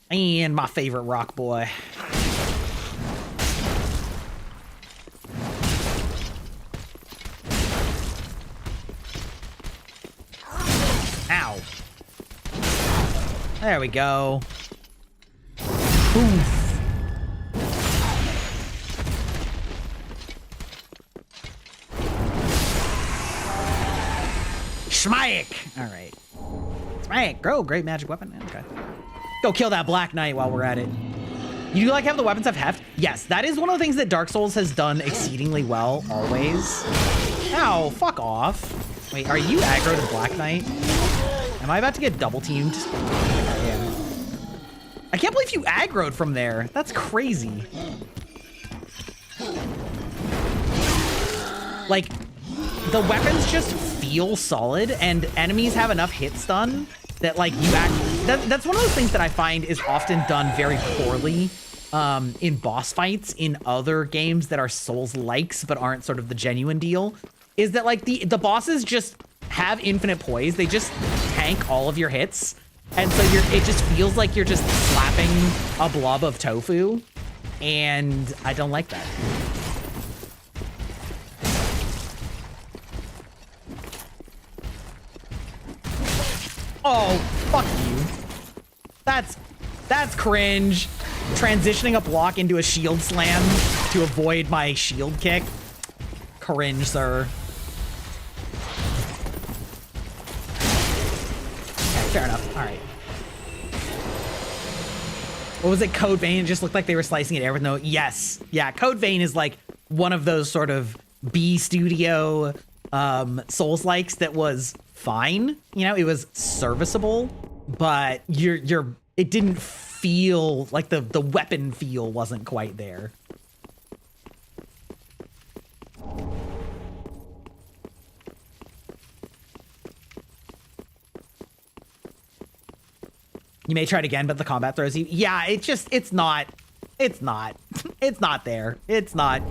And my favorite rock boy. Ow. There we go. Oof. Schmaik! Alright. Schmaik, grow, great magic weapon. Okay. Go kill that Black Knight while we're at it. You do like have the weapons have heft? Yes, that is one of the things that Dark Souls has done exceedingly well, always. Ow, fuck off. Wait, are you aggro to Black Knight? Am I about to get double teamed? I am. I can't believe you aggroed from there. That's crazy. Like, the weapons just feel solid and enemies have enough hit stun that, like, you that's one of those things that I find is often done very poorly in boss fights in other games that are Souls-likes but aren't sort of the genuine deal, is that, like, the bosses just have infinite poise. They just tank all of your hits, and so it just feels like you're just slapping a blob of tofu, and I don't like that. Oh, fuck you. That's cringe. Transitioning a block into a shield slam to avoid my shield kick. Cringe, sir. Okay, fair enough. All right. What was it? Code Vein? It just looked like they were slicing it air with no... Yes. Yeah, Code Vein is like one of those sort of B studio Souls-likes that was fine. You know, it was serviceable, but it didn't feel like the weapon feel wasn't quite there. You may try it again, but the combat throws you. Yeah, it's not there. It's not.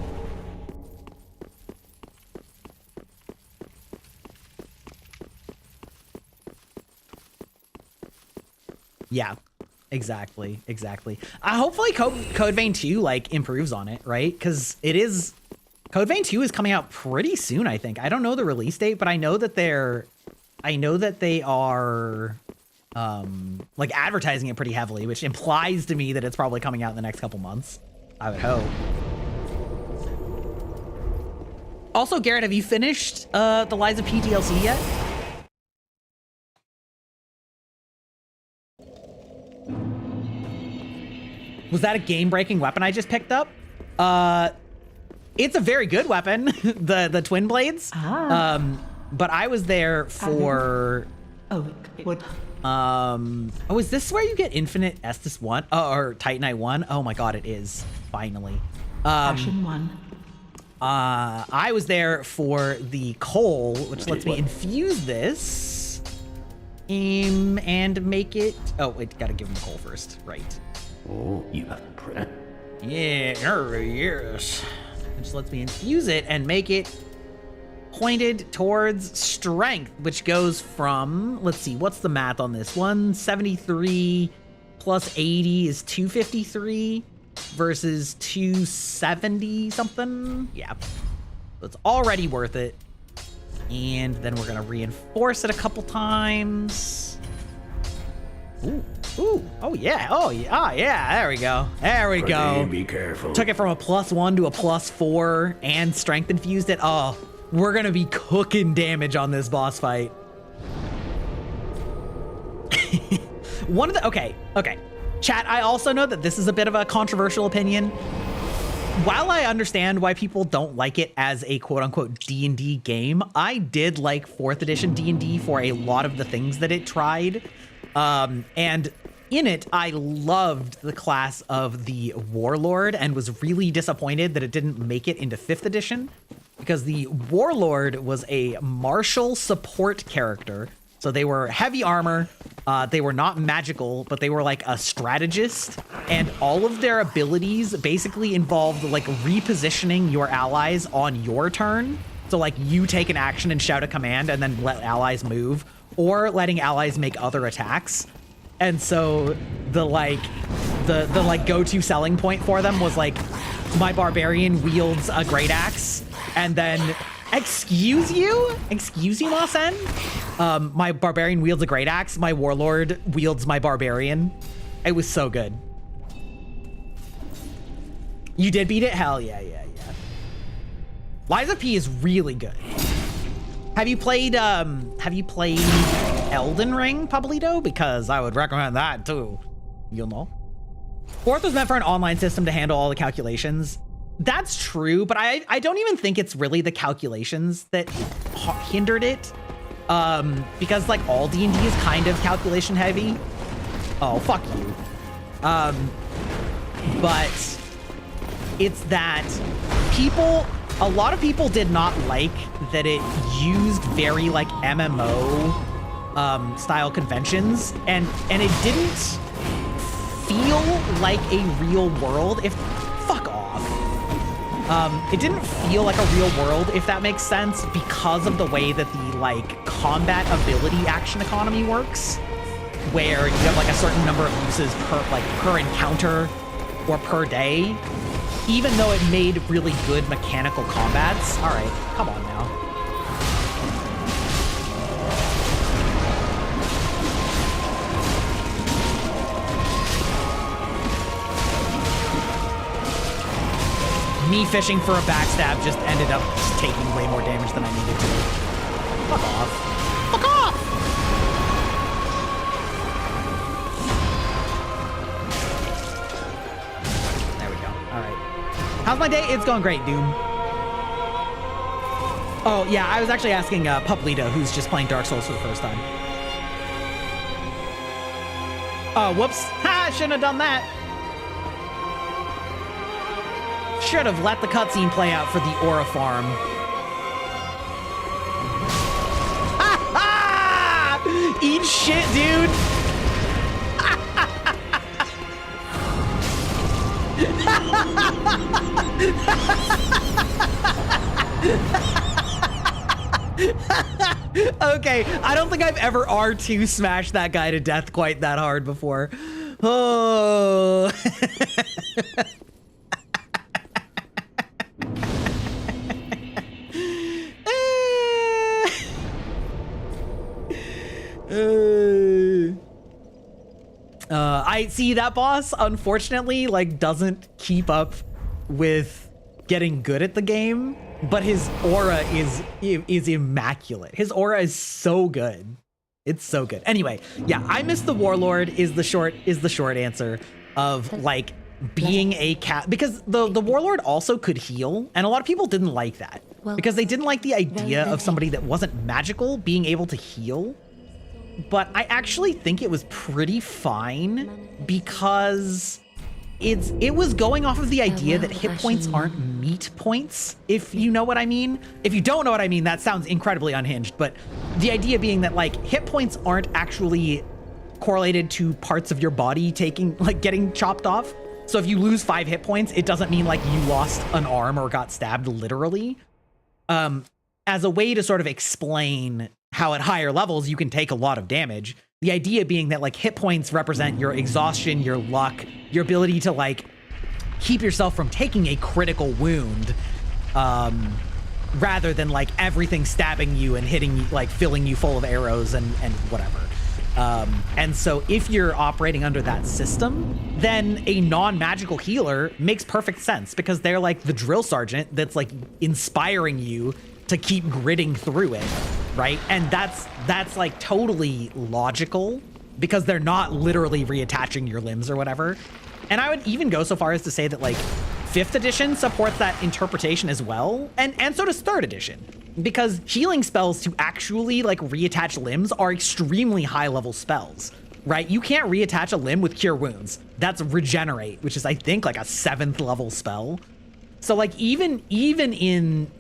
Yeah, exactly. Hopefully Code Vein 2 like improves on it, right? Because Code Vein 2 is coming out pretty soon, I think. I don't know the release date, but I know that they are like advertising it pretty heavily, which implies to me that it's probably coming out in the next couple months. I would hope. Also, Garrett, have you finished the Lies of P DLC yet? Was that a game-breaking weapon I just picked up? It's a very good weapon, the twin blades. But I was there for... Oh, it would... Oh, is this where you get Infinite Estus 1? Oh, or Titanite 1? Oh my god, it is. Finally. Ashen 1. I was there for the coal, which lets me infuse this. And make it... Oh, wait, gotta give him the coal first. Right. Oh, you have prayer. Yeah, yes. It just lets me infuse it and make it pointed towards strength, which goes from, let's see, what's the math on this? 173 plus 80 is 253 versus 270 something. Yeah. So it's already worth it. And then we're gonna reinforce it a couple times. Ooh, oh yeah, yeah, there we go. There we go. Be careful. Took it from a +1 to a +4 and strength infused it. Oh, we're gonna be cooking damage on this boss fight. Okay. Chat, I also know that this is a bit of a controversial opinion. While I understand why people don't like it as a quote-unquote D&D game, I did like 4th edition D&D for a lot of the things that it tried. And in it, I loved the class of the Warlord and was really disappointed that it didn't make it into 5th edition, because the Warlord was a martial support character. So they were heavy armor, they were not magical, but they were like a strategist, and all of their abilities basically involved like repositioning your allies on your turn. So like you take an action and shout a command and then let allies move, or letting allies make other attacks. And so the go-to selling point for them was like, my barbarian wields a great axe, and then excuse you, Masen? My barbarian wields a great axe, my warlord wields my barbarian. It was so good. You did beat it? Hell yeah. Liza P is really good. Have you played Elden Ring, Pablito? Because I would recommend that too. You'll know. 4th was meant for an online system to handle all the calculations. That's true, but I don't even think it's really the calculations that hindered it. Because like all D&D is kind of calculation heavy. Oh, fuck you. But it's that a lot of people did not like that it used very like MMO style conventions, and it didn't feel like a real world. Fuck off. It didn't feel like a real world, if that makes sense, because of the way that the like combat ability action economy works, where you have like a certain number of uses per encounter or per day. Even though it made really good mechanical combats. All right, come on now. Me fishing for a backstab just ended up just taking way more damage than I needed to. Fuck off. Fuck off! There we go. All right. How's my day? It's going great, Doom. Oh, yeah, I was actually asking Puplita, who's just playing Dark Souls for the first time. Oh, whoops. Ha! Shouldn't have done that. Should have let the cutscene play out for the Aura farm. Ha ha! Eat shit, dude! Okay, I don't think I've ever R2 smashed that guy to death quite that hard before. Oh. I see that boss, unfortunately, like doesn't keep up with getting good at the game, but his aura is immaculate. His aura is so good. It's so good. Anyway, yeah, I miss the Warlord is the short answer of like being a cat, because the Warlord also could heal, and a lot of people didn't like that because they didn't like the idea of somebody that wasn't magical being able to heal. But I actually think it was pretty fine because it was going off of the idea that hit points aren't meat points, if you know what I mean. If you don't know what I mean, that sounds incredibly unhinged, but the idea being that like hit points aren't actually correlated to parts of your body getting chopped off. So if you lose 5 hit points, it doesn't mean like you lost an arm or got stabbed literally. As a way to sort of explain how at higher levels you can take a lot of damage. The idea being that like hit points represent your exhaustion, your luck, your ability to like keep yourself from taking a critical wound, rather than like everything stabbing you and hitting you, like filling you full of arrows and whatever. And so if you're operating under that system, then a non-magical healer makes perfect sense because they're like the drill sergeant that's like inspiring you to keep gritting through it, right? And that's like totally logical because they're not literally reattaching your limbs or whatever. And I would even go so far as to say that like 5th edition supports that interpretation as well, and so does 3rd edition, because healing spells to actually like reattach limbs are extremely high level spells. right? You can't reattach a limb with Cure Wounds. That's Regenerate, which is, I think, like a 7th level spell. So like even in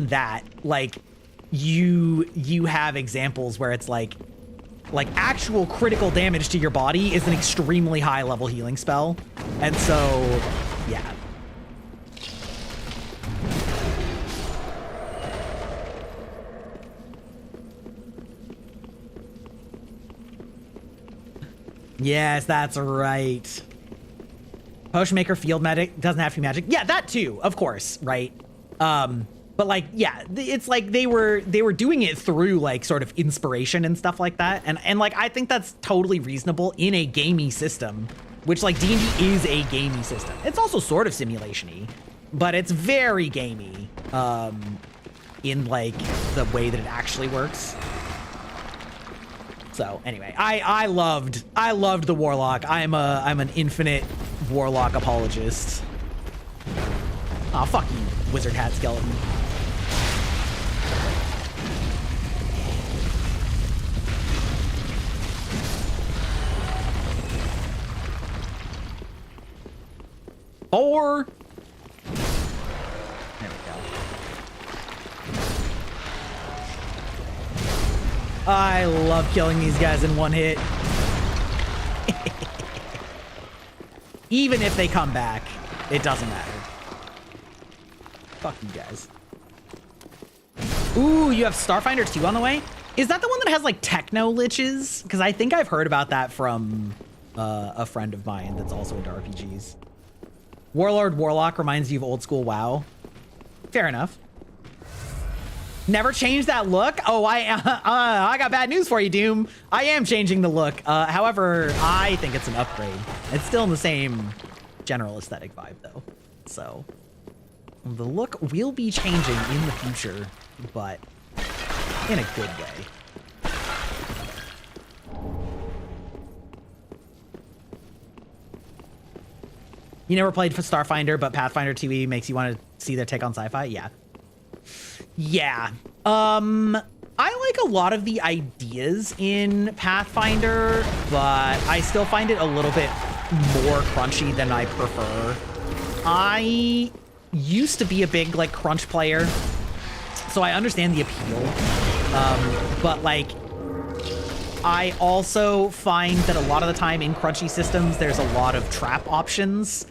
that, like you have examples where it's like actual critical damage to your body is an extremely high level healing spell. And so, yeah. Yes, that's right. Potion Maker Field Medic doesn't have to be magic. Yeah, that too, of course, right? But like, yeah, it's like they were doing it through like sort of inspiration and stuff like that. And like, I think that's totally reasonable in a gamey system, which like D&D is a gamey system. It's also sort of simulation-y, but it's very gamey in like the way that it actually works. So anyway, I loved the Warlock. I'm an infinite Warlock apologist. Aw, fuck you, Wizard Hat Skeleton. Four. There we go. I love killing these guys in one hit. Even if they come back, it doesn't matter. Fuck you guys. Ooh, you have Starfinder 2 on the way? Is that the one that has like techno liches? Because I think I've heard about that from a friend of mine that's also into RPGs. Warlord Warlock reminds you of old school WoW. Fair enough. Never change that look? Oh, I got bad news for you, Doom. I am changing the look. However, I think it's an upgrade. It's still in the same general aesthetic vibe, though. So, the look will be changing in the future, but in a good way. You never played for Starfinder, but Pathfinder 2e makes you want to see their take on sci-fi? Yeah. Yeah. I like a lot of the ideas in Pathfinder, but I still find it a little bit more crunchy than I prefer. I used to be a big, like, crunch player, so I understand the appeal. But, like, I also find that a lot of the time in crunchy systems, there's a lot of trap options.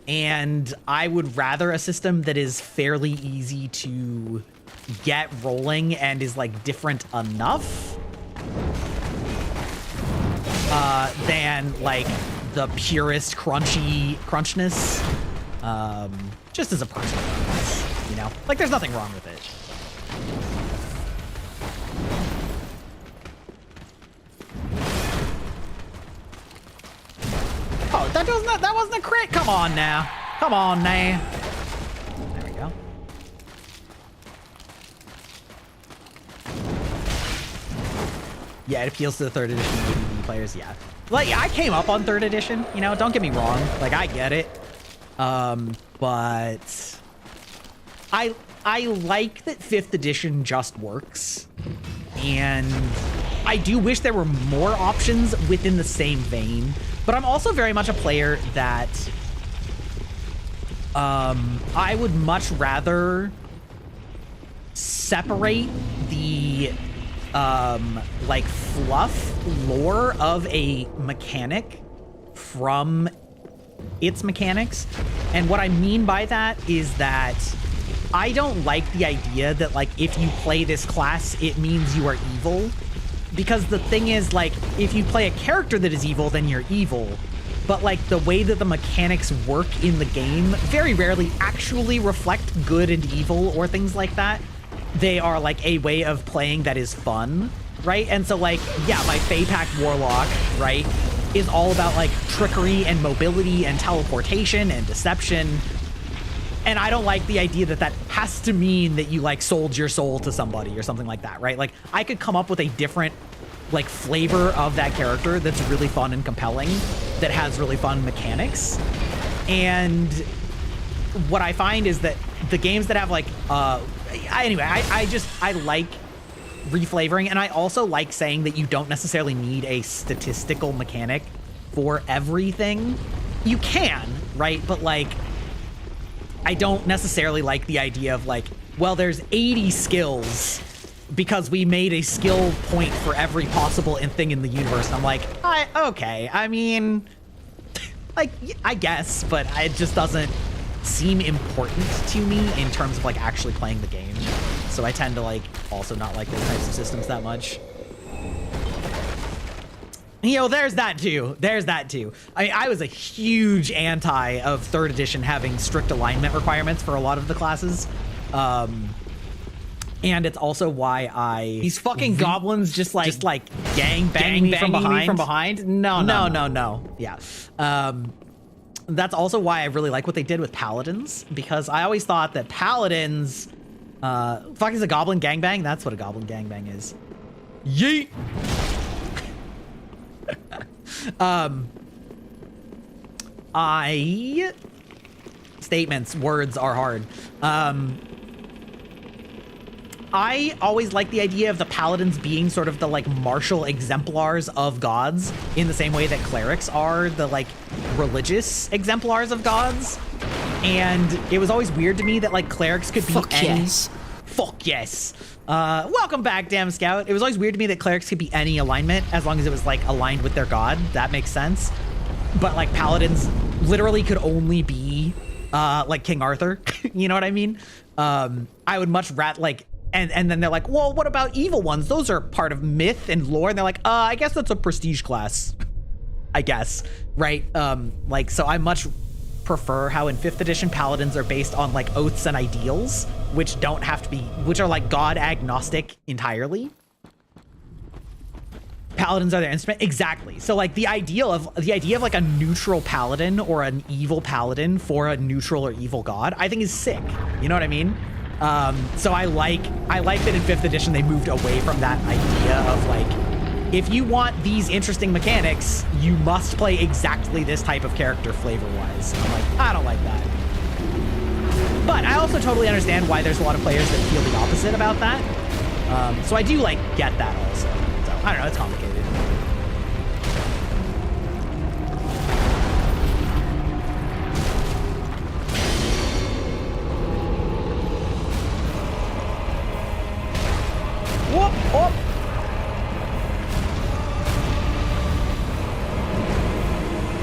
And I would rather a system that is fairly easy to get rolling and is like different enough than like the purest crunchness. Just as a personal preference, you know? Like there's nothing wrong with it. Oh, that wasn't a crit. Come on now. Come on now. There we go. Yeah, it appeals to the 3rd edition ADD players. Yeah. Like, I came up on 3rd edition, you know, don't get me wrong. Like, I get it. But I like that 5th edition just works. And I do wish there were more options within the same vein. But I'm also very much a player that I would much rather separate the like fluff lore of a mechanic from its mechanics. And what I mean by that is that I don't like the idea that like if you play this class, it means you are evil. Because the thing is, like, if you play a character that is evil, then you're evil. But, like, the way that the mechanics work in the game very rarely actually reflect good and evil or things like that. They are, like, a way of playing that is fun, right? And so, like, yeah, my Fey Pact Warlock, right, is all about, like, trickery and mobility and teleportation and deception. And I don't like the idea that that has to mean that you like sold your soul to somebody or something like that, right? Like I could come up with a different like flavor of that character that's really fun and compelling, that has really fun mechanics. And what I find is that the games that have like, anyway, I like reflavoring, and I also like saying that you don't necessarily need a statistical mechanic for everything. You can, right? But like, I don't necessarily like the idea of like, well, there's 80 skills because we made a skill point for every possible thing in the universe. And I'm like, okay, I mean, like, I guess, but it just doesn't seem important to me in terms of like actually playing the game. So I tend to like also not like those types of systems that much. You know, there's that too. There's that too. I was a huge anti of 3rd edition having strict alignment requirements for a lot of the classes. And it's also why these fucking goblins just like gang banging me from behind. No. Yeah. That's also why I really like what they did with paladins, because I always thought that paladins, fuck is a goblin gangbang? That's what a goblin gangbang is. Yeet. Statements, words are hard. I always like the idea of the paladins being sort of the like martial exemplars of gods, in the same way that clerics are the like religious exemplars of gods. And it was always weird to me that like clerics could be Fuck yes. Fuck yes. Welcome back, damn scout. It was always weird to me that clerics could be any alignment as long as it was like aligned with their god. That makes sense. But like paladins literally could only be like King Arthur. You know what I mean? I would much rather like, and then they're like, well, what about evil ones? Those are part of myth and lore. And they're like, I guess that's a prestige class. I guess, right? Like, so I much prefer how in 5th edition paladins are based on like oaths and ideals, which don't have to be, which are like god agnostic entirely. Paladins are their instrument. Exactly. So like the idea of like a neutral paladin or an evil paladin for a neutral or evil god, I think is sick. You know what I mean? So I like that in 5th edition they moved away from that idea of like, if you want these interesting mechanics, you must play exactly this type of character flavor-wise. I'm like, I don't like that. But I also totally understand why there's a lot of players that feel the opposite about that. So I do like get that also. So I don't know, it's complicated. Whoop, whoop.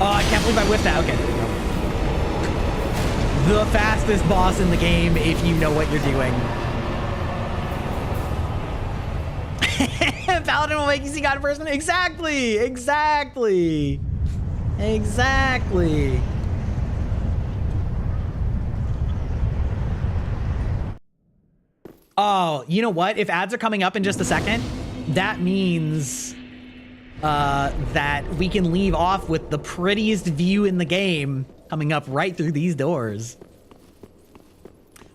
Oh, I can't believe I whiffed that. Okay, there we go. The fastest boss in the game if you know what you're doing. Paladin will make you see God in person. Exactly. Oh, you know what? If ads are coming up in just a second, that means that we can leave off with the prettiest view in the game coming up right through these doors.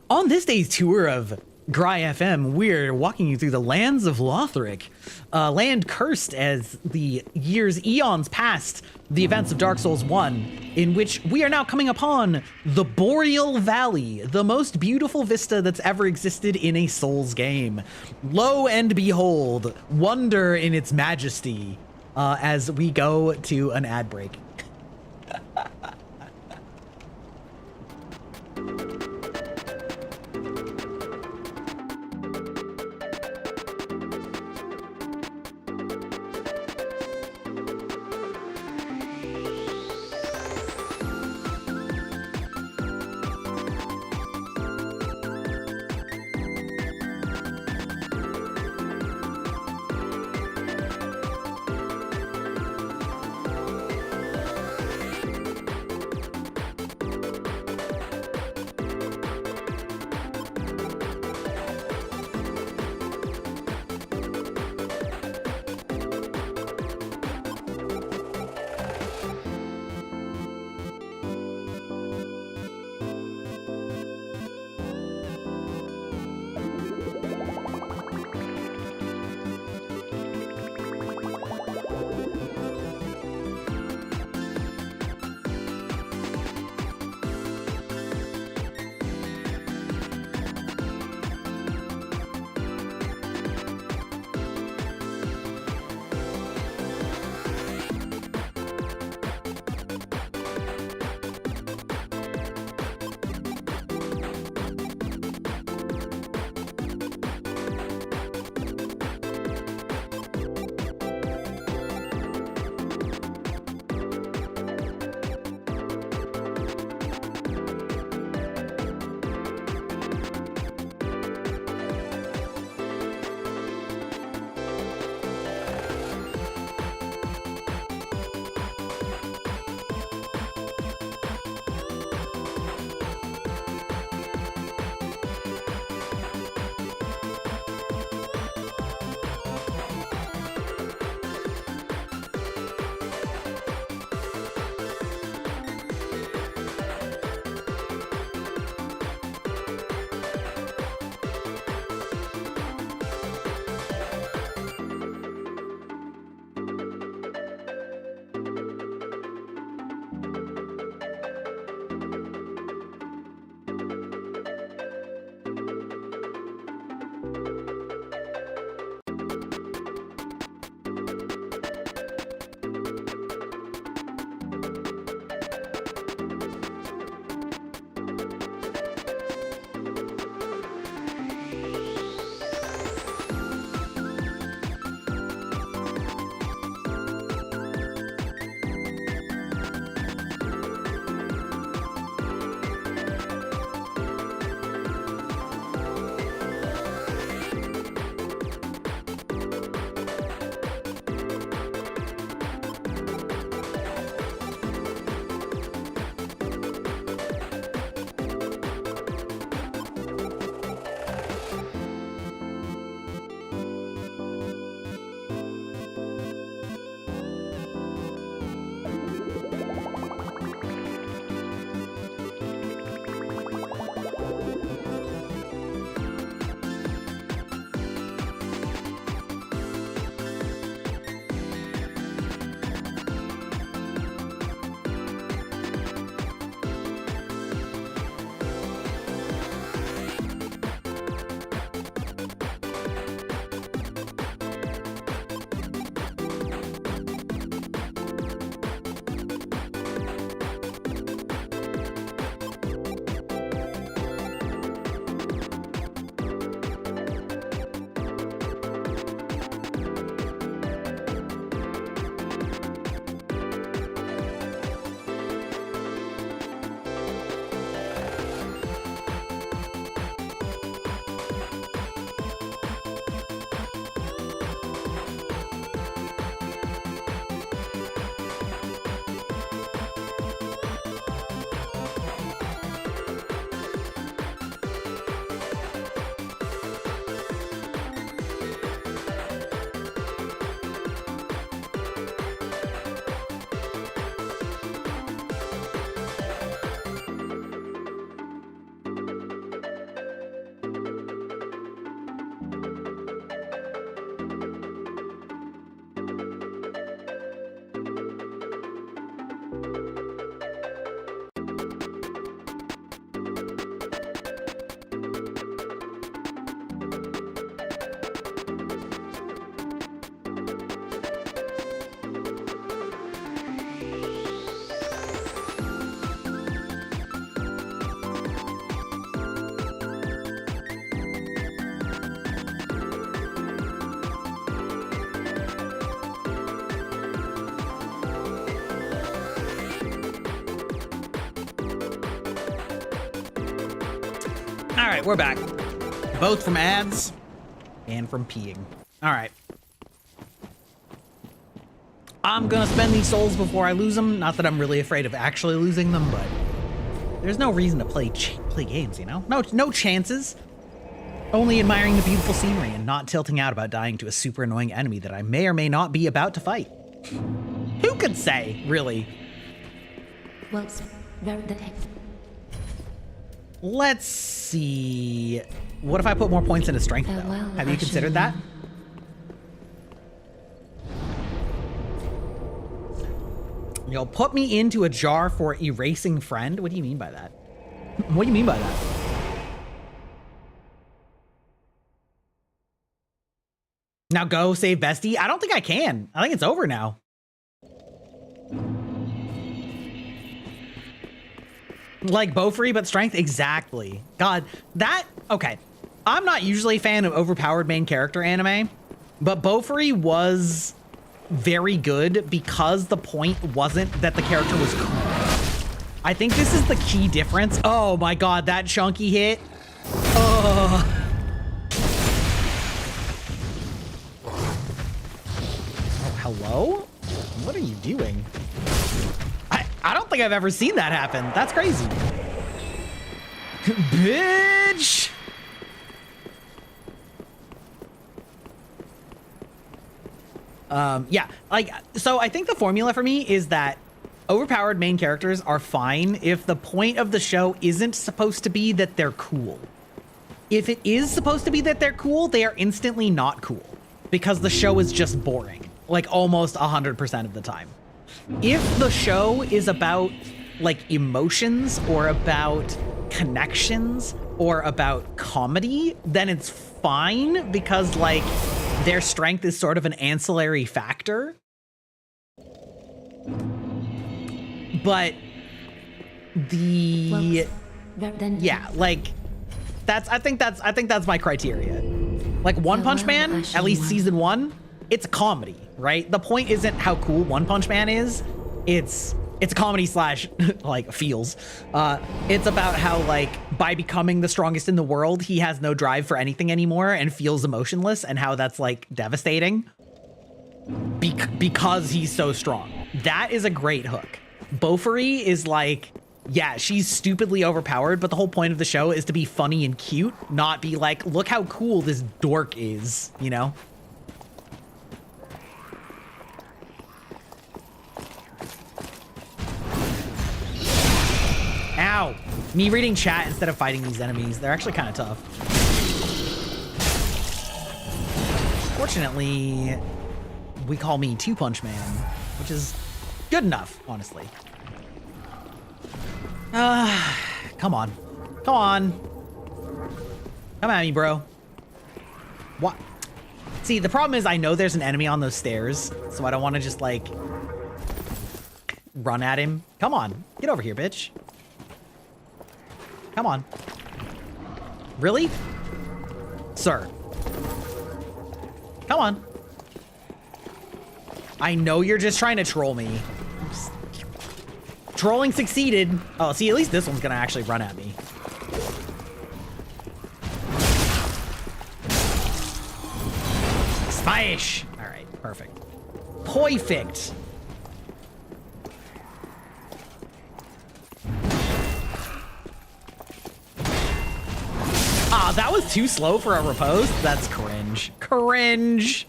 On this day's tour of Gry FM, we're walking you through the lands of Lothric, a land cursed as the eons past the events of Dark Souls 1, in which we are now coming upon the Boreal Valley, the most beautiful vista that's ever existed in a Souls game. Lo and behold, wonder in its majesty, as we go to an ad break. All right, we're back. Both from ads and from peeing. All right. I'm gonna spend these souls before I lose them. Not that I'm really afraid of actually losing them, but there's no reason to play games, you know? No chances. Only admiring the beautiful scenery and not tilting out about dying to a super annoying enemy that I may or may not be about to fight. Who could say, really? Well, very the Let's see. What if I put more points into strength, though? Farewell, Have you considered that? You'll put me into a jar for erasing friend? What do you mean by that? What do you mean by that? Now go save bestie? I don't think I can. I think it's over now. Like Beaufrey, but strength? Exactly. God, okay. I'm not usually a fan of overpowered main character anime, but Beaufrey was very good because the point wasn't that the character was cool. I think this is the key difference. Oh my God, that chunky hit. Oh, hello? What are you doing? I don't think I've ever seen that happen. That's crazy. Bitch! Yeah, like, so I think the formula for me is that overpowered main characters are fine if the point of the show isn't supposed to be that they're cool. If it is supposed to be that they're cool, they are instantly not cool because the show is just boring, like almost 100% of the time. If the show is about like emotions or about connections or about comedy, then it's fine because like their strength is sort of an ancillary factor. But yeah, like I think that's my criteria. Like One Punch Man, at least season 1, it's a comedy, right? The point isn't how cool One Punch Man is. It's a comedy slash like feels. It's about how like by becoming the strongest in the world, he has no drive for anything anymore and feels emotionless, and how that's like devastating because he's so strong. That is a great hook. Beaufrey is like, yeah, she's stupidly overpowered, but the whole point of the show is to be funny and cute, not be like, look how cool this dork is, you know? Ow! Me reading chat instead of fighting these enemies. They're actually kind of tough. Fortunately, we call me Two Punch Man, which is good enough, honestly. Come on. Come on. Come at me, bro. What? See, the problem is I know there's an enemy on those stairs, so I don't want to just, like, run at him. Come on. Get over here, bitch. Come on. Really? Sir. Come on. I know you're just trying to troll me. Trolling succeeded. Oh, see, at least this one's gonna actually run at me. Smash! All right, perfect. Perfect. Ah, that was too slow for a riposte. That's cringe. Cringe.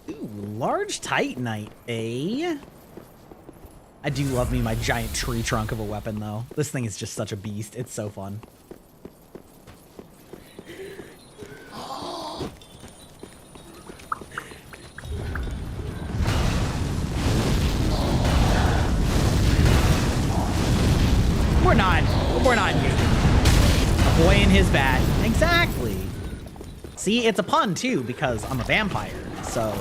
Ooh, large titanite, eh? I do love me my giant tree trunk of a weapon, though. This thing is just such a beast. It's so fun. We're not nuking. A boy in his bat. Exactly. See, it's a pun too, because I'm a vampire, so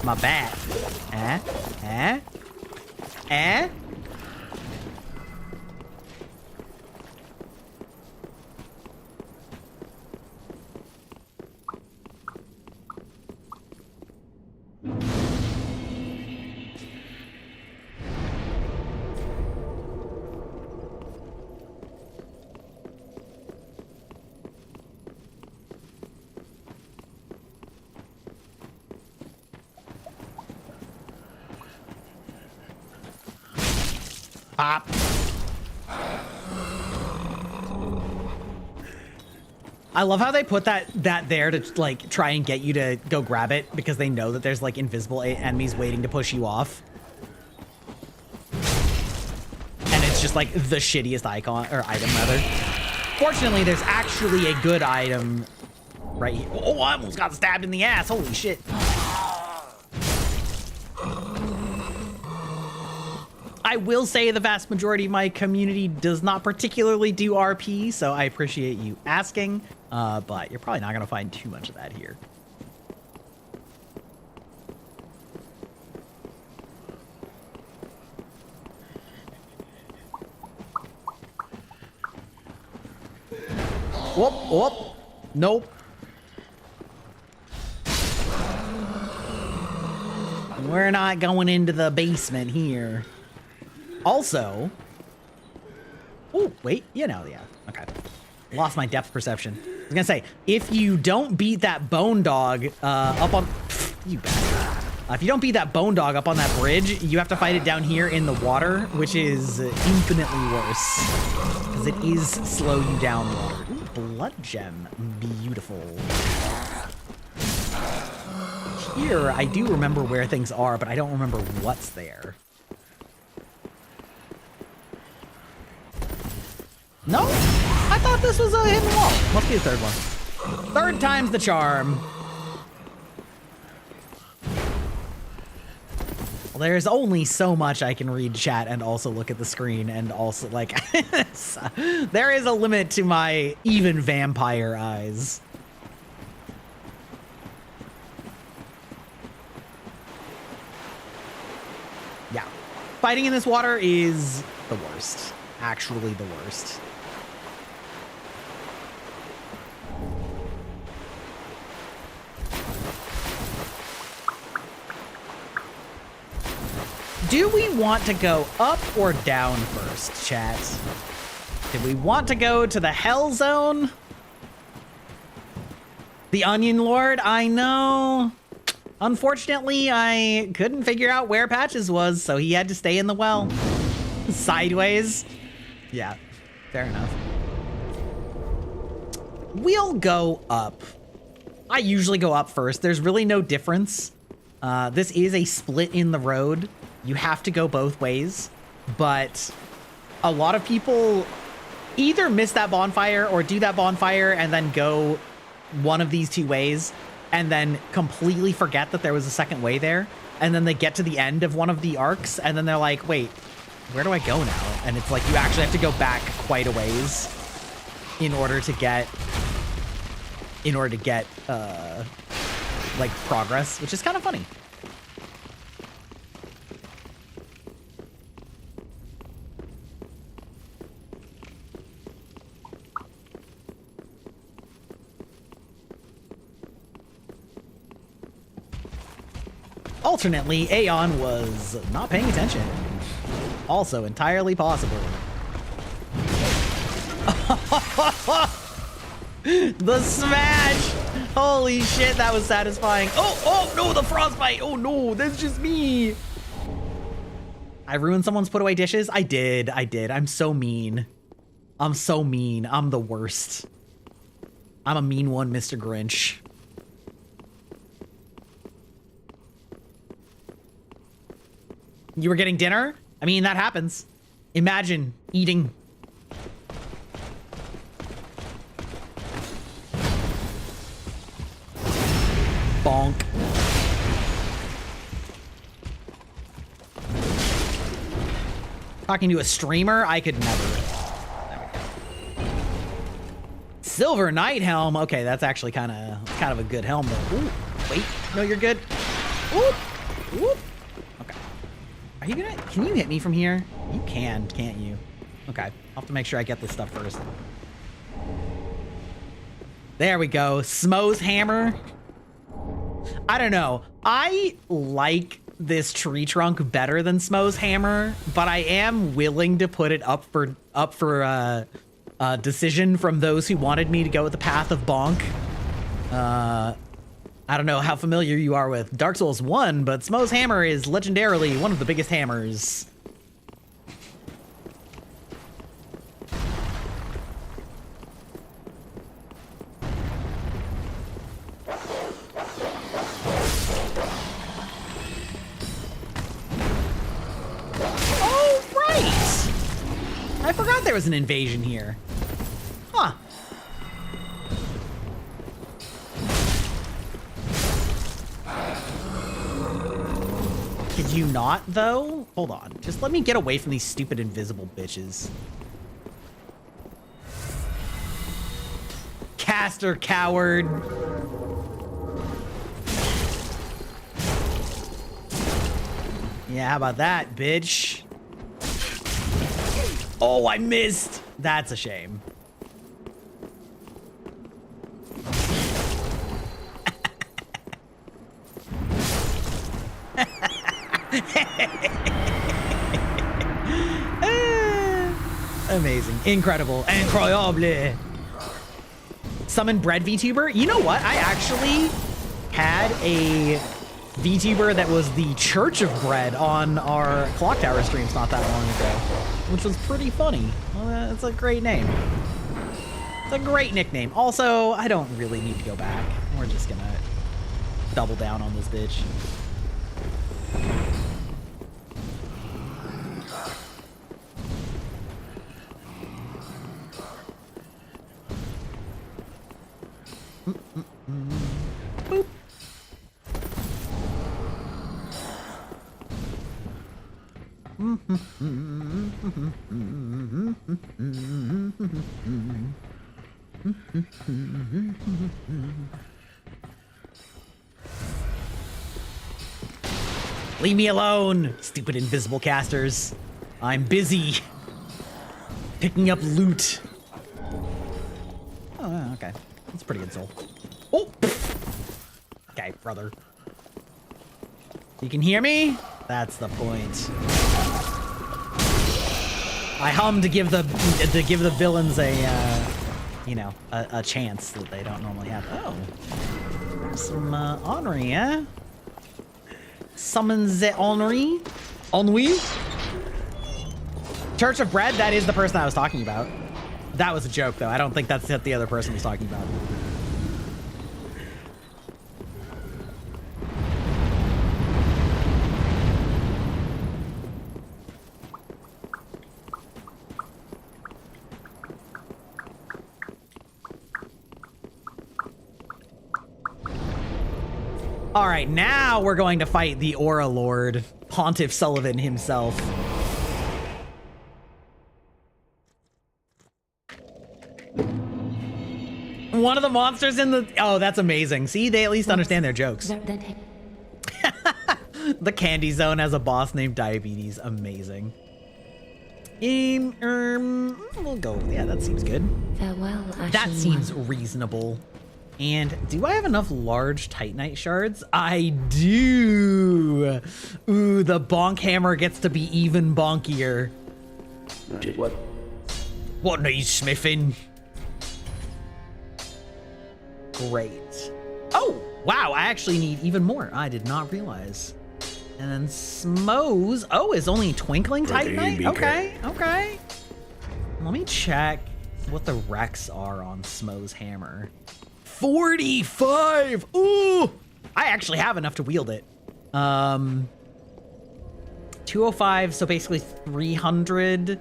my bat. Pop. I love how they put that there to like try and get you to go grab it because they know that there's like invisible enemies waiting to push you off. And it's just like the shittiest icon or item rather. Fortunately, there's actually a good item right here. Oh, I almost got stabbed in the ass. Holy shit. I will say the vast majority of my community does not particularly do RP, so I appreciate you asking, but you're probably not going to find too much of that here. Whoop, whoop, nope. We're not going into the basement here. Also, oh, wait, you know, yeah, okay. Lost my depth perception. I was gonna say, if you don't beat that bone dog up on, you bastard. If you don't beat that bone dog up on that bridge, you have to fight it down here in the water, which is infinitely worse, because it is slow you down water. Ooh, blood gem, beautiful. Here, I do remember where things are, but I don't remember what's there. No? I thought this was a hidden wall. Must be the third one. Third time's the charm. Well, there's only so much I can read chat and also look at the screen and also, like, there is a limit to my even vampire eyes. Yeah. Fighting in this water is the worst. Actually the worst. Do we want to go up or down first, chat? Do we want to go to the Hell Zone? The Onion Lord, I know. Unfortunately, I couldn't figure out where Patches was, so he had to stay in the well. Sideways. Yeah, fair enough. We'll go up. I usually go up first. There's really no difference. This is a split in the road. You have to go both ways, but a lot of people either miss that bonfire or do that bonfire and then go one of these two ways and then completely forget that there was a second way there. And then they get to the end of one of the arcs and then they're like, wait, where do I go now? And it's like you actually have to go back quite a ways in order to get like progress, which is kind of funny. Alternately, Aeon was not paying attention. Also entirely possible. The smash! Holy shit, that was satisfying. Oh no, the frostbite! Oh no, that's just me! I ruined someone's put away dishes? I did. I'm so mean. I'm so mean. I'm the worst. I'm a mean one, Mr. Grinch. You were getting dinner? I mean, that happens. Imagine eating. Bonk. Talking to a streamer? I could never. There we go. Silver Knight helm. Okay, that's actually kind of a good helm though. Ooh, wait. No, you're good. Whoop. Whoop. Okay. Are you gonna, can you hit me from here? You can, can't you? Okay, I'll have to make sure I get this stuff first. There we go. Smo's hammer. I don't know. I like this tree trunk better than Smo's hammer, but I am willing to put it up for decision from those who wanted me to go with the path of Bonk. I don't know how familiar you are with Dark Souls 1, but Smo's hammer is legendarily one of the biggest hammers. I forgot there was an invasion here. Huh. Could you not, though? Hold on. Just let me get away from these stupid invisible bitches. Caster coward. Yeah, how about that, bitch? Oh, I missed. That's a shame. Amazing. Incredible. Incroyable. Summon bread VTuber? You know what? I actually had a VTuber that was the Church of Bread on our Clock Tower streams not that long ago, which was pretty funny. Well, it's a great name. It's a great nickname. Also, I don't really need to go back. We're just gonna double down on this bitch. Boop. Leave me alone, stupid invisible casters. I'm busy picking up loot. Oh, okay. That's a pretty good soul. Oh! Okay, brother. You can hear me? That's the point. I hum to give the villains a you know, a chance that they don't normally have. Oh. Some Henri, eh? Summon the Henri? Ennui? Church of Bread, that is the person I was talking about. That was a joke, though. I don't think that's what the other person was talking about. All right, now we're going to fight the Aura Lord, Pontiff Sullivan himself. One of the monsters in the... Oh, that's amazing. See, they at least understand their jokes. The Candy Zone has a boss named Diabetes. Amazing. We'll go. Yeah, that seems good. Farewell, that seems reasonable. And do I have enough large Titanite shards? I do. Ooh, the bonk hammer gets to be even bonkier. What needs smithing? Great. Oh, wow, I actually need even more. I did not realize. And then Smo's, oh, is only Twinkling Titanite? Okay, okay. Let me check what the recs are on Smo's hammer. 45! Ooh! I actually have enough to wield it. 205, so basically 300.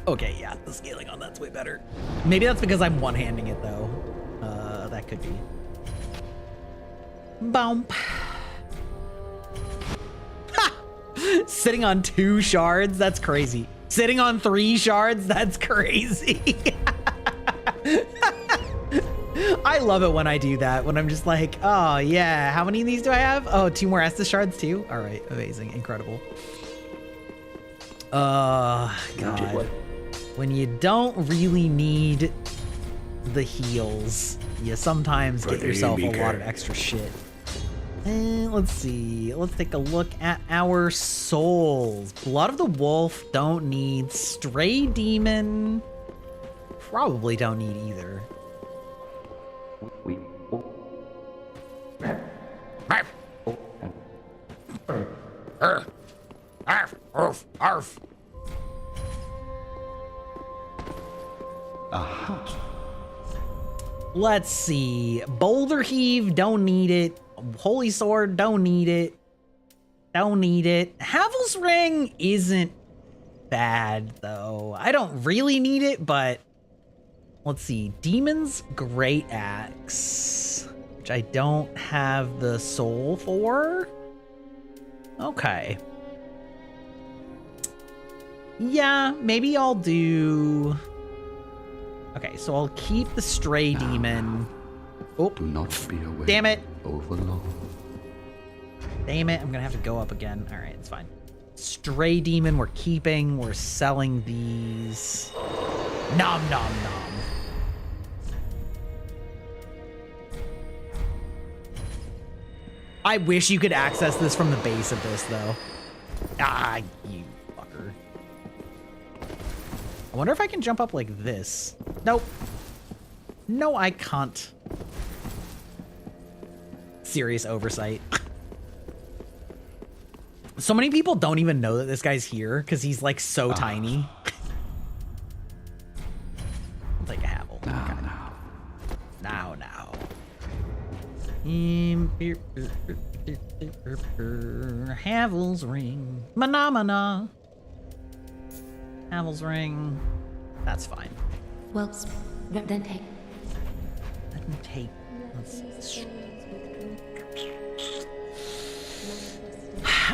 Okay, yeah, the scaling on that's way better. Maybe that's because I'm one-handing it, though. That could be. Bump. Ha! Sitting on 2 shards? That's crazy. Sitting on 3 shards? That's crazy. I love it when I do that, when I'm just like, oh yeah, how many of these do I have? Oh, 2 more Estus shards too? All right, amazing, incredible. God. When you don't really need the heals, you sometimes get yourself a lot of extra shit. Let's see, let's take a look at our souls. Blood of the Wolf, don't need. Stray Demon, probably don't need either. Arf. Let's see. Boulder Heave, don't need it. Holy Sword, don't need it. Don't need it. Havel's Ring isn't bad, though. I don't really need it, but let's see. Demon's Great Axe, which I don't have the soul for. Okay. Yeah, maybe I'll do... Okay, so I'll keep the Stray Demon. Oh, Do not be away. Damn it. Overlord. Damn it, I'm gonna have to go up again. All right, it's fine. Stray Demon, we're keeping. We're selling these. Nom, nom, nom. I wish you could access this from the base of this, though. Ah, you fucker. I wonder if I can jump up like this. Nope. No, I can't. Serious oversight. So many people don't even know that this guy's here because he's like so tiny. I'll take a Havel. Now. Havel's ring. Mana. Havel's ring. That's fine. Well, then take. Let me take. Let's.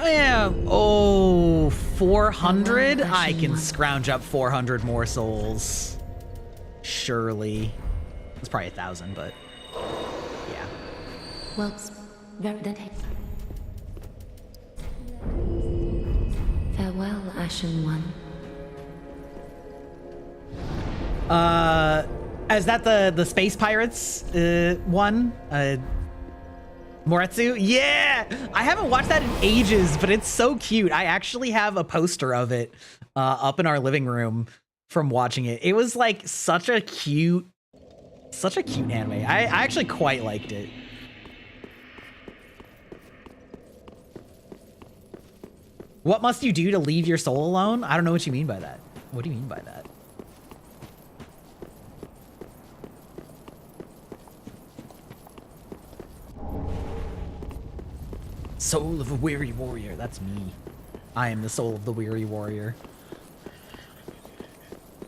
Yeah. Oh, 400? I can scrounge up 400 more souls. Surely. It's probably 1,000, but yeah. Well, then take. Farewell, Ashen One. Is that the Space Pirates one? Moretsu? Yeah! I haven't watched that in ages, but it's so cute. I actually have a poster of it up in our living room from watching it. It was like such a cute anime. I actually quite liked it. What must you do to leave your soul alone? I don't know what you mean by that. What do you mean by that? Soul of a weary warrior. That's me. I am the soul of the weary warrior.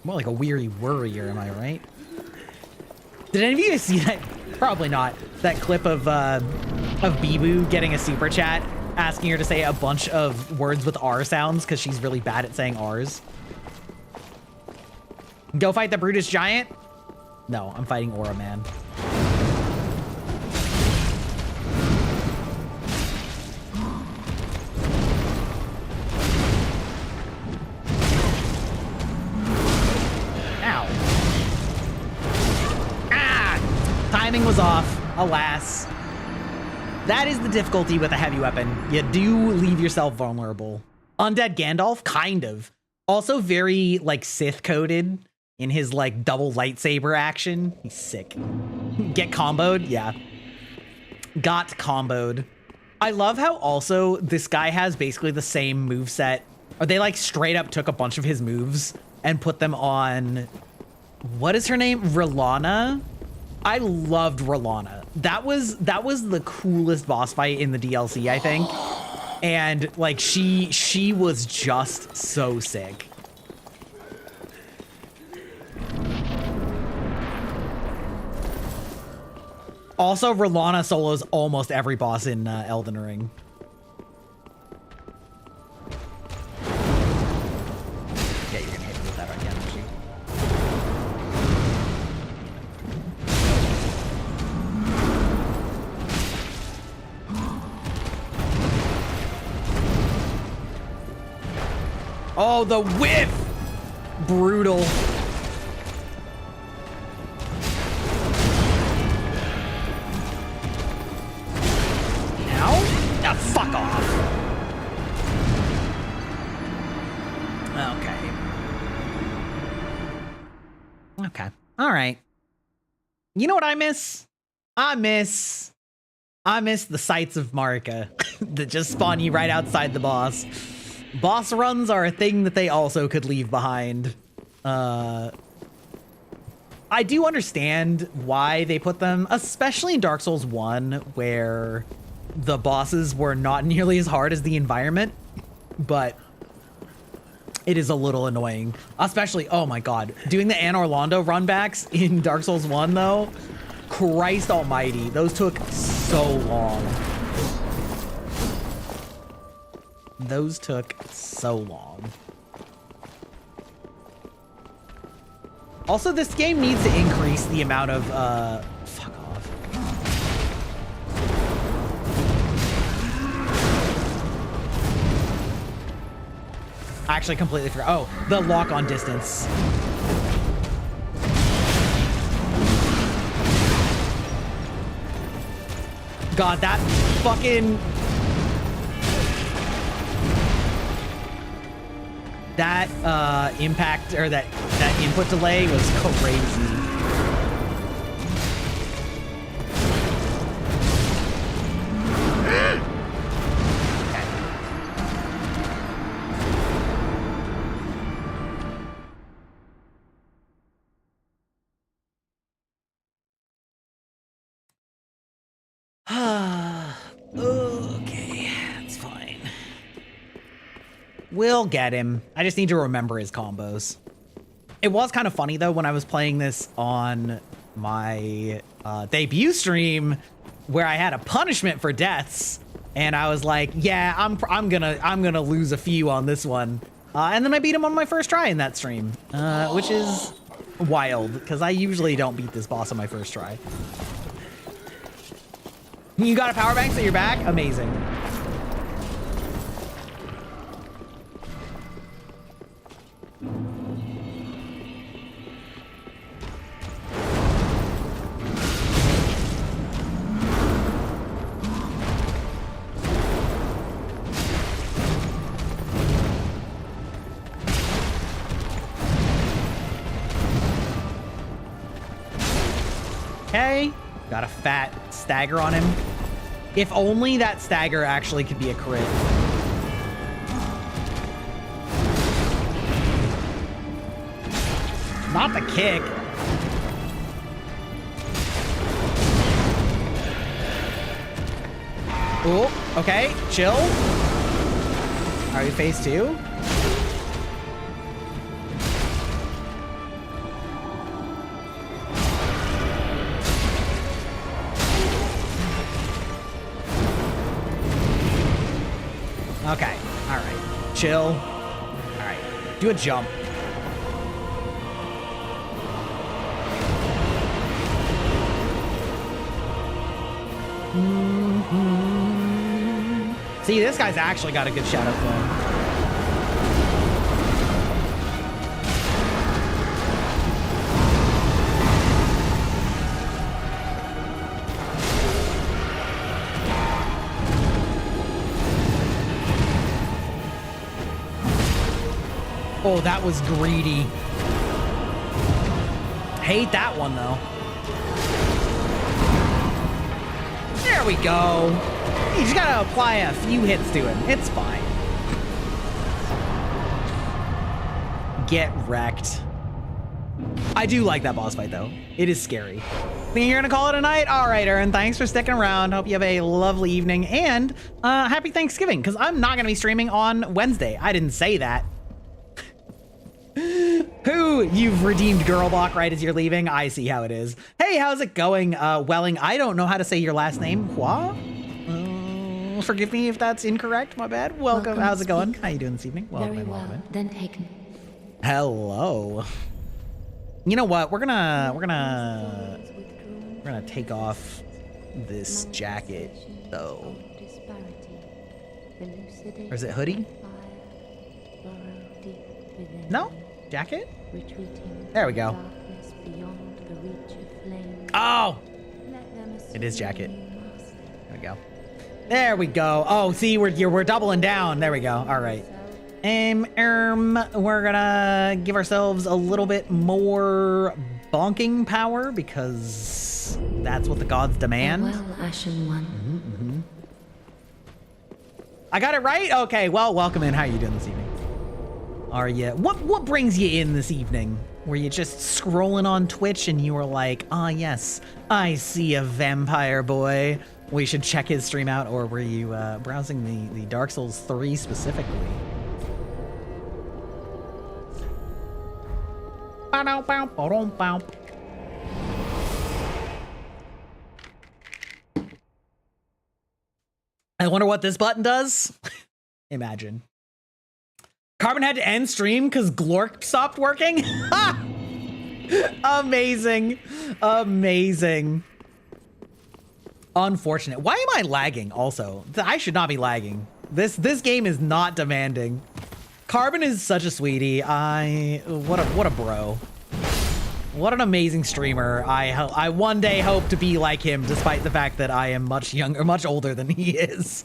More like a weary worrier, am I right? Did any of you guys see that? Probably not. That clip of Bibu getting a super chat asking her to say a bunch of words with R sounds because she's really bad at saying R's. Go fight the Brutus Giant? No, I'm fighting Aura Man. Ow. Ah! Timing was off, alas. That is the difficulty with a heavy weapon. You do leave yourself vulnerable. Undead Gandalf? Kind of. Also very, like, Sith coded in his, like, double lightsaber action. He's sick. Get comboed? Yeah. Got comboed. I love how also this guy has basically the same moveset. Or they, like, straight up took a bunch of his moves and put them on... What is her name? R'hllana? I loved R'hllana. That was the coolest boss fight in the DLC, I think. And like she was just so sick. Also, R'hllana solos almost every boss in Elden Ring. Yeah, you're gonna hit me with that again, aren't you? Oh, the whiff! Brutal. Now? Now fuck off. Okay. All right. You know what I miss? I miss the sights of Marika that just spawn you right outside the boss. Boss runs are a thing that they also could leave behind. I do understand why they put them, especially in Dark Souls 1, where the bosses were not nearly as hard as the environment. But It is a little annoying, especially, oh my God, doing the Anne Orlando runbacks in Dark Souls 1 though, Christ almighty, those took so long. Those took so long. Also, this game needs to increase the amount of, fuck off. I actually completely forgot. Oh, the lock on distance. God, that fucking... That impact, or that input delay was crazy. Okay, that's fine. We'll get him. I just need to remember his combos. It was kind of funny though when I was playing this on my debut stream, where I had a punishment for deaths, and I was like, yeah, I'm gonna lose a few on this one, and then I beat him on my first try in that stream, which is wild because I usually don't beat this boss on my first try. You got a power bank so you're back? Amazing. Okay, got a fat stagger on him. If only that stagger actually could be a crit. Not the kick. Oh, okay, chill. Are you phase 2? Okay, all right, chill. All right, do a jump. See, this guy's actually got a good shadow flame. Oh, that was greedy. Hate that one, though. There we go. You just gotta apply a few hits to him. It's fine. Get wrecked. I do like that boss fight, though. It is scary. Think you're gonna call it a night? All right, Aaron. Thanks for sticking around. Hope you have a lovely evening. And happy Thanksgiving, because I'm not gonna be streaming on Wednesday. I didn't say that. Who? You've redeemed Girlblock right as you're leaving? I see how it is. Hey, how's it going, Welling? I don't know how to say your last name. Hua? Forgive me if that's incorrect. My bad. Welcome. How's it going? How you doing this evening? Welcome. Very well, then taken. Hello. You know what? We're gonna take off this jacket though. Or is it hoodie? No? Jacket? There we go. Oh! It is jacket. There we go. There we go. Oh, see, we're doubling down. There we go. All right. We're gonna give ourselves a little bit more bonking power because that's what the gods demand. Well, Ashen One. I got it right? Okay, well, welcome in. How you doing this evening? Are you? What brings you in this evening? Were you just scrolling on Twitch and you were like, ah, yes, I see a vampire boy. We should check his stream out. Or were you browsing the Dark Souls 3 specifically? I wonder what this button does. Imagine. Carbon had to end stream because Glork stopped working. Amazing. Amazing. Unfortunate. Why am I lagging also? I should not be lagging. This game is not demanding. Carbon is such a sweetie. What a bro. What an amazing streamer. I one day hope to be like him, despite the fact that I am much older than he is.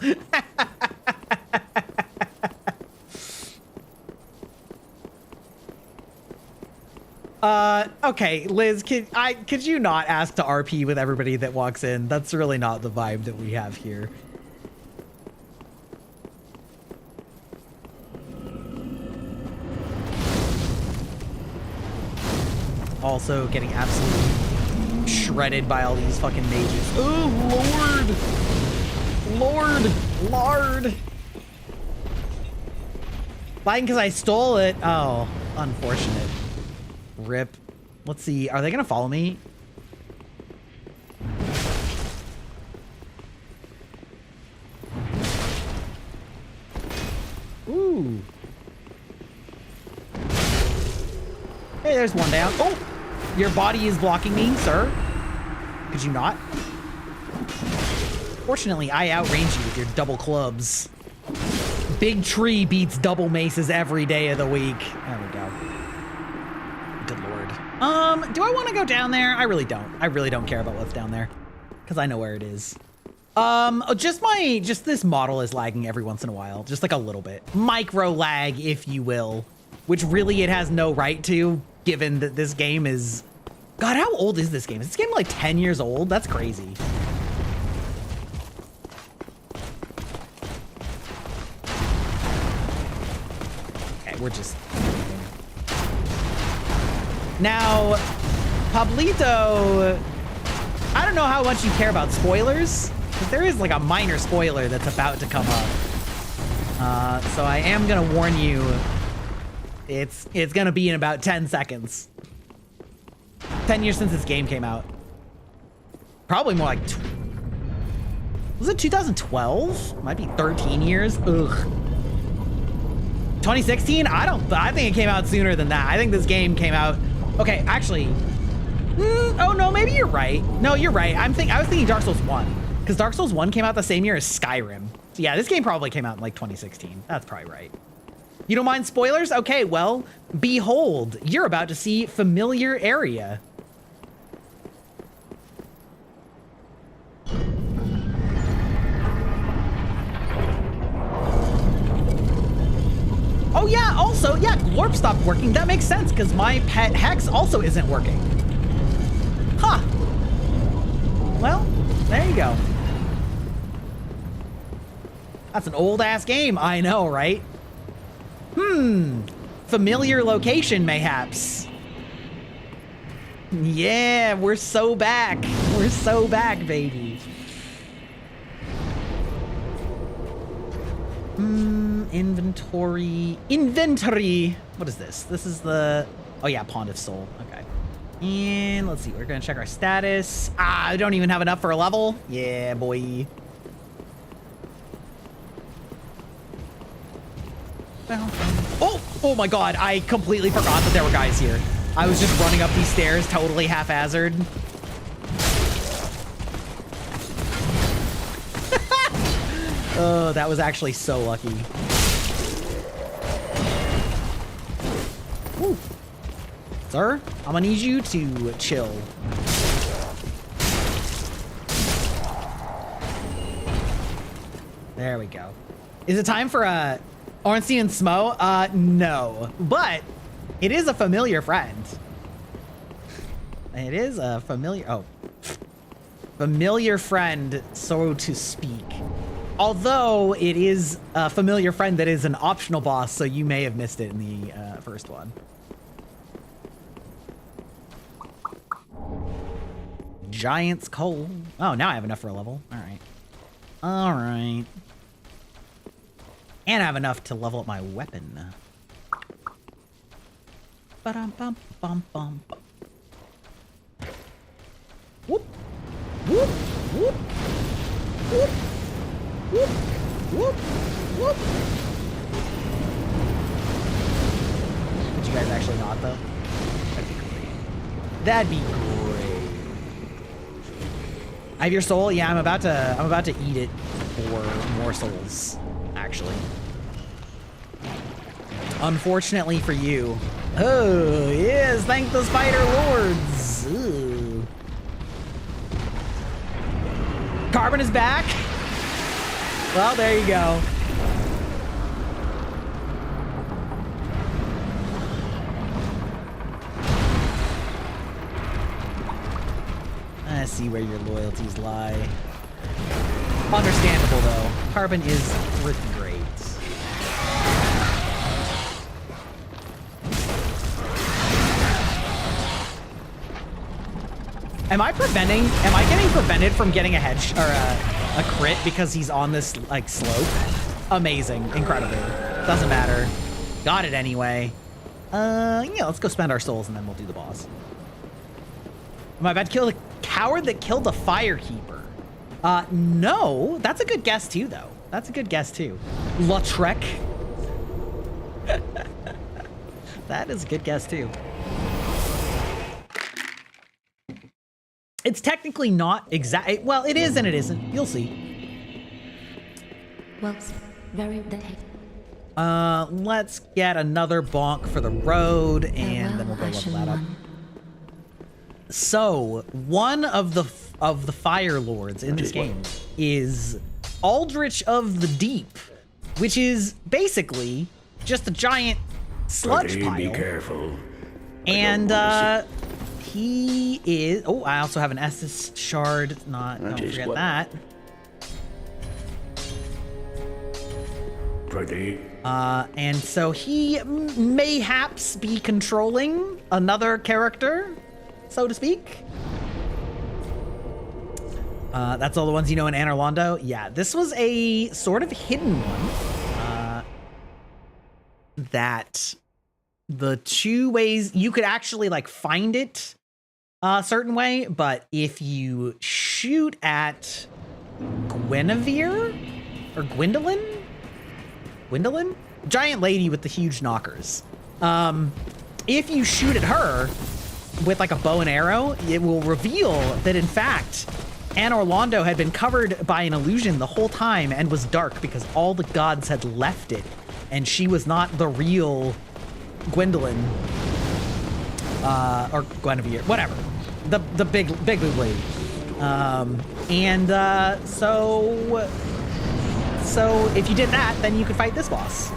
Okay, Liz, could you not ask to RP with everybody that walks in? That's really not the vibe that we have here. Also getting absolutely shredded by all these fucking mages. Oh, Lord. Fine, because I stole it. Oh, unfortunate. Rip. Let's see. Are they going to follow me? Ooh. Hey, there's one down. Oh, your body is blocking me, sir. Could you not? Fortunately, I outrange you with your double clubs. Big tree beats double maces every day of the week. There we go. Good lord. Do I want to go down there? I really don't. I really don't care about what's down there because I know where it is. Just this model is lagging every once in a while, just like a little bit. Micro lag, if you will, which really it has no right to, given that this game is... God, how old is this game? Is this game like 10 years old? That's crazy. Okay, we're just... Now, Pablito, I don't know how much you care about spoilers, but there is like a minor spoiler that's about to come up. So I am gonna warn you, it's gonna be in about 10 seconds. 10 years since this game came out. Probably more like, was it 2012? Might be 13 years. Ugh. 2016? I think it came out sooner than that. I think this game came out. Okay, actually, oh no, maybe you're right. No, you're right. I was thinking Dark Souls 1, because Dark Souls 1 came out the same year as Skyrim. So yeah, this game probably came out in like 2016. That's probably right. You don't mind spoilers? Okay, well, behold, you're about to see familiar area. Oh yeah, also, yeah, Glorp stopped working. That makes sense, because my pet Hex also isn't working. Huh. Well, there you go. That's an old-ass game, I know, right? Familiar location, mayhaps. Yeah, we're so back. We're so back, baby. Inventory. What is this? This is the... Oh yeah, Pond of Soul. Okay. And let's see. We're going to check our status. I don't even have enough for a level. Yeah, boy. Oh my god. I completely forgot that there were guys here. I was just running up these stairs totally haphazard. Oh, that was actually so lucky. Woo. Sir, I'm gonna need you to chill. There we go. Is it time for Ornstein and Smo? No, but it is a familiar friend. It is a familiar, familiar friend, so to speak. Although it is a familiar friend that is an optional boss, so you may have missed it in the first one. Giant's Coal. Oh, now I have enough for a level. All right. All right. And I have enough to level up my weapon. Ba-dum-bum-bum-bum. Whoop. Whoop. Whoop. Whoop. Whoop. Whoop. Whoop. Did you guys actually not, though? That'd be great. That'd be great. I have your soul? Yeah, I'm about to eat it for more souls, actually. Unfortunately for you. Oh, yes, thank the spider lords. Ooh. Carbon is back. Well, there you go. I see where your loyalties lie. Understandable, though. Carbon is pretty great. Am I getting prevented from getting a a crit because he's on this, like, slope? Amazing. Incredible. Doesn't matter. Got it anyway. Yeah, let's go spend our souls and then we'll do the boss. Am I about to kill the coward that killed the firekeeper? No. That's a good guess, too, though. That's a good guess, too. Lautrec. That is a good guess, too. It's technically not exact. Well, it is and it isn't. You'll see. Well, very the let's get another bonk for the road, and then we'll go level that up. So, one of the Fire Lords in this game is Aldrich of the Deep, which is basically just a giant sludge pile. Be careful. And he is. Oh, I also have an Estus shard. Don't forget that. Pretty. And so he mayhaps be controlling another character, so to speak. That's all the ones you know in Anor Londo? Yeah, this was a sort of hidden one. That the two ways you could actually, like, find it a certain way, but if you shoot at Guinevere or Gwendolyn, giant lady with the huge knockers. If you shoot at her with, like, a bow and arrow, it will reveal that, in fact, Anor Londo had been covered by an illusion the whole time and was dark because all the gods had left it, and she was not the real Gwendolyn, or Guinevere, whatever, the big blue lady. So if you did that, then you could fight this boss,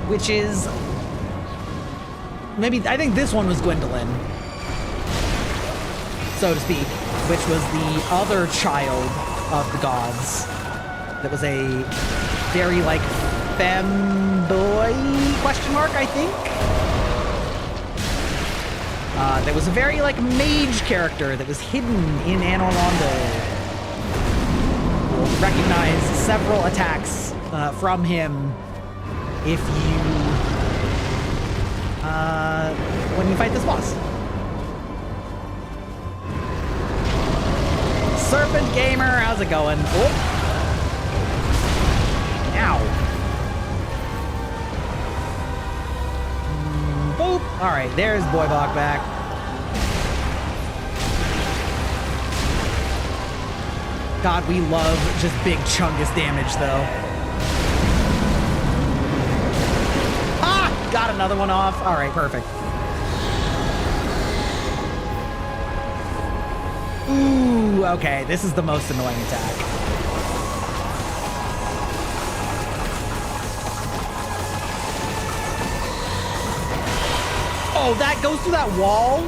which is I think this one was Gwendolyn, so to speak, which was the other child of the gods. That was a very, like, femboy question mark, I think. There was a very, like, mage character that was hidden in Anor Londo. You'll recognize several attacks from him if you when you fight this boss. Serpent Gamer, how's it going? Oh. Ow. Boop. All right, there's Boybok back. God, we love just big chungus damage, though. Ah! Got another one off. All right, perfect. Ooh, okay, this is the most annoying attack. Oh, that goes through that wall?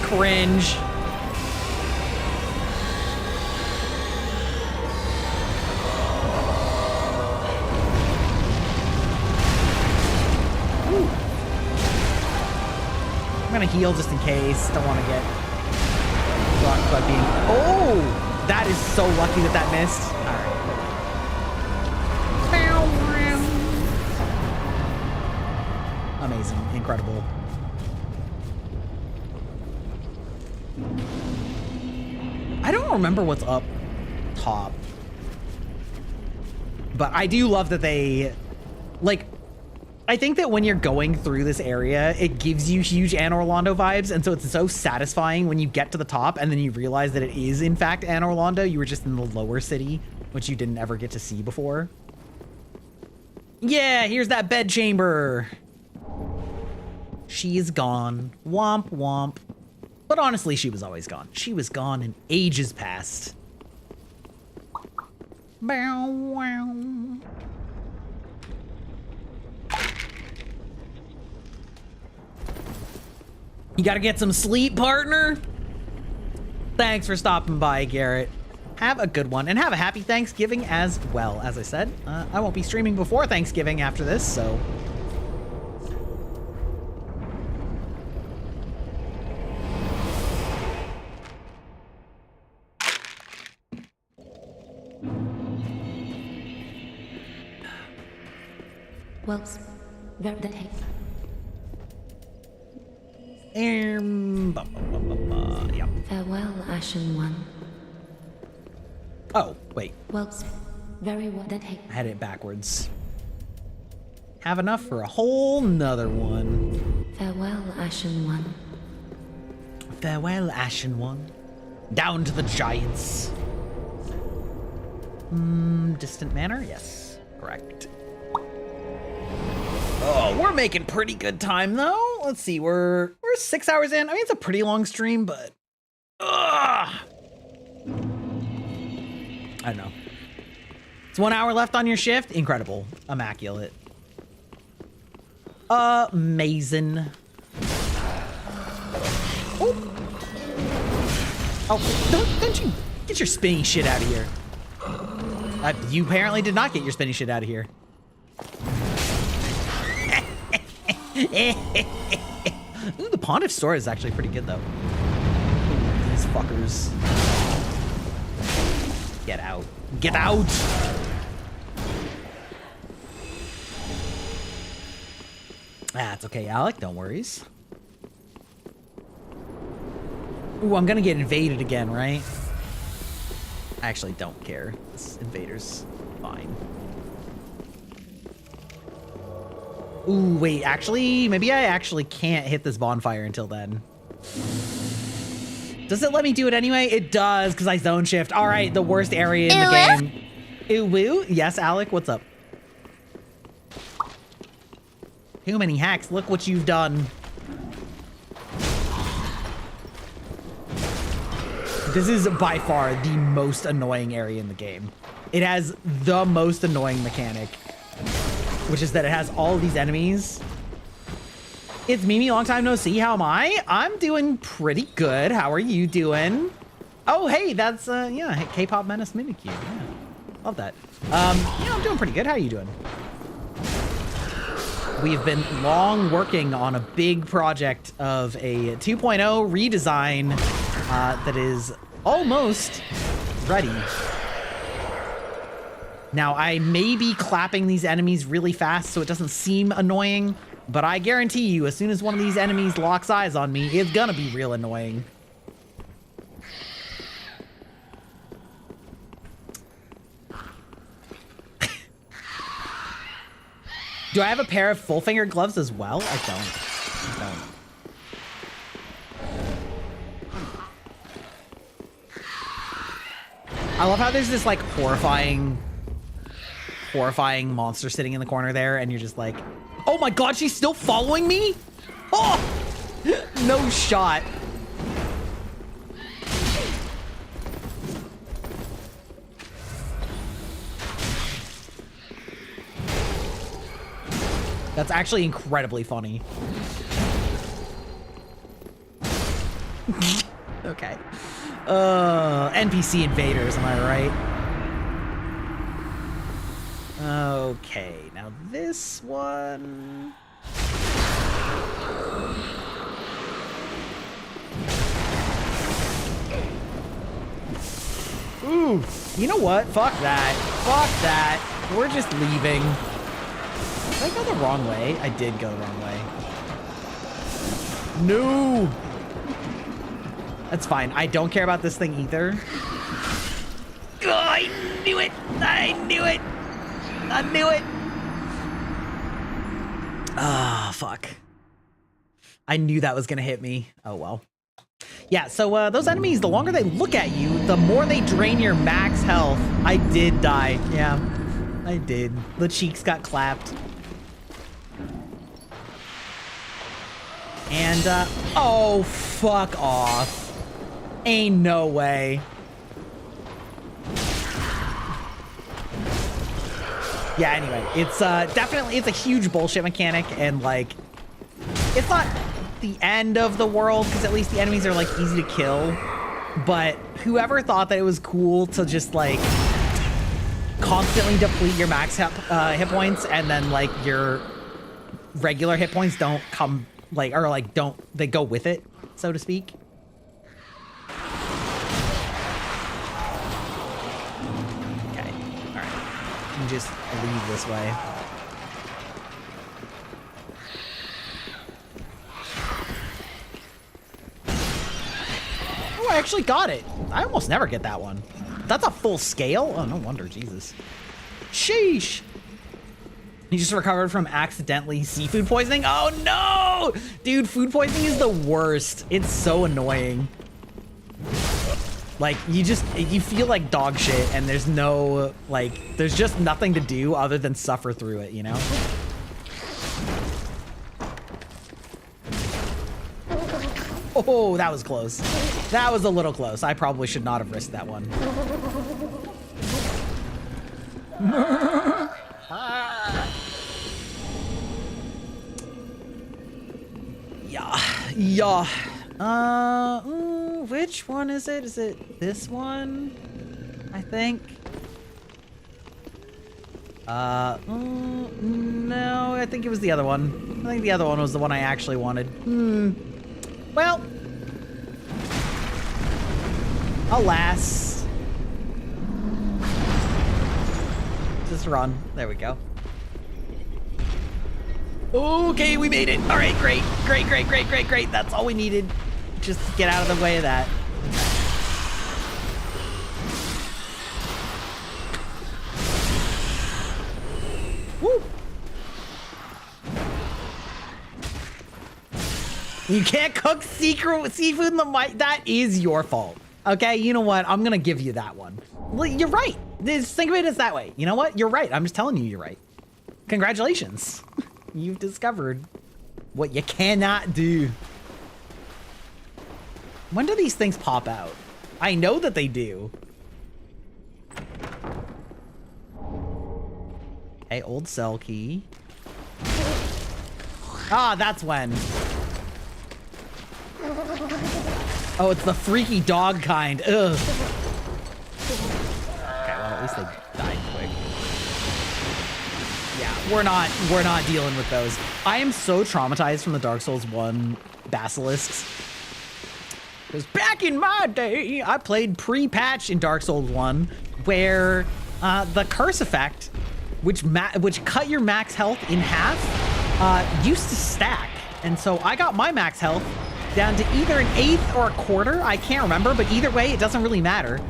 Cringe. Ooh. I'm gonna heal just in case. Don't want to get blocked by being... Oh! That is so lucky that that missed. All right. Amazing. Incredible. I don't remember what's up top. But I do love that they, like, I think that when you're going through this area, it gives you huge Anne Orlando vibes. And so it's so satisfying when you get to the top and then you realize that it is, in fact, Anne Orlando. You were just in the lower city, which you didn't ever get to see before. Yeah, here's that bed chamber. She is gone. Womp womp. But honestly, she was always gone. She was gone in ages past. Bow wow. You gotta get some sleep, partner. Thanks for stopping by, Garrett. Have a good one, and have a happy Thanksgiving as well. As I said, I won't be streaming before Thanksgiving after this, so... Well, very the hey. Yep. Farewell, Ashen One. Oh, wait. Well, very well then hey. I had it backwards. Have enough for a whole nother one. Farewell, Ashen One. Farewell, Ashen One. Down to the giants. Distant Manor? Yes, correct. Oh, we're making pretty good time though. Let's see, we're 6 hours in. I mean, it's a pretty long stream, but I don't know. It's 1 hour left on your shift. Incredible, immaculate, amazing. Oh, don't you get your spinny shit out of here. You apparently did not get your spinny shit out of here. Ooh, the Pontiff store is actually pretty good though. Ooh, these fuckers. Get out. Get out! That's okay, Alec. Don't worries. Ooh, I'm gonna get invaded again, right? I actually don't care. This invader's fine. Ooh, wait, actually, maybe I actually can't hit this bonfire until then. Does it let me do it anyway? It does, because I zone shift. All right, the worst area in the game. Ooh, woo. Yes, Alec, what's up? Too many hacks. Look what you've done. This is by far the most annoying area in the game. It has the most annoying mechanic, which is that it has all of these enemies. It's Mimi, long time no see. How am I? I'm doing pretty good. How are you doing? Oh, hey, that's, yeah, hey, K-pop Menace Mimikyu. Yeah, love that. Yeah, I'm doing pretty good. How are you doing? We've been long working on a big project of a 2.0 redesign that is almost ready. Now, I may be clapping these enemies really fast so it doesn't seem annoying, but I guarantee you, as soon as one of these enemies locks eyes on me, it's gonna be real annoying. Do I have a pair of full finger gloves as well? I don't. I love how there's this like horrifying monster sitting in the corner there, and you're just like, oh my god, she's still following me? Oh, no shot. That's actually incredibly funny. Okay. NPC invaders, am I right? Okay, now this one... Ooh, you know what? Fuck that. Fuck that. We're just leaving. Did I go the wrong way? I did go the wrong way. No! That's fine. I don't care about this thing either. Oh, I knew it. I knew it. I knew it. Ah, fuck. I knew that was going to hit me. Oh, well. Yeah, so those enemies, the longer they look at you, the more they drain your max health. I did die. Yeah, I did. The cheeks got clapped. And, oh, fuck off. Ain't no way. Yeah, anyway, it's definitely, it's a huge bullshit mechanic, and like, it's not the end of the world, because at least the enemies are like easy to kill, but whoever thought that it was cool to just like constantly deplete your max hit points, and then like your regular hit points don't come, like, or like don't, they go with it, so to speak. Okay, all right, you just leave this way. Oh, I actually got it. I almost never get that one. That's a full scale? Oh, no wonder, Jesus. Sheesh. You just recovered from accidentally seafood poisoning? Oh no! Dude, food poisoning is the worst. It's so annoying. Like, you feel like dog shit, and there's no, like, there's just nothing to do other than suffer through it, you know? Oh, that was close. That was a little close. I probably should not have risked that one. Yeah. Which one is it? Is it this one? I think. No, I think it was the other one. I think the other one was the one I actually wanted. Well, alas. Just run. There we go. Okay, we made it. All right, great. That's all we needed. Just to get out of the way of that. Woo! You can't cook seafood in the mic. That is your fault. Okay, you know what? I'm gonna give you that one. Well, you're right. Just think of it as that way. You know what? You're right. I'm just telling you you're right. Congratulations. You've discovered what you cannot do. When do these things pop out? I know that they do. Hey, old cell key. Ah, that's when. Oh, it's the freaky dog kind. Ugh. Okay, well, at least they died quick. Yeah, we're not dealing with those. I am so traumatized from the Dark Souls 1 basilisks. Because back in my day, I played pre-patch in Dark Souls 1, where the curse effect, which cut your max health in half, used to stack. And so I got my max health down to either an eighth or a quarter. I can't remember, but either way, it doesn't really matter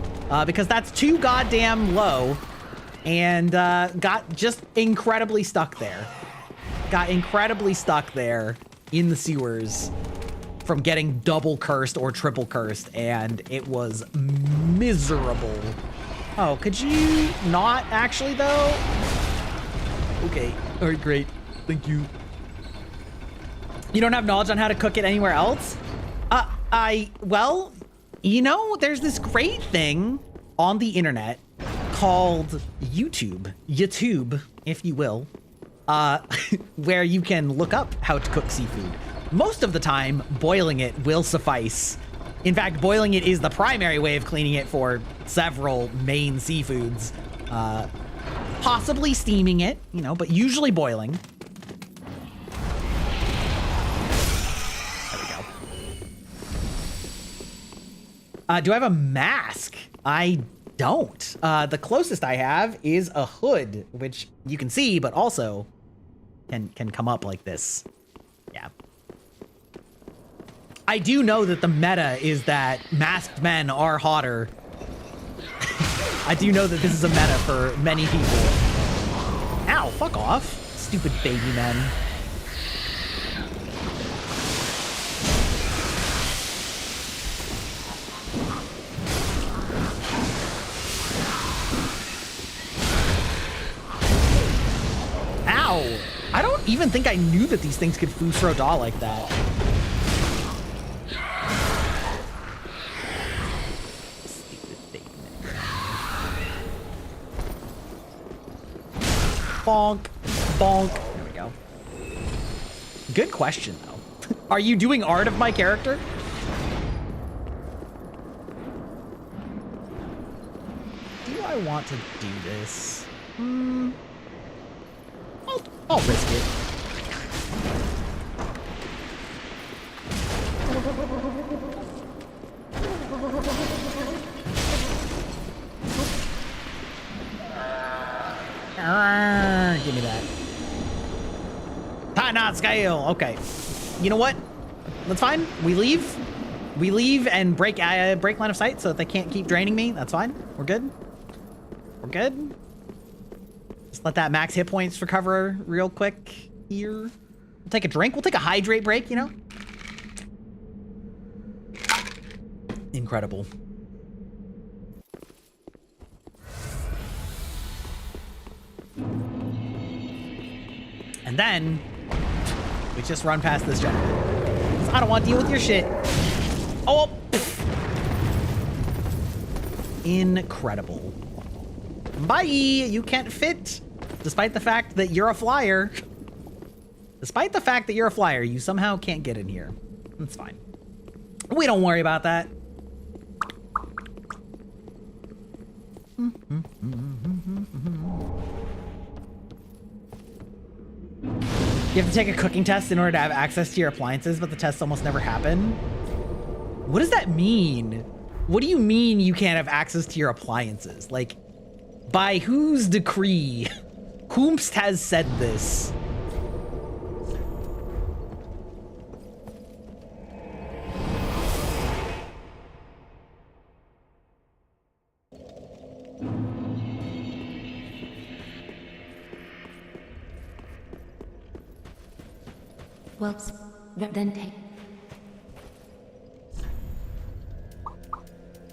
because that's too goddamn low, and got just incredibly stuck there. Got incredibly stuck there in the sewers from getting double cursed or triple cursed, and it was miserable. Oh, could you not actually though? Okay, all right, great, thank you. You don't have knowledge on how to cook it anywhere else? Well, you know, there's this great thing on the internet called YouTube, if you will, where you can look up how to cook seafood. Most of the time, boiling it will suffice. In fact, boiling it is the primary way of cleaning it for several main seafoods. Possibly steaming it, you know, but usually boiling. There we go. Do I have a mask? I don't. The closest I have is a hood, which you can see, but also can come up like this. Yeah. I do know that the meta is that masked men are hotter. I do know that this is a meta for many people. Ow, fuck off, stupid baby men. Ow! I don't even think I knew that these things could throw daw like that. Bonk, bonk. There we go. Good question, though. Are you doing art of my character? Do I want to do this? I'll risk it. Give me that. Tie knot scale. Okay. You know what? That's fine. We leave. We leave and break line of sight so that they can't keep draining me. That's fine. We're good. We're good. Just let that max hit points recover real quick here. We'll take a drink. We'll take a hydrate break, you know? Incredible. And then we just run past this gentleman. 'Cause I don't want to deal with your shit. Oh, pff. Incredible. Bye. You can't fit, despite the fact that you're a flyer. Despite the fact that you're a flyer, you somehow can't get in here. That's fine. We don't worry about that. You have to take a cooking test in order to have access to your appliances, but the tests almost never happen. What does that mean? What do you mean you can't have access to your appliances? Like, by whose decree? Whomst has said this? Well, then take.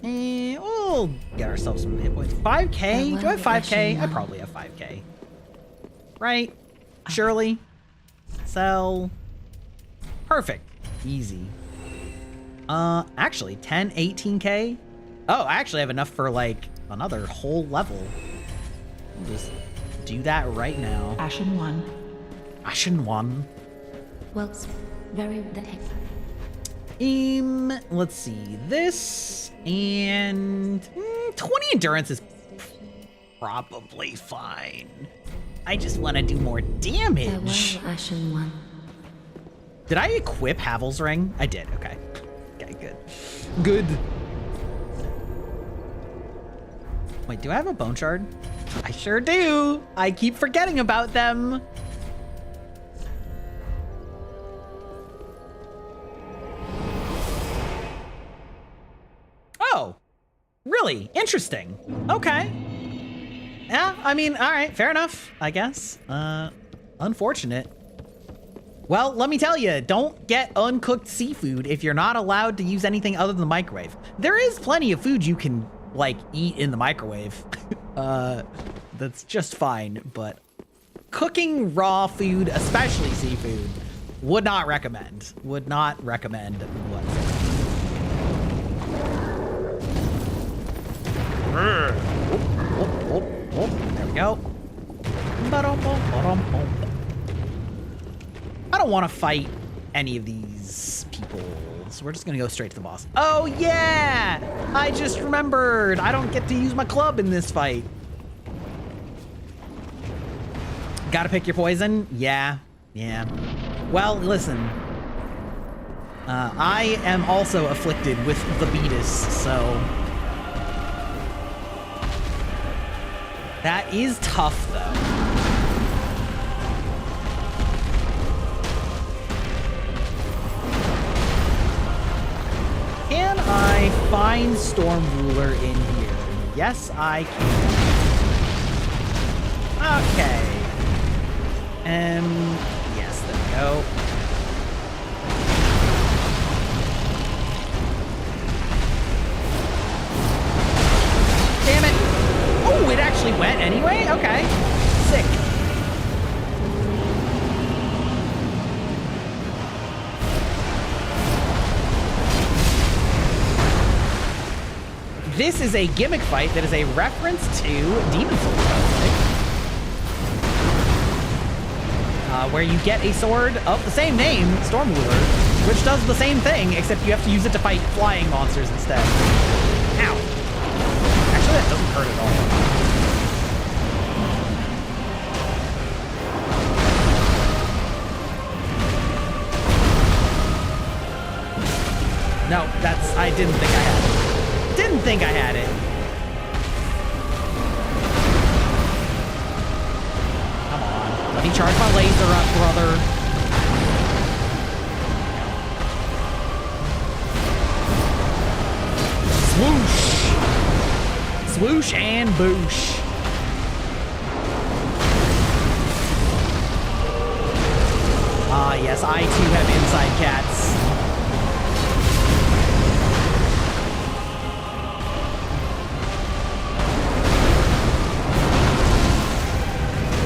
We'll get ourselves some hit points. 5K? Do I have 5K? I probably have 5K. Right? Surely. Sell. Perfect. Easy. Actually, 10, 18K? Oh, I actually have enough for, like, another whole level. I'll just do that right now. Ashen 1. Ashen 1. Well, very that. Let's see. This and 20 endurance is probably fine. I just want to do more damage. Farewell, Ashen 1. Did I equip Havel's ring? I did. Okay. Okay, good. Good. Wait, do I have a bone shard? I sure do. I keep forgetting about them. Oh, really? Interesting. Okay. Yeah, I mean, all right, fair enough, I guess. Unfortunate. Well, let me tell you, don't get uncooked seafood if you're not allowed to use anything other than the microwave. There is plenty of food you can, like, eat in the microwave. That's just fine, but cooking raw food, especially seafood, would not recommend. Would not recommend whatsoever. There we go. I don't want to fight any of these people, so we're just gonna go straight to the boss. Oh yeah! I just remembered, I don't get to use my club in this fight. Gotta pick your poison? Yeah, yeah. Well, listen. I am also afflicted with the beatus, so... That is tough, though. I find Storm Ruler in here? Yes, I can. Okay. Yes, there we go. Damn it. Oh, it actually went anyway? Okay. Sick. This is a gimmick fight that is a reference to Demon Souls, where you get a sword of the same name, Storm Ruler, which does the same thing, except you have to use it to fight flying monsters instead. Ow. Actually, that doesn't hurt at all. No, I didn't think I had it. Didn't think I had it. Come on. Let me charge my laser up, brother. Swoosh. Swoosh and boosh. Ah, yes, I too have inside cats.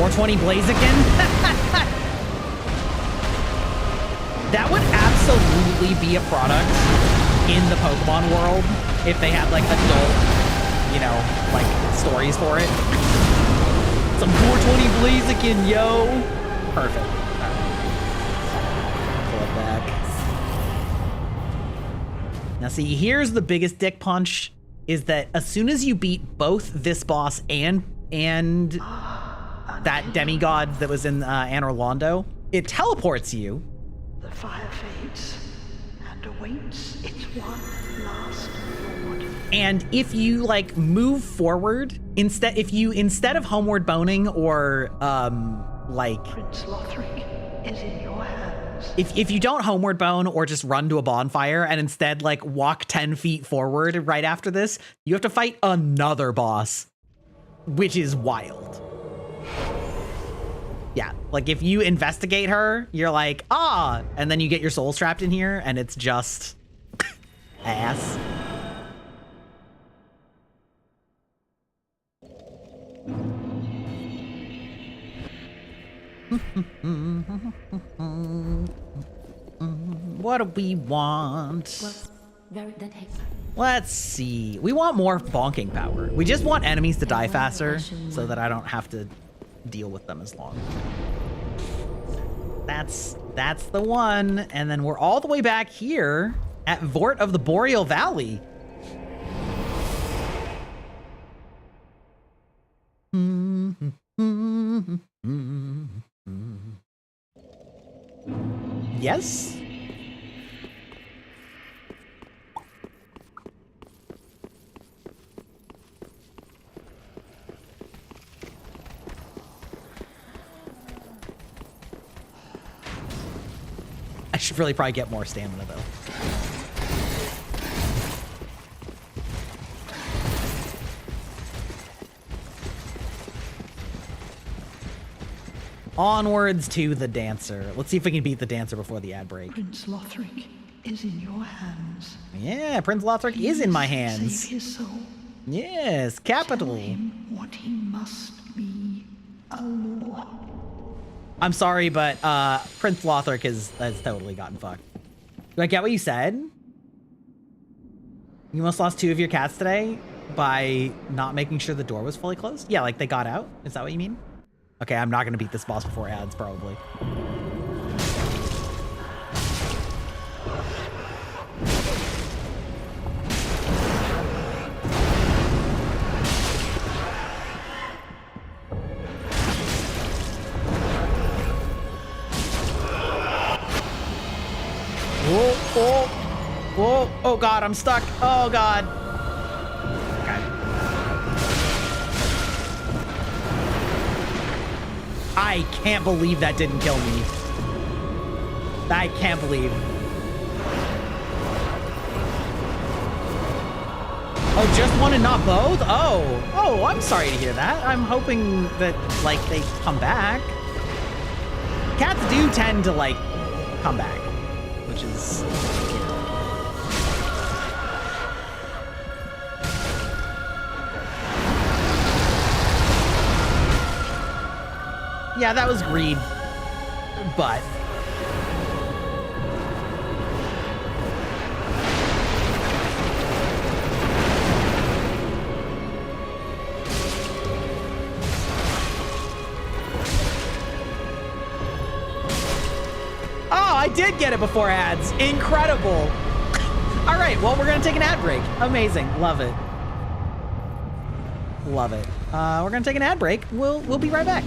$420 Blaziken? That would absolutely be a product in the Pokemon world if they had like adult, like stories for it. Some 420 Blaziken, yo! Perfect. All right. Pull it back. Now see, here's the biggest dick punch, is that as soon as you beat both this boss and that demigod that was in Anor Londo, it teleports you. The fire fades and awaits its one last lord. And if you like move forward, instead of homeward boning or Prince Lothric is in your hands. If you don't homeward bone or just run to a bonfire and instead like walk 10 feet forward right after this, you have to fight another boss, which is wild. Yeah, like if you investigate her, you're like, and then you get your soul trapped in here and it's just ass. What do we want? Let's see. We want more bonking power. We just want enemies to die faster so that I don't have to deal with them as long. That's the one. And then we're all the way back here at Vort of the Boreal Valley. Yes? I should really probably get more stamina though. Onwards to the dancer. Let's see if we can beat the dancer before the ad break. Prince Lothric is in your hands. Yeah, Prince Lothric is in my hands. Save his soul. Yes, capital. Tell him what he must be, a lord. I'm sorry, but Prince Lothric has totally gotten fucked. Do I get what you said? You almost lost 2 of your cats today by not making sure the door was fully closed? Yeah, like they got out? Is that what you mean? Okay, I'm not gonna beat this boss before ads, probably. Whoa, whoa, whoa, oh God, I'm stuck. Oh God. Okay. I can't believe that didn't kill me. I can't believe. Oh, just one and not both? Oh, I'm sorry to hear that. I'm hoping that, like, they come back. Cats do tend to, like, come back, which is... Yeah, that was greed, but... Oh, I did get it before ads. Incredible. All right, well, we're gonna take an ad break. Amazing, love it. Love it. We're gonna take an ad break. We'll be right back.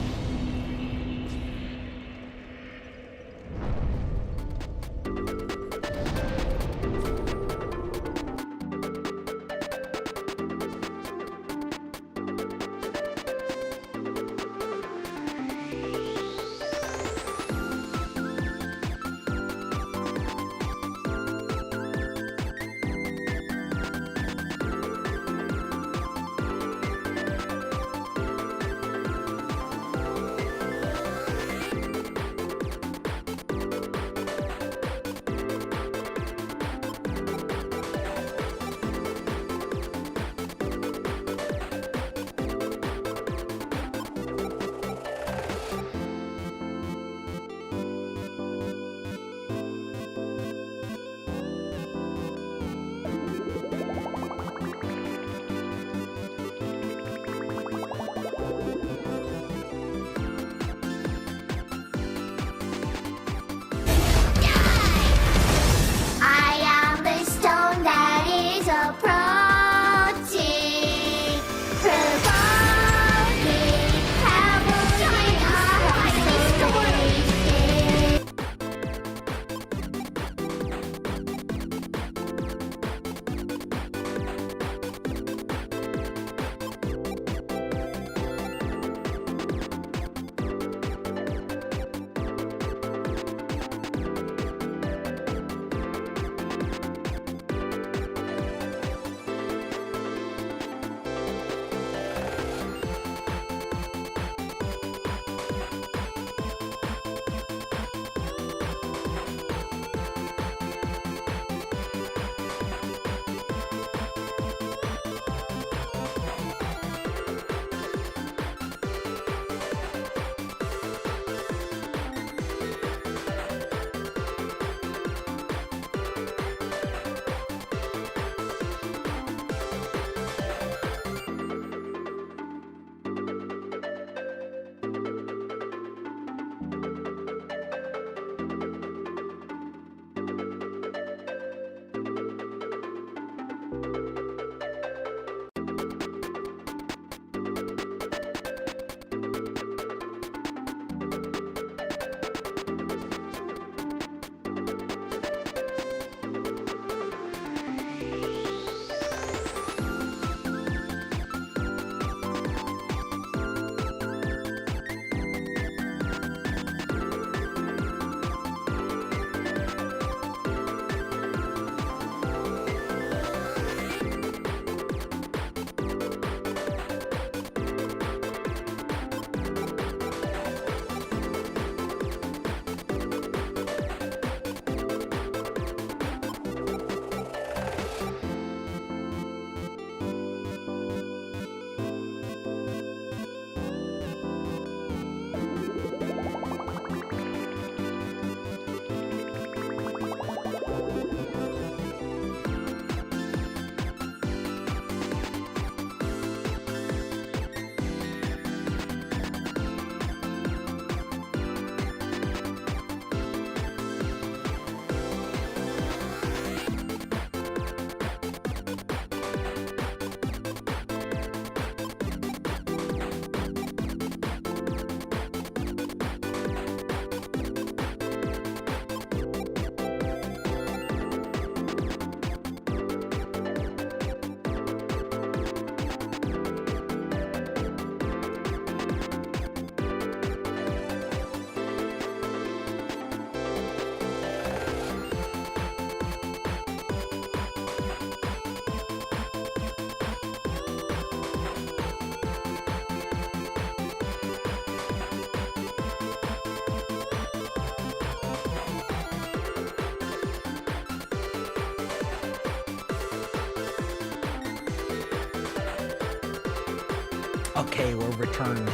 Okay, we're returned.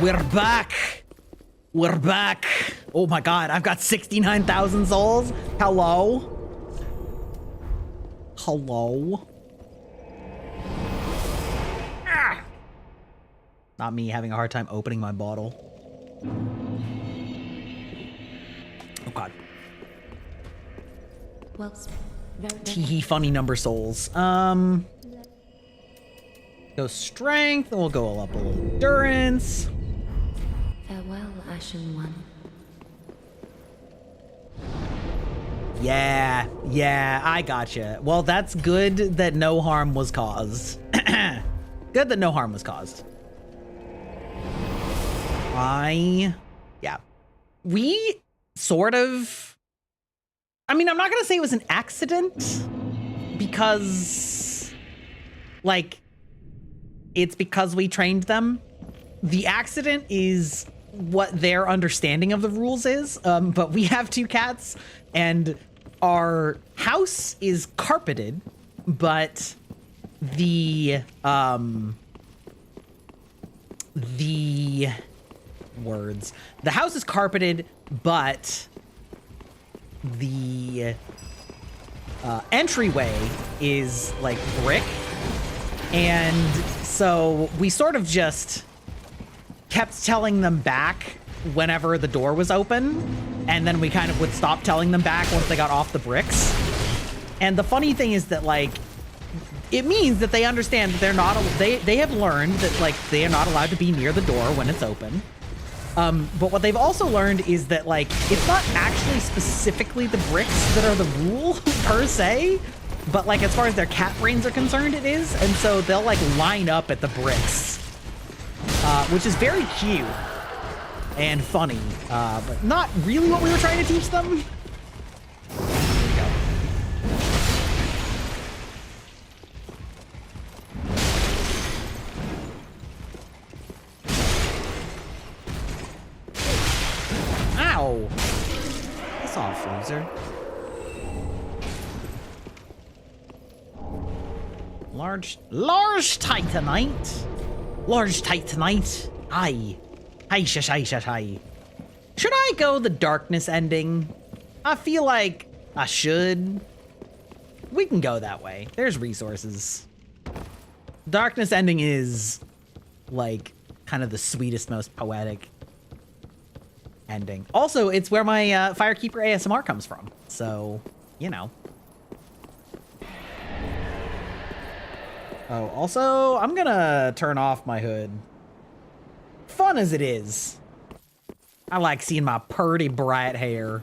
We're back. We're back. Oh my god, I've got 69,000 souls. Hello? Hello? Ah. Not me having a hard time opening my bottle. Oh god. Well, Teehee funny number souls. Go strength, and we'll go up a little endurance. farewell, Ashen One. Yeah, I gotcha. Well, that's good that no harm was caused. Good that no harm was caused. Yeah. We sort of... I mean, I'm not gonna say it was an accident, because, like, it's because we trained them. The accident is what their understanding of the rules is, but we have 2 cats, and our house is carpeted, but the house is carpeted, but the entryway is like brick. And so we sort of just kept telling them back whenever the door was open, and then we kind of would stop telling them back once they got off the bricks. And the funny thing is that, like, it means that they understand that they're not, they have learned that, like, they are not allowed to be near the door when it's open. But what they've also learned is that, like, it's not actually specifically the bricks that are the rule per se, but, like, as far as their cat brains are concerned, it is. And so they'll, like, line up at the bricks, which is very cute and funny, but not really what we were trying to teach them. There we go. Ow! That's off, loser. Large Titanite. Large Titanite. Aye. Hi, shush, hi, shush, hi. Should I go the darkness ending? I feel like I should. We can go that way. There's resources. Darkness ending is, like, kind of the sweetest, most poetic ending. Also, it's where my Firekeeper ASMR comes from. So, you know. Oh, also, I'm gonna turn off my hood. Fun as it is, I like seeing my purty bright hair.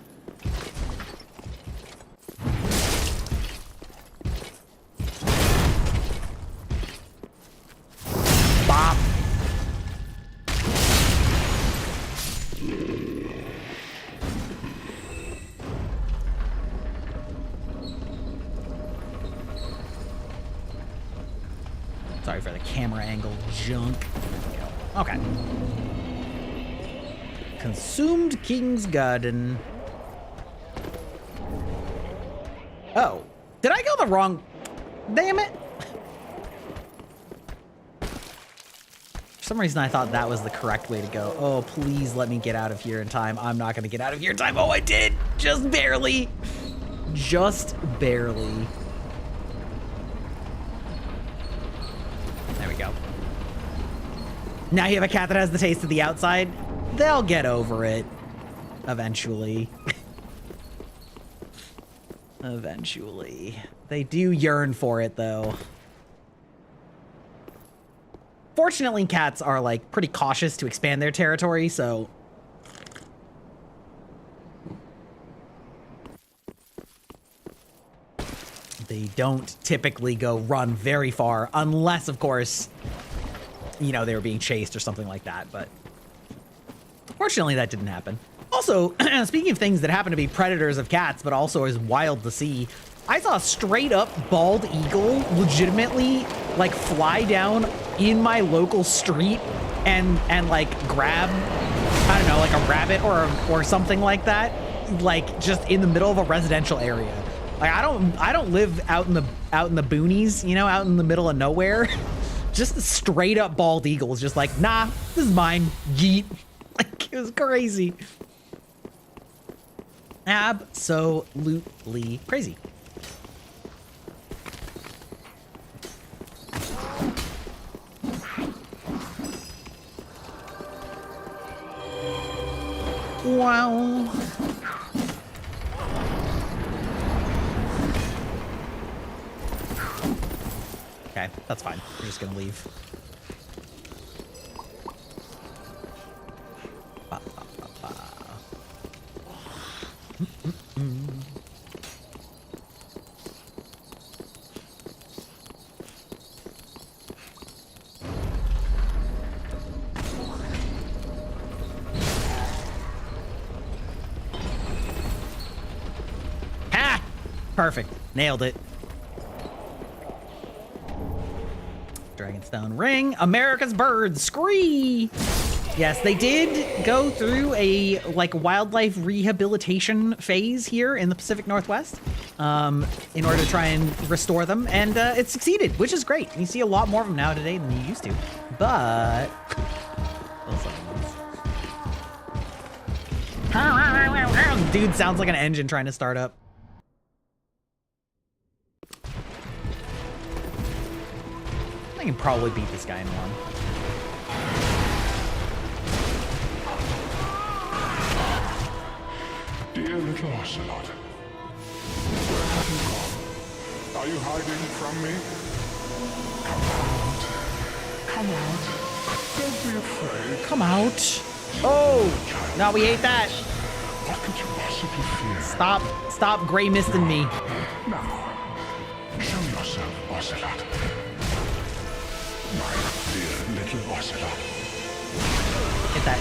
Bop. Sorry for the camera angle junk. Okay. Consumed King's Garden. Oh, did I go the wrong? Damn it. For some reason, I thought that was the correct way to go. Oh, please let me get out of here in time. I'm not going to get out of here in time. Oh, I did. Just barely. Just barely. There we go. Now you have a cat that has the taste of the outside. They'll get over it. Eventually. Eventually. They do yearn for it, though. Fortunately, cats are, like, pretty cautious to expand their territory, so... they don't typically go run very far, unless, of course, you know, they were being chased or something like that, but fortunately that didn't happen. Also, speaking of things that happen to be predators of cats, but also is wild to see, I saw a straight up bald eagle legitimately like fly down in my local street and like grab, I don't know, like a rabbit or something like that, like just in the middle of a residential area. Like I don't live out in the boonies, you know, out in the middle of nowhere. Just a straight up bald eagle is just like, nah, this is mine. Yeet. Like, it was crazy. Absolutely crazy. Wow. Okay, that's fine. We're just gonna leave. Ha! Perfect. Nailed it. Dragonstone ring. America's birds. Scree! Yes, they did go through a like wildlife rehabilitation phase here in the Pacific Northwest in order to try and restore them, and it succeeded, which is great. You see a lot more of them now today than you used to, but dude sounds like an engine trying to start up. I can probably beat this guy in one. Dear little ocelot, where have you gone? Are you hiding from me? Come out. Come out. Don't be afraid. Come out. Oh, no, we hate that. What could you possibly fear? Stop gray misting me. Now, show yourself, ocelot. My dear little ocelot. Hit that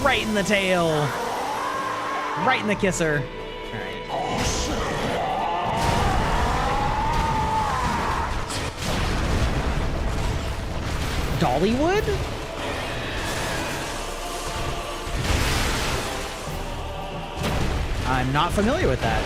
right in the tail. Right in the kisser. All right. Dollywood? I'm not familiar with that.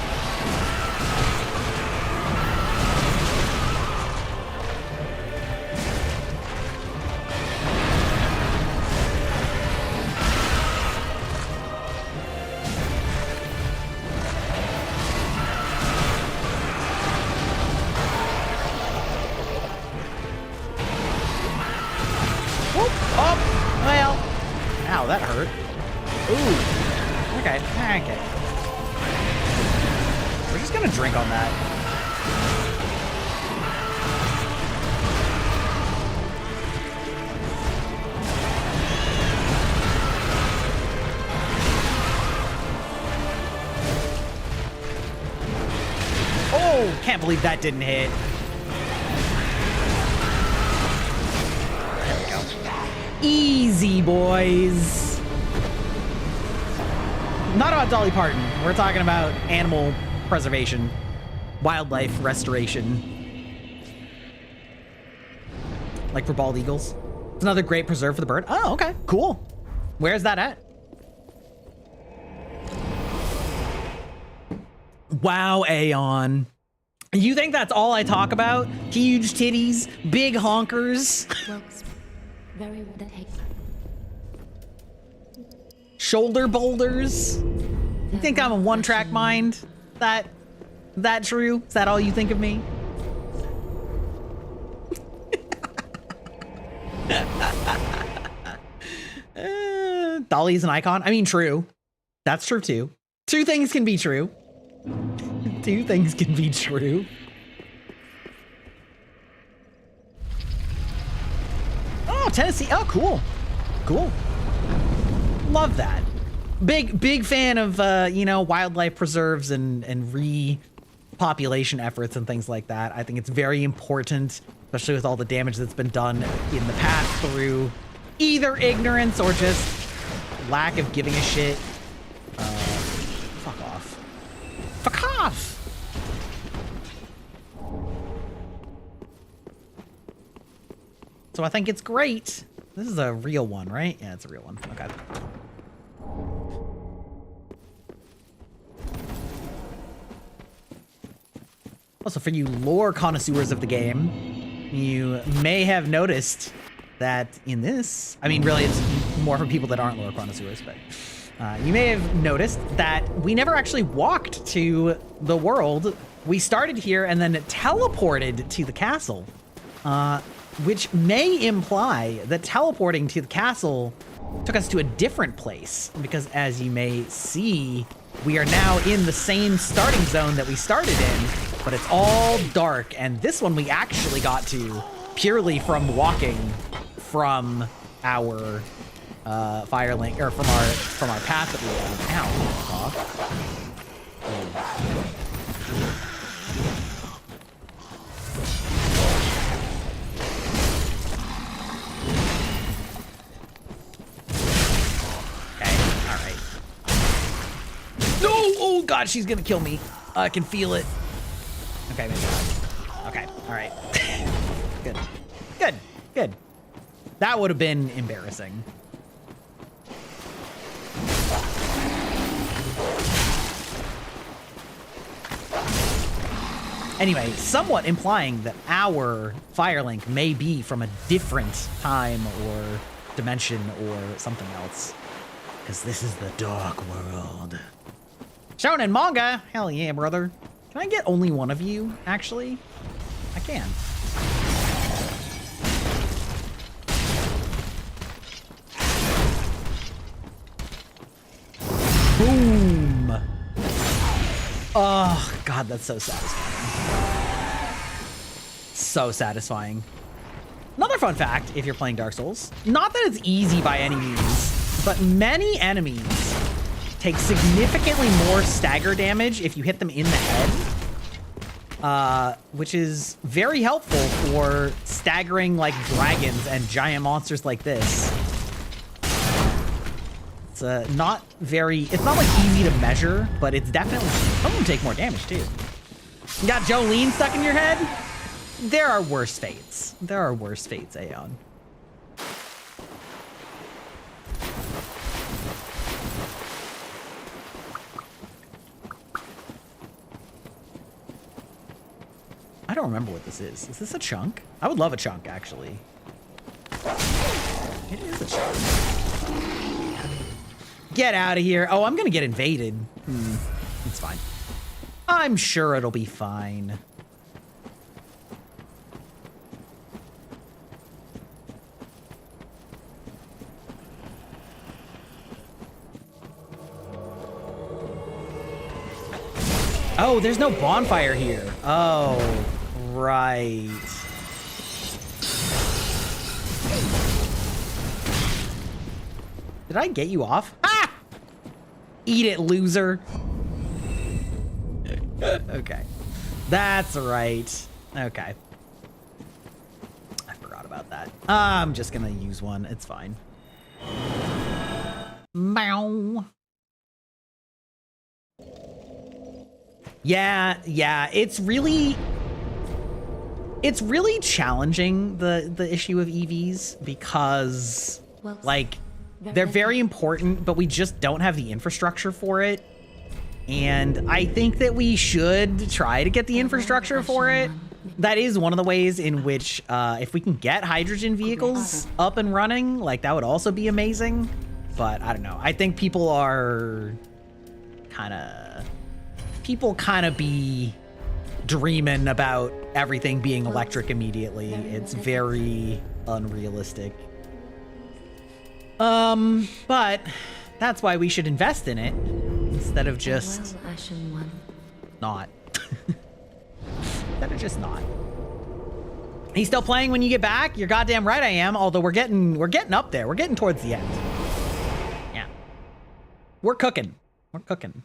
Ow, that hurt. Ooh. Okay. Okay. We're just gonna drink on that. Oh, can't believe that didn't hit. There we go. Easy, boys. Not about Dolly Parton. We're talking about animal preservation, wildlife restoration. Like for bald eagles. It's another great preserve for the bird. Oh, okay, cool. Where's that at? Wow, Aeon. You think that's all I talk about? Huge titties, big honkers. Very Shoulder boulders. You think I'm a one-track mind? That true? Is that all you think of me? Dolly's an icon. I mean, true. That's true too. Two things can be true. Two things can be true. Oh, Tennessee. Oh, cool. Cool. Love that. Big fan of, you know, wildlife preserves and repopulation efforts and things like that. I think it's very important, especially with all the damage that's been done in the past through either ignorance or just lack of giving a shit. Fuck off. Fuck off! So I think it's great. This is a real one, right? Yeah, it's a real one. Okay. Also, for you lore connoisseurs of the game, you may have noticed that in this, I mean, really, it's more for people that aren't lore connoisseurs, but you may have noticed that we never actually walked to the world. We started here and then teleported to the castle, which may imply that teleporting to the castle took us to a different place, because as you may see, we are now in the same starting zone that we started in, but it's all dark, and this one we actually got to purely from walking from our fire link, or from our path that we ow. Okay, all right. No! Oh god, she's gonna kill me. I can feel it. Okay, maybe not. Okay, all right. Good. Good. Good. That would have been embarrassing. Anyway, somewhat implying that our Firelink may be from a different time or dimension or something else. Because this is the dark world. Shonen manga! Hell yeah, brother. Can I get only one of you, actually? I can. Boom! Oh, God, that's so satisfying. So satisfying. Another fun fact, if you're playing Dark Souls, not that it's easy by any means, but many enemies take significantly more stagger damage if you hit them in the head, which is very helpful for staggering like dragons and giant monsters like this. It's not like easy to measure, but it's definitely, some of them take more damage too. You got Jolene stuck in your head? There are worse fates. There are worse fates, Aeon. I don't remember what this is. Is this a chunk? I would love a chunk, actually. It is a chunk. Get out of here. Oh, I'm gonna get invaded. It's fine. I'm sure it'll be fine. Oh, there's no bonfire here. Oh, right. Did I get you off? Ah! Eat it, loser. Okay. That's right. Okay. I forgot about that. I'm just gonna use one. It's fine. Meow. Yeah, it's really challenging, the issue of EVs, because like they're very important, but we just don't have the infrastructure for it. And I think that we should try to get the infrastructure for it. That is one of the ways in which if we can get hydrogen vehicles up and running, like that would also be amazing. But I don't know. I think people kind of be dreaming about everything being electric immediately. It's very unrealistic. But that's why we should invest in it instead of just not. Instead of just not. He's still playing when you get back? You're goddamn right I am, although we're getting up there. We're getting towards the end. Yeah. We're cooking. We're cooking.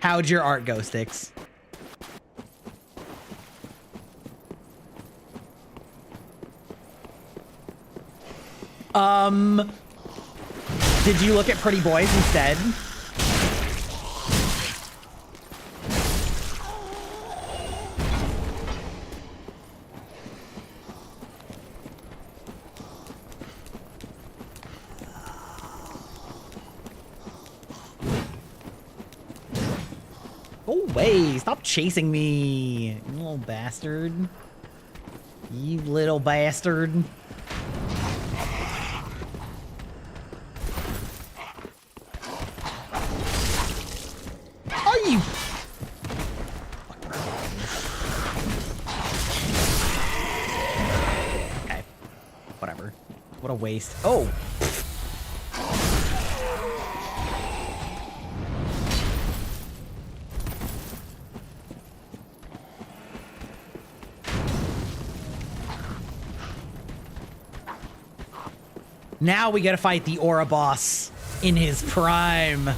How'd your art go, Sticks? Did you look at Pretty Boys instead? Go away. Stop chasing me, you little bastard. You little bastard. Are you? Okay. Whatever. What a waste. Oh. Now we gotta fight the Aura boss in his prime. With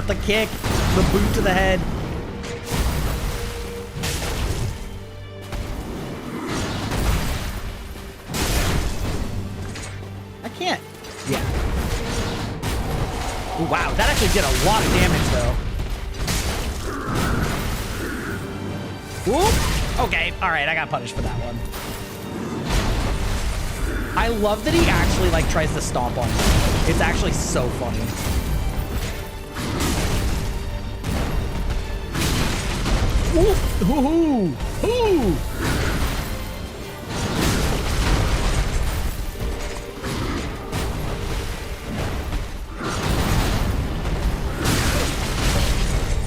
the kick, the boot to the head. I can't. Yeah. Ooh, wow, that actually did a lot of damage though. Whoop. Okay, all right, I got punished for that one. I love that he actually like tries to stomp on me. It's actually so funny. Ooh, ooh, ooh.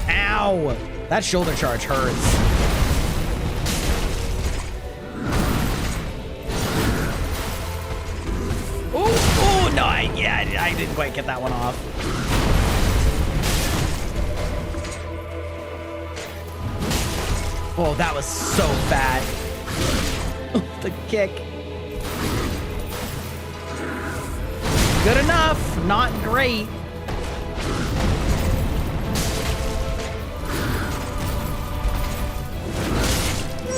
Ow! That shoulder charge hurts. No, I didn't quite get that one off. Oh, that was so fat. The kick. Good enough, not great.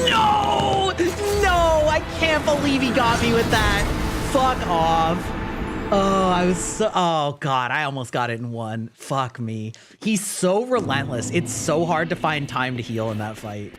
No! No, I can't believe he got me with that. Fuck off. Oh, I was so, oh God, I almost got it in one. Fuck me. He's so relentless. It's so hard to find time to heal in that fight.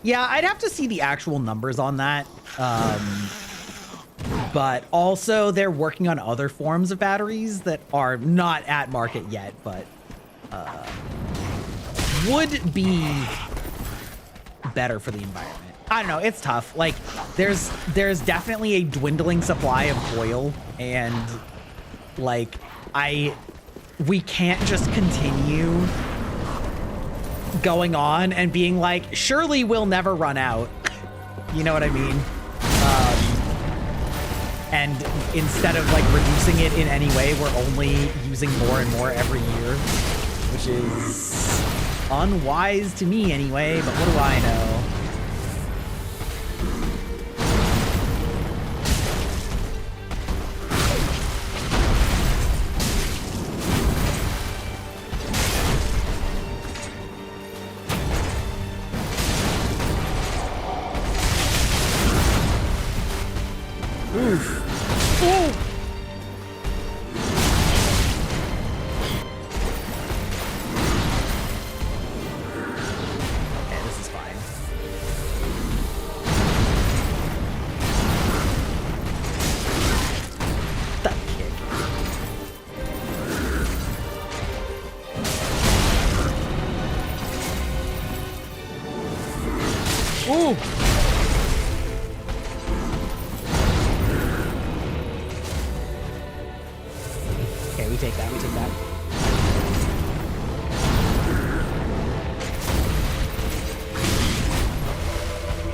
Yeah, I'd have to see the actual numbers on that. But also they're working on other forms of batteries that are not at market yet, but would be better for the environment. I don't know, it's tough. Like there's definitely a dwindling supply of oil, and like we can't just continue going on and being like, surely we'll never run out. You know what I mean? And instead of like reducing it in any way, we're only using more and more every year, which is unwise to me anyway, but what do I know?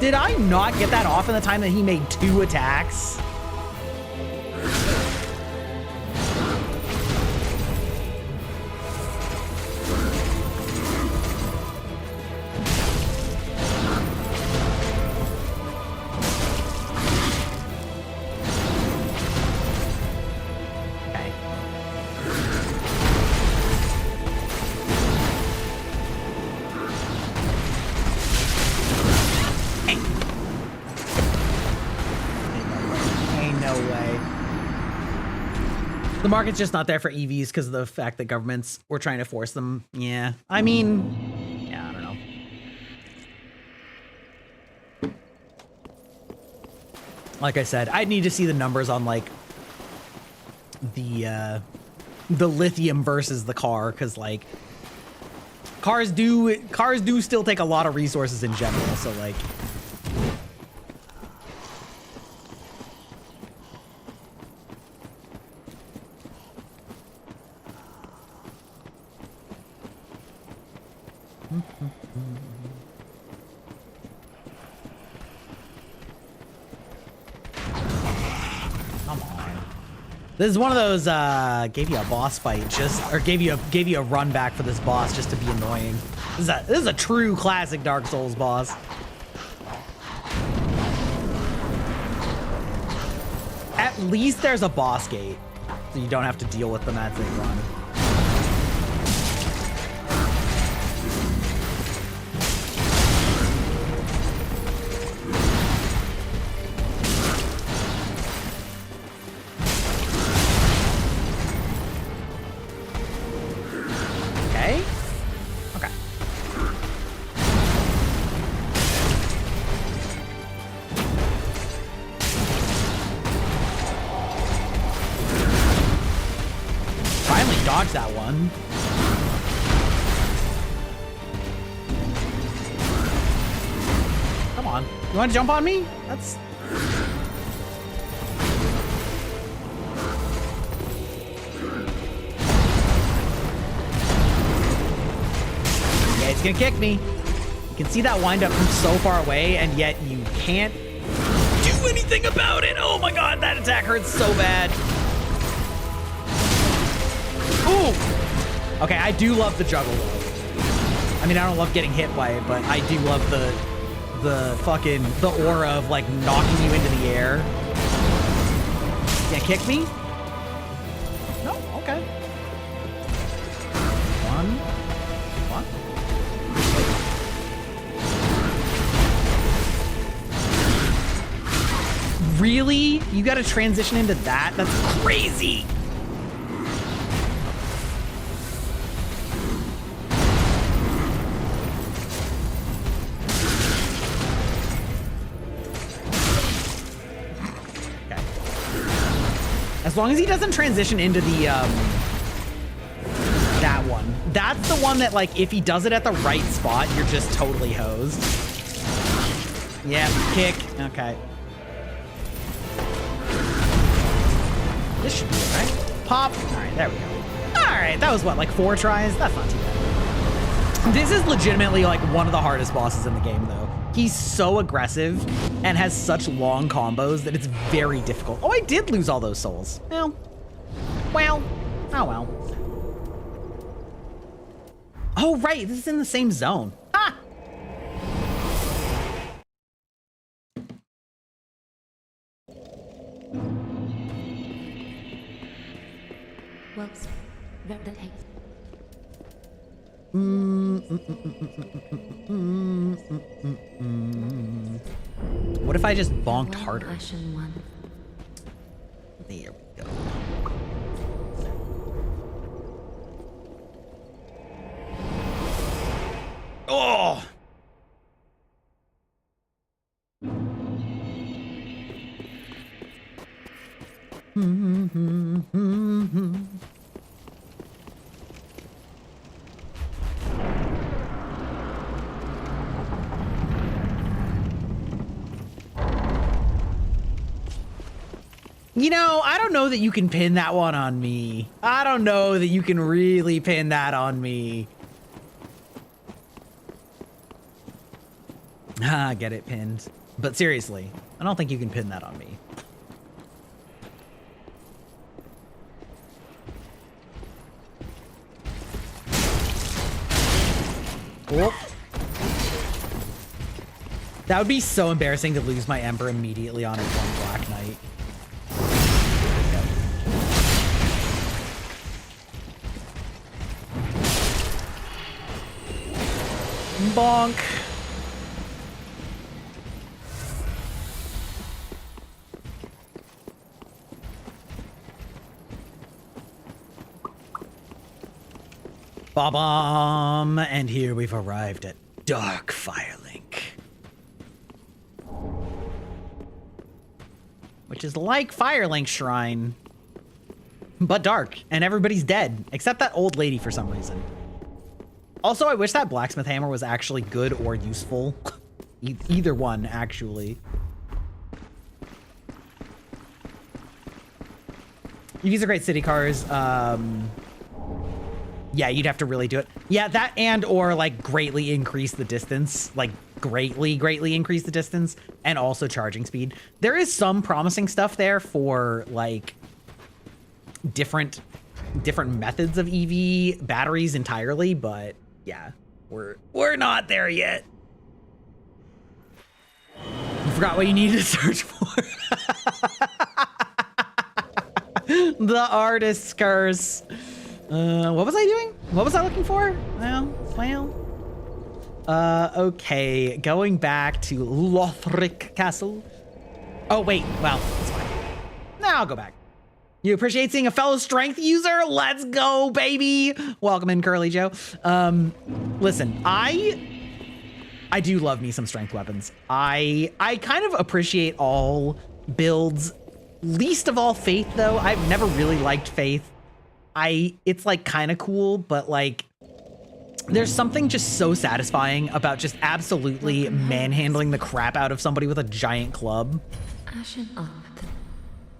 Did I not get that off in the time that he made 2 attacks? The market's just not there for EVs because of the fact that governments were trying to force them. Yeah, I mean, yeah, I don't know. Like I said, I'd need to see the numbers on like the lithium versus the car, because like cars do still take a lot of resources in general. So like. Come on. This is one of those gave you a boss fight gave you a run back for this boss just to be annoying. This is a true classic Dark Souls boss. At least there's a boss gate, so you don't have to deal with them as they run. Dodge that one. Come on. You want to jump on me? That's... Yeah, it's gonna kick me. You can see that wind up from so far away, and yet you can't do anything about it. Oh my god, that attack hurts so bad. Ooh. Okay, I do love the juggle though. I mean, I don't love getting hit by it, but I do love the aura of like knocking you into the air. Yeah, kick me? No, okay. One. Really? You gotta transition into that? That's crazy. As long as he doesn't transition into the, that one. That's the one that, like, if he does it at the right spot, you're just totally hosed. Yeah, kick. Okay. This should be it, right? Pop. All right, there we go. All right, that was what, like 4 tries? That's not too bad. This is legitimately, like, one of the hardest bosses in the game, though. He's so aggressive and has such long combos that it's very difficult. Oh, I did lose all those souls. Well, oh well. Oh, right, this is in the same zone. Ah! Well, that takes. What if I just bonked harder? There we go. Oh! You know, I don't know that you can pin that one on me. I don't know that you can really pin that on me. Ah, get it pinned. But seriously, I don't think you can pin that on me. Oh. That would be so embarrassing to lose my Ember immediately on a 1 Black Knight. Bonk. Ba-bum! And here we've arrived at Dark Firelink. Which is like Firelink Shrine, but dark, and everybody's dead, except that old lady for some reason. Also, I wish that blacksmith hammer was actually good or useful. Either one, actually. These are great city cars. Yeah, you'd have to really do it. Yeah, that and or like greatly increase the distance, like greatly increase the distance, and also charging speed. There is some promising stuff there for like different methods of EV batteries entirely, but yeah, we're not there yet. You forgot what you needed to search for. The artist's curse. What was I doing? What was I looking for? Well. Okay, going back to Lothric Castle. Oh, wait, well, it's fine. Now I'll go back. You appreciate seeing a fellow strength user? Let's go, baby. Welcome in, Curly Joe. Listen, I do love me some strength weapons. I kind of appreciate all builds. Least of all Faith, though. I've never really liked Faith. It's like kind of cool, but like there's something just so satisfying about just absolutely manhandling the crap out of somebody with a giant club.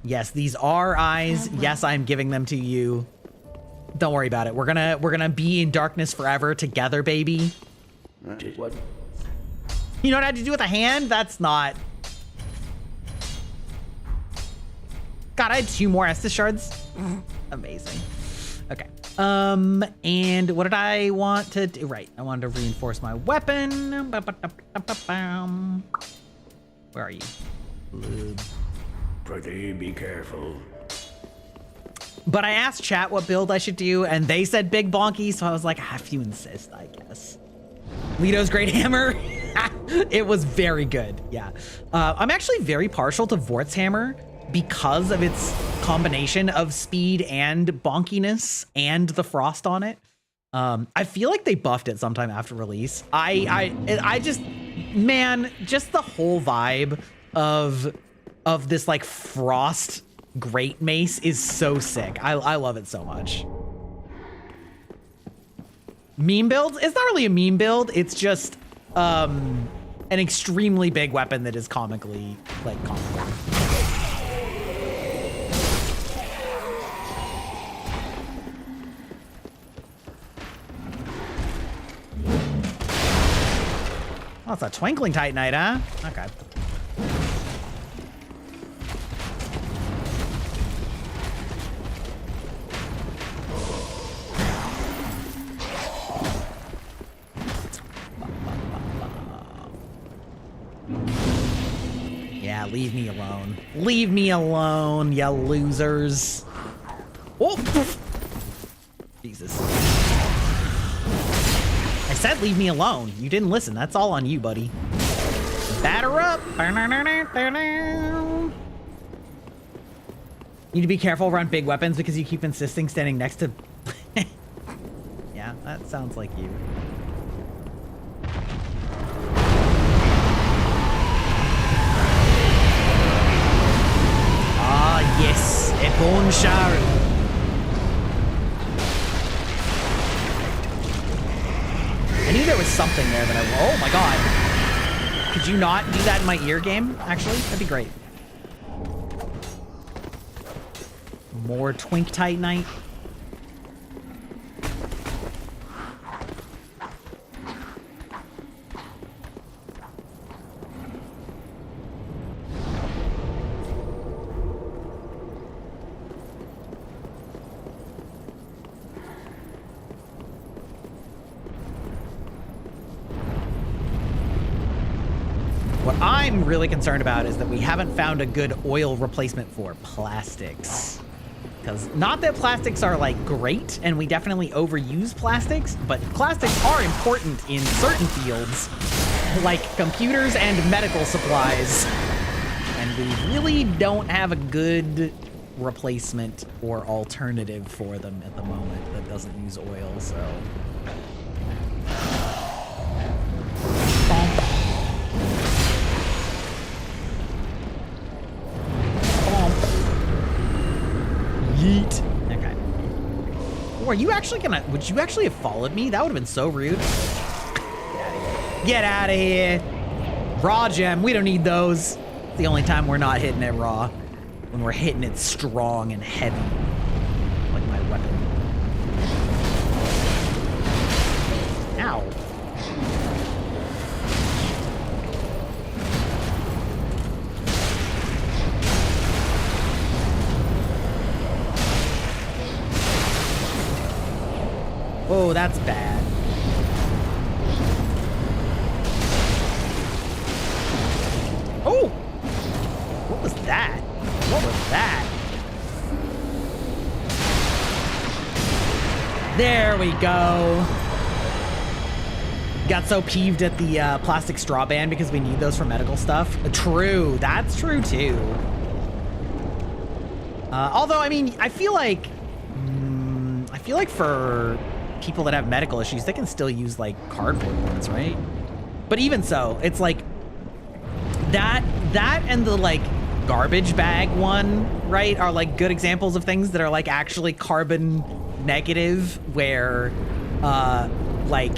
Yes, these are eyes. Yes, I'm giving them to you. Don't worry about it. We're gonna be in darkness forever together, baby. What? You know what I had to do with a hand? That's not. God, I had 2 more Estus shards. Amazing. Okay. And what did I want to do? Right, I wanted to reinforce my weapon. Where are you? Pretty be careful. But I asked chat what build I should do, and they said big bonky, so I was like, if you insist, I guess. Lito's great hammer. It was very good, yeah. I'm actually very partial to Vort's hammer because of its combination of speed and bonkiness and the frost on it. I feel like they buffed it sometime after release. I just, man, just the whole vibe of this like frost great mace is so sick. I love it so much. Meme builds? It's not really a meme build. It's just an extremely big weapon that is comically like comical. Oh, it's a twinkling titanite, huh? Okay. Yeah, leave me alone. Leave me alone, you losers. Oh! Jesus. I said leave me alone. You didn't listen. That's all on you, buddy. Batter up. Need to be careful around big weapons because you keep insisting standing next to... Yeah, that sounds like you. Ah, yes. A bone shard. I knew there was something there that oh my god. Could you not do that in my ear game, actually? That'd be great. More Twink Titanite. What I'm really concerned about is that we haven't found a good oil replacement for plastics. Because not that plastics are like great, and we definitely overuse plastics, but plastics are important in certain fields, like computers and medical supplies. And we really don't have a good replacement or alternative for them at the moment that doesn't use oil, so Are you actually gonna, would you actually have followed me? That would have been so rude. Get out of here. Raw gem, we don't need those. It's the only time we're not hitting it raw. When we're hitting it strong and heavy. Like my weapon. Ow. Oh, that's bad. Oh! What was that? What was that? There we go. Got so peeved at the plastic straw band because we need those for medical stuff. True, that's true too. Although, I mean, I feel like for people that have medical issues, they can still use like cardboard ones, right? But even so, it's like that and the like garbage bag one, right, are like good examples of things that are like actually carbon negative, where like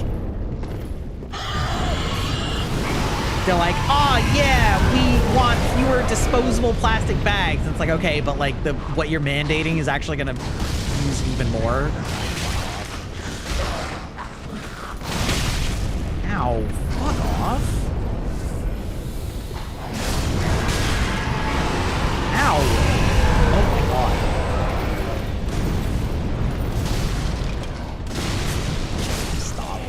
they're like, oh yeah, we want fewer disposable plastic bags. And it's like, okay, but like what you're mandating is actually gonna use even more. Ow, fuck off. Ow. Oh my god. Stop.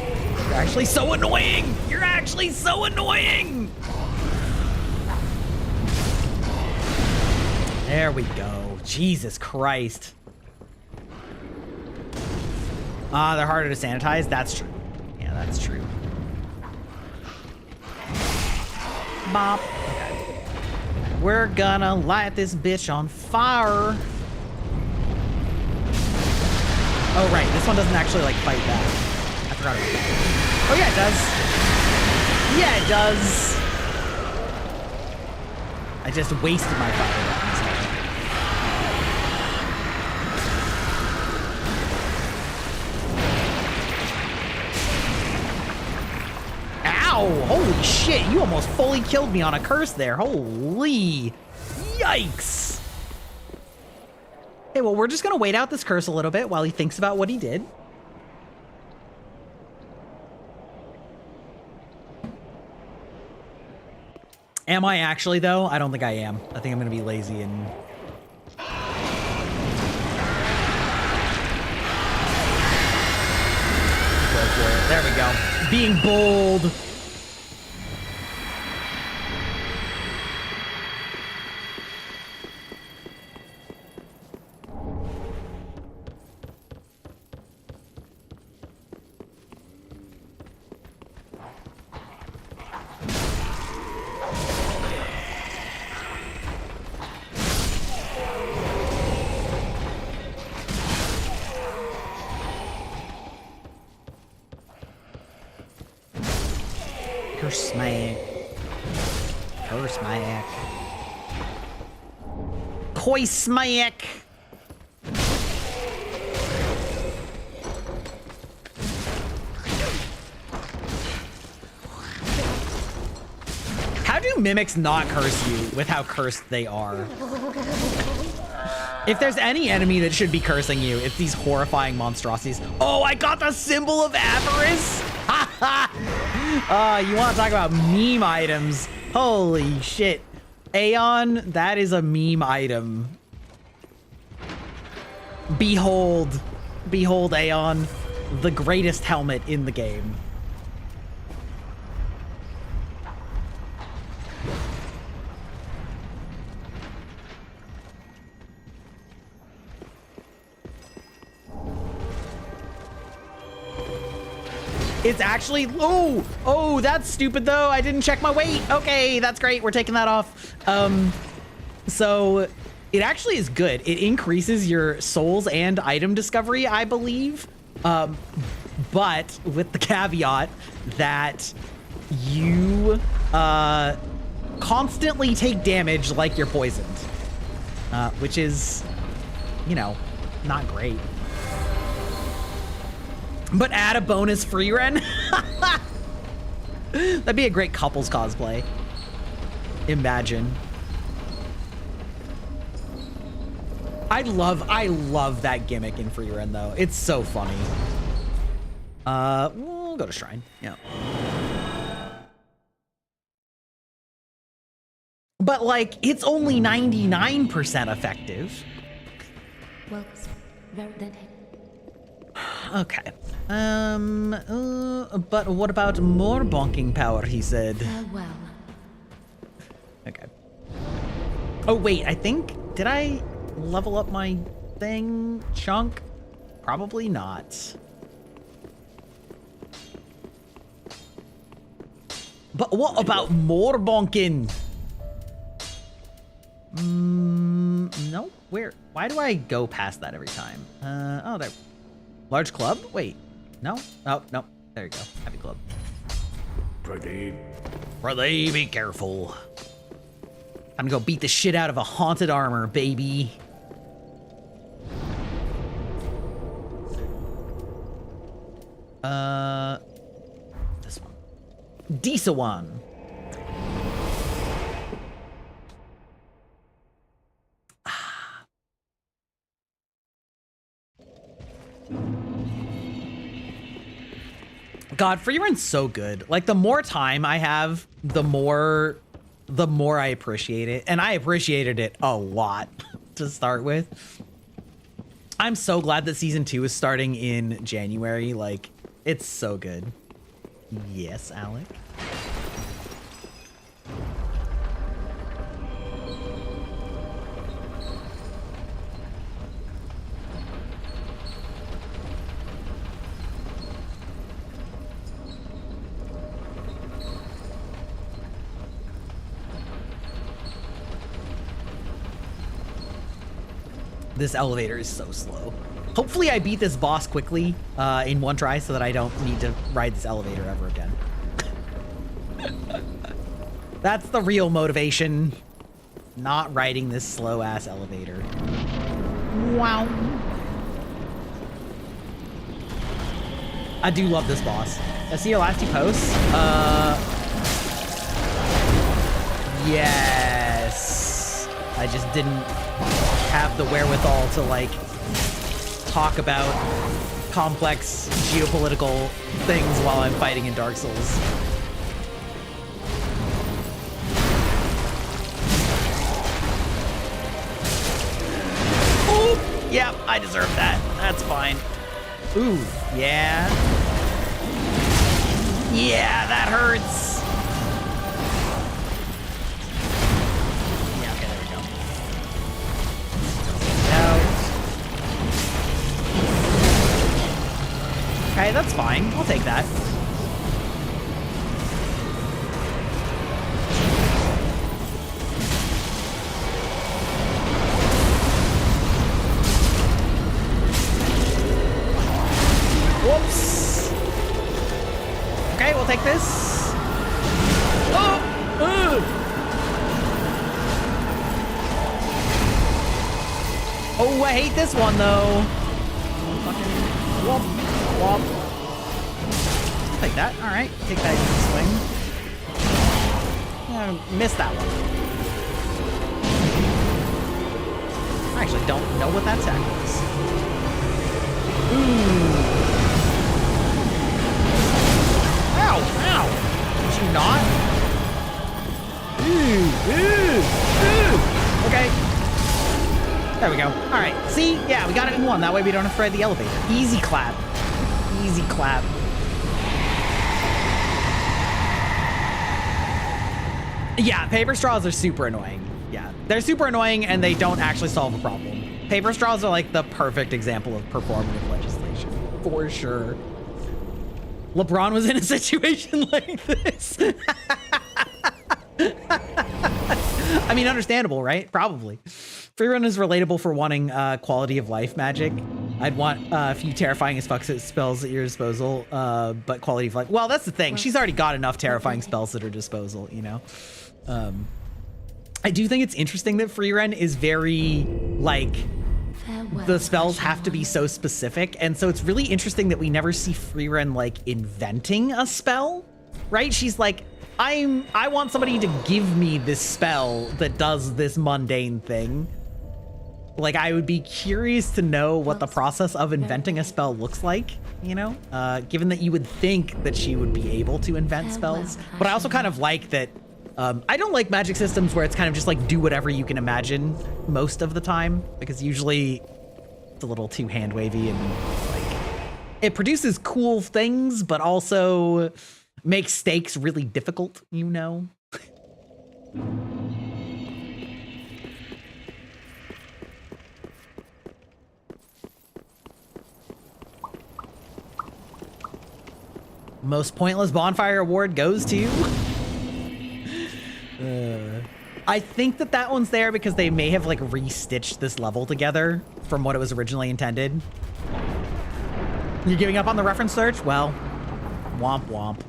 You're actually so annoying. You're actually so annoying. There we go. Jesus Christ. They're harder to sanitize. That's true. Yeah, that's true. Bop. Okay. We're gonna light this bitch on fire. Oh, right. This one doesn't actually, like, fight back. I forgot about that. Oh, yeah, it does. Yeah, it does. I just wasted my fire buttons. Ow! Holy shit, you almost fully killed me on a curse there. Holy yikes. Okay, well, we're just gonna wait out this curse a little bit while he thinks about what he did. Am I actually, though? I don't think I am. I think I'm gonna be lazy and... go for it. There we go. Being bold. Smack. Her smack. Koi smack. How do mimics not curse you with how cursed they are? If there's any enemy that should be cursing you, it's these horrifying monstrosities. Oh, I got the symbol of avarice. Ha ha. You want to talk about meme items? Holy shit. Aeon, that is a meme item. Behold. Behold Aeon, the greatest helmet in the game. It's actually, oh, that's stupid though. I didn't check my weight. Okay, that's great. We're taking that off. So it actually is good. It increases your souls and item discovery, I believe. But with the caveat that you constantly take damage like you're poisoned, which is, you know, not great. But add a bonus free run? That'd be a great couples cosplay. Imagine. I love that gimmick in free run though. It's so funny. We'll go to Shrine. Yeah. But like, it's only 99% effective. Well, very then. Okay. But what about more bonking power, he said. Well. Okay. Oh, wait, I think, did I level up my thing chunk? Probably not. But what about more bonking? No, where? Why do I go past that every time? Oh, there. Large club? Wait, no? Oh, no. There you go. Happy club. Pretty. Brother, be careful. I'm gonna go beat the shit out of a haunted armor, baby. This one. Disa one. God, free run's so good. Like, the more time I have, the more I appreciate it. And I appreciated it a lot to start with. I'm so glad that season 2 is starting in January. Like, it's so good. Yes, Alec. This elevator is so slow. Hopefully I beat this boss quickly in one try so that I don't need to ride this elevator ever again. That's the real motivation. Not riding this slow ass elevator. Wow. I do love this boss. I see your last two posts. Yes. I just didn't have the wherewithal to like talk about complex geopolitical things while I'm fighting in Dark Souls. Oh, yeah, I deserve that. That's fine. Ooh, yeah. Yeah, that hurts. Okay, that's fine. I'll take that. Whoops. Okay, we'll take this. Oh, I hate this one though. Whoop. Womp. Take that. All right. Take that swing. Missed that one. I actually don't know what that attack was. Ooh. Ow! Ow! Did you not? Ooh. Okay. There we go. All right. See? Yeah, we got it in one. That way we don't have to ride the elevator. Easy clap. Easy clap. Yeah, paper straws are super annoying. Yeah, they're super annoying and they don't actually solve a problem. Paper straws are like the perfect example of performative legislation, for sure. LeBron was in a situation like this. I mean, understandable, right? Probably. Freerun is relatable for wanting quality of life magic. I'd want a few terrifying as fuck spells at your disposal, but quality of life. Well, that's the thing. She's already got enough terrifying spells at her disposal, you know? I do think it's interesting that Freerun is very, like, the spells have to be so specific, and so it's really interesting that we never see Freerun like inventing a spell, right? She's like, I want somebody to give me this spell that does this mundane thing. Like, I would be curious to know what the process of inventing a spell looks like, you know, given that you would think that she would be able to invent spells. But I also kind of like that. I don't like magic systems where it's kind of just like do whatever you can imagine most of the time, because usually it's a little too hand wavy and like it produces cool things, but also makes stakes really difficult, you know? Most pointless bonfire award goes to... I think that that one's there because they may have like restitched this level together from what it was originally intended. You're giving up on the reference search? Well, womp womp.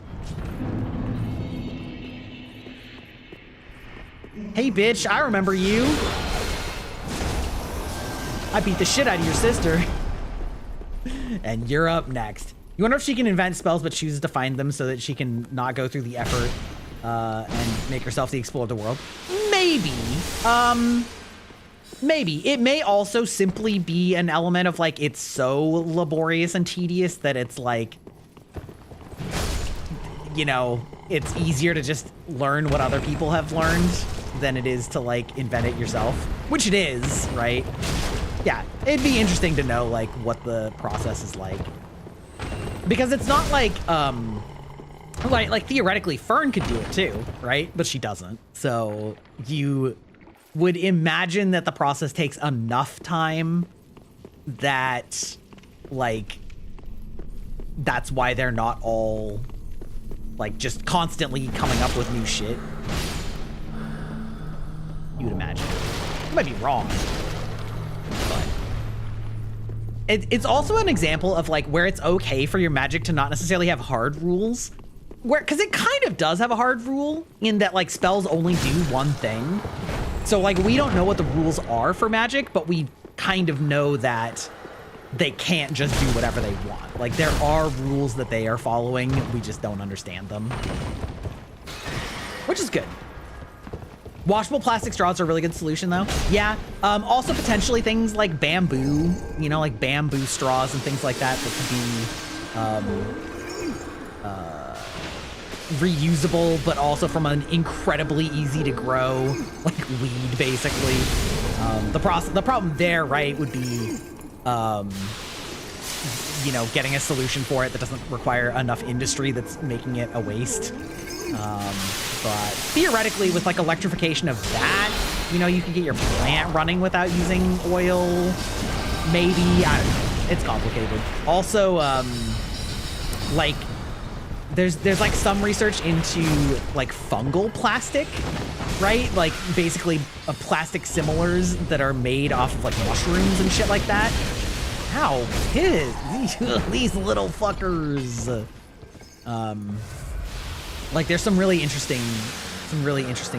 Hey bitch, I remember you. I beat the shit out of your sister. And you're up next. You wonder if she can invent spells but chooses to find them so that she can not go through the effort and make herself the explorer of the world. Maybe. Maybe. It may also simply be an element of like, it's so laborious and tedious that it's like, you know, it's easier to just learn what other people have learned than it is to like invent it yourself, which it is, right? Yeah, it'd be interesting to know like what the process is like. Because it's not like, like theoretically Fern could do it too, right? But she doesn't. So you would imagine that the process takes enough time that like, that's why they're not all like just constantly coming up with new shit. You would imagine. I might be wrong, but it's also an example of like where it's okay for your magic to not necessarily have hard rules, where because it kind of does have a hard rule in that like spells only do one thing. So like we don't know what the rules are for magic, but we kind of know that they can't just do whatever they want. Like there are rules that they are following, we just don't understand them, which is good. Washable plastic straws are a really good solution though. Yeah, also potentially things like bamboo, you know, like bamboo straws and things like that that could be reusable, but also from an incredibly easy to grow, like weed basically. The problem there, right, would be, you know, getting a solution for it that doesn't require enough industry that's making it a waste. But theoretically with like electrification of that, you know, you could get your plant running without using oil. Maybe, I don't know. It's complicated. Also, like there's like some research into like fungal plastic, right? Like basically plastic similars that are made off of like mushrooms and shit like that. Ow, these little fuckers. Like there's some really interesting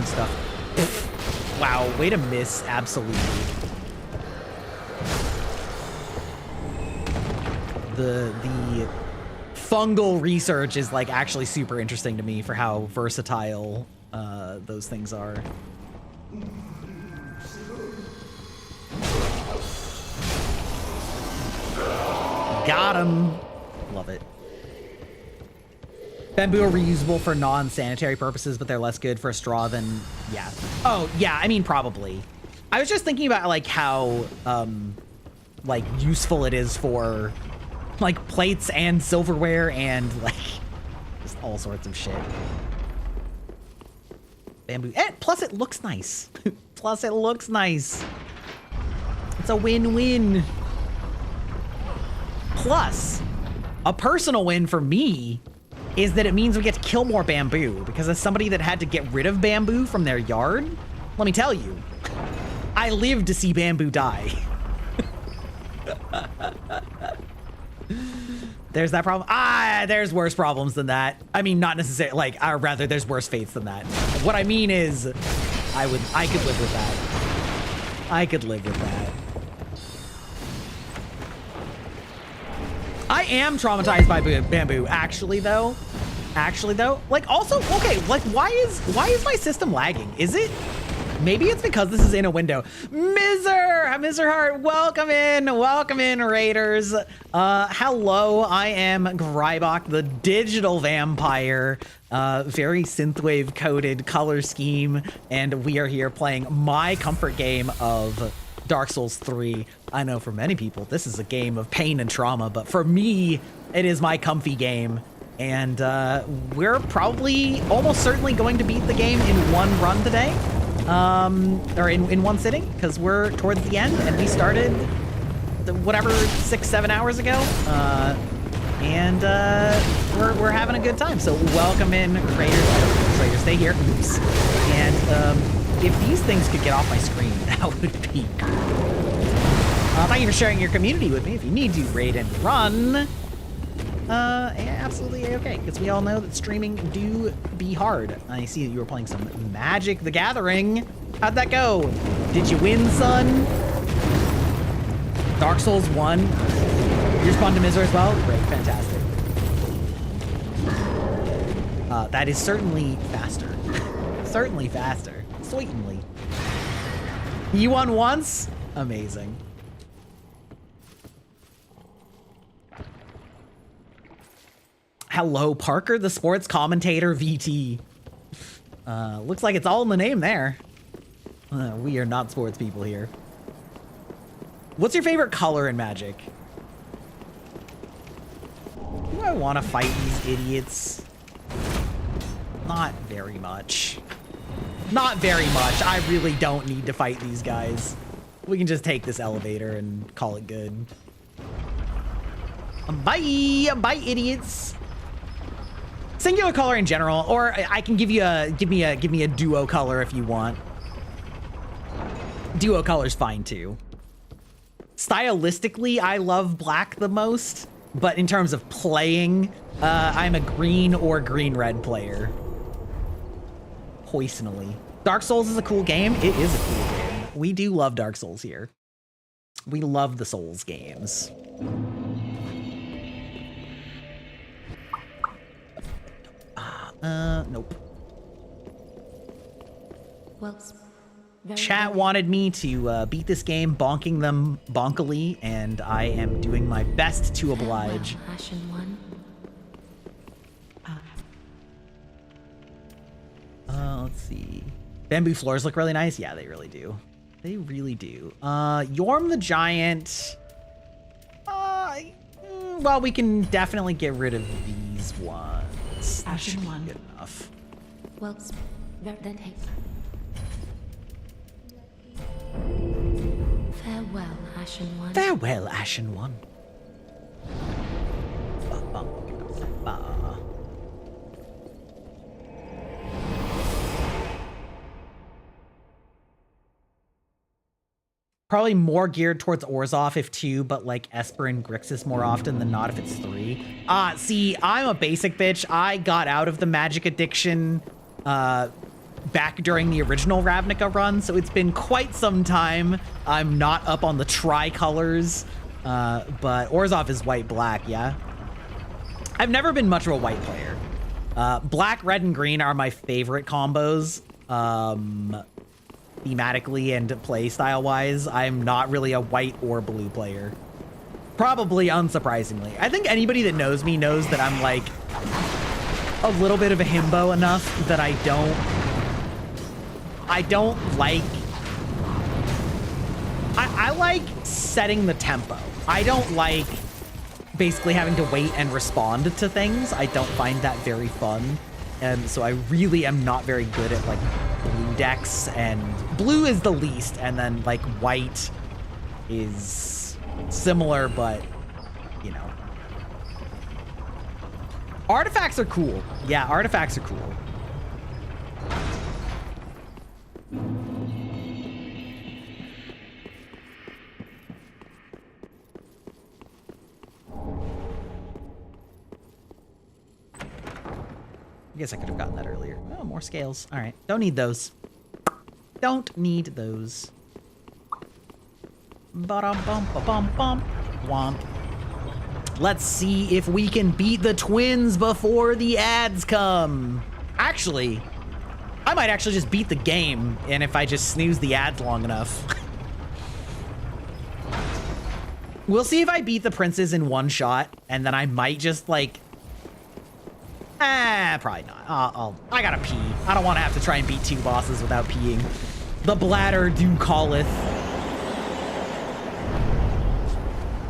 stuff. Wow, way to miss, absolutely. The fungal research is like actually super interesting to me for how versatile those things are. Got him. Love it. Bamboo are reusable for non-sanitary purposes, but they're less good for a straw than, yeah. Oh, yeah, I mean, probably. I was just thinking about, like, how, like, useful it is for, like, plates and silverware and, like, just all sorts of shit. Bamboo. And plus, it looks nice. Plus, it looks nice. It's a win-win. Plus, a personal win for me is that it means we get to kill more bamboo, because as somebody that had to get rid of bamboo from their yard, let me tell you, I lived to see bamboo die. There's that problem. There's worse problems than that. I mean, not necessarily, like, rather there's worse fates than that. What I mean is, I could live with that. I could live with that. I am traumatized by bamboo. Actually though, like also, okay, like why is my system lagging? Is it? Maybe it's because this is in a window. Miser Heart, welcome in, Raiders. Hello, I am Grybach, the digital vampire. Very synthwave coded color scheme, and we are here playing my comfort game of Dark Souls 3. I know for many people this is a game of pain and trauma, but for me, it is my comfy game. And we're probably almost certainly going to beat the game in one run today. Or in one sitting, because we're towards the end and we started whatever 6-7 hours ago. And we're having a good time. So welcome in, Raiders, stay here. Oops. And if these things could get off my screen, that would be cool. Thank you for sharing your community with me. If you need to raid and run, yeah, absolutely okay, because we all know that streaming do be hard. I see that you were playing some Magic the Gathering. How'd that go? Did you win, son? Dark Souls 1. You respond to Miser as well? Great, fantastic. That is certainly faster. Certainly faster. Certainly. You won once? Amazing. Hello, Parker, the sports commentator VT. Looks like it's all in the name there. We are not sports people here. What's your favorite color in Magic? Do I want to fight these idiots? Not very much. Not very much. I really don't need to fight these guys. We can just take this elevator and call it good. Bye! Bye, idiots! Singular color in general, or I can give me a duo color if you want. Duo color's fine too. Stylistically, I love black the most, but in terms of playing, I'm a green or green-red player. Personally. Dark Souls is a cool game. It is a cool game. We do love Dark Souls here. We love the Souls games. Nope. Well, Chat wanted me to beat this game, bonking them bonkily, and I am doing my best to oblige. Well, Ashen One. Let's see. Bamboo floors look really nice. Yeah, they really do. They really do. Yorm the Giant. Well, we can definitely get rid of these ones. That should be good enough. Well, then hey. Farewell, Ashen One. Farewell, Ashen One. Probably more geared towards Orzhov if 2, but like Esper and Grixis more often than not if it's 3. See, I'm a basic bitch. I got out of the Magic addiction back during the original Ravnica run, so it's been quite some time. I'm not up on the tricolors, but Orzhov is white-black, yeah? I've never been much of a white player. Black, red, and green are my favorite combos. Thematically and play style wise, I'm not really a white or blue player. Probably unsurprisingly. I think anybody that knows me knows that I'm like a little bit of a himbo enough that I don't like, I like setting the tempo. I don't like basically having to wait and respond to things. I don't find that very fun. And so I really am not very good at like blue decks, and blue is the least, and then like white is similar, but you know. Artifacts are cool. Yeah, artifacts are cool. I guess I could have gotten that earlier. Oh, more scales. All right. Don't need those. Don't need those. Ba-dum-bum-ba-bum-bum. Womp. Let's see if we can beat the twins before the ads come. Actually, I might actually just beat the game, and if I just snooze the ads long enough. We'll see if I beat the princes in one shot, and then I might just like, probably not. I gotta pee. I don't want to have to try and beat 2 bosses without peeing. The bladder do calleth.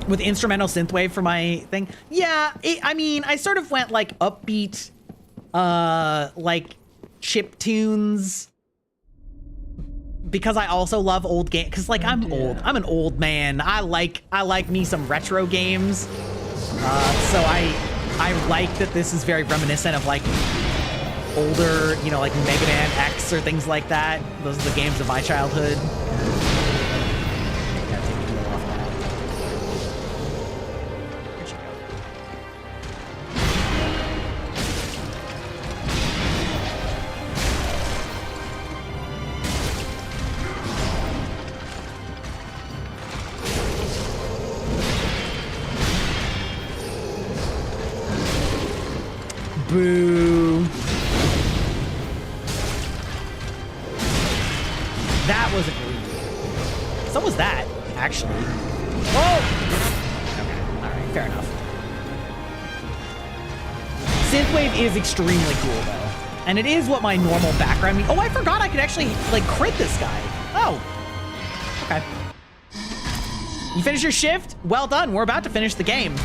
With instrumental synthwave for my thing. Yeah, I mean, I sort of went like upbeat, like chip tunes. Because I also love old games, because like I'm old. I'm an old man. I like me some retro games. So I like that this is very reminiscent of like older, you know, like Mega Man X or things like that. Those are the games of my childhood. Gotta take a deal off that. Where'd she go? Boo. That wasn't really. So was that, actually. Whoa! Okay, alright, fair enough. Synthwave is extremely cool, though. And it is what my normal background. Oh, I forgot I could actually, like, crit this guy. Oh. Okay. You finish your shift? Well done. We're about to finish the game.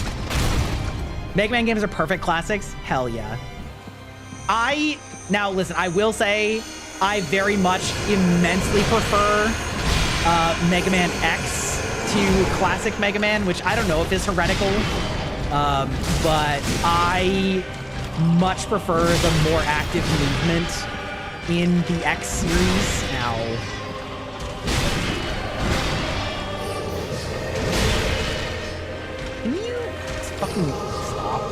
Mega Man games are perfect classics? Hell yeah. Now listen, I will say I very much immensely prefer Mega Man X to classic Mega Man, which I don't know if is heretical, but I much prefer the more active movement in the X series. Ow. Can you fucking stop?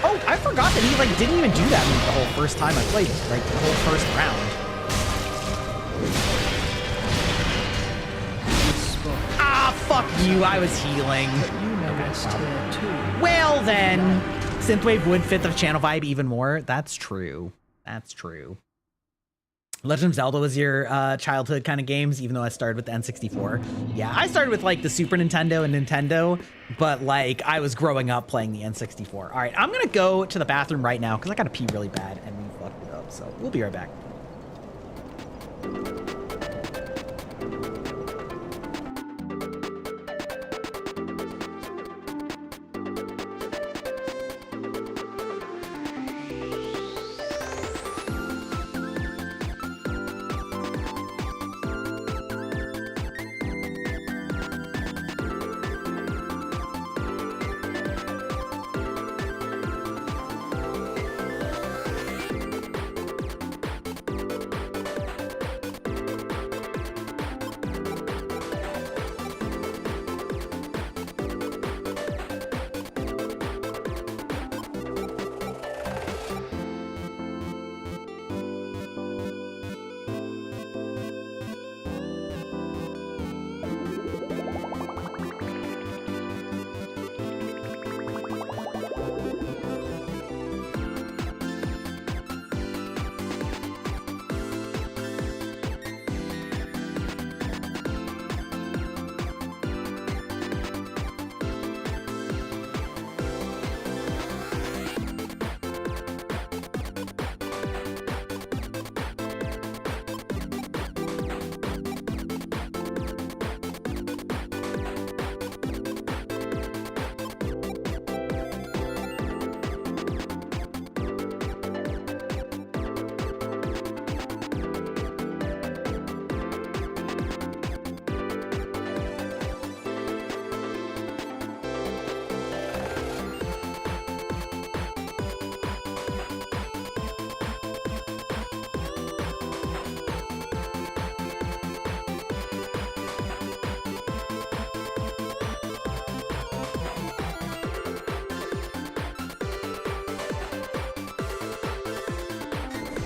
Oh, I forgot that he like didn't even do that move the whole first time I played, like the whole first round. Ah, fuck you! I was healing. Well then, synthwave would fit the channel vibe even more. That's true. That's true. Legend of Zelda was your childhood kind of games, even though I started with the N64. Yeah, I started with like the Super Nintendo and Nintendo, but like I was growing up playing the N64. All right, I'm gonna go to the bathroom right now because I gotta pee really bad and we fucked it up. So we'll be right back.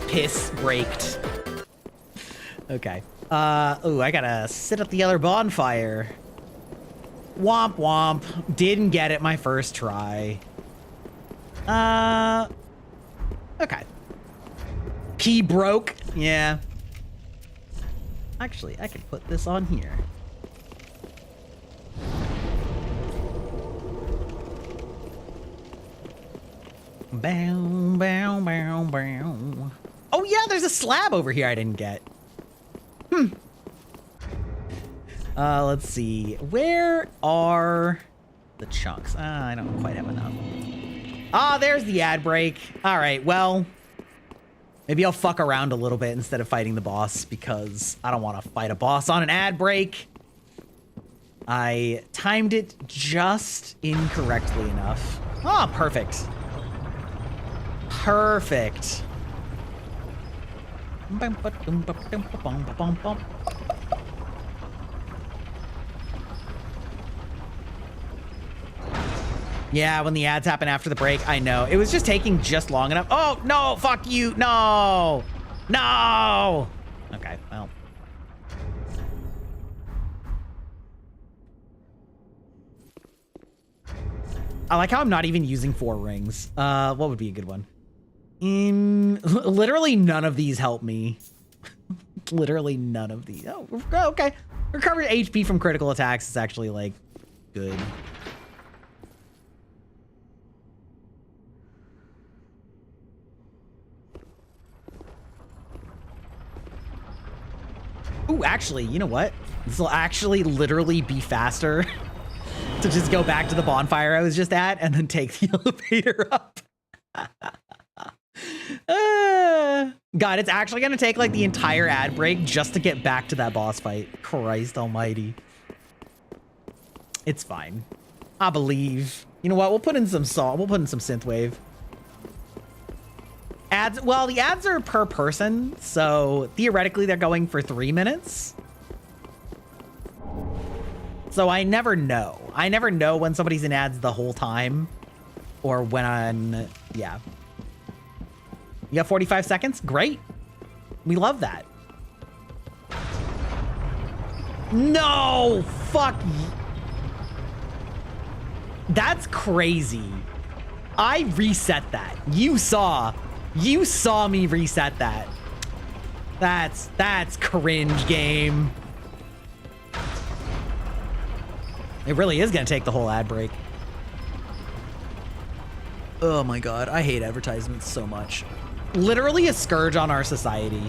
Piss braked. Okay. Ooh, I gotta sit at the other bonfire. Womp womp. Didn't get it my first try. Okay. Key broke. Yeah. Actually, I could put this on here. Bow, bow, bow, bow. Oh yeah, there's a slab over here I didn't get. Let's see. Where are the chunks? I don't quite have enough. Ah, there's the ad break. All right, well, maybe I'll fuck around a little bit instead of fighting the boss because I don't want to fight a boss on an ad break. I timed it just incorrectly enough. Ah, perfect. Perfect. Yeah, when the ads happen after the break, I know. It was just taking just long enough. Oh, no, fuck you. No. No. Okay, well. I like how I'm not even using 4 rings. What would be a good one? Literally none of these help me. Literally none of these. Oh, okay. Recover HP from critical attacks is actually, like, good. Ooh, actually, you know what? This will actually literally be faster to just go back to the bonfire I was just at and then take the elevator up. God, it's actually gonna take like the entire ad break just to get back to that boss fight. Christ almighty. It's fine. I believe. You know what? We'll put in some salt. We'll put in some synthwave. Ads, well, the ads are per person, so theoretically they're going for 3 minutes. So I never know. I never know when somebody's in ads the whole time or when, yeah. You got 45 seconds? Great. We love that. No, fuck. That's crazy. I reset that. You saw me reset that. That's cringe, game. It really is gonna take the whole ad break. Oh my God, I hate advertisements so much. Literally a scourge on our society.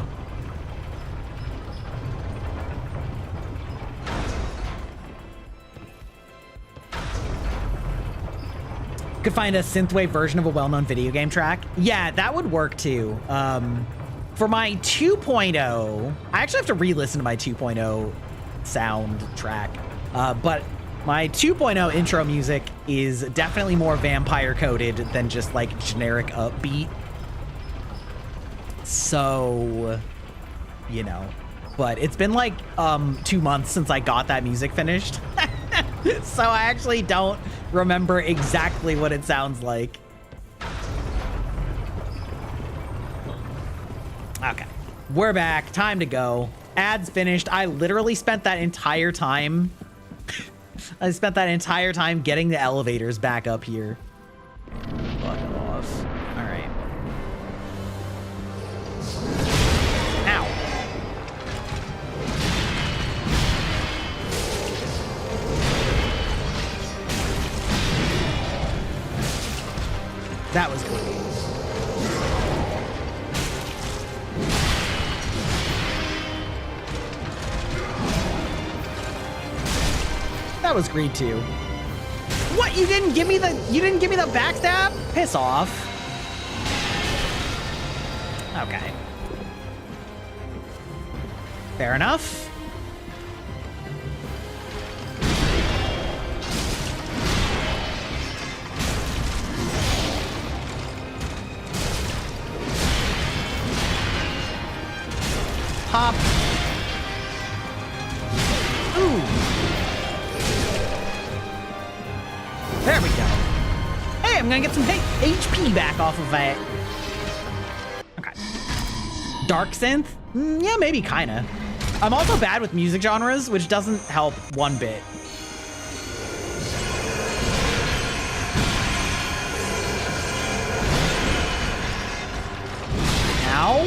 Could find a synthwave version of a well-known video game track. Yeah, that would work too. For my 2.0, I actually have to re-listen to my 2.0 soundtrack, but my 2.0 intro music is definitely more vampire coded than just like generic upbeat. So, you know, but it's been like 2 months since I got that music finished. So I actually don't remember exactly what it sounds like. Okay, we're back. Time to go. Ads finished. I literally spent that entire time. I spent that entire time getting the elevators back up here. Fuck off. All right. Ow. That was cool. That was greed too. What? You didn't give me the backstab? Piss off. Okay. Fair enough. Pop. Ooh. There we go. Hey, I'm gonna get some HP back off of that. Okay. Dark synth? Yeah, maybe kinda. I'm also bad with music genres, which doesn't help one bit. Ow.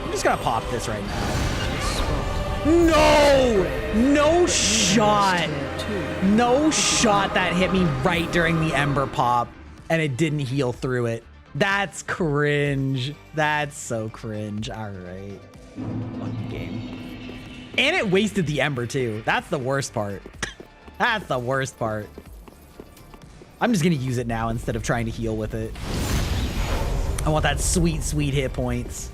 I'm just gonna pop this right now. No! No shot! No shot that hit me right during the Ember pop, and it didn't heal through it. That's cringe. That's so cringe. All right. Fucking game. And it wasted the Ember too. That's the worst part. That's the worst part. I'm just gonna use it now instead of trying to heal with it. I want that sweet, sweet hit points.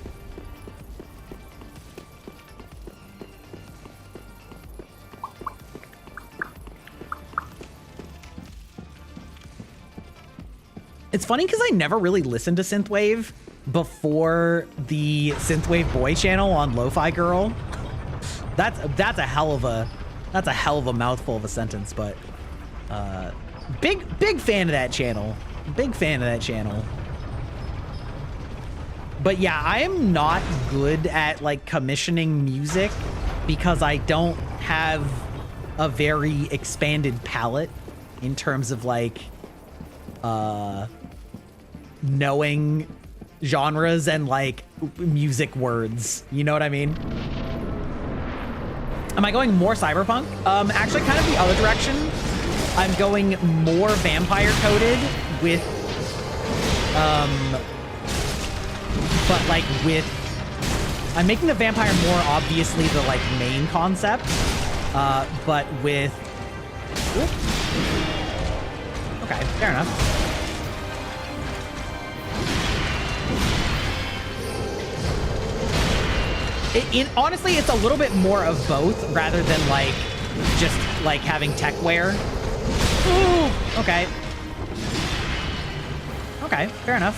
It's funny because I never really listened to Synthwave before the Synthwave Boy channel on Lo-Fi Girl. That's a hell of a mouthful of a sentence, but big fan of that channel. Big fan of that channel. But yeah, I am not good at like commissioning music because I don't have a very expanded palette in terms of like knowing genres and like music words. You know what I mean? Am I going more cyberpunk? Actually kind of the other direction. I'm going more vampire coded with but like with I'm making the vampire more obviously the like main concept, but with okay, fair enough. Honestly, it's a little bit more of both rather than like just like having techware. Ooh, okay. Okay, fair enough.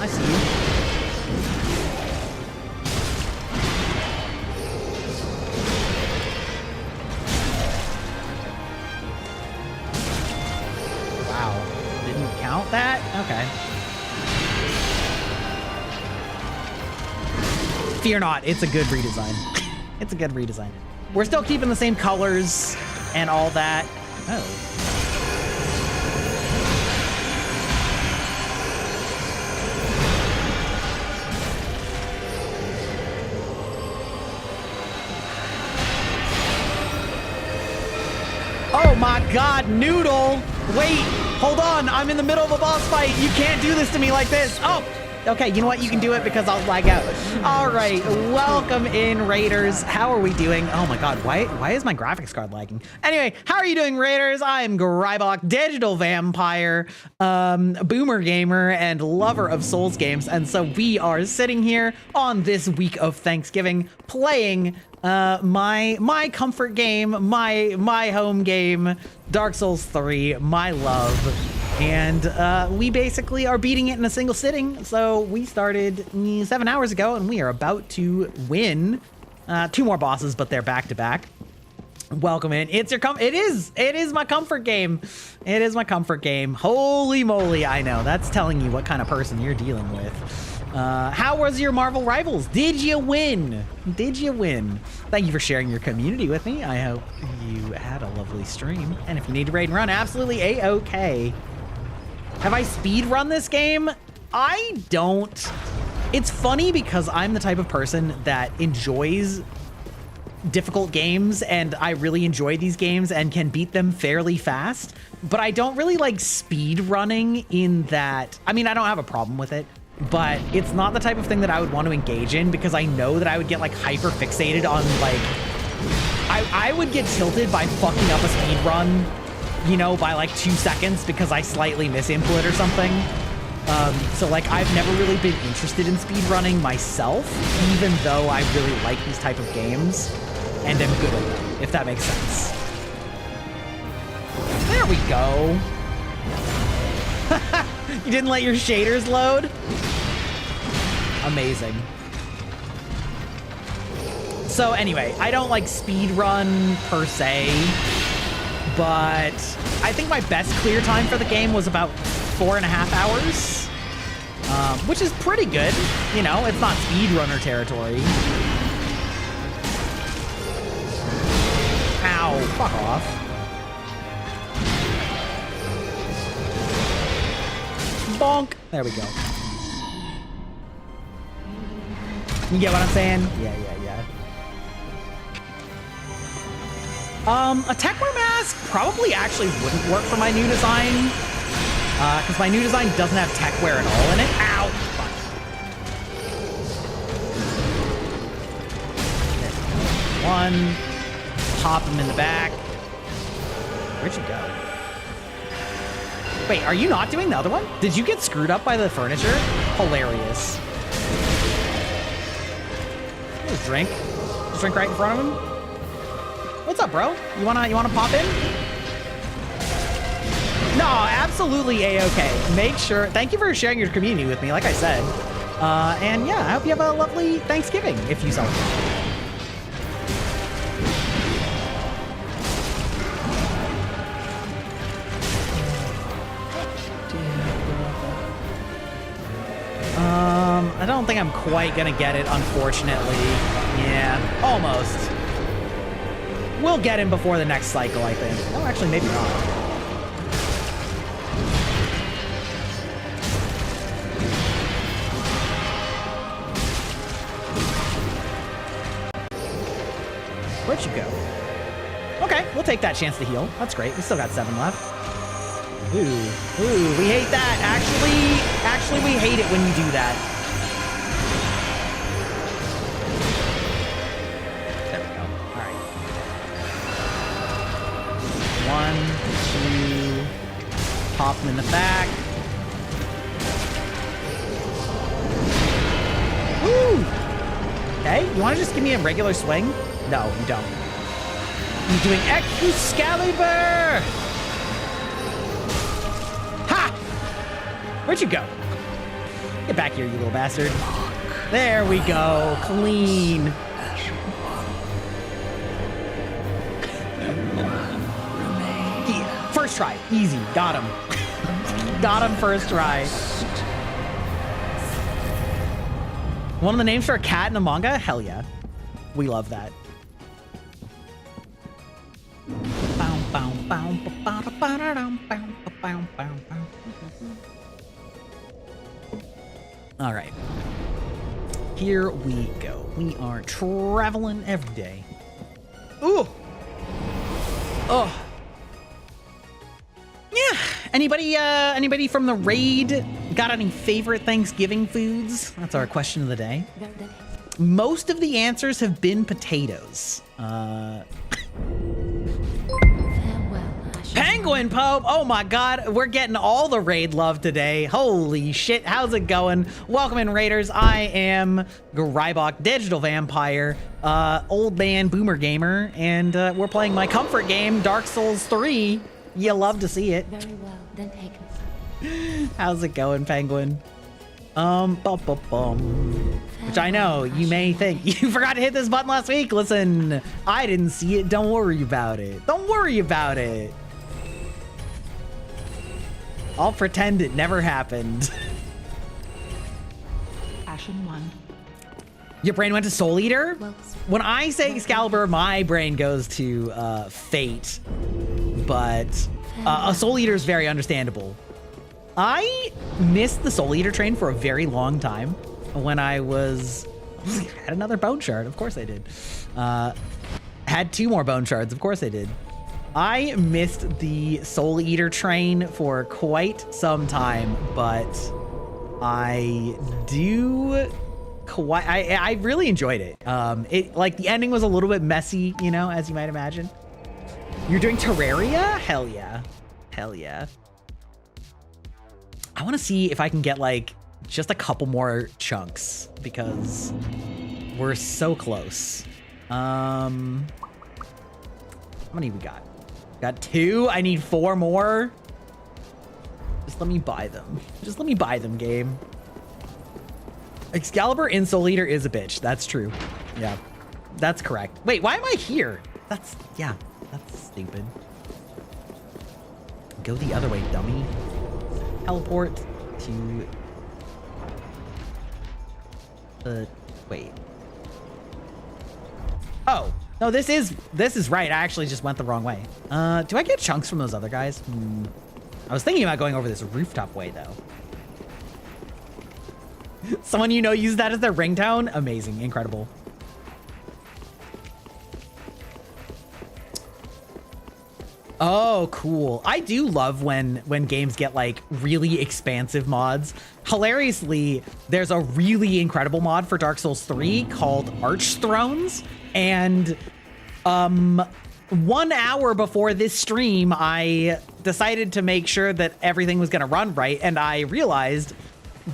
I see you. Wow, didn't count that? Okay. Fear not, it's a good redesign. It's a good redesign. We're still keeping the same colors and all that. Oh. Oh my God, Noodle! Wait, hold on, I'm in the middle of a boss fight. You can't do this to me like this. Oh! Okay, you know what? You can do it because I'll lag out. All right, welcome in, Raiders. How are we doing? Oh my God, why is my graphics card lagging? Anyway, how are you doing, Raiders? I'm Grybok, digital vampire, boomer gamer, and lover of Souls games. And so we are sitting here on this week of Thanksgiving playing my comfort game, my home game, Dark Souls 3, my love. And we basically are beating it in a single sitting. So we started 7 hours ago, and we are about to win 2 more bosses, but they're back to back. Welcome in. It's your it is my comfort game. It is my comfort game. Holy moly, I know. That's telling you what kind of person you're dealing with. How was your Marvel Rivals? Did you win? Did you win? Thank you for sharing your community with me. I hope you had a lovely stream. And if you need to raid and run, absolutely A-okay. Have I speed run this game? I don't. It's funny because I'm the type of person that enjoys difficult games, and I really enjoy these games and can beat them fairly fast, but I don't really like speed running in that. I mean, I don't have a problem with it, but it's not the type of thing that I would want to engage in because I know that I would get like hyper fixated on like, I would get tilted by fucking up a speed run, you know, by like 2 seconds because I slightly misinput or something. So like I've never really been interested in speedrunning myself, even though I really like these type of games and am good at them, if that makes sense. There we go. You didn't let your shaders load? Amazing. So anyway, I don't like speedrun per se, but I think my best clear time for the game was about 4.5 hours, which is pretty good. You know, it's not speedrunner territory. Ow, fuck off. Bonk. There we go. You get what I'm saying? Yeah. A techwear mask probably actually wouldn't work for my new design. Because my new design doesn't have techwear at all in it. Ow! Fuck. There we go. One. Pop him in the back. Where'd you go? Wait, are you not doing the other one? Did you get screwed up by the furniture? Hilarious. Just drink. Just drink right in front of him. What's up, bro? You wanna pop in? No, absolutely A-okay. Make sure. Thank you for sharing your community with me, like I said. And yeah, I hope you have a lovely Thanksgiving if you celebrate. I don't think I'm quite gonna get it, unfortunately. Yeah, almost. We'll get him before the next cycle, I think. Oh, actually, maybe not. Where'd you go? Okay, we'll take that chance to heal. That's great. We still got 7 left. Ooh, we hate that. Actually, we hate it when you do that. There we go. All right. 1, 2. Pop him in the back. Woo! Okay, you want to just give me a regular swing? No, you don't. You're doing Excalibur! Where'd you go? Get back here, you little bastard. There we go. Clean. Yeah. First try. Easy. Got him. Got him first try. One of the names for a cat in a manga? Hell yeah. We love that. All right, here we go. We are traveling every day. Ooh. Oh. Yeah. Anybody from the raid got any favorite Thanksgiving foods? That's our question of the day. Most of the answers have been potatoes. Penguin Pope! Oh my god, we're getting all the raid love today. Holy shit, how's it going? Welcome in, raiders. I am Grybok, Digital Vampire, old man boomer gamer, and we're playing my comfort game, Dark Souls 3. You love to see it. Very well, then take it. How's it going, Penguin? Which I know, you may think, you forgot to hit this button last week. Listen, I didn't see it. Don't worry about it. Don't worry about it. I'll pretend it never happened. Ashen 1. Your brain went to Soul Eater? When I say Excalibur, my brain goes to Fate. But a Soul Eater is very understandable. I missed the Soul Eater train for a very long time when I was... had another bone shard. Of course I did. Had 2 more bone shards. Of course I did. I missed the Soul Eater train for quite some time, but I do quite... I really enjoyed it. It like the ending was a little bit messy, you know, as you might imagine. You're doing Terraria? Hell yeah. Hell yeah. I want to see if I can get like just a couple more chunks because we're so close. How many we got? Got 2. I need 4 more. Just let me buy them. Just let me buy them, game. Excalibur in Soul Eater is a bitch. That's true. Yeah, that's correct. Wait, why am I here? That's stupid. Go the other way, dummy. teleport to... wait. Oh, no, this is right. I actually just went the wrong way. Do I get chunks from those other guys? I was thinking about going over this rooftop way, though. Someone you know used that as their ringtone? Amazing, incredible. Oh, cool. I do love when games get like really expansive mods. Hilariously, there's a really incredible mod for Dark Souls 3 called Arch Thrones. And 1 hour before this stream, I decided to make sure that everything was going to run right. And I realized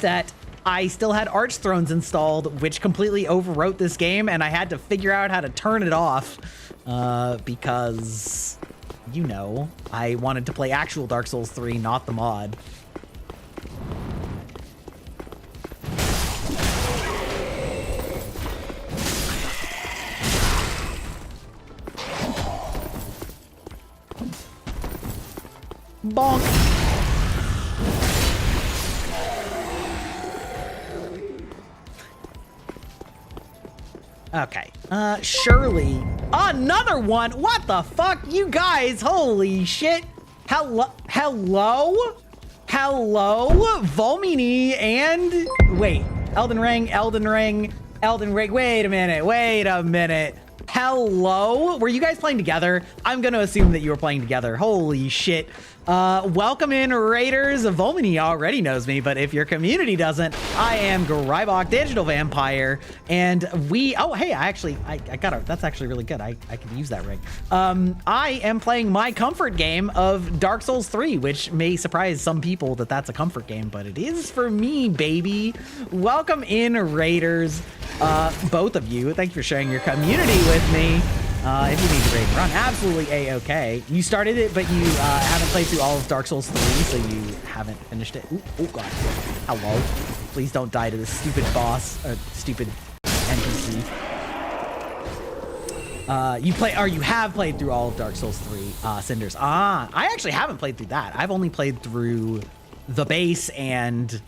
that I still had Arch Thrones installed, which completely overwrote this game. And I had to figure out how to turn it off because... you know, I wanted to play actual Dark Souls 3, not the mod. Bonk. Okay. Surely. Another one? What the fuck? You guys, holy shit. Hello? Volmini and... wait. Elden Ring. Wait a minute. Hello? Were you guys playing together? I'm gonna assume that you were playing together. Holy shit. Welcome in, Raiders. Volmini already knows me, but if your community doesn't, I am Grybok Digital Vampire, and we... oh, hey, I got it. That's actually really good. I can use that ring. I am playing my comfort game of Dark Souls 3, which may surprise some people that that's a comfort game, but it is for me, baby. Welcome in, Raiders. Both of you. Thank you for sharing your community with me. If you need to raid and run, absolutely A-okay. You started it, but you haven't played through all of Dark Souls 3, so you haven't finished it. Ooh, oh god. Hello. Please don't die to this stupid boss, or stupid NPC. You have played through all of Dark Souls 3, Cinders. I actually haven't played through that. I've only played through the base and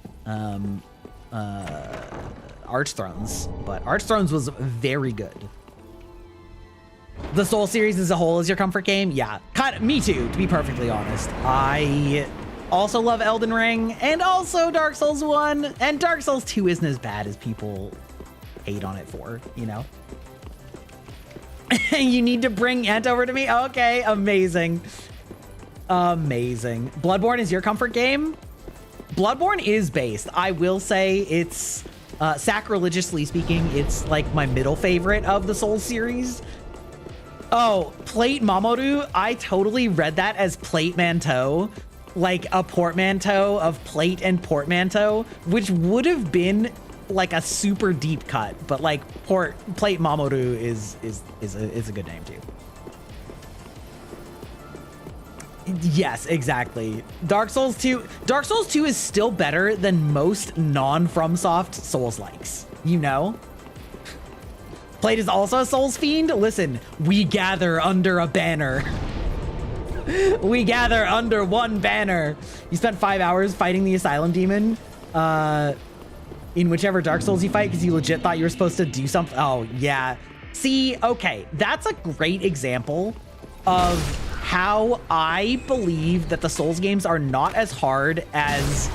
Arch Thrones, but Arch Thrones was very good. The Soul series as a whole is your comfort game? Yeah, kind of, me too, to be perfectly honest. I also love Elden Ring and also Dark Souls 1, and Dark Souls 2 isn't as bad as people hate on it for, you know? You need to bring Ant over to me? Okay, amazing. Amazing. Bloodborne is your comfort game? Bloodborne is based. I will say it's, sacrilegiously speaking, it's like my middle favorite of the Souls series. Oh, Plate Mamoru, I totally read that as Plate Manteau, like a portmanteau of plate and portmanteau, which would have been like a super deep cut, but like Plate Mamoru is a good name too. Yes, exactly. Dark Souls 2 is still better than most non-FromSoft Souls-likes, you know? Plate is also a Souls fiend? Listen, we gather under a banner. We gather under one banner. You spent 5 hours fighting the Asylum Demon in whichever Dark Souls you fight because you legit thought you were supposed to do something. Oh, yeah. See, okay, that's a great example of how I believe that the Souls games are not as hard as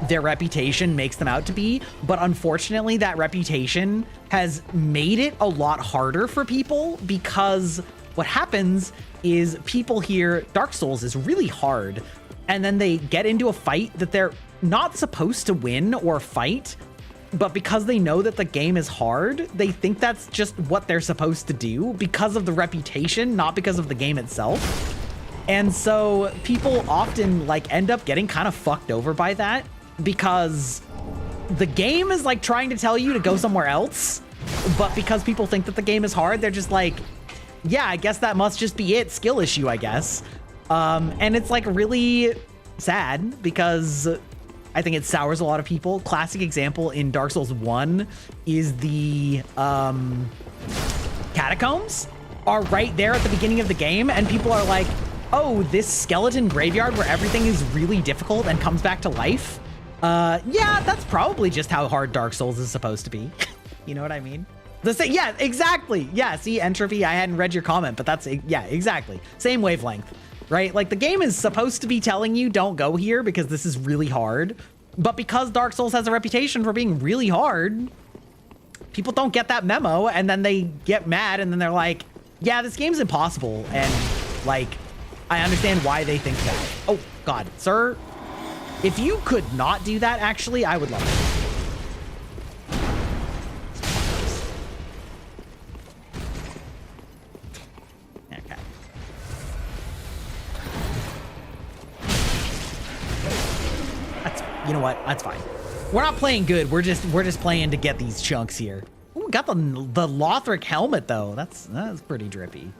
their reputation makes them out to be, but unfortunately that reputation has made it a lot harder for people, because what happens is people hear Dark Souls is really hard, and then they get into a fight that they're not supposed to win or fight, but because they know that the game is hard, they think that's just what they're supposed to do because of the reputation, not because of the game itself. And so people often like end up getting kind of fucked over by that, because the game is like trying to tell you to go somewhere else, but because people think that the game is hard, they're just like, yeah, I guess that must just be it. Skill issue, I guess. And it's like really sad because I think it sours a lot of people. Classic example in Dark Souls 1 is the catacombs are right there at the beginning of the game, and people are like, oh, this skeleton graveyard where everything is really difficult and comes back to life. Yeah, that's probably just how hard Dark Souls is supposed to be. You know what I mean? Yeah, exactly. Yeah, see, Entropy, I hadn't read your comment, but that's, yeah, exactly. Same wavelength, right? Like, the game is supposed to be telling you don't go here because this is really hard. But because Dark Souls has a reputation for being really hard, people don't get that memo, and then they get mad, and then they're like, yeah, this game's impossible. And, like, I understand why they think that. Oh, God, sir. If you could not do that, actually, I would love it. Okay. You know what? That's fine. We're not playing good. We're just playing to get these chunks here. Ooh, got the Lothric helmet though. That's pretty drippy.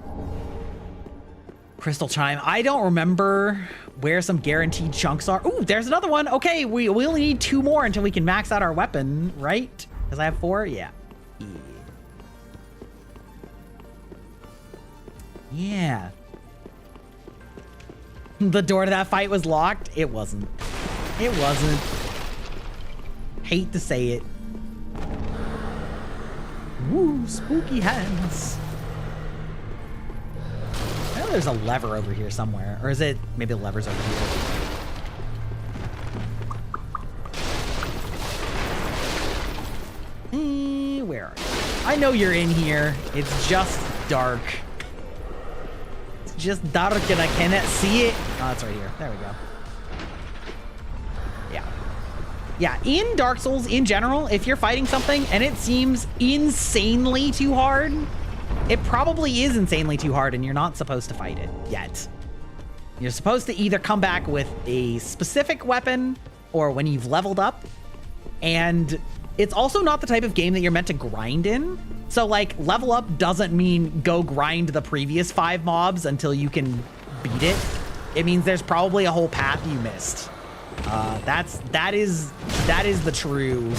Crystal Chime. I don't remember where some guaranteed chunks are. Ooh, there's another one. Okay, we only need 2 more until we can max out our weapon, right? Because I have 4. Yeah. Yeah. The door to that fight was locked. It wasn't. It wasn't. Hate to say it. Woo, spooky hands. I know there's a lever over here somewhere. Or is it, maybe the lever's over here. Where are you? I know you're in here. It's just dark. It's just dark and I cannot see it. Oh, it's right here. There we go. Yeah, in Dark Souls, in general, if you're fighting something and it seems insanely too hard, it probably is insanely too hard and you're not supposed to fight it yet. You're supposed to either come back with a specific weapon or when you've leveled up. And it's also not the type of game that you're meant to grind in. So, like, level up doesn't mean go grind the previous 5 mobs until you can beat it. It means there's probably a whole path you missed. That is the true.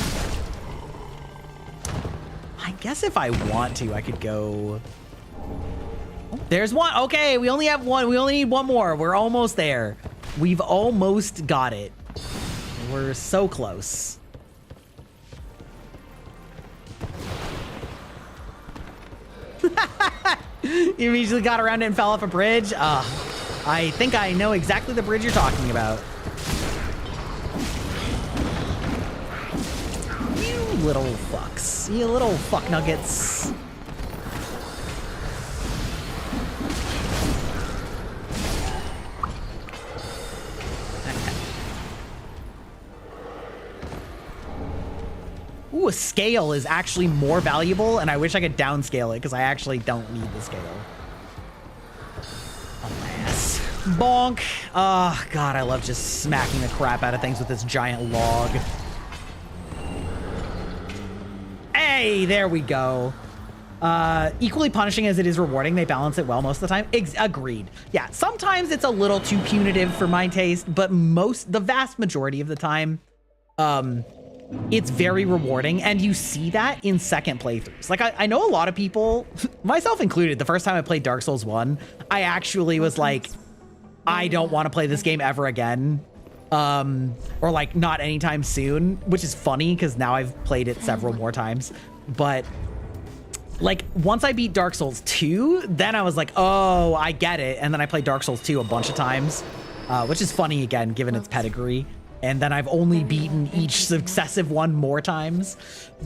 I guess if I want to, I could go. Oh, there's one. Okay, we only have one. We only need 1 more. We're almost there. We've almost got it. We're so close. You immediately got around it and fell off a bridge. I think I know exactly the bridge you're talking about. Little fucks. You little fuck nuggets. Okay. Ooh, a scale is actually more valuable, and I wish I could downscale it, because I actually don't need the scale. Alas. Bonk. Oh, God, I love just smacking the crap out of things with this giant log. Hey, there we go. Equally punishing as it is rewarding, they balance it well most of the time. Agreed. Yeah, sometimes it's a little too punitive for my taste, but the vast majority of the time, it's very rewarding, and you see that in second playthroughs. Like, I know a lot of people, myself included, the first time I played Dark Souls 1, I actually was like, I don't want to play this game ever again. Or like not anytime soon, which is funny because now I've played it several more times. But like once I beat Dark Souls 2, then I was like, oh, I get it. And then I played Dark Souls 2 a bunch of times, which is funny again, given its pedigree. And then I've only beaten each successive one more times.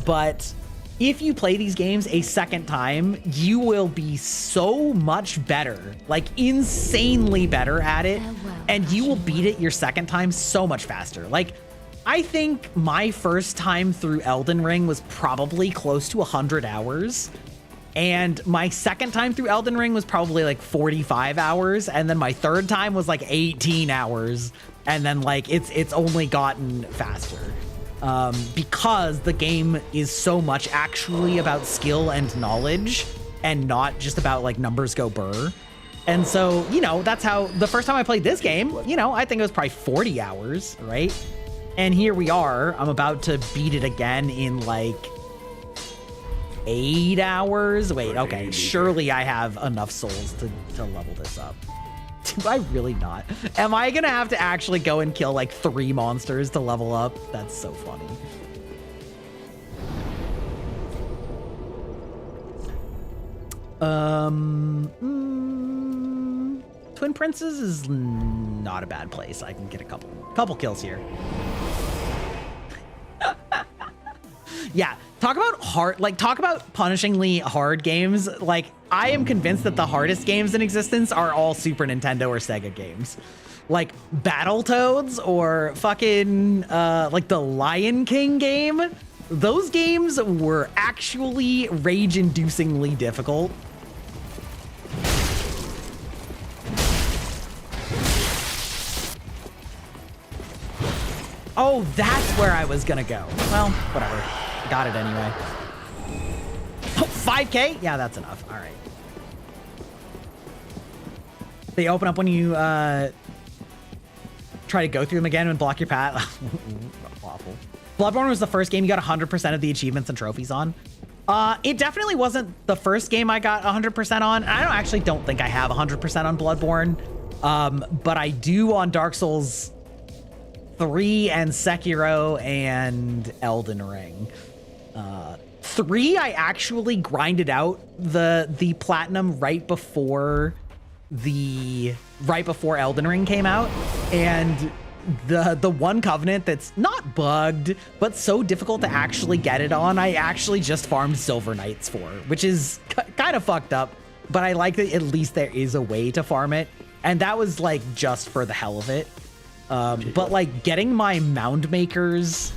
But if you play these games a second time, you will be so much better, like insanely better at it. And you will beat it your second time so much faster. Like, I think my first time through Elden Ring was probably close to 100 hours. And my second time through Elden Ring was probably like 45 hours. And then my third time was like 18 hours. And then like, it's only gotten faster. Because the game is so much actually about skill and knowledge and not just about like numbers go burr. And so, you know, that's how the first time I played this game, you know, I think it was probably 40 hours, right? And here we are, I'm about to beat it again in like 8 hours. Wait, okay, surely I have enough souls to level this up. Do I really not? Am I gonna have to actually go and kill like 3 monsters to level up? That's so funny. Twin Princes is not a bad place. I can get a couple kills here. Yeah, talk about punishingly hard games. Like, I am convinced that the hardest games in existence are all Super Nintendo or Sega games. Like Battletoads or fucking like the Lion King game. Those games were actually rage-inducingly difficult. Oh, that's where I was gonna go. Well, whatever. Got it anyway. Oh, 5K? Yeah, that's enough. All right. They open up when you try to go through them again and block your path. Awful. Bloodborne was the first game you got 100% of the achievements and trophies on. It definitely wasn't the first game I got 100% on. I actually don't think I have 100% on Bloodborne, but I do on Dark Souls 3 and Sekiro and Elden Ring. 3, I actually grinded out the platinum right before Elden Ring came out, and the one covenant that's not bugged but so difficult to actually get it on, I actually just farmed Silver Knights for, which is kind of fucked up, but I like that at least there is a way to farm it, and that was like just for the hell of it. But like getting my Mound Makers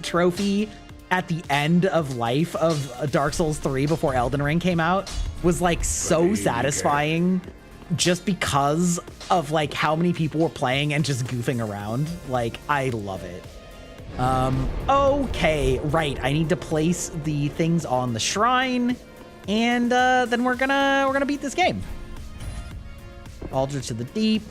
trophy at the end of life of Dark Souls 3 before Elden Ring came out was like so satisfying, just because of like how many people were playing and just goofing around. Like, I love it. Okay, right. I need to place the things on the shrine, and then we're gonna beat this game. Altar to the Deep.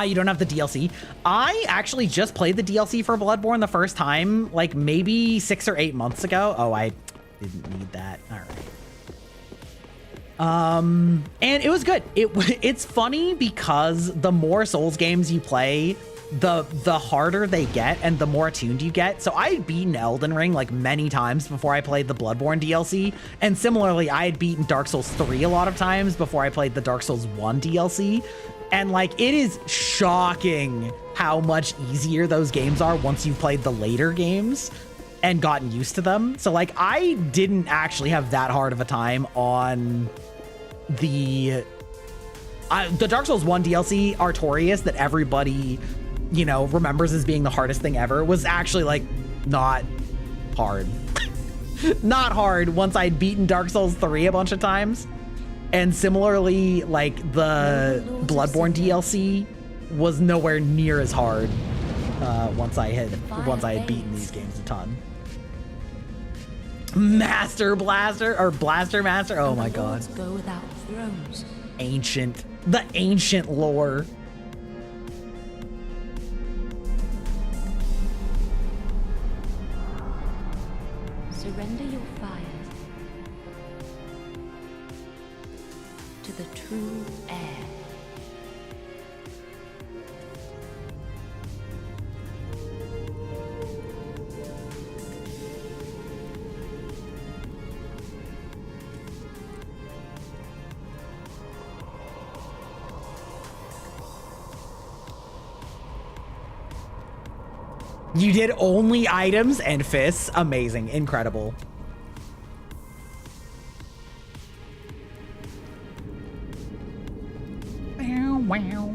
You don't have the DLC. I actually just played the DLC for Bloodborne the first time, like maybe 6 or 8 months ago. Oh, I didn't need that. All right. And it was good. It's funny because the more Souls games you play, the harder they get and the more attuned you get. So I had beaten Elden Ring like many times before I played the Bloodborne DLC. And similarly, I had beaten Dark Souls 3 a lot of times before I played the Dark Souls 1 DLC. And like, it is shocking how much easier those games are once you've played the later games and gotten used to them. So like, I didn't actually have that hard of a time on the Dark Souls 1 DLC, Artorias, that everybody, you know, remembers as being the hardest thing ever, was actually like not hard. Not hard once I'd beaten Dark Souls 3 a bunch of times. And similarly, like the Bloodborne DLC was nowhere near as hard once I had beaten these games a ton. Master Blaster or Blaster Master. Oh my god. Go without thrones. The ancient lore. Surrender your fires to the true heir. You did only items and fists. Amazing. Incredible. Wow.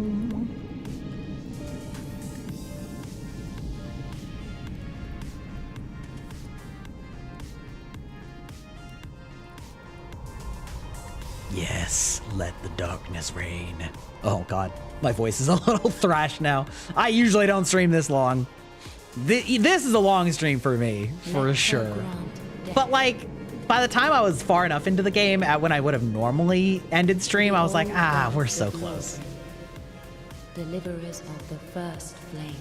Yes, let the darkness reign. Oh god, my voice is a little thrashed now. I usually don't stream this long. This is a long stream for me, for sure. But like, by the time I was far enough into the game at when I would have normally ended stream, I was like, we're so close. Deliverers of the first flame.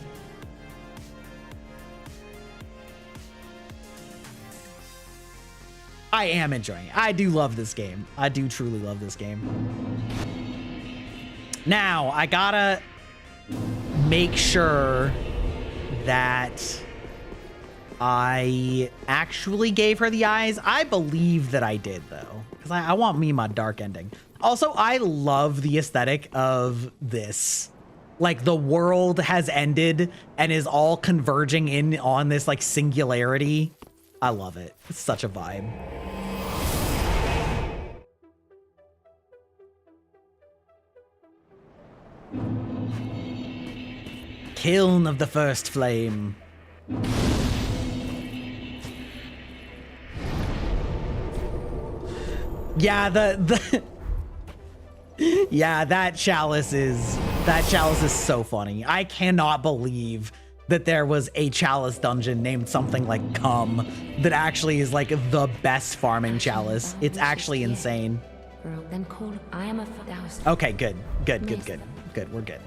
I am enjoying it. I do love this game. I do truly love this game. Now, I gotta make sure that I actually gave her the eyes. I believe that I did, though, because I want me my dark ending. Also, I love the aesthetic of this. Like, the world has ended and is all converging in on this, like, singularity. I love it. It's such a vibe. Kiln of the first flame. Yeah, yeah, that chalice is so funny. I cannot believe that there was a chalice dungeon named something like Cum that actually is like the best farming chalice. It's actually insane. Then call I am a Okay, good. We're good.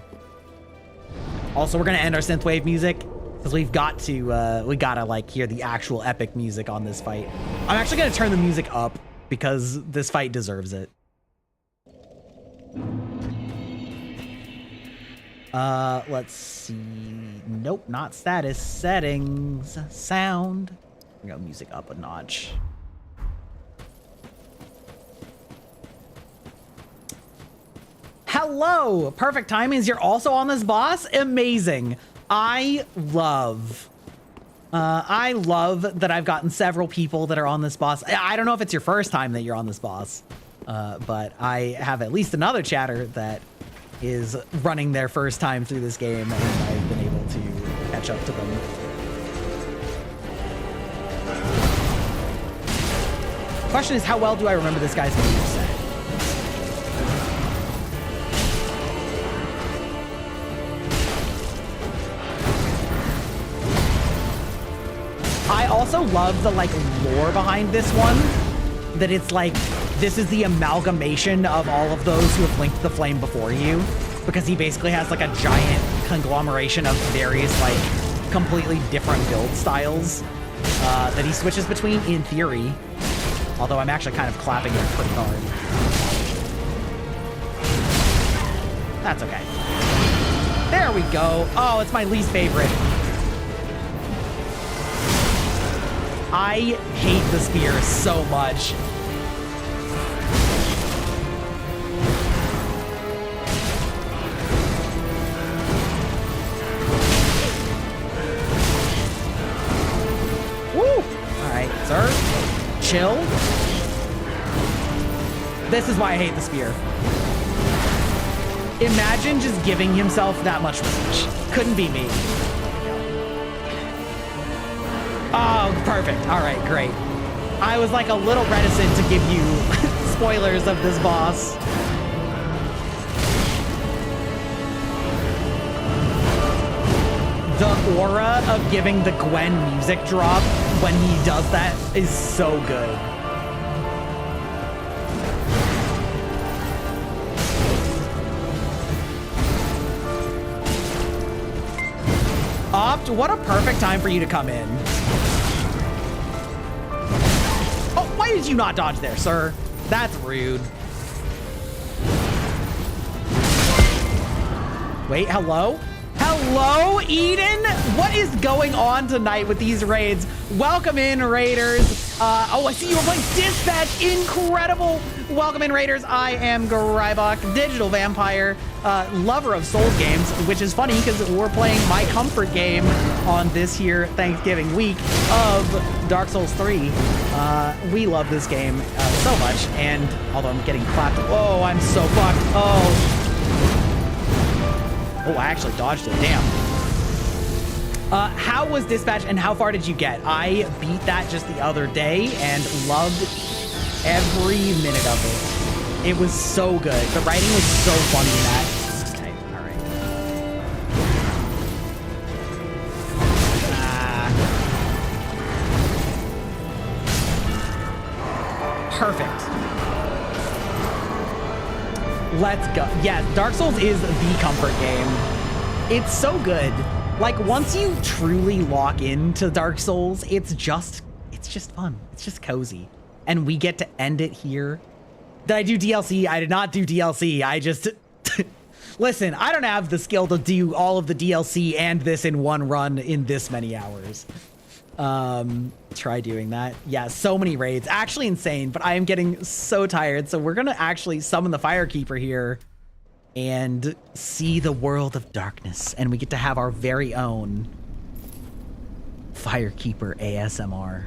Also, we're gonna end our synthwave music because we gotta like hear the actual epic music on this fight. I'm actually gonna turn the music up because this fight deserves it. Let's see. Nope, not status. Settings. Sound. We got music up a notch. Hello! Perfect timings. You're also on this boss? Amazing. I love that I've gotten several people that are on this boss. I don't know if it's your first time that you're on this boss, but I have at least another chatter that is running their first time through this game, and I've been able to catch up to them. Question is, how well do I remember this guy's moveset? I also love the like lore behind this one, that it's like this is the amalgamation of all of those who have linked the flame before you, because he basically has like a giant conglomeration of various like completely different build styles that he switches between in theory, although I'm actually kind of clapping it pretty hard. That's okay. There we go. Oh, it's my least favorite. I hate the spear so much. Woo! All right, sir. Chill. This is why I hate the spear. Imagine just giving himself that much reach. Couldn't be me. Oh, perfect. All right, great. I was like a little reticent to give you spoilers of this boss. The aura of giving the Gwen music drop when he does that is so good. Opt, what a perfect time for you to come in. Oh, why did you not dodge there, sir? That's rude. Wait, hello? Hello, Eden? What is going on tonight with these raids? Welcome in, raiders. Oh, I see you were playing Dispatch. Incredible. Welcome in, raiders. I am Grybach, digital vampire, lover of Souls games, which is funny because we're playing my comfort game on this here Thanksgiving week of Dark Souls 3. We love this game so much, and although I'm getting clapped, oh, I'm so fucked. Oh, I actually dodged it. Damn. How was Dispatch and how far did you get? I beat that just the other day and loved every minute of it. It was so good. The writing was so funny in that. Okay, all right. Perfect. Let's go. Yeah, Dark Souls is the comfort game. It's so good. Like, once you truly lock into Dark Souls, it's just fun. It's just cozy. and we get to end it here. Did I do DLC? I did not do DLC. I just... Listen, I don't have the skill to do all of the DLC and this in one run in this many hours. Try doing that. Yeah, so many raids. Actually insane, but I am getting so tired. So we're going to actually summon the Firekeeper here and see the world of darkness. And we get to have our very own Firekeeper ASMR.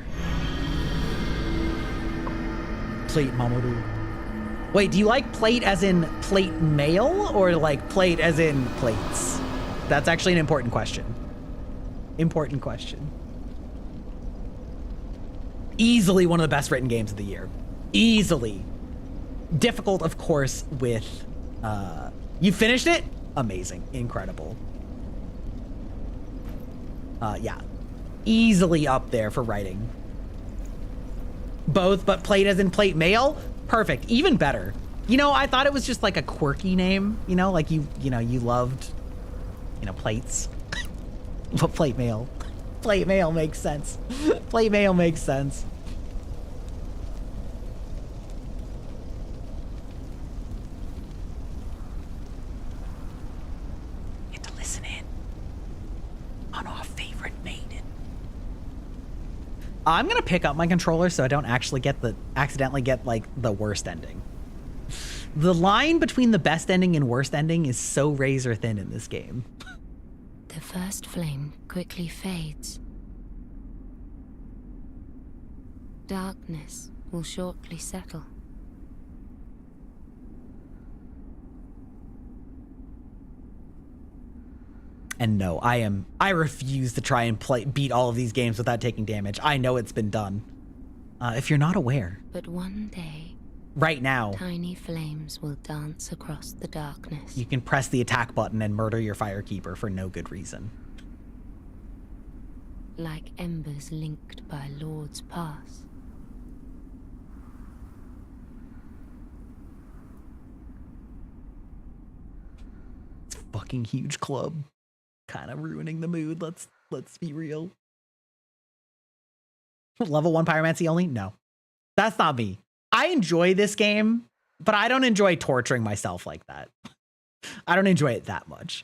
Plate Mamoru. Wait, do you like plate as in plate mail or like plate as in plates? That's actually an important question. Important question. Easily one of the best written games of the year. Easily. Difficult, of course, with... you finished it? Amazing. Incredible. Yeah. Easily up there for writing. Both, but plate as in plate mail? Perfect. Even better. You know, I thought it was just like a quirky name, you know, like you loved, plates. But plate mail. Plate mail makes sense. Plate mail makes sense. Get to listen in on our favorite maiden. I'm gonna pick up my controller so I don't actually accidentally get like the worst ending. The line between the best ending and worst ending is so razor thin in this game. The first flame quickly fades. Darkness will shortly settle. And no, I refuse to try and beat all of these games without taking damage. I know it's been done. If you're not aware. But one day, right now, tiny flames will dance across the darkness. You can press the attack button and murder your Firekeeper for no good reason. Like embers linked by Lord's Pass. It's a fucking huge club. Kind of ruining the mood. Let's be real. Level 1 pyromancy only? No. That's not me. I enjoy this game, but I don't enjoy torturing myself like that. I don't enjoy it that much.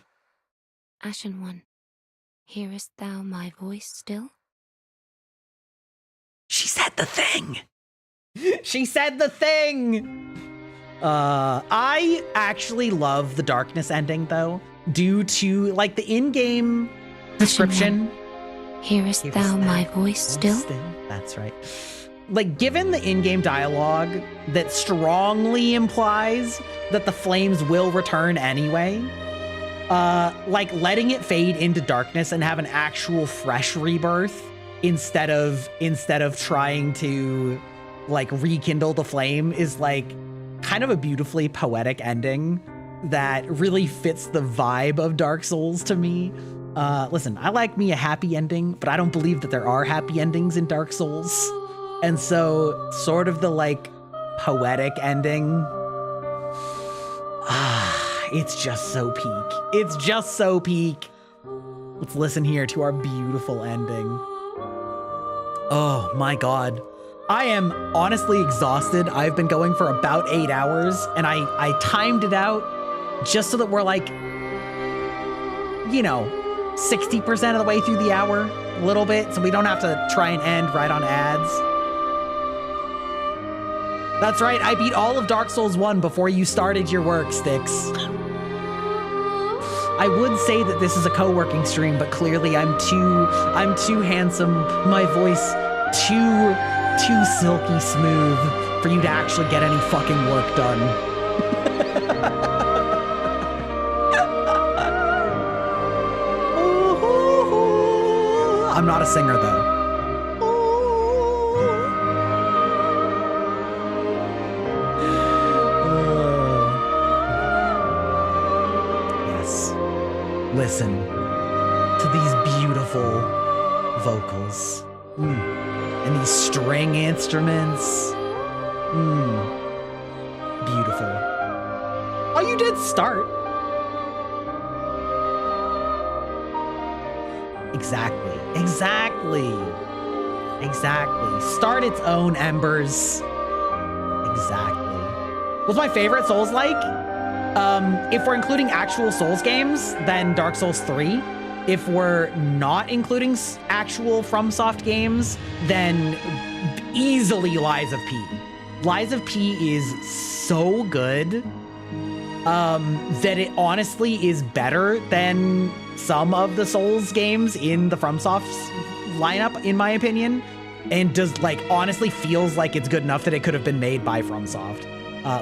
Ashen One, hearest thou my voice still? She said the thing. She said the thing. I actually love the darkness ending though, due to like the in-game description. Hearest thou my voice still? That's right. Like, given the in-game dialogue that strongly implies that the flames will return anyway, like letting it fade into darkness and have an actual fresh rebirth instead of trying to like rekindle the flame is like kind of a beautifully poetic ending that really fits the vibe of Dark Souls to me. Listen, I like me a happy ending, but I don't believe that there are happy endings in Dark Souls. And so sort of the like poetic ending, it's just so peak. It's just so peak. Let's listen here to our beautiful ending. Oh my God. I am honestly exhausted. I've been going for about 8 hours and I timed it out just so that we're like, 60% of the way through the hour, a little bit, so we don't have to try and end right on ads. That's right, I beat all of Dark Souls 1 before you started your work, Styx. I would say that this is a co-working stream, but clearly I'm too handsome, my voice too silky smooth for you to actually get any fucking work done. I'm not a singer though. Yes. Listen to these beautiful vocals. And these string instruments. Beautiful. Oh, you did start. Exactly. Exactly. Start its own embers. Exactly. What's my favorite Souls like? If we're including actual Souls games, then Dark Souls 3. If we're not including actual FromSoft games, then easily Lies of P. Lies of P is so good that it honestly is better than some of the Souls games in the FromSoft lineup, in my opinion, and does like honestly feels like it's good enough that it could have been made by FromSoft.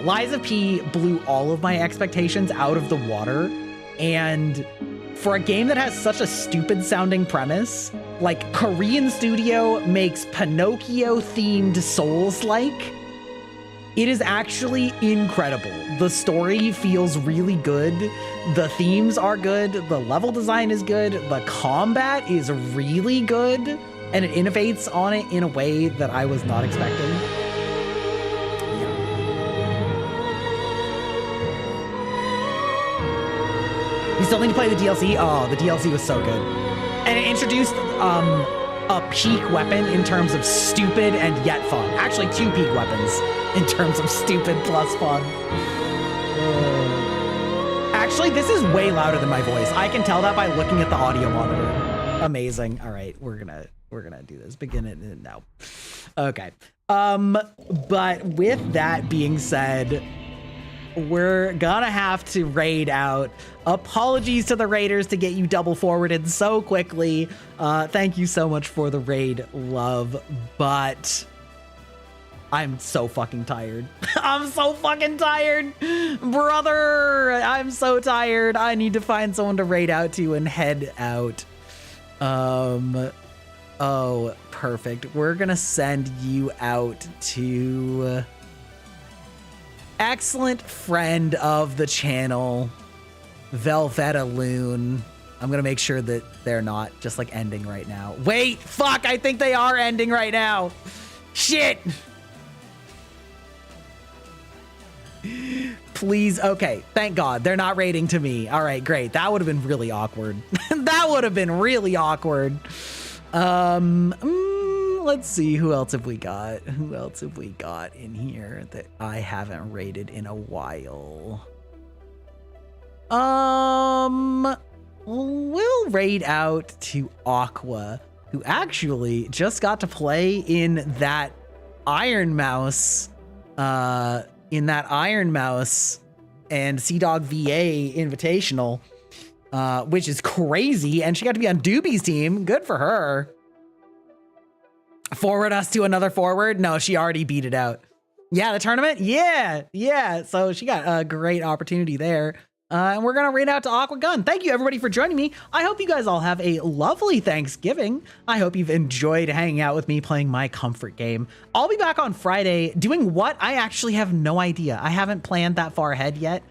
Lies of P blew all of my expectations out of the water, and for a game that has such a stupid sounding premise, like Korean studio makes Pinocchio themed Souls-like, it is actually incredible. The story feels really good. The themes are good. The level design is good. The combat is really good. And it innovates on it in a way that I was not expecting. You still need to play the DLC? Oh, the DLC was so good. And it introduced a peak weapon in terms of stupid and yet fun. Actually, 2 peak weapons in terms of stupid plus fun. Actually, this is way louder than my voice. I can tell that by looking at the audio monitor. Amazing. All right, we're gonna do this. Begin it now. Okay. But with that being said, we're gonna have to raid out. Apologies to the raiders to get you double forwarded so quickly. Thank you so much for the raid, love, but I'm so fucking tired. I'm so fucking tired, brother. I'm so tired. I need to find someone to raid out to and head out. Oh, perfect. We're gonna send you out to excellent friend of the channel, Velveta Loon. I'm gonna make sure that they're not just like ending right now. Wait, fuck, I think they are ending right now. Shit. Please, okay, thank God, they're not raiding to me. All right, great. That would have been really awkward. That would have been really awkward. Let's see, who else have we got? Who else have we got in here that I haven't raided in a while? We'll raid out to Aqua, who actually just got to play in that Iron Mouse, and Sea Dog VA Invitational, which is crazy. And she got to be on Doobie's team. Good for her. Forward us to another forward? No, she already beat it out. Yeah, the tournament? Yeah. So she got a great opportunity there. And we're going to raid out to Aqua Gun. Thank you, everybody, for joining me. I hope you guys all have a lovely Thanksgiving. I hope you've enjoyed hanging out with me playing my comfort game. I'll be back on Friday doing what? I actually have no idea. I haven't planned that far ahead yet.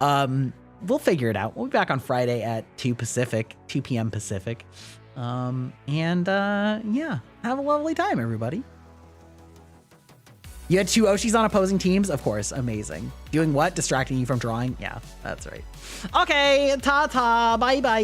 We'll figure it out. We'll be back on Friday at 2 p.m. Pacific. Yeah, have a lovely time, everybody. You had 2 Oshis on opposing teams? Of course, amazing. Doing what? Distracting you from drawing? Yeah, that's right. Okay, ta-ta, bye-bye.